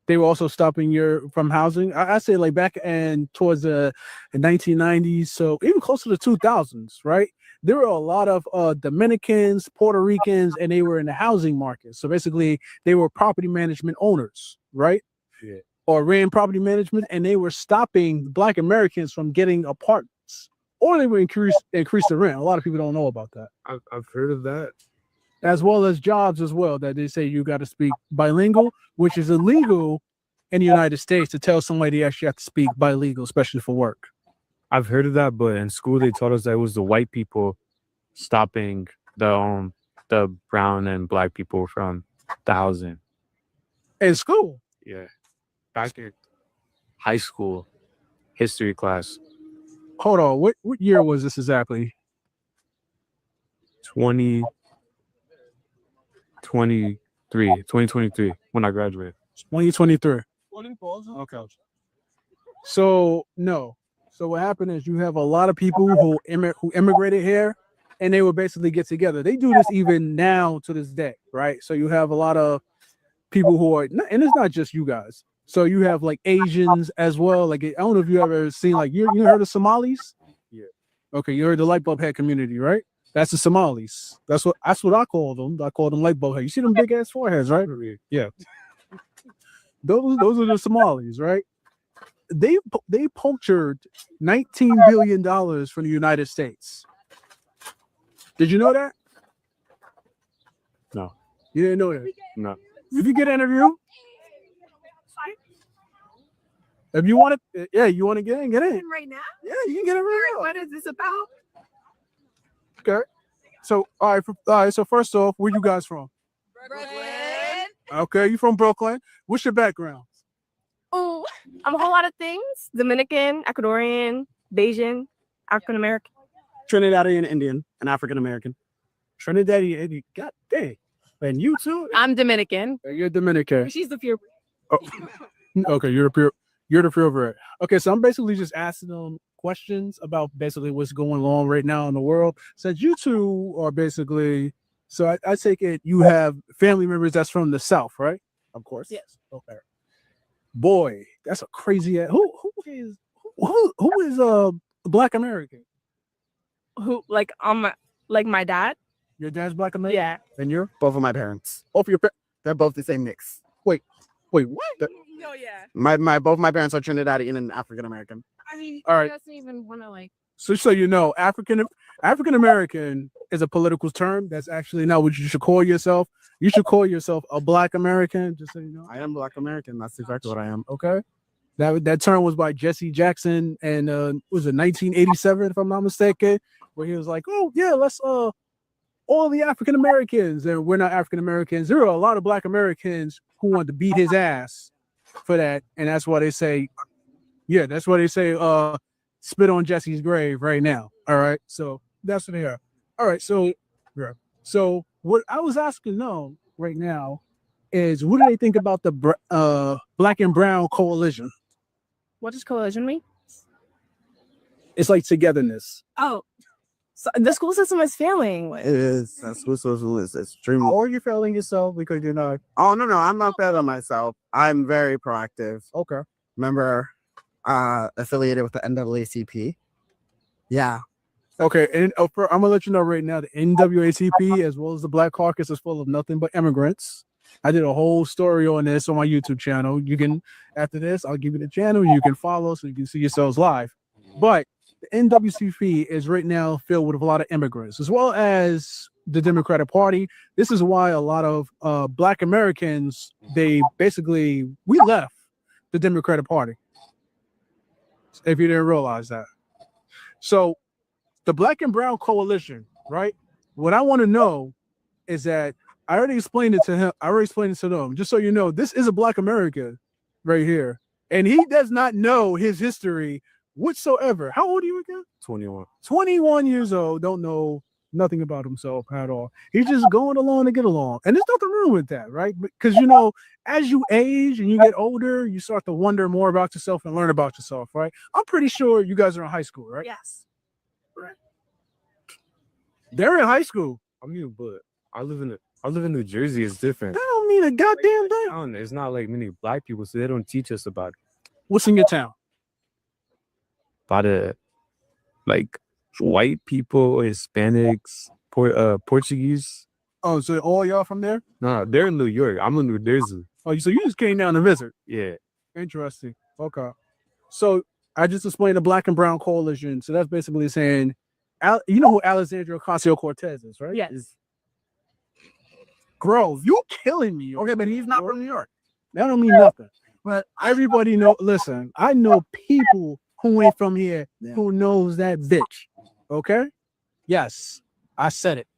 They were also stopping from housing. I say like back and towards the 1990s, so even closer to 2000s, right? There were a lot of Dominicans, Puerto Ricans, and they were in the housing market. So basically, they were property management owners, right? Yeah. Or ran property management, and they were stopping Black Americans from getting apartments, or they would increase the rent. A lot of people don't know about that. I've heard of that. As well as jobs as well, that they say you got to speak bilingual, which is illegal in the United States to tell somebody you actually have to speak bilingual, especially for work. I've heard of that, but in school they taught us that it was the white people stopping the brown and Black people from the housing. In school? Yeah. Back in high school history class. Hold on, what year was this exactly? 2023 when I graduated. 2023. Okay. So what happened is you have a lot of people who immigrated here, and they would basically get together. They do this even now to this day, right? So you have a lot of people who are, and it's not just you guys. So you have like Asians as well. Like, I don't know if you ever seen like you heard of Somalis? Yeah. Okay, you heard the light bulb head community, right? That's the Somalis. That's what I call them. I call them light bulb head. You see them big ass foreheads, right? Yeah. Those are the Somalis, right? They poached $19 billion from the United States. Did you know that? No. You didn't know that? No. If you get an interview, if you want to, you want to get in right now. Yeah, you can get in right now. What is this about? Okay. So all right. So first off, where you guys from? Brooklyn. Okay, you from Brooklyn. What's your background? Oh, I'm a whole lot of things. Dominican, Ecuadorian, Bayesian, African American. Trinidadian, Indian, and African American. Trinidadian, God dang. And you too? I'm Dominican. You're Dominican. She's the pure. Oh. Okay, you're the purebred. Okay, so I'm basically just asking them questions about basically what's going on right now in the world. Since you two are basically, so I take it you have family members that's from the South, right? Of course. Yes. Okay. Boy, that's a crazy. Who is a Black American? Who like my dad? Your dad's Black American? Yeah. And you're? Both of my parents. Both of your they're both the same mix. Wait, what? No, yeah. Both my parents are Trinidadian and African American. I mean, all right. He doesn't even want to like. So you know, African American is a political term. That's actually not what you should call yourself. You should call yourself a Black American, just so you know. I am Black American. That's exactly what I am. Okay. That term was by Jesse Jackson, and was it 1987, if I'm not mistaken, where he was like, "Oh yeah, let's all the African Americans," and we're not African Americans. There are a lot of Black Americans who want to beat his ass for that, and that's why they say, spit on Jesse's grave right now. All right, so that's what they are. All right, so what I was asking them right now is, what do they think about the Black and Brown coalition? What does coalition mean? It's like togetherness. Oh, so the school system is failing. It is. That's what social is. It's extremely. Or you're failing yourself because you're not. Oh no, I'm not failing myself. I'm very proactive. Okay. Remember, affiliated with the NAACP. Yeah. Okay, and I'm gonna let you know right now, the NAACP as well as the Black Caucus is full of nothing but immigrants. I did a whole story on this on my YouTube channel. You can, after this, I'll give you the channel. You can follow so you can see yourselves live. But the NAACP is right now filled with a lot of immigrants, as well as the Democratic Party. This is why a lot of Black Americans, we left the Democratic Party. If you didn't realize that. So the Black and Brown Coalition, right? What I want to know is that I already explained it to him. I already explained it to them. Just so you know, this is a Black America right here. And he does not know his history whatsoever. How old are you again? 21. 21 years old, don't know nothing about himself at all. He's just going along to get along. And there's nothing wrong with that, right? Because, you know, as you age and you get older, you start to wonder more about yourself and learn about yourself, right? I'm pretty sure you guys are in high school, right? Yes. Right. They're in high school. I mean, but I live in New Jersey. It's different. That don't mean a goddamn thing. I don't know. It's not like many Black people, so they don't teach us about it. What's in your town? About it, like white people, Hispanics, Portuguese. Oh, so all y'all from there? No, they're in New York. I'm in New Jersey. Oh, so you just came down to visit? Yeah. Interesting. Okay. So I just explained the Black and Brown Coalition. So that's basically saying, you know who Alexandria Ocasio-Cortez is, right? Yes. Grove, you killing me. Okay, but he's not from New York. That don't mean nothing. But everybody know. Listen, I know people who ain't from here who knows that bitch. Okay? Yes, I said it.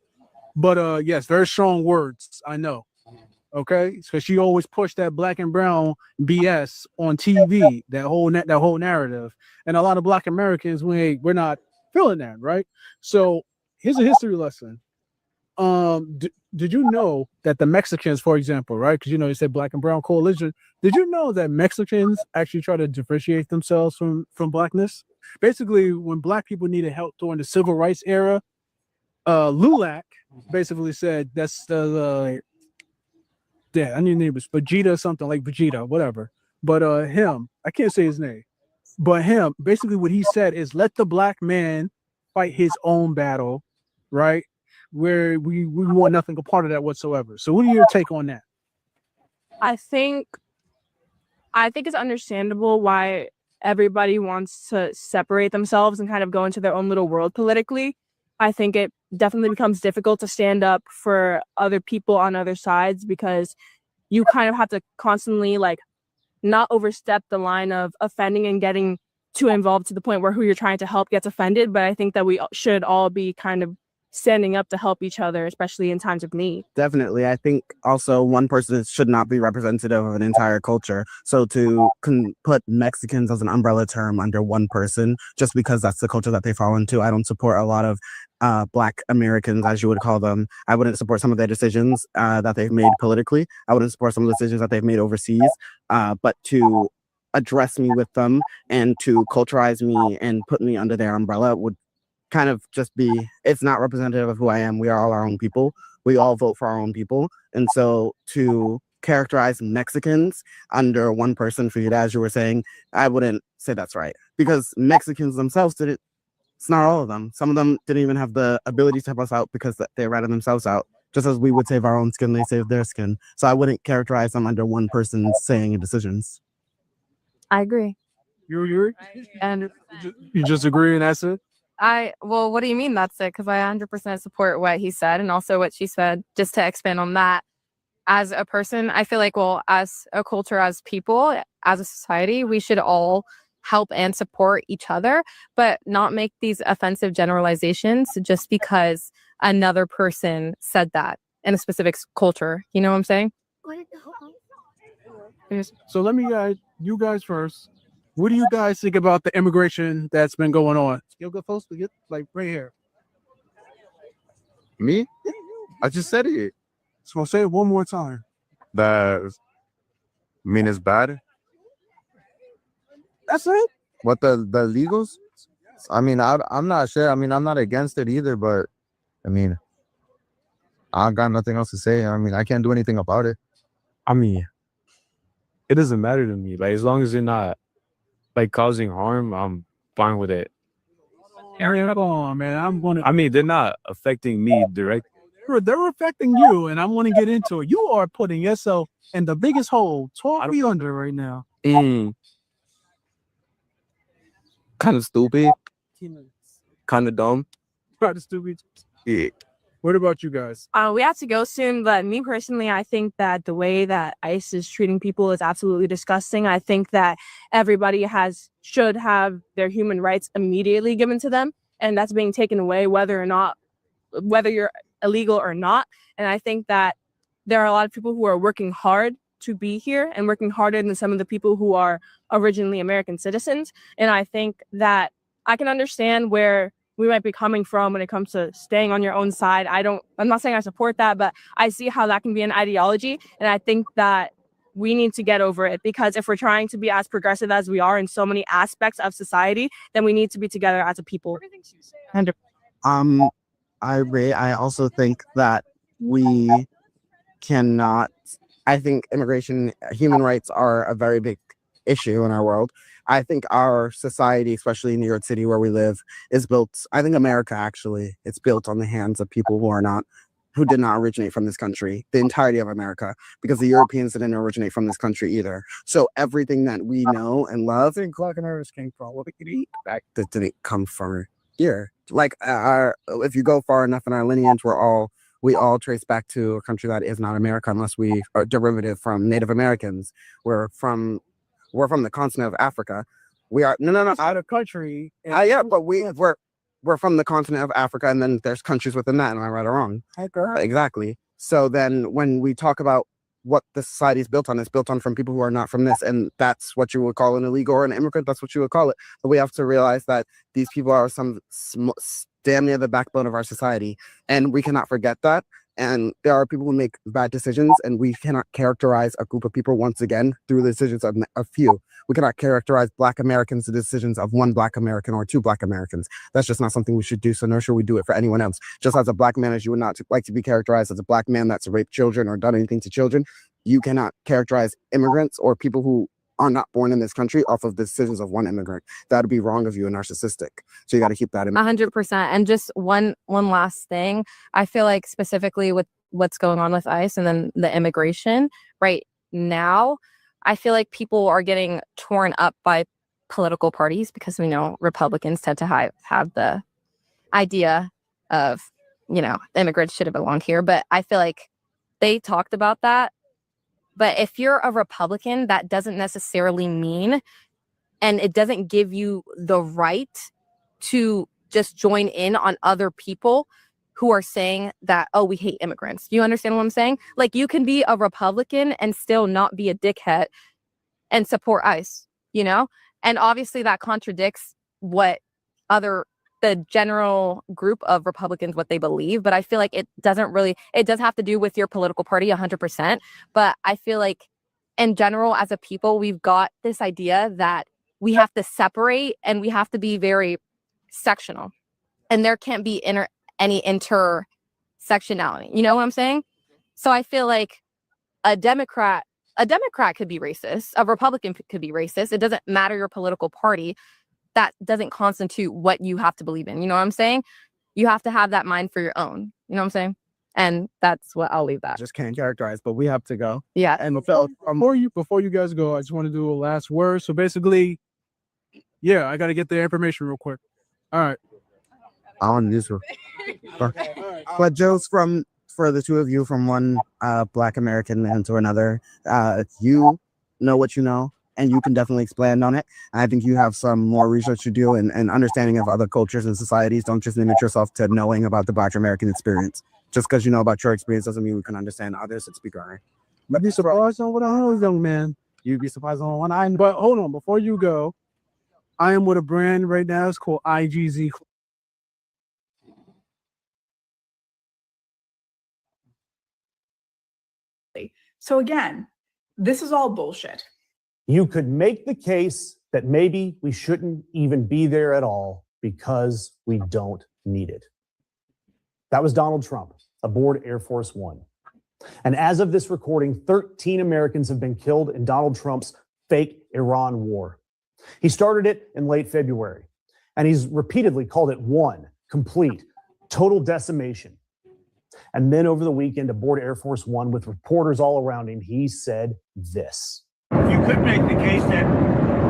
But yes, very strong words. I know. Okay, so she always pushed that Black and Brown BS on TV. That whole narrative, and a lot of Black Americans we're not feeling that, right? So here's a history lesson. Did you know that the Mexicans, for example, right? Because you know you said Black and Brown Coalition. Did you know that Mexicans actually try to differentiate themselves from Blackness? Basically, when Black people needed help during the Civil Rights era, LULAC basically said that's I need name was Vegeta or something like Vegeta, whatever. But him, I can't say his name, but him, basically what he said is let the Black man fight his own battle, right? Where we want nothing a part of that whatsoever. So what are your take on that? I think it's understandable why everybody wants to separate themselves and kind of go into their own little world politically. I think it definitely becomes difficult to stand up for other people on other sides because you kind of have to constantly like not overstep the line of offending and getting too involved to the point where who you're trying to help gets offended. But I think that we should all be kind of standing up to help each other, especially in times of need. Definitely. I think also one person should not be representative of an entire culture. So to put Mexicans as an umbrella term under one person, just because that's the culture that they fall into, I don't support a lot of Black Americans, as you would call them. I wouldn't support some of their decisions that they've made politically. I wouldn't support some of the decisions that they've made overseas. But to address me with them and to culturize me and put me under their umbrella would kind of just be, it's not representative of who I am. We are all our own people. We all vote for our own people. And so to characterize Mexicans under one person, for you, as you were saying, I wouldn't say that's right. Because Mexicans themselves did it. It's not all of them. Some of them didn't even have the ability to help us out because they ratted themselves out. Just as we would save our own skin, they saved their skin. So I wouldn't characterize them under one person saying decisions. I agree. You agree? And you just agree and that's it? Well, what do you mean that's it? Because I 100% support what he said and also what she said. Just to expand on that, as a person, I feel like, well, as a culture, as people, as a society, we should all help and support each other, but not make these offensive generalizations just because another person said that in a specific culture. You know what I'm saying? So let me you guys first. What do you guys think about the immigration that's been going on? You'll go first to get like right here. Me? I just said it. So I'll say it one more time. I mean, it's bad. That's it? What, the illegals? I mean, I'm not sure. I mean, I'm not against it either, but I mean, I got nothing else to say. I mean, I can't do anything about it. I mean, it doesn't matter to me. Like, as long as they're not like causing harm, I'm fine with it. Area, come on, man. I mean, they're not affecting me directly. They're affecting you, and I want to get into it. You are putting yourself in the biggest hole 12 feet under right now. Kind of stupid. Kind of dumb. Kind of stupid. Yeah. What about you guys? We have to go soon, but me personally, I think that the way that ICE is treating people is absolutely disgusting. I think that everybody should have their human rights immediately given to them, and that's being taken away whether you're illegal or not. And I think that there are a lot of people who are working hard to be here and working harder than some of the people who are originally American citizens. And I think that I can understand where we might be coming from when it comes to staying on your own side. I'm not saying I support that, but I see how that can be an ideology. And I think that we need to get over it, because if we're trying to be as progressive as we are in so many aspects of society, then we need to be together as a people. I agree. I also think that we cannot, I think immigration, human rights are a very big issue in our world. I think our society, especially in New York City where we live, is built, I think America actually, it's built on the hands of people who did not originate from this country, the entirety of America, because the Europeans didn't originate from this country either. So everything that we know and love, and Clark and Iris came from, that didn't come from here. Like if you go far enough in our lineage, we all trace back to a country that is not America, unless we are derivative from Native Americans. We're from the continent of Africa. We are out of country. Yeah, but we're from the continent of Africa, and then there's countries within that. Am I right or wrong? Exactly. So then when we talk about what the society is built on, it's built on from people who are not from this, and that's what you would call an illegal or an immigrant. That's what you would call it. But we have to realize that these people are damn near the backbone of our society, and we cannot forget that. And there are people who make bad decisions, and we cannot characterize a group of people once again through the decisions of a few. We cannot characterize Black Americans the decisions of one Black American or two Black Americans. That's just not something we should do, so nor should we do it for anyone else. Just as a Black man, as you would not like to be characterized as a Black man that's raped children or done anything to children, you cannot characterize immigrants or people who are not born in this country off of the decisions of one immigrant. That would be wrong of you and narcissistic. So you got to keep that in mind. 100%. And just one last thing, I feel like specifically with what's going on with ICE and then the immigration right now, I feel like people are getting torn up by political parties, because we know Republicans tend to have the idea of, immigrants should have belonged here. But I feel like they talked about that. But if you're a Republican, that doesn't necessarily mean, and it doesn't give you the right to just join in on other people who are saying that, oh, we hate immigrants. Do you understand what I'm saying? Like, you can be a Republican and still not be a dickhead and support ICE, And obviously that contradicts what the general group of Republicans, what they believe. But I feel like it does have to do with your political party 100%. But I feel like in general, as a people, we've got this idea that we have to separate and we have to be very sectional, and there can't be any intersectionality. You know what I'm saying? So I feel like a Democrat could be racist. A Republican could be racist. It doesn't matter your political party. That doesn't constitute what you have to believe in. You know what I'm saying? You have to have that mind for your own. You know what I'm saying? And that's what I'll leave that. Just can't characterize, but we have to go. Yeah. And Before you guys go, I just want to do a last word. So basically, yeah, I got to get the information real quick. All right. I want this one. But Joe's for the two of you, from one Black American man to another, you know what you know, and you can definitely expand on it. I think you have some more research to do and understanding of other cultures and societies. Don't just limit yourself to knowing about the Black American experience. Just because you know about your experience doesn't mean we can understand others. It's speak on. I'd be surprised on what I know, young man. You'd be surprised on what I know. But hold on, before you go, I am with a brand right now. It's called IGZ. So again, this is all bullshit. You could make the case that maybe we shouldn't even be there at all. because we don't need it. That was Donald Trump aboard Air Force One. And as of this recording, 13 Americans have been killed in Donald Trump's fake Iran war. He started it in late February, and he's repeatedly called it one complete, total decimation. And then over the weekend, aboard Air Force One with reporters all around him, he said this. You could make the case that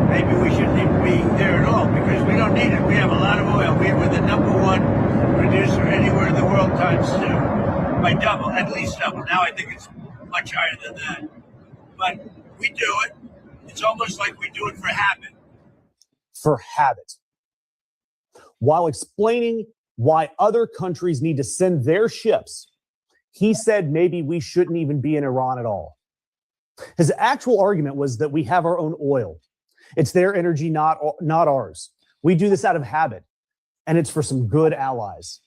maybe we shouldn't even be there at all because we don't need it. We have a lot of oil. We're the #1 producer anywhere in the world times 2. By double, at least double. Now I think it's much higher than that. But we do it. It's almost like we do it for habit. For habit. While explaining why other countries need to send their ships, he said maybe we shouldn't even be in Iran at all. His actual argument was that we have our own oil. It's their energy, not ours. We do this out of habit, and it's for some good allies.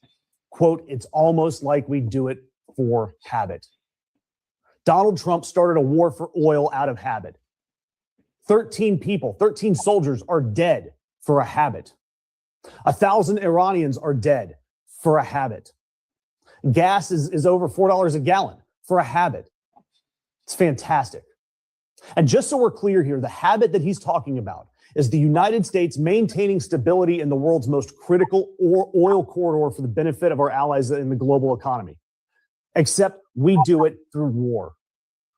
Quote, it's almost like we do it for habit. Donald Trump started a war for oil out of habit. 13 people, 13 soldiers are dead for a habit. 1,000 Iranians are dead for a habit. Gas is over $4 a gallon for a habit. It's fantastic. And just so we're clear here, the habit that he's talking about is the United States maintaining stability in the world's most critical oil corridor for the benefit of our allies in the global economy. Except we do it through war.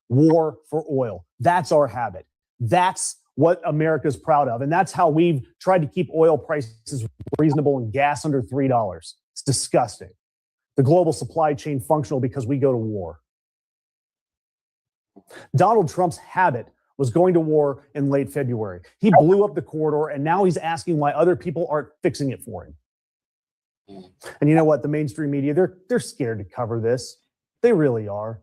War for oil. That's our habit. That's what America's proud of. And that's how we've tried to keep oil prices reasonable and gas under $3. It's disgusting. The global supply chain functional because we go to war. Donald Trump's habit was going to war in late February. He blew up the corridor, and now he's asking why other people aren't fixing it for him. And you know what? The mainstream media, they're scared to cover this. They really are.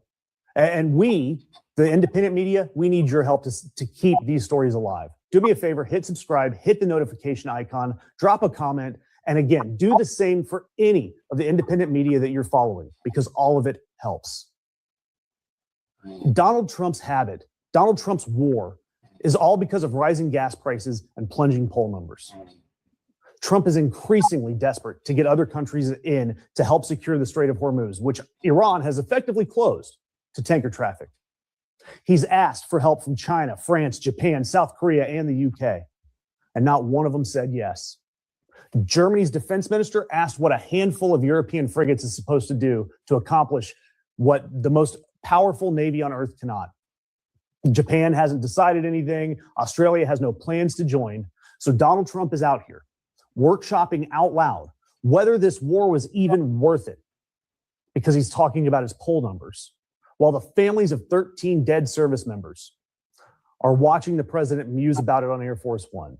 And we, the independent media, we need your help to keep these stories alive. Do me a favor, hit subscribe, hit the notification icon, drop a comment, and again, do the same for any of the independent media that you're following, because all of it helps. Donald Trump's habit, Donald Trump's war, is all because of rising gas prices and plunging poll numbers. Trump is increasingly desperate to get other countries in to help secure the Strait of Hormuz, which Iran has effectively closed to tanker traffic. He's asked for help from China, France, Japan, South Korea, and the UK, and not one of them said yes. Germany's defense minister asked what a handful of European frigates is supposed to do to accomplish what the most powerful navy on earth cannot. Japan hasn't decided anything. Australia has no plans to join. So Donald Trump is out here workshopping out loud whether this war was even worth it, because he's talking about his poll numbers, while the families of 13 dead service members are watching the president muse about it on Air Force One.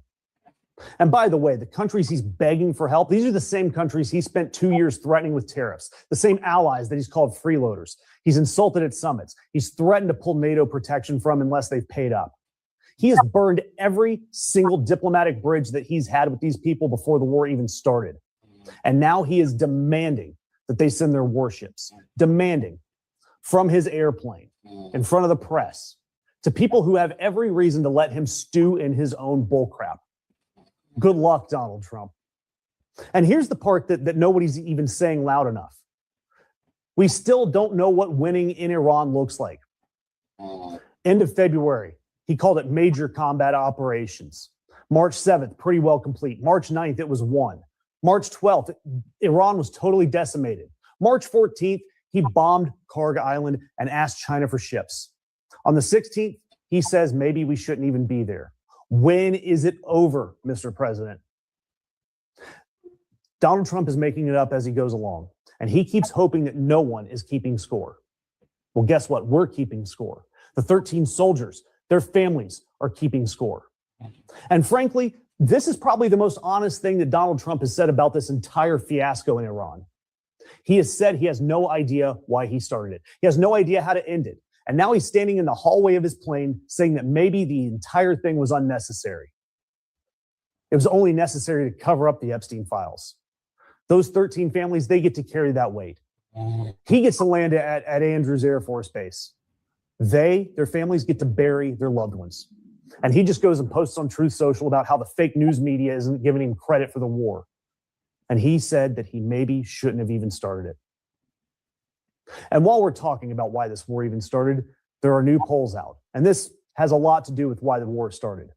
And by the way, the countries he's begging for help, these are the same countries he spent 2 years threatening with tariffs, the same allies that he's called freeloaders. He's insulted at summits. He's threatened to pull NATO protection from unless they've paid up. He has burned every single diplomatic bridge that he's had with these people before the war even started. And now he is demanding that they send their warships, demanding from his airplane in front of the press to people who have every reason to let him stew in his own bullcrap. Good luck, Donald Trump. And here's the part that nobody's even saying loud enough. We still don't know what winning in Iran looks like. End of February, he called it major combat operations. March 7th, pretty well complete. March 9th, it was won. March 12th, Iran was totally decimated. March 14th, he bombed Karg Island and asked China for ships. On the 16th, he says maybe we shouldn't even be there. When is it over, Mr. President? Donald Trump is making it up as he goes along, and he keeps hoping that no one is keeping score. Well, guess what? We're keeping score. The 13 soldiers, their families are keeping score. And frankly, this is probably the most honest thing that Donald Trump has said about this entire fiasco in Iran. He has said he has no idea why he started it. He has no idea how to end it. And now he's standing in the hallway of his plane saying that maybe the entire thing was unnecessary. It was only necessary to cover up the Epstein files. Those 13 families, they get to carry that weight. He gets to land at Andrews Air Force Base. Their families get to bury their loved ones. And he just goes and posts on Truth Social about how the fake news media isn't giving him credit for the war. And he said that he maybe shouldn't have even started it. And while we're talking about why this war even started, there are new polls out. And this has a lot to do with why the war started.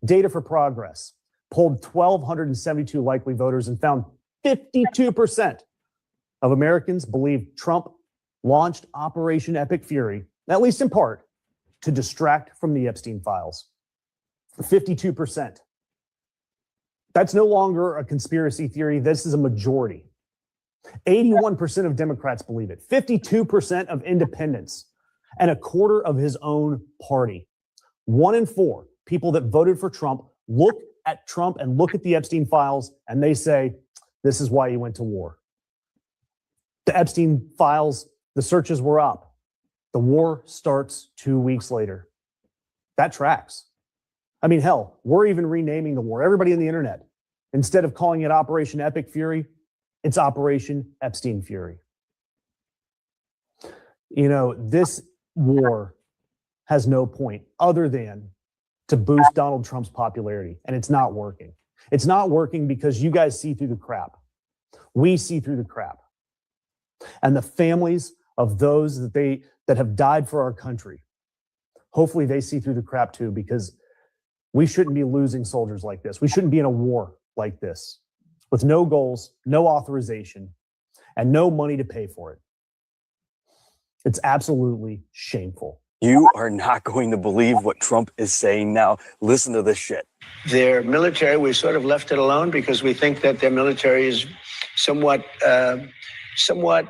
Data for Progress polled 1,272 likely voters and found 52% of Americans believe Trump launched Operation Epic Fury, at least in part, to distract from the Epstein files. 52%. That's no longer a conspiracy theory. This is a majority. 81% of Democrats believe it, 52% of independents, and a quarter of his own party. 1 in 4 people that voted for Trump look at Trump and look at the Epstein files, and they say, this is why he went to war. The Epstein files, the searches were up. The war starts 2 weeks later. That tracks. I mean, hell, we're even renaming the war. Everybody on the internet, instead of calling it Operation Epic Fury, it's Operation Epstein Fury. You know, this war has no point other than to boost Donald Trump's popularity, and it's not working. It's not working because you guys see through the crap. We see through the crap. And the families of those that have died for our country, hopefully they see through the crap too, because we shouldn't be losing soldiers like this. We shouldn't be in a war like this with no goals, no authorization, and no money to pay for it. It's absolutely shameful. You are not going to believe what Trump is saying now. Listen to this shit. Their military, we sort of left it alone because we think that their military is somewhat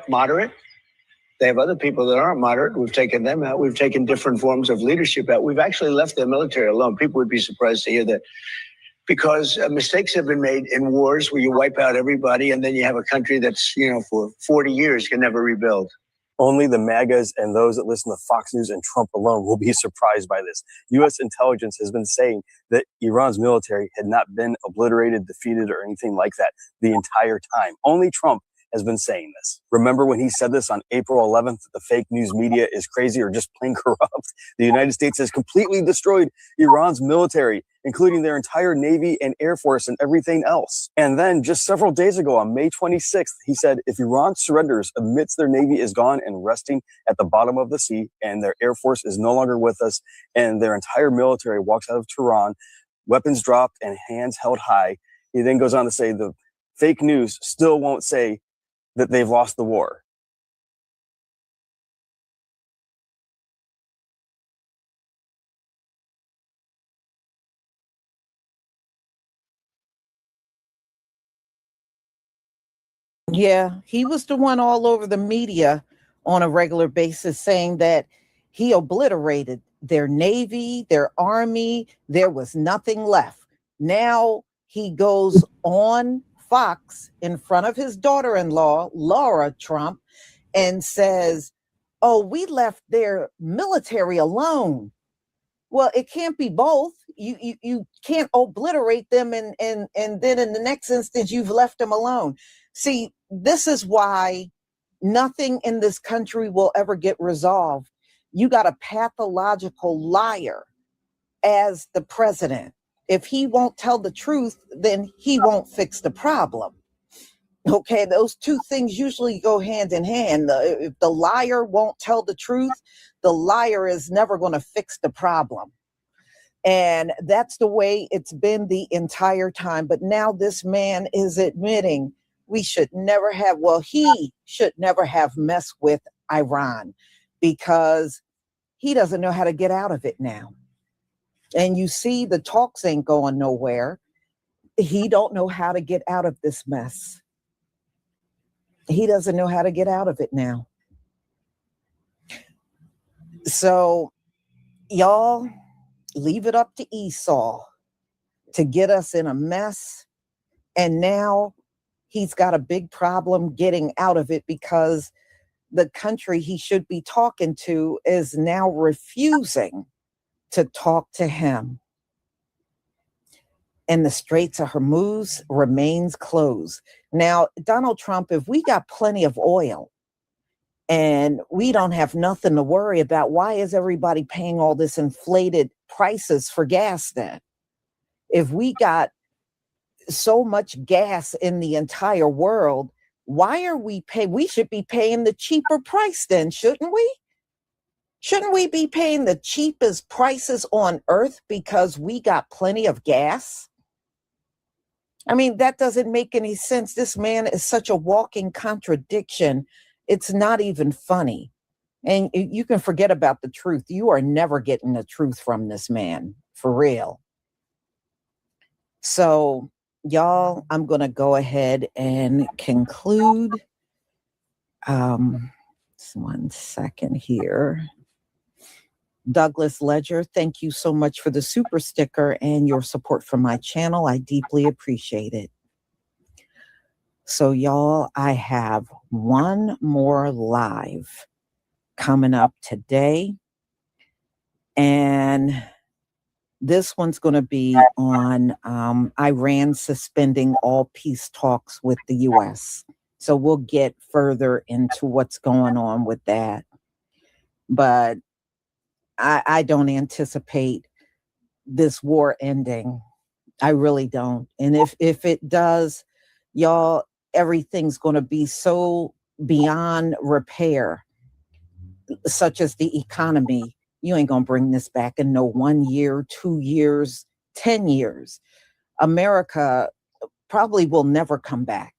moderate. They have other people that aren't moderate. We've taken them out. We've taken different forms of leadership out. We've actually left their military alone. People would be surprised to hear that, because mistakes have been made in wars where you wipe out everybody and then you have a country that's, for 40 years can never rebuild. Only the MAGAs and those that listen to Fox News and Trump alone will be surprised by this. U.S. intelligence has been saying that Iran's military had not been obliterated, defeated, or anything like that the entire time. Only Trump has been saying this. Remember when he said this on April 11th, that the fake news media is crazy or just plain corrupt? The United States has completely destroyed Iran's military, including their entire Navy and Air Force and everything else. And then just several days ago on May 26th, he said, if Iran surrenders, admits their Navy is gone and resting at the bottom of the sea, and their Air Force is no longer with us, and their entire military walks out of Tehran, weapons dropped and hands held high, he then goes on to say the fake news still won't say that they've lost the war. Yeah, he was the one all over the media on a regular basis saying that he obliterated their Navy, their Army. There was nothing left. Now he goes on Fox in front of his daughter-in-law, Laura Trump, and says, oh, we left their military alone. Well, it can't be both. You can't obliterate them and then in the next instance you've left them alone. See, this is why nothing in this country will ever get resolved. You got a pathological liar as the president. If he won't tell the truth, then he won't fix the problem. Okay, those two things usually go hand in hand. If the liar won't tell the truth, the liar is never going to fix the problem. And that's the way it's been the entire time. But now this man is admitting we should never have, well, he should never have messed with Iran because he doesn't know how to get out of it now. And you see the talks ain't going nowhere. He don't know how to get out of this mess. He doesn't know how to get out of it now. So y'all leave it up to Esau to get us in a mess. And now he's got a big problem getting out of it because the country he should be talking to is now refusing to talk to him. And the Straits of Hormuz remains closed. Now, Donald Trump, if we got plenty of oil and we don't have nothing to worry about, why is everybody paying all this inflated prices for gas then? If we got so much gas in the entire world, why are we we should be paying the cheaper price then, shouldn't we? Shouldn't we be paying the cheapest prices on earth because we got plenty of gas? I mean, that doesn't make any sense. This man is such a walking contradiction. It's not even funny. And you can forget about the truth. You are never getting the truth from this man, for real. So, y'all, I'm going to go ahead and conclude. Just 1 second here. Douglas Ledger, thank you so much for the super sticker and your support for my channel. I deeply appreciate it. So, y'all, I have one more live coming up today. And this one's going to be on Iran suspending all peace talks with the U.S. So we'll get further into what's going on with that. But I don't anticipate this war ending. I really don't. And if it does, y'all, everything's going to be so beyond repair, such as the economy. You ain't going to bring this back in no 1 year, 2 years, 10 years. America probably will never come back.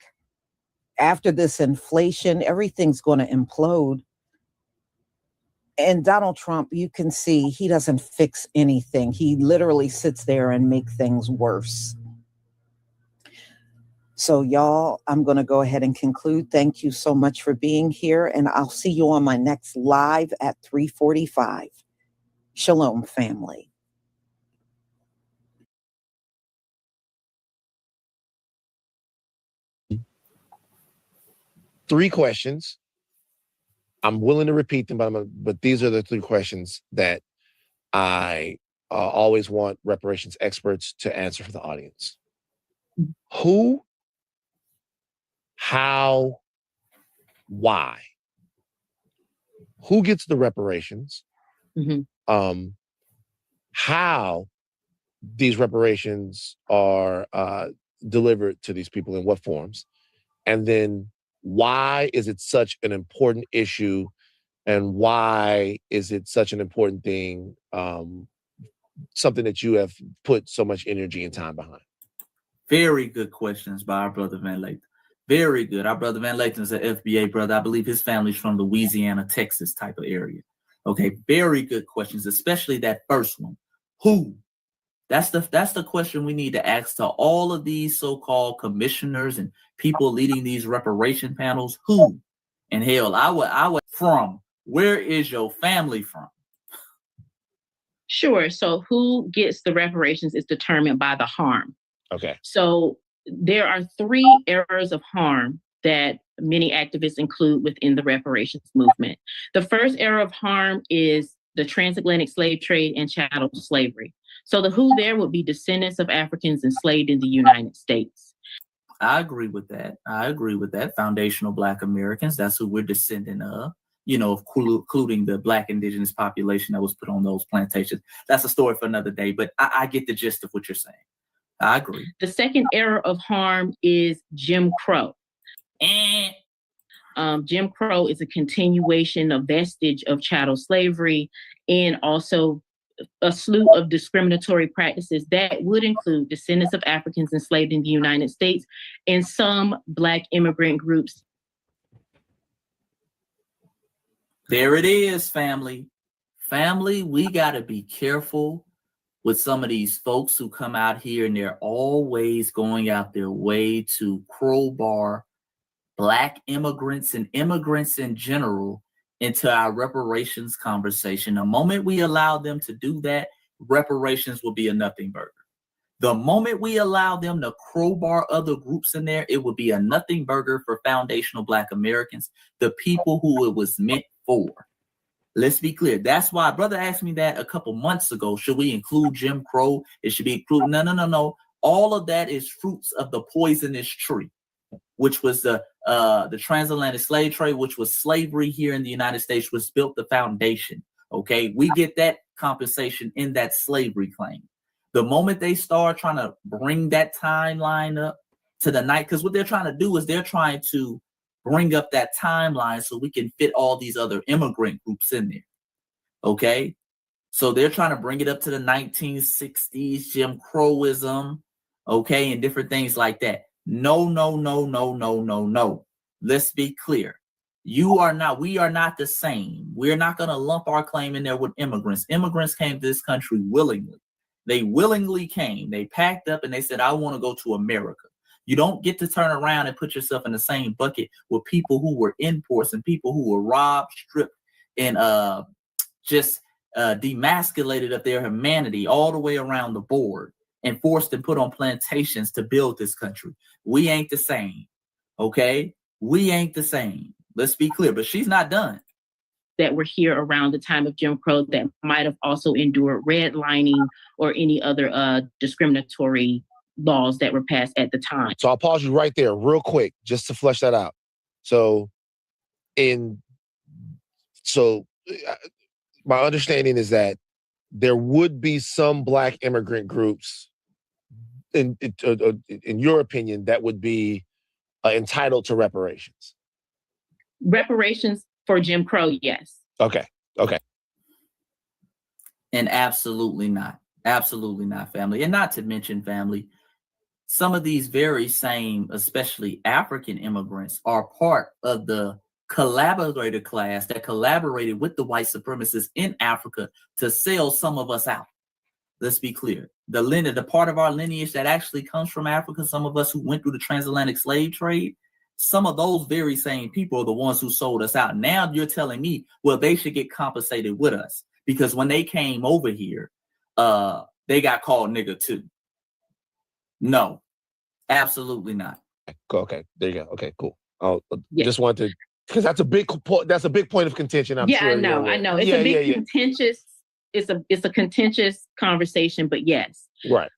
After this inflation, everything's going to implode. And Donald Trump, you can see he doesn't fix anything. He literally sits there and make things worse. So y'all, I'm going to go ahead and conclude. Thank you so much for being here. And I'll see you on my next live at 3:45. Shalom, family. Three questions. I'm willing to repeat them, but these are the three questions that I always want reparations experts to answer for the audience. Who, how, why? Who gets the reparations? How these reparations are delivered to these people, in what forms? And then why is it such an important issue, and why is it such an important thing, something that you have put so much energy and time behind? Very good questions by our brother Van Lathan. Very good. Our brother Van Lathan is an FBA brother. I believe his family's from Louisiana, Texas type of area. Okay, very good questions, especially that first one. Who? That's the question we need to ask to all of these so-called commissioners and people leading these reparation panels. Who? And hell, I would from. Where is your family from? Sure. So who gets the reparations is determined by the harm. Okay. So there are three areas of harm that many activists include within the reparations movement. The first area of harm is the transatlantic slave trade and chattel slavery. So the who there would be descendants of Africans enslaved in the United States. I agree with that. I agree with that. Foundational Black Americans, that's who we're descendant of, including the Black indigenous population that was put on those plantations. That's a story for another day, but I get the gist of what you're saying. I agree. The second area of harm is Jim Crow. Jim Crow is a continuation, a vestige of chattel slavery, and also a slew of discriminatory practices that would include descendants of Africans enslaved in the United States and some Black immigrant groups. There it is, family. Family, we got to be careful with some of these folks who come out here and they're always going out their way to crowbar Black immigrants and immigrants in general into our reparations conversation. The moment we allow them to do that, reparations will be a nothing burger. The moment we allow them to crowbar other groups in there, it will be a nothing burger for foundational Black Americans, the people who it was meant for. Let's be clear. That's why brother asked me that a couple months ago. Should we include Jim Crow? It should be included. No. All of that is fruits of the poisonous tree, which was the transatlantic slave trade, which was slavery here in the United States, which built the foundation. Okay, we get that compensation in that slavery claim. The moment they start trying to bring that timeline up to the night, because what they're trying to do is they're trying to bring up that timeline so we can fit all these other immigrant groups in there. Okay? So they're trying to bring it up to the 1960s, Jim Crowism, okay, and different things like that. No. Let's be clear. We are not the same. We're not going to lump our claim in there with immigrants. Immigrants came to this country willingly. They willingly came. They packed up and they said, I want to go to America. You don't get to turn around and put yourself in the same bucket with people who were imports and people who were robbed, stripped, and just demasculated of their humanity all the way around the board and forced and put on plantations to build this country. We ain't the same. Okay? We ain't the same. Let's be clear, but she's not done. That were here around the time of Jim Crow that might have also endured redlining or any other discriminatory laws that were passed at the time. So I'll pause you right there real quick just to flesh that out. So my understanding is that there would be some Black immigrant groups, in your opinion, that would be entitled to reparations. Reparations for Jim Crow, yes. Okay. And absolutely not, family. And not to mention, family, some of these very same, especially African immigrants, are part of the collaborator class that collaborated with the white supremacists in Africa to sell some of us out. Let's be clear. The part of our lineage that actually comes from Africa, some of us who went through the transatlantic slave trade, some of those very same people are the ones who sold us out. Now you're telling me, well, they should get compensated with us because when they came over here, they got called nigger too. No, absolutely not. Okay, there you go. Okay, cool. Just wanted to, because that's a big point. That's a big point of contention. I'm sure. I know. It's a big contentious. It's a contentious conversation, but yes. Right.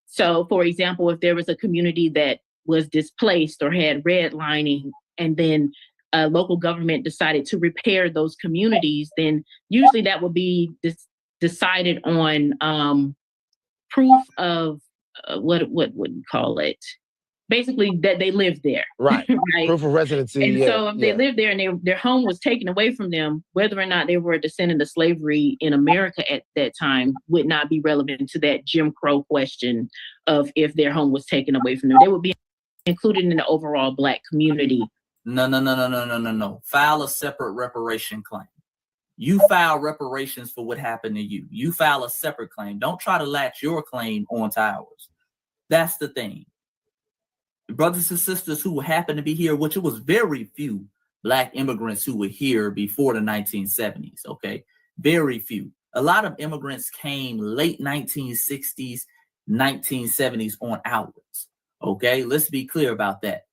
So, for example, if there was a community that was displaced or had redlining, and then a local government decided to repair those communities, then usually that will be decided on proof of what would you call it? Basically, that they lived there. Right. Right? Proof of residency. And so if they lived there and their home was taken away from them, whether or not they were a descendant of slavery in America at that time would not be relevant to that Jim Crow question of if their home was taken away from them. They would be included in the overall Black community. No. File a separate reparation claim. You file reparations for what happened to you. You file a separate claim. Don't try to latch your claim onto ours. That's the thing. Brothers and sisters who happen to be here, which it was very few Black immigrants who were here before the 1970s, okay? Very few. A lot of immigrants came late 1960s, 1970s on outwards, okay? Let's be clear about that.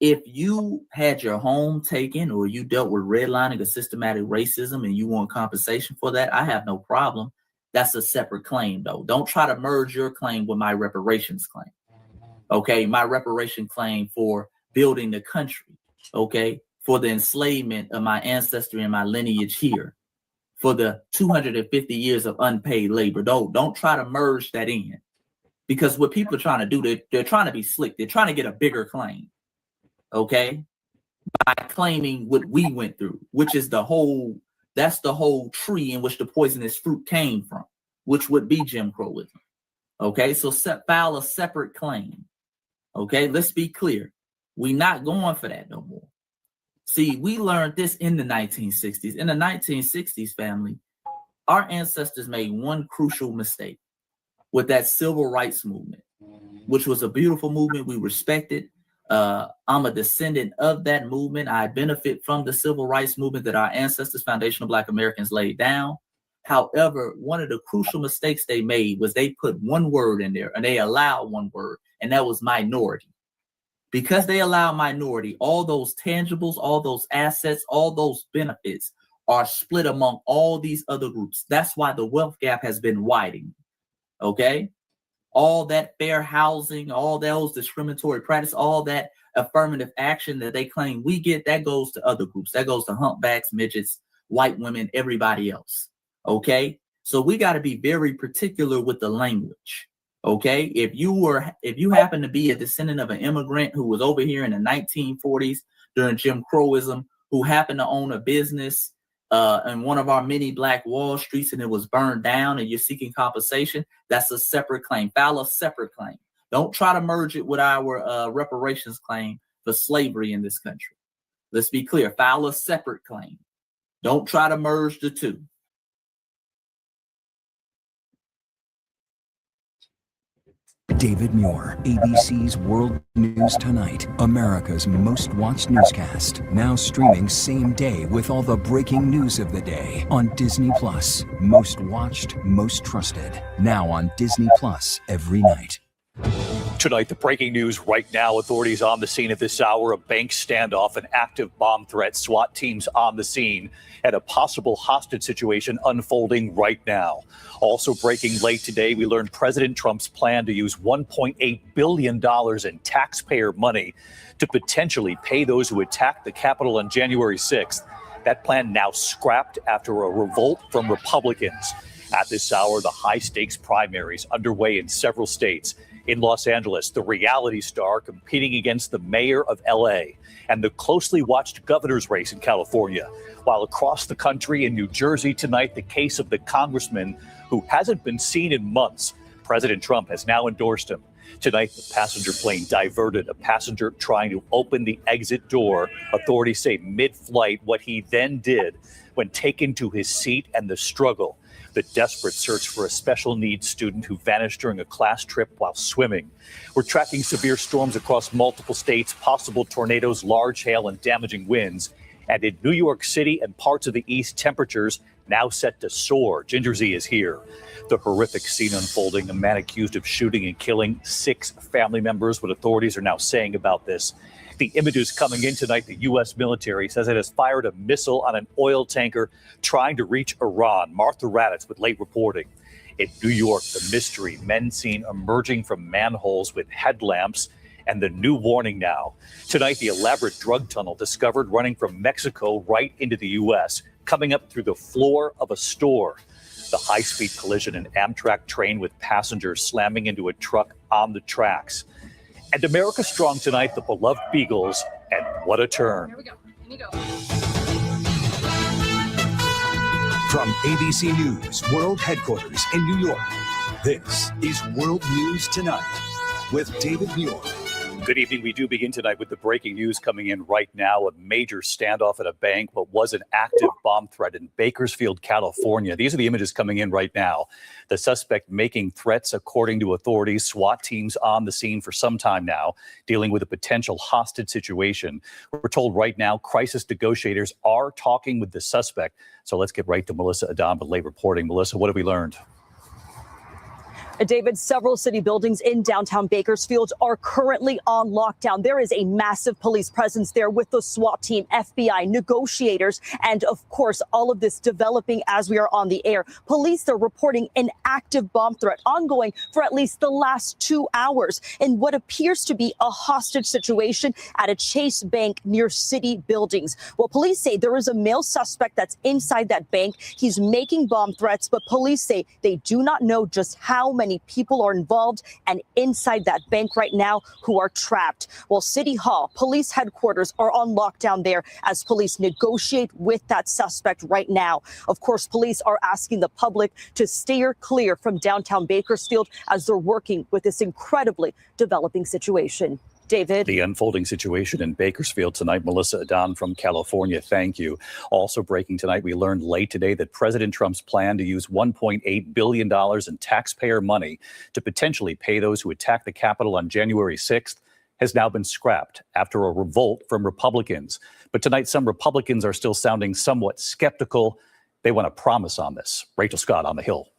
If you had your home taken or you dealt with redlining or systematic racism and you want compensation for that, I have no problem. That's a separate claim, though. Don't try to merge your claim with my reparations claim. Okay, my reparation claim for building the country, okay, for the enslavement of my ancestry and my lineage here, for the 250 years of unpaid labor. Don't try to merge that in, because what people are trying to do, they're trying to be slick. They're trying to get a bigger claim, okay, by claiming what we went through, which is the whole tree in which the poisonous fruit came from, which would be Jim Crowism. Okay, so file a separate claim. Okay, let's be clear. We're not going for that no more. See, we learned this in the 1960s. In the 1960s, family, our ancestors made one crucial mistake with that civil rights movement, which was a beautiful movement. We respect it. I'm a descendant of that movement. I benefit from the civil rights movement that our ancestors, foundational Black Americans, laid down. However, one of the crucial mistakes they made was they put one word in there, and they allowed one word, and that was minority. Because they allowed minority, all those tangibles, all those assets, all those benefits are split among all these other groups. That's why the wealth gap has been widening. Okay? All that fair housing, all those discriminatory practice, all that affirmative action that they claim we get, that goes to other groups. That goes to humpbacks, midgets, white women, everybody else. Okay? So we got to be very particular with the language. Okay, if you happen to be a descendant of an immigrant who was over here in the 1940s during Jim Crowism, who happened to own a business in one of our many Black Wall Streets and it was burned down and you're seeking compensation, that's a separate claim. File a separate claim. Don't try to merge it with our reparations claim for slavery in this country. Let's be clear. File a separate claim. Don't try to merge the two. David Muir, ABC's World News Tonight, America's most watched newscast. Now streaming same day with all the breaking news of the day on Disney Plus. Most watched, most trusted. Now on Disney Plus every night. Tonight, the breaking news right now. Authorities on the scene at this hour. A bank standoff, an active bomb threat. SWAT teams on the scene, and a possible hostage situation unfolding right now. Also breaking late today, we learned President Trump's plan to use $1.8 billion in taxpayer money to potentially pay those who attacked the Capitol on January 6th. That plan now scrapped after a revolt from Republicans. At this hour, the high-stakes primaries underway in several states. In Los Angeles, the reality star competing against the mayor of L.A. and the closely watched governor's race in California. While across the country in New Jersey tonight, the case of the congressman who hasn't been seen in months. President Trump has now endorsed him. Tonight, the passenger plane diverted a passenger trying to open the exit door. Authorities say mid-flight what he then did when taken to his seat and the struggle. The desperate search for a special needs student who vanished during a class trip while swimming. We're tracking severe storms across multiple states, possible tornadoes, large hail, and damaging winds. And in New York City and parts of the East, temperatures now set to soar. Ginger Z is here. The horrific scene unfolding, a man accused of shooting and killing 6 family members. What authorities are now saying about this. The images coming in tonight, the U.S. military says it has fired a missile on an oil tanker trying to reach Iran. Martha Raddatz with late reporting. In New York, the mystery, men seen emerging from manholes with headlamps, and the new warning now. Tonight, the elaborate drug tunnel discovered running from Mexico right into the U.S., coming up through the floor of a store. The high-speed collision, an Amtrak train with passengers slamming into a truck on the tracks. And America Strong tonight, the beloved Beagles, and what a turn. Here we go. In you go. From ABC News World Headquarters in New York, this is World News Tonight with David Muir. Good evening. We do begin tonight with the breaking news coming in right now. A major standoff at a bank, what was an active bomb threat in Bakersfield, California. These are the images coming in right now. The suspect making threats, according to authorities. SWAT teams on the scene for some time now, dealing with a potential hostage situation. We're told right now crisis negotiators are talking with the suspect. So let's get right to Melissa Adam with late reporting. Melissa, what have we learned? David, several city buildings in downtown Bakersfield are currently on lockdown. There is a massive police presence there with the SWAT team, FBI, negotiators, and of course, all of this developing as we are on the air. Police are reporting an active bomb threat ongoing for at least the last 2 hours in what appears to be a hostage situation at a Chase Bank near city buildings. Well, police say there is a male suspect that's inside that bank. He's making bomb threats, but police say they do not know just how many people are involved and inside that bank right now who are trapped. Well, City Hall, police headquarters are on lockdown there as police negotiate with that suspect right now. Of course, police are asking the public to steer clear from downtown Bakersfield as they're working with this incredibly developing situation. David. The unfolding situation in Bakersfield tonight. Melissa Adam from California, thank you. Also breaking tonight, we learned late today that President Trump's plan to use $1.8 billion in taxpayer money to potentially pay those who attacked the Capitol on January 6th has now been scrapped after a revolt from Republicans. But tonight, some Republicans are still sounding somewhat skeptical. They want a promise on this. Rachel Scott on the Hill.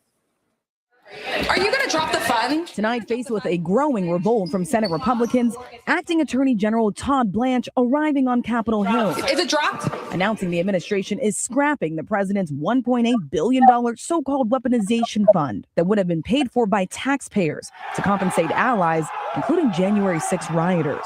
Are you going to drop the fund? Tonight, faced with a growing revolt from Senate Republicans, Acting Attorney General Todd Blanche arriving on Capitol Hill. Is it dropped? Announcing the administration is scrapping the president's $1.8 billion so-called weaponization fund that would have been paid for by taxpayers to compensate allies, including January 6 rioters.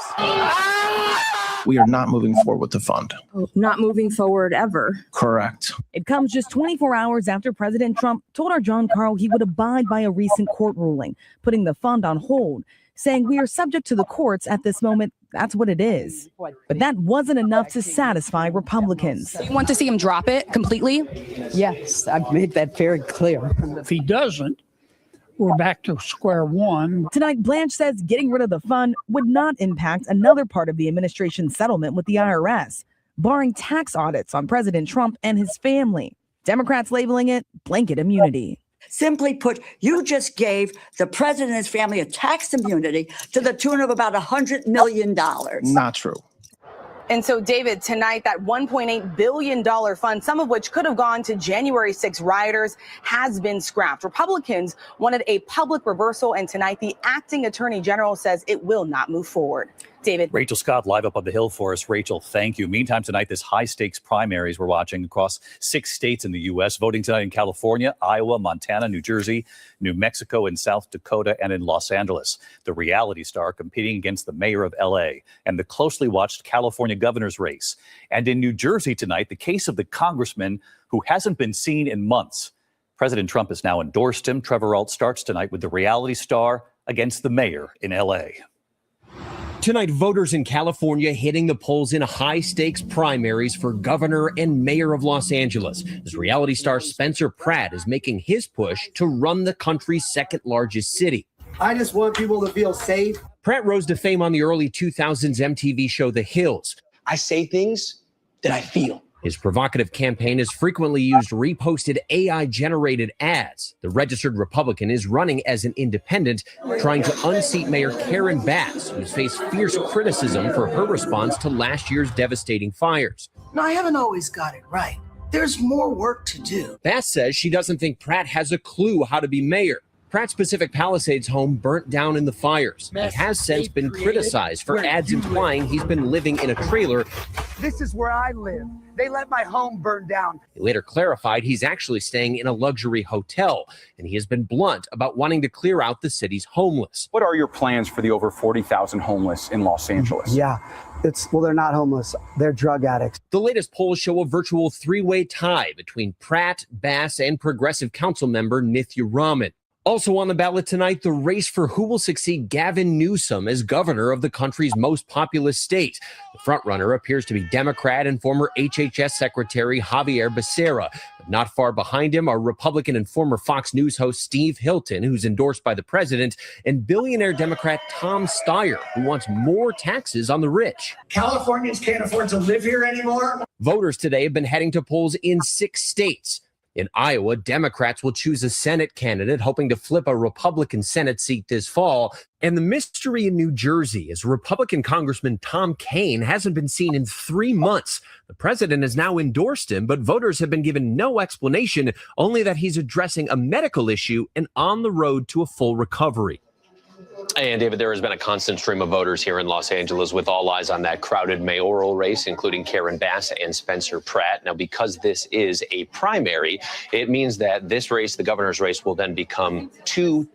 We are not moving forward with the fund. Not moving forward ever. Correct. It comes just 24 hours after President Trump told our John Carl he would abide by a recent court ruling, putting the fund on hold, saying we are subject to the courts at this moment. That's what it is. But that wasn't enough to satisfy Republicans. You want to see him drop it completely? Yes, I've made that very clear. If he doesn't, we're back to square one. Tonight, Blanche says getting rid of the fund would not impact another part of the administration's settlement with the IRS, barring tax audits on President Trump and his family. Democrats labeling it blanket immunity. Simply put, you just gave the president and his family a tax immunity to the tune of about $100 million. Not true. And so, David, tonight, that $1.8 billion fund, some of which could have gone to January 6 rioters, has been scrapped. Republicans wanted a public reversal, and tonight the acting attorney general says it will not move forward. David. Rachel Scott live up on the Hill for us. Rachel, thank you. Meantime, tonight, this high-stakes primaries we're watching across 6 states in the U.S. Voting tonight in California, Iowa, Montana, New Jersey, New Mexico, and South Dakota, and in Los Angeles. The reality star competing against the mayor of L.A. and the closely watched California governor's race. And in New Jersey tonight, the case of the congressman who hasn't been seen in months. President Trump has now endorsed him. Trevor Ault starts tonight with the reality star against the mayor in L.A. Tonight, voters in California hitting the polls in high-stakes primaries for governor and mayor of Los Angeles, as reality star Spencer Pratt is making his push to run the country's second-largest city. I just want people to feel safe. Pratt rose to fame on the early 2000s MTV show The Hills. I say things that I feel. His provocative campaign has frequently used reposted AI-generated ads. The registered Republican is running as an independent, trying to unseat Mayor Karen Bass, who's faced fierce criticism for her response to last year's devastating fires. No, I haven't always got it right. There's more work to do. Bass says she doesn't think Pratt has a clue how to be mayor. Pratt's Pacific Palisades home burnt down in the fires. He has since been criticized for ads implying he's been living in a trailer. This is where I live. They let my home burn down. He later clarified he's actually staying in a luxury hotel, and he has been blunt about wanting to clear out the city's homeless. What are your plans for the over 40,000 homeless in Los Angeles? Yeah, they're not homeless. They're drug addicts. The latest polls show a virtual three-way tie between Pratt, Bass, and progressive council member Nithya Raman. Also on the ballot tonight, the race for who will succeed Gavin Newsom as governor of the country's most populous state. The frontrunner appears to be Democrat and former HHS Secretary Javier Becerra. But not far behind him are Republican and former Fox News host Steve Hilton, who's endorsed by the president, and billionaire Democrat Tom Steyer, who wants more taxes on the rich. Californians can't afford to live here anymore. Voters today have been heading to polls in 6 states. In Iowa, Democrats will choose a Senate candidate, hoping to flip a Republican Senate seat this fall. And the mystery in New Jersey is Republican Congressman Tom Kean hasn't been seen in 3 months. The president has now endorsed him, but voters have been given no explanation, only that he's addressing a medical issue and on the road to a full recovery. And David, there has been a constant stream of voters here in Los Angeles with all eyes on that crowded mayoral race, including Karen Bass and Spencer Pratt. Now, because this is a primary, it means that this race, the governor's race, will then become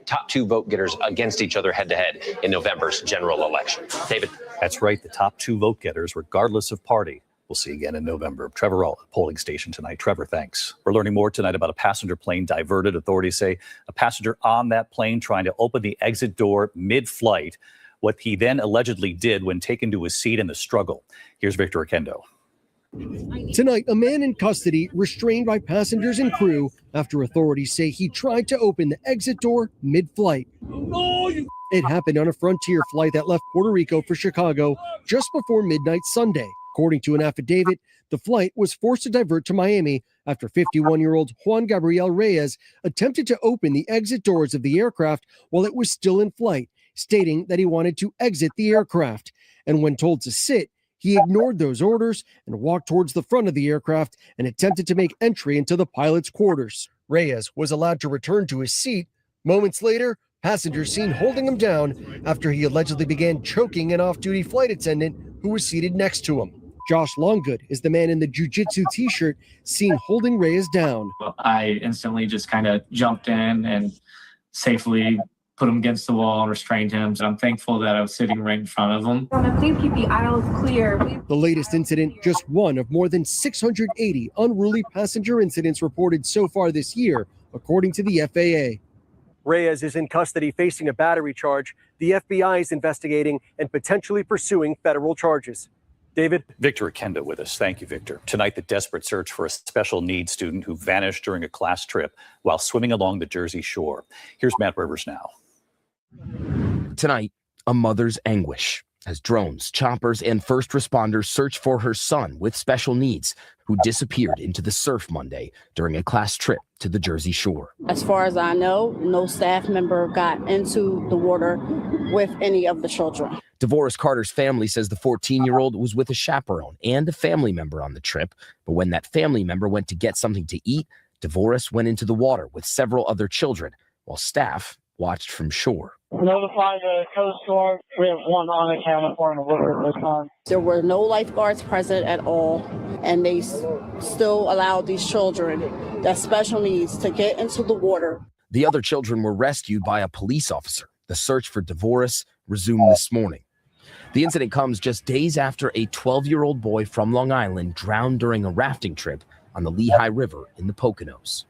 top two vote getters against each other head to head in November's general election. David. That's right. The top 2 vote getters, regardless of party. We'll see again in November. Trevor Ault, polling station tonight. Trevor, thanks. We're learning more tonight about a passenger plane diverted. Authorities say a passenger on that plane trying to open the exit door mid-flight, what he then allegedly did when taken to his seat in the struggle. Here's Victor Akendo. Tonight, a man in custody restrained by passengers and crew after authorities say he tried to open the exit door mid-flight. It happened on a Frontier flight that left Puerto Rico for Chicago just before midnight Sunday. According to an affidavit, the flight was forced to divert to Miami after 51-year-old Juan Gabriel Reyes attempted to open the exit doors of the aircraft while it was still in flight, stating that he wanted to exit the aircraft. And when told to sit, he ignored those orders and walked towards the front of the aircraft and attempted to make entry into the pilot's quarters. Reyes was allowed to return to his seat. Moments later, passengers seen holding him down after he allegedly began choking an off-duty flight attendant who was seated next to him. Josh Longgood is the man in the jiu-jitsu t-shirt seen holding Reyes down. I instantly just kind of jumped in and safely put him against the wall and restrained him. So I'm thankful that I was sitting right in front of him. Please keep the aisles clear. The latest incident, just one of more than 680 unruly passenger incidents reported so far this year, according to the FAA. Reyes is in custody facing a battery charge. The FBI is investigating and potentially pursuing federal charges. David? Victor Akenda with us. Thank you, Victor. Tonight, the desperate search for a special needs student who vanished during a class trip while swimming along the Jersey shore. Here's Matt Rivers now. Tonight, a mother's anguish as drones, choppers, and first responders search for her son with special needs who disappeared into the surf Monday during a class trip to the Jersey shore. As far as I know, no staff member got into the water with any of the children. DeVoris Carter's family says the 14-year-old was with a chaperone and a family member on the trip, but when that family member went to get something to eat, DeVoris went into the water with several other children while staff watched from shore. Notify the Coast Guard. We have one unaccounted for in the water at this time. There were no lifeguards present at all, and they still allowed these children that special needs to get into the water. The other children were rescued by a police officer. The search for DeVoris resumed this morning. The incident comes just days after a 12-year-old boy from Long Island drowned during a rafting trip on the Lehigh River in the Poconos.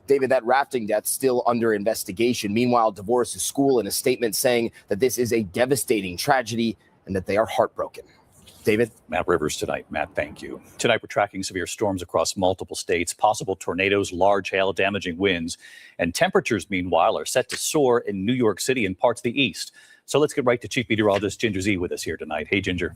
David, that rafting death still under investigation. Meanwhile, DeVoris' school in a statement saying that this is a devastating tragedy and that they are heartbroken. David? Matt Rivers tonight. Matt, thank you. Tonight, we're tracking severe storms across multiple states, possible tornadoes, large hail, damaging winds, and temperatures, meanwhile, are set to soar in New York City and parts of the east. So let's get right to Chief Meteorologist Ginger Z with us here tonight. Hey, Ginger.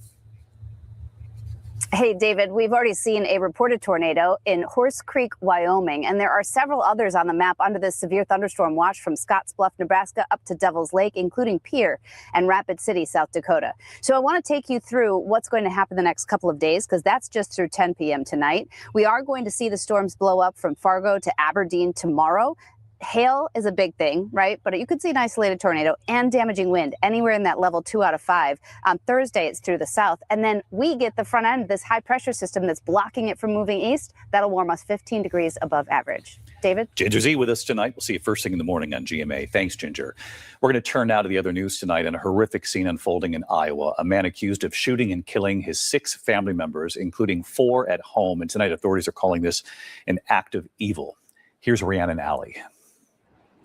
Hey, David, we've already seen a reported tornado in Horse Creek, Wyoming, and there are several others on the map under this severe thunderstorm watch from Scottsbluff, Nebraska, up to Devil's Lake, including Pierre and Rapid City, South Dakota. So I want to take you through what's going to happen the next couple of days, because that's just through 10 p.m. tonight. We are going to see the storms blow up from Fargo to Aberdeen tomorrow. Hail is a big thing, right? But you could see an isolated tornado and damaging wind anywhere in that level 2 out of 5. On Thursday, it's through the south. And then we get the front end of this high pressure system that's blocking it from moving east. That'll warm us 15 degrees above average. David? Ginger Z with us tonight. We'll see you first thing in the morning on GMA. Thanks, Ginger. We're going to turn now to the other news tonight and a horrific scene unfolding in Iowa. A man accused of shooting and killing his 6 family members, including 4 at home. And tonight, authorities are calling this an act of evil. Here's Rhiannon Alley.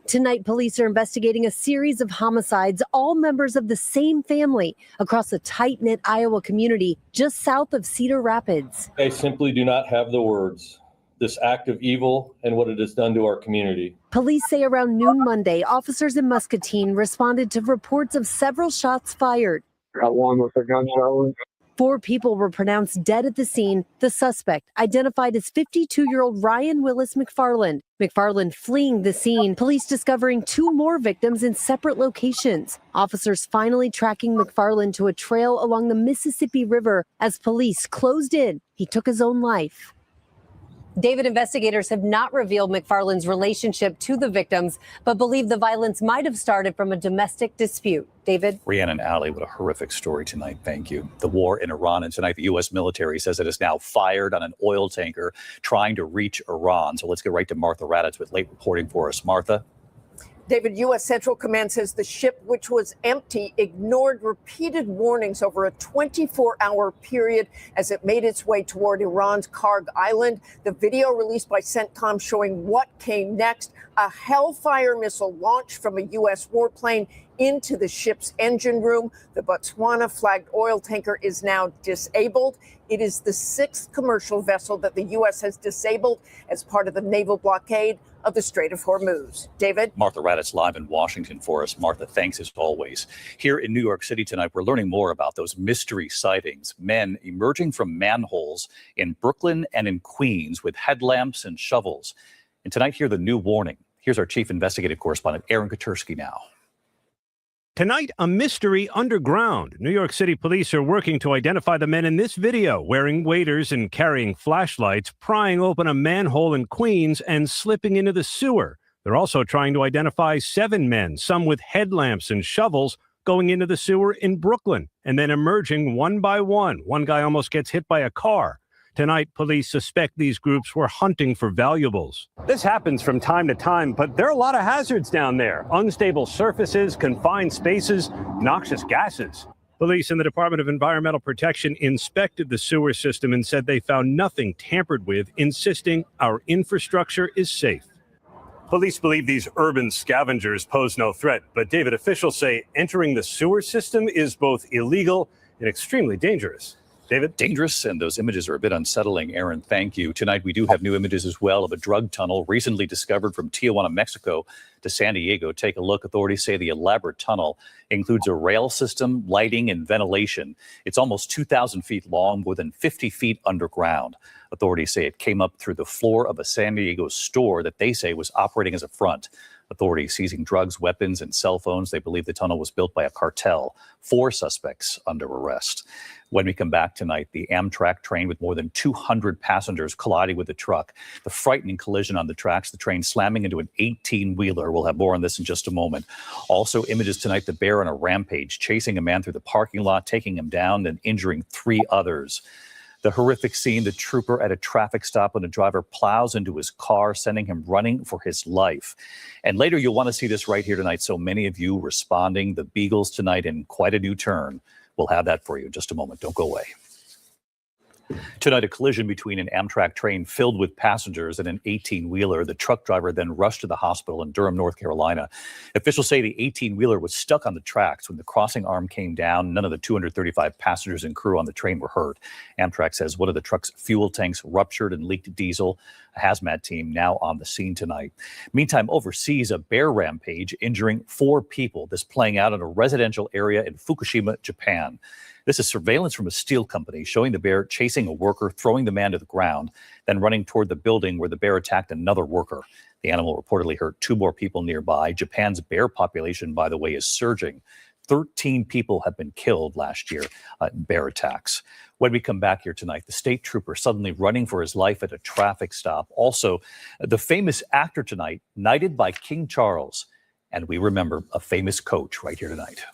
Tonight, police are investigating a series of homicides, all members of the same family, across a tight-knit Iowa community just south of Cedar Rapids. I simply do not have the words. This act of evil and what it has done to our community. Police say around noon Monday, officers in Muscatine responded to reports of several shots fired. Got one with a gunshot wound. 4 people were pronounced dead at the scene. The suspect, identified as 52-year-old Ryan Willis McFarland. McFarland fleeing the scene, police discovering 2 more victims in separate locations. Officers finally tracking McFarland to a trail along the Mississippi River. As police closed in, he took his own life. David, investigators have not revealed McFarland's relationship to the victims, but believe the violence might have started from a domestic dispute. David? Rhiannon Alley, what a horrific story tonight. Thank you. The war in Iran, and tonight the U.S. military says it is now fired on an oil tanker trying to reach Iran. So let's get right to Martha Raddatz with late reporting for us. Martha? David, U.S. Central Command says the ship, which was empty, ignored repeated warnings over a 24-hour period as it made its way toward Iran's Karg Island. The video released by CENTCOM showing what came next, a Hellfire missile launched from a U.S. warplane into the ship's engine room. The Botswana-flagged oil tanker is now disabled. It is the 6th commercial vessel that the U.S. has disabled as part of the naval blockade of the Strait of Hormuz. David? Martha Raddatz live in Washington for us. Martha, thanks as always. Here in New York City tonight, we're learning more about those mystery sightings. Men emerging from manholes in Brooklyn and in Queens with headlamps and shovels. And tonight, hear the new warning. Here's our chief investigative correspondent, Aaron Katersky now. Tonight, a mystery underground. New York City police are working to identify the men in this video, wearing waders and carrying flashlights, prying open a manhole in Queens and slipping into the sewer. They're also trying to identify 7 men, some with headlamps and shovels, going into the sewer in Brooklyn and then emerging one by one. One guy almost gets hit by a car. Tonight, police suspect these groups were hunting for valuables. This happens from time to time, but there are a lot of hazards down there. Unstable surfaces, confined spaces, noxious gases. Police in the Department of Environmental Protection inspected the sewer system and said they found nothing tampered with, insisting our infrastructure is safe. Police believe these urban scavengers pose no threat, but David, officials say entering the sewer system is both illegal and extremely dangerous. David? Dangerous, and those images are a bit unsettling. Aaron, thank you. Tonight, we do have new images as well of a drug tunnel recently discovered from Tijuana, Mexico to San Diego. Take a look. Authorities say the elaborate tunnel includes a rail system, lighting, and ventilation. It's almost 2,000 feet long, more than 50 feet underground. Authorities say it came up through the floor of a San Diego store that they say was operating as a front. Authorities seizing drugs, weapons, and cell phones. They believe the tunnel was built by a cartel. 4 suspects under arrest. When we come back tonight, the Amtrak train with more than 200 passengers colliding with the truck. The frightening collision on the tracks, the train slamming into an 18-wheeler. We'll have more on this in just a moment. Also, images tonight, the bear on a rampage, chasing a man through the parking lot, taking him down, and injuring 3 others. The horrific scene, the trooper at a traffic stop when a driver plows into his car, sending him running for his life. And later, you'll want to see this right here tonight. So many of you responding, the Beagles tonight in quite a new turn. We'll have that for you in just a moment. Don't go away. Tonight, a collision between an Amtrak train filled with passengers and an 18-wheeler. The truck driver then rushed to the hospital in Durham, North Carolina. Officials say the 18-wheeler was stuck on the tracks when the crossing arm came down. None of the 235 passengers and crew on the train were hurt. Amtrak says one of the truck's fuel tanks ruptured and leaked diesel. A hazmat team now on the scene tonight. Meantime, overseas, a bear rampage injuring 4 people. This playing out in a residential area in Fukushima, Japan. This is surveillance from a steel company showing the bear chasing a worker, throwing the man to the ground, then running toward the building where the bear attacked another worker. The animal reportedly hurt 2 more people nearby. Japan's bear population, by the way, is surging. 13 people have been killed last year in bear attacks. When we come back here tonight, the state trooper suddenly running for his life at a traffic stop. Also, the famous actor tonight, knighted by King Charles. And we remember a famous coach right here tonight.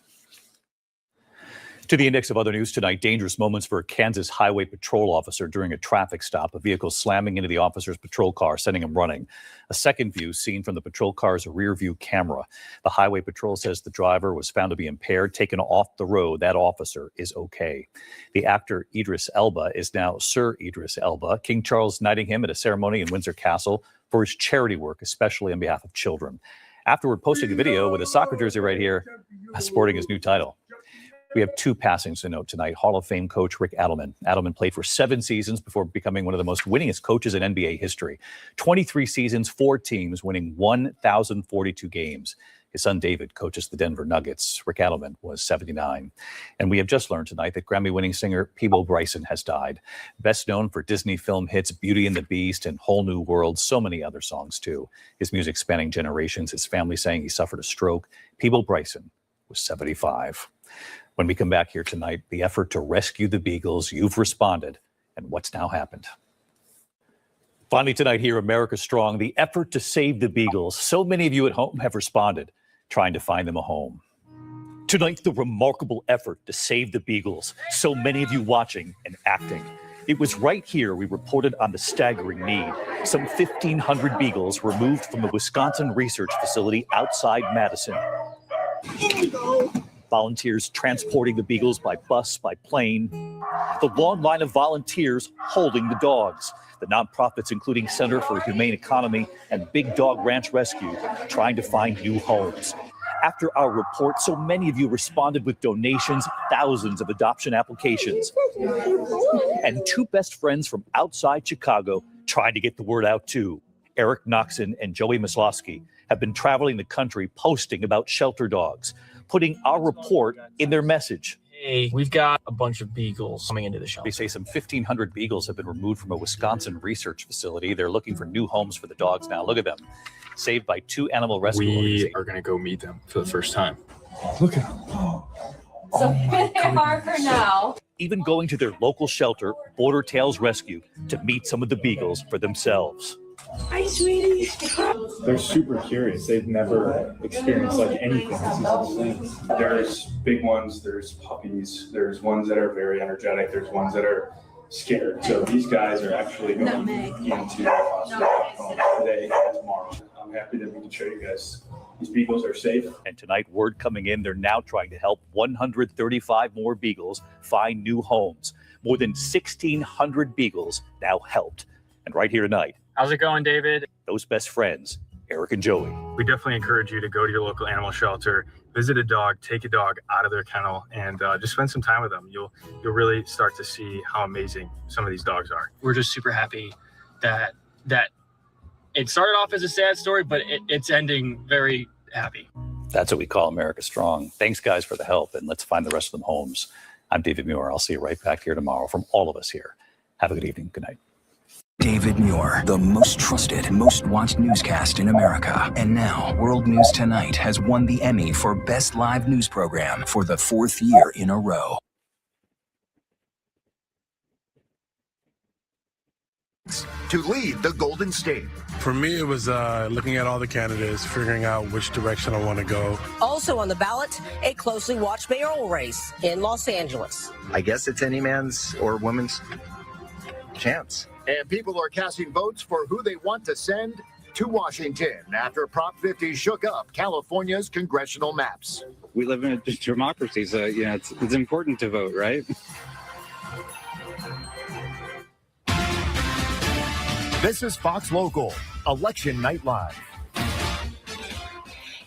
To the index of other news tonight, dangerous moments for a Kansas highway patrol officer during a traffic stop. A vehicle slamming into the officer's patrol car, sending him running. A second view seen from the patrol car's rear view camera. The highway patrol says the driver was found to be impaired, taken off the road. That officer is okay. The actor Idris Elba is now Sir Idris Elba. King Charles knighting him at a ceremony in Windsor Castle for his charity work, especially on behalf of children. Afterward, posting a video with a soccer jersey right here, sporting his new title. We have 2 passings to note tonight. Hall of Fame coach Rick Adelman. Adelman played for 7 seasons before becoming one of the most winningest coaches in NBA history. 23 seasons, 4 teams, winning 1,042 games. His son David coaches the Denver Nuggets. Rick Adelman was 79. And we have just learned tonight that Grammy-winning singer Peabo Bryson has died. Best known for Disney film hits Beauty and the Beast and Whole New World, so many other songs too. His music spanning generations, his family saying he suffered a stroke. Peabo Bryson was 75. When we come back here tonight, the effort to rescue the Beagles, you've responded, and what's now happened. Finally tonight here, America Strong, the effort to save the Beagles. So many of you at home have responded, trying to find them a home. Tonight, the remarkable effort to save the Beagles. So many of you watching and acting. It was right here we reported on the staggering need. Some 1,500 Beagles were moved from the Wisconsin research facility outside Madison. Volunteers transporting the Beagles by bus, by plane. The long line of volunteers holding the dogs. The nonprofits, including Center for a Humane Economy and Big Dog Ranch Rescue, trying to find new homes. After our report, so many of you responded with donations, thousands of adoption applications. And 2 best friends from outside Chicago trying to get the word out too. Eric Noxon and Joey Maslowski have been traveling the country posting about shelter dogs, putting our report in their message. Hey, we've got a bunch of Beagles coming into the shelter. They say some 1,500 Beagles have been removed from a Wisconsin research facility. They're looking for new homes for the dogs now. Look at them. Saved by 2 animal rescue organizations. We are going to go meet them for the first time. Look at them. So here they are for now. Even going to their local shelter, Border Tales Rescue, to meet some of the Beagles for themselves. Hi, sweetie. They're super curious. They've never experienced like anything. There's big ones, there's puppies, there's ones that are very energetic, there's ones that are scared. So these guys are actually going into the hospital today and tomorrow. I'm happy that we can show you guys these beagles are safe. And tonight, word coming in, they're now trying to help 135 more beagles find new homes. More than 1,600 beagles now helped. And right here tonight, How's it going, David? those best friends, Eric and Joey. We definitely encourage you to go to your local animal shelter, visit a dog, take a dog out of their kennel, and just spend some time with them. You'll really start to see how amazing some of these dogs are. We're just super happy that it started off as a sad story, but it's ending very happy. That's what we call America Strong. Thanks, guys, for the help, and let's find the rest of them homes. I'm David Muir. I'll see you right back here tomorrow from all of us here. Have a good evening. Good night. David Muir, the most trusted, most watched newscast in America. And now, World News Tonight has won the Emmy for Best Live News Program for the 4th year in a row. To lead the Golden State. For me, it was looking at all the candidates, figuring out which direction I want to go. Also on the ballot, a closely watched mayoral race in Los Angeles. I guess it's any man's or woman's chance. And people are casting votes for who they want to send to Washington after Prop 50 shook up California's congressional maps. We live in a democracy, so it's important to vote, right? This is Fox Local, Election Night Live.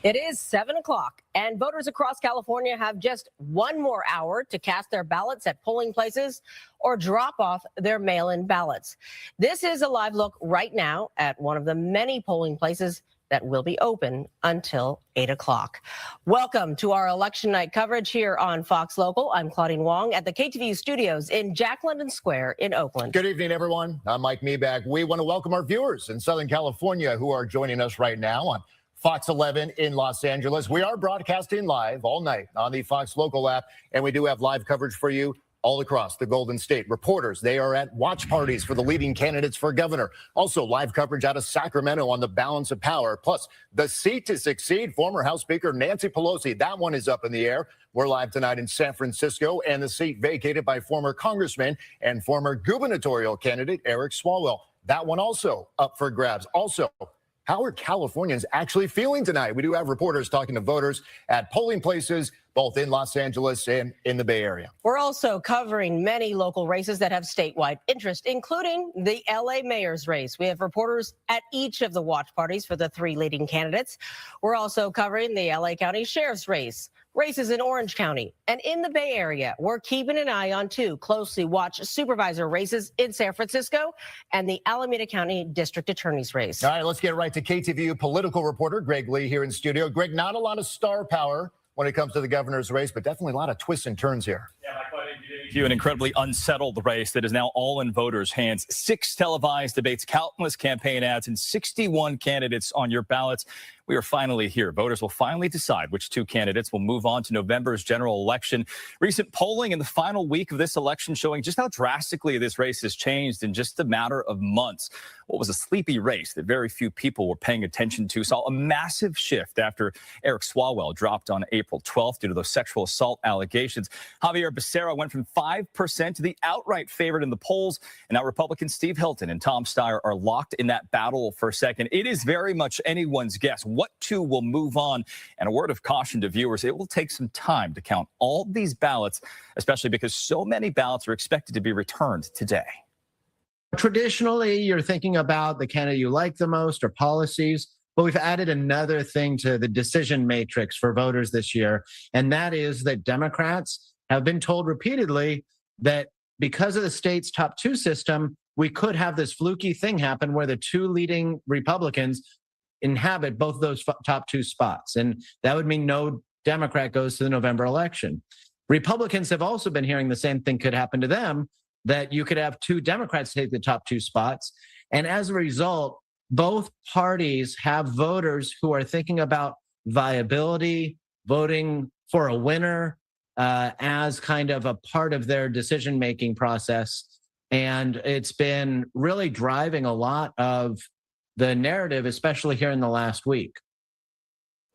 It is 7 o'clock, and voters across California have just one more hour to cast their ballots at polling places or drop off their mail-in ballots. This is a live look right now at one of the many polling places that will be open until 8 o'clock. Welcome to our election night coverage here on Fox Local. I'm Claudine Wong at the KTVU studios in Jack London Square in Oakland. Good evening, everyone. I'm Mike Meback. We want to welcome our viewers in Southern California who are joining us right now on Fox 11 in Los Angeles. We are broadcasting live all night on the Fox Local app, and we do have live coverage for you all across the Golden State. Reporters, they are at watch parties for the leading candidates for governor. Also, live coverage out of Sacramento on the balance of power. Plus, the seat to succeed former House Speaker Nancy Pelosi. That one is up in the air. We're live tonight in San Francisco, and the seat vacated by former congressman and former gubernatorial candidate Eric Swalwell. That one also up for grabs. Also, how are Californians actually feeling tonight? We do have reporters talking to voters at polling places, both in Los Angeles and in the Bay Area. We're also covering many local races that have statewide interest, including the LA mayor's race. We have reporters at each of the watch parties for the three leading candidates. We're also covering the LA County Sheriff's race, races in Orange County, and in the Bay Area. We're keeping an eye on two closely watched supervisor races in San Francisco and the Alameda County District Attorney's race. All right, let's get right to KTVU political reporter Greg Lee here in studio. Greg, not a lot of star power when it comes to the governor's race, but definitely a lot of twists and turns here. An incredibly unsettled race that is now all in voters' hands. 6 televised debates, countless campaign ads, and 61 candidates on your ballots. We are finally here. Voters will finally decide which 2 candidates will move on to November's general election. Recent polling in the final week of this election showing just how drastically this race has changed in just a matter of months. What was a sleepy race that very few people were paying attention to saw a massive shift after Eric Swalwell dropped on April 12th due to those sexual assault allegations. Javier Becerra went from 5% to the outright favorite in the polls. And now Republicans Steve Hilton and Tom Steyer are locked in that battle for second. It is very much anyone's guess what 2 will move on. And a word of caution to viewers, it will take some time to count all these ballots, especially because so many ballots are expected to be returned today. Traditionally, you're thinking about the candidate you like the most or policies, but we've added another thing to the decision matrix for voters this year, and that is that Democrats have been told repeatedly that because of the state's top 2 system, we could have this fluky thing happen where the 2 leading Republicans inhabit both those top 2 spots. And that would mean no Democrat goes to the November election. Republicans have also been hearing the same thing could happen to them, that you could have 2 Democrats take the top 2 spots. And as a result, both parties have voters who are thinking about viability, voting for a winner as kind of a part of their decision-making process. And it's been really driving a lot of the narrative, especially here in the last week.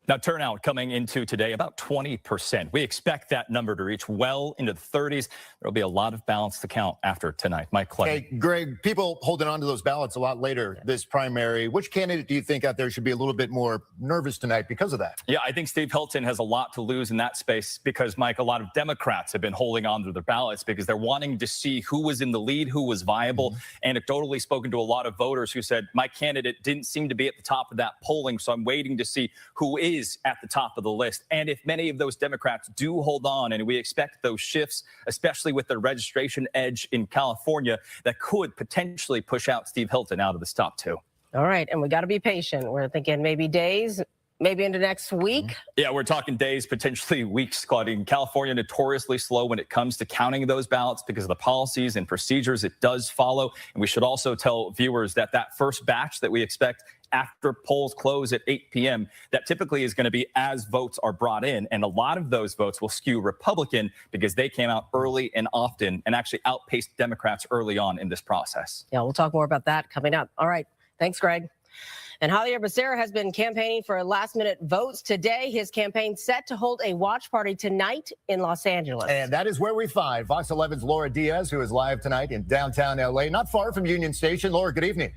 Now, turnout coming into today, about 20%. We expect that number to reach well into the 30s. There'll be a lot of ballots to count after tonight. Mike Clegg. Hey, Greg, people holding on to those ballots a lot later this primary. Which candidate do you think out there should be a little bit more nervous tonight because of that? Yeah, I think Steve Hilton has a lot to lose in that space because, Mike, a lot of Democrats have been holding on to their ballots because they're wanting to see who was in the lead, who was viable. Anecdotally spoken to a lot of voters who said, my candidate didn't seem to be at the top of that polling, so I'm waiting to see who is at the top of the list. And if many of those Democrats do hold on, and we expect those shifts, especially with the registration edge in California, that could potentially push out Steve Hilton out of the top two. All right, and we got to be patient. We're thinking maybe days, maybe into next week. Yeah, we're talking days, potentially weeks, Claudine. California notoriously slow when it comes to counting those ballots because of the policies and procedures it does follow. And we should also tell viewers that that first batch that we expect after polls close at 8 p.m., that typically is going to be as votes are brought in. And a lot of those votes will skew Republican because they came out early and often and actually outpaced Democrats early on in this process. Yeah, we'll talk more about that coming up. All right. Thanks, Greg. And Javier Becerra has been campaigning for last-minute votes today. His campaign set to hold a watch party tonight in Los Angeles. And that is where we find Fox 11's Laura Diaz, who is live tonight in downtown L.A., not far from Union Station. Laura, good evening.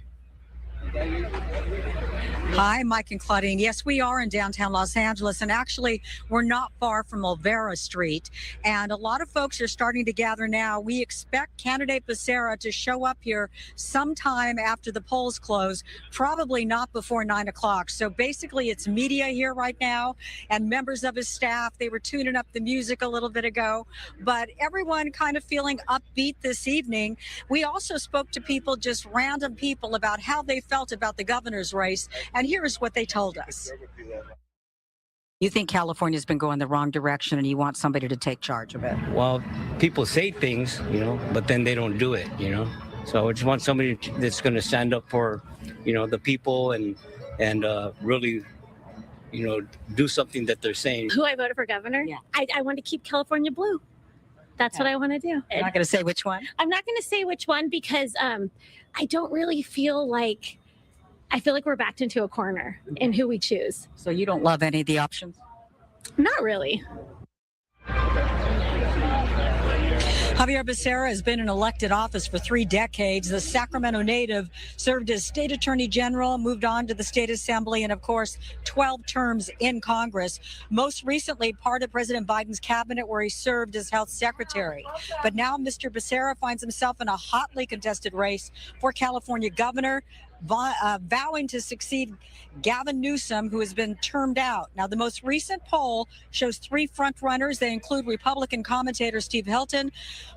Hi, Mike and Claudine. Yes, we are in downtown Los Angeles, and actually, we're not far from Olvera Street. And a lot of folks are starting to gather now. We expect candidate Becerra to show up here sometime after the polls close, probably not before 9 o'clock. So basically, it's media here right now and members of his staff. They were tuning up the music a little bit ago, but everyone kind of feeling upbeat this evening. We also spoke to people, just random people, about how they felt about the governor's race. And here is what they told us. You think California's been going the wrong direction and you want somebody to take charge of it? Well, people say things, but then they don't do it, So I just want somebody that's going to stand up for, the people and really, do something that they're saying. Who I voted for governor? Yeah. I want to keep California blue. That's what I want to do. You're not going to say which one? I'm not going to say which one because I don't really feel like, I feel like we're backed into a corner in who we choose. So you don't love any of the options? Not really. Javier Becerra has been in elected office for 3 decades. The Sacramento native served as state attorney general, moved on to the state assembly, and of course, 12 terms in Congress. Most recently, part of President Biden's cabinet where he served as health secretary. But now Mr. Becerra finds himself in a hotly contested race for California governor, vowing to succeed Gavin Newsom, who has been termed out. Now, the most recent poll shows 3 front runners. They include Republican commentator Steve Hilton,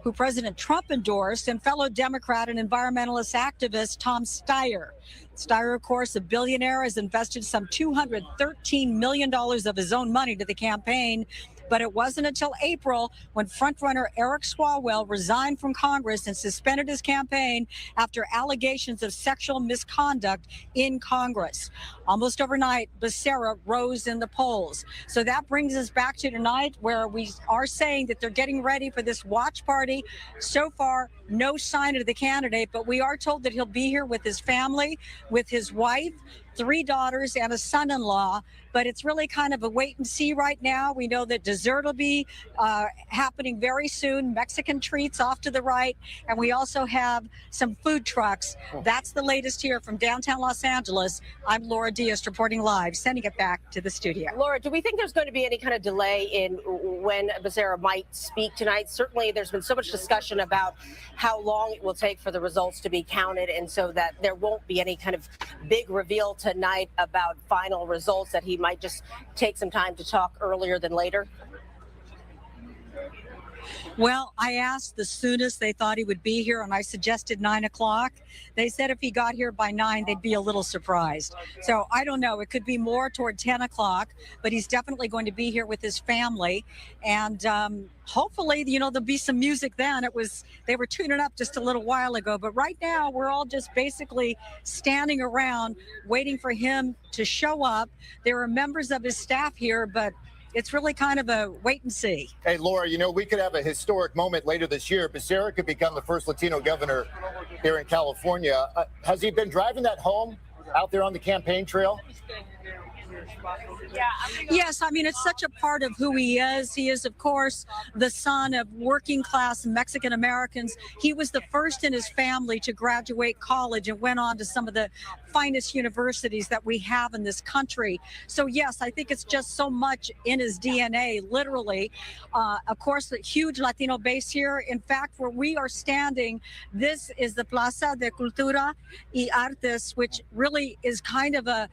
who President Trump endorsed, and fellow Democrat and environmentalist activist Tom Steyer. Steyer, of course, a billionaire, has invested some $213 million of his own money to the campaign. But it wasn't until April when frontrunner Eric Swalwell resigned from Congress and suspended his campaign after allegations of sexual misconduct in Congress. Almost overnight, Becerra rose in the polls. So that brings us back to tonight, where we are saying that they're getting ready for this watch party. So far, no sign of the candidate, but we are told that he'll be here with his family, with his wife, 3 daughters, and a son-in-law. But it's really kind of a wait and see right now. We know that dessert will be happening very soon. Mexican treats off to the right. And we also have some food trucks. That's the latest here from downtown Los Angeles. I'm Laura Diaz reporting live, sending it back to the studio. Laura, do we think there's going to be any kind of delay in when Becerra might speak tonight? Certainly, there's been so much discussion about how long it will take for the results to be counted, and so that there won't be any kind of big reveal tonight about final results, that he might just take some time to talk earlier than later? Well, I asked the soonest they thought he would be here, and I suggested 9 o'clock. They said if he got here by 9, they'd be a little surprised. So I don't know. It could be more toward 10 o'clock, but he's definitely going to be here with his family. And hopefully, there'll be some music then. They were tuning up just a little while ago, but right now we're all just basically standing around waiting for him to show up. There are members of his staff here, but it's really kind of a wait and see. Hey, Laura, we could have a historic moment later this year. Becerra could become the first Latino governor here in California. Has he been driving that home out there on the campaign trail? Yes, I mean, it's such a part of who he is. He is, of course, the son of working class Mexican Americans. He was the first in his family to graduate college and went on to some of the finest universities that we have in this country. So, yes, I think it's just so much in his DNA, literally. Of course, the huge Latino base here. In fact, where we are standing, this is the Plaza de Cultura y Artes, which really is kind of a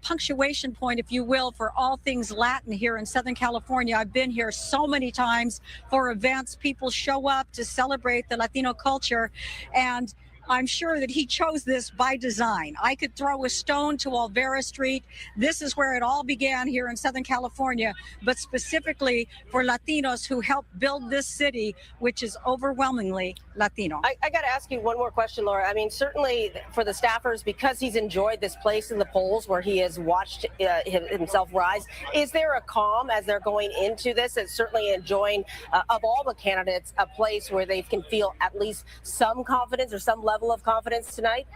punctuation point, if you will, for all things Latin here in Southern California. I've been here so many times for events. People show up to celebrate the Latino culture, and I'm sure that he chose this by design. I could throw a stone to Olvera Street. This is where it all began here in Southern California, but specifically for Latinos who helped build this city, which is overwhelmingly Latino. I got to ask you one more question, Laura. I mean, certainly for the staffers, because he's enjoyed this place in the polls where he has watched himself rise, is there a calm as they're going into this? And certainly enjoying, of all the candidates, a place where they can feel at least some confidence or some level of confidence tonight?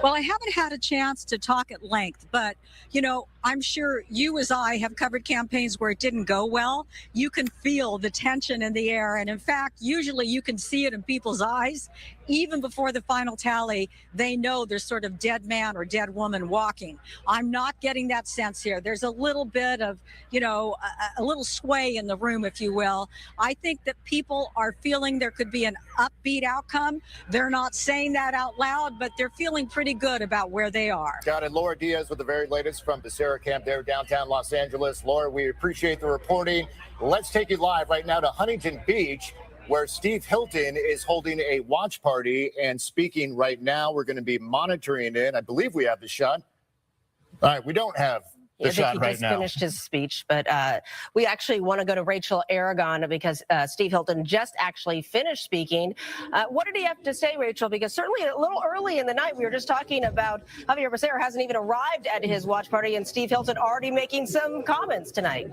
Well, I haven't had a chance to talk at length, but, you know, I'm sure you as I have covered campaigns where it didn't go well. You can feel the tension in the air. And in fact, usually you can see it in people's eyes. Even before the final tally, they know there's sort of dead man or dead woman walking. I'm not getting that sense here. There's a little bit of, you know, a little sway in the room, if you will. I think that people are feeling there could be an upbeat outcome. They're not saying that out loud, but they're feeling pretty good about where they are. Got it. Laura Diaz with the very latest from Becerra Camp there, downtown Los Angeles. Laura, we appreciate the reporting. Let's take you live right now to Huntington Beach, where Steve Hilton is holding a watch party and speaking right now. We're going to be monitoring it. I believe we have the shot. All right, we don't have the shot right now. He just finished his speech, but we actually want to go to Rachel Aragon because Steve Hilton just actually finished speaking. What did he have to say, Rachel? Because certainly a little early in the night, we were just talking about Javier Becerra hasn't even arrived at his watch party, and Steve Hilton already making some comments tonight.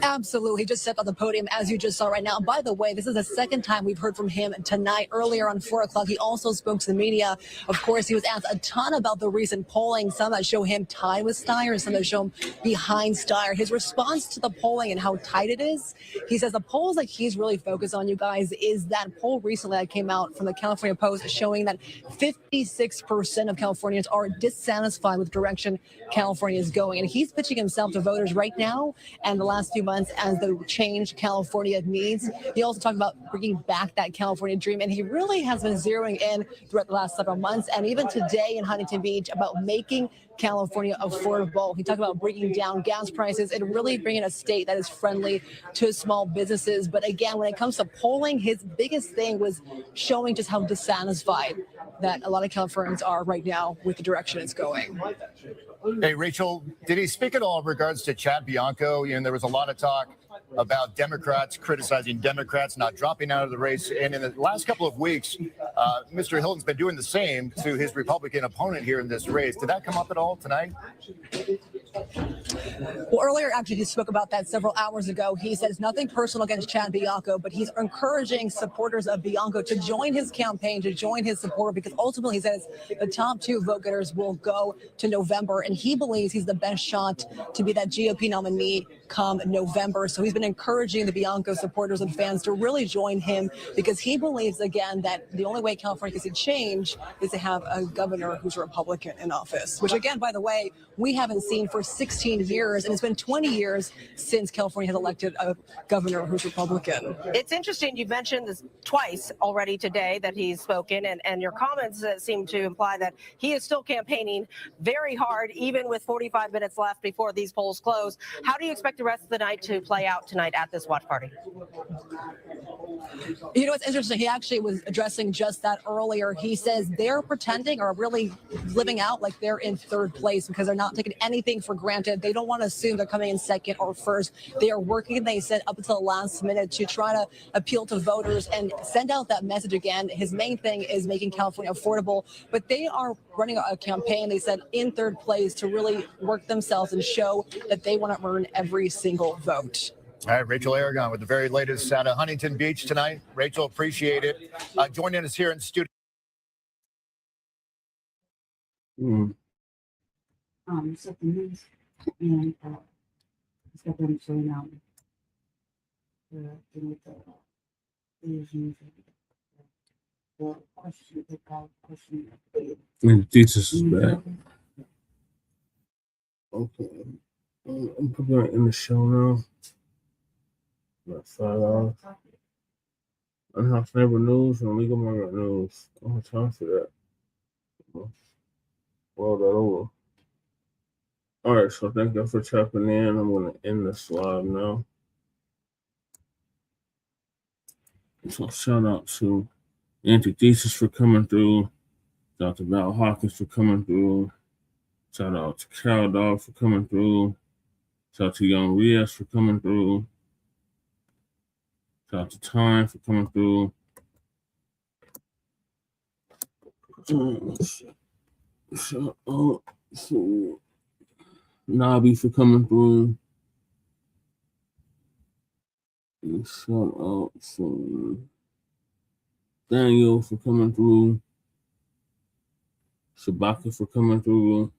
Absolutely. He just stepped on the podium, as you just saw right now. By the way, this is the second time we've heard from him tonight. Earlier on 4 o'clock, he also spoke to the media. Of course, he was asked a ton about the recent polling, some that show him tied with Steyer, some that show him behind Steyer. His response to the polling and how tight it is, he says the polls that he's really focused on, you guys, is that poll recently that came out from the California Post showing that 56% of Californians are dissatisfied with the direction California is going. And he's pitching himself to voters right now and the last few months as the change California needs. He also talked about bringing back that California dream, and he really has been zeroing in throughout the last several months and even today in Huntington Beach about making California affordable. He talked about bringing down gas prices and really bringing a state that is friendly to small businesses. But again, when it comes to polling, his biggest thing was showing just how dissatisfied that a lot of Californians are right now with the direction it's going. Hey, Rachel, did he speak at all in regards to Chad Bianco? You know, there was a lot of talk about Democrats criticizing Democrats not dropping out of the race. And in the last couple of weeks, Mr. Hilton's been doing the same to his Republican opponent here in this race. Did that come up at all tonight? Well, earlier, actually, he spoke about that several hours ago. He says nothing personal against Chad Bianco, but he's encouraging supporters of Bianco to join his campaign, to join his support, because ultimately, he says the top two vote getters will go to November, and he believes he's the best shot to be that GOP nominee come November. So he's been encouraging the Bianco supporters and fans to really join him because he believes, again, that the only way California can see change is to have a governor who's a Republican in office, which, again, by the way, we haven't seen for 16 years, and it's been 20 years since California has elected a governor who's Republican. It's interesting. You've mentioned this twice already today that he's spoken, and your comments seem to imply that he is still campaigning very hard, even with 45 minutes left before these polls close. How do you expect the rest of the night to play out tonight at this watch party? You know, it's interesting. He actually was addressing just that earlier. He says they're pretending or really living out like they're in third place because they're not taking anything for granted. They don't want to assume they're coming in second or first. They are working, they said, up until the last minute to try to appeal to voters and send out that message again. His main thing is making California affordable, but they are running a campaign, they said, in third place to really work themselves and show that they want to earn every single vote. All right, Rachel Aragon with the very latest out of Huntington Beach tonight. Rachel, appreciate it. Joining us here in studio. Set the news and it's got them showing out the question, the question. And Jesus is back. Okay. I'm putting it in the show now. About $5. Unhoused neighbor news and legal migrant news. I don't have time for that. Roll that over. All right, so thank you for tapping in. I'm going to end this live now. So shout out to Antithesis for coming through. Shout out to Val Hawkins for coming through. Shout out to Chow Dog for coming through. Shout out to Young Ricc for coming through. Shout out to Time for coming through. Shout out to Nobby for coming through. And shout out to Daniel for coming through. Shabaka for coming through.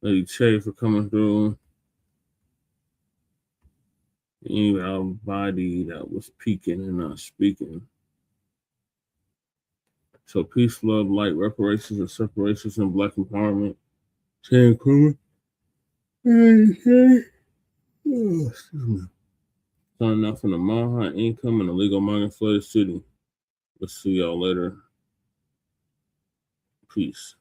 Lady Che for coming through. Everybody that was peeking and not speaking. So peace, love, light, reparations, and separations, and Black empowerment. Signing out from the Maha Income and the Legal Migrant Flooded City. We'll see y'all later. Peace.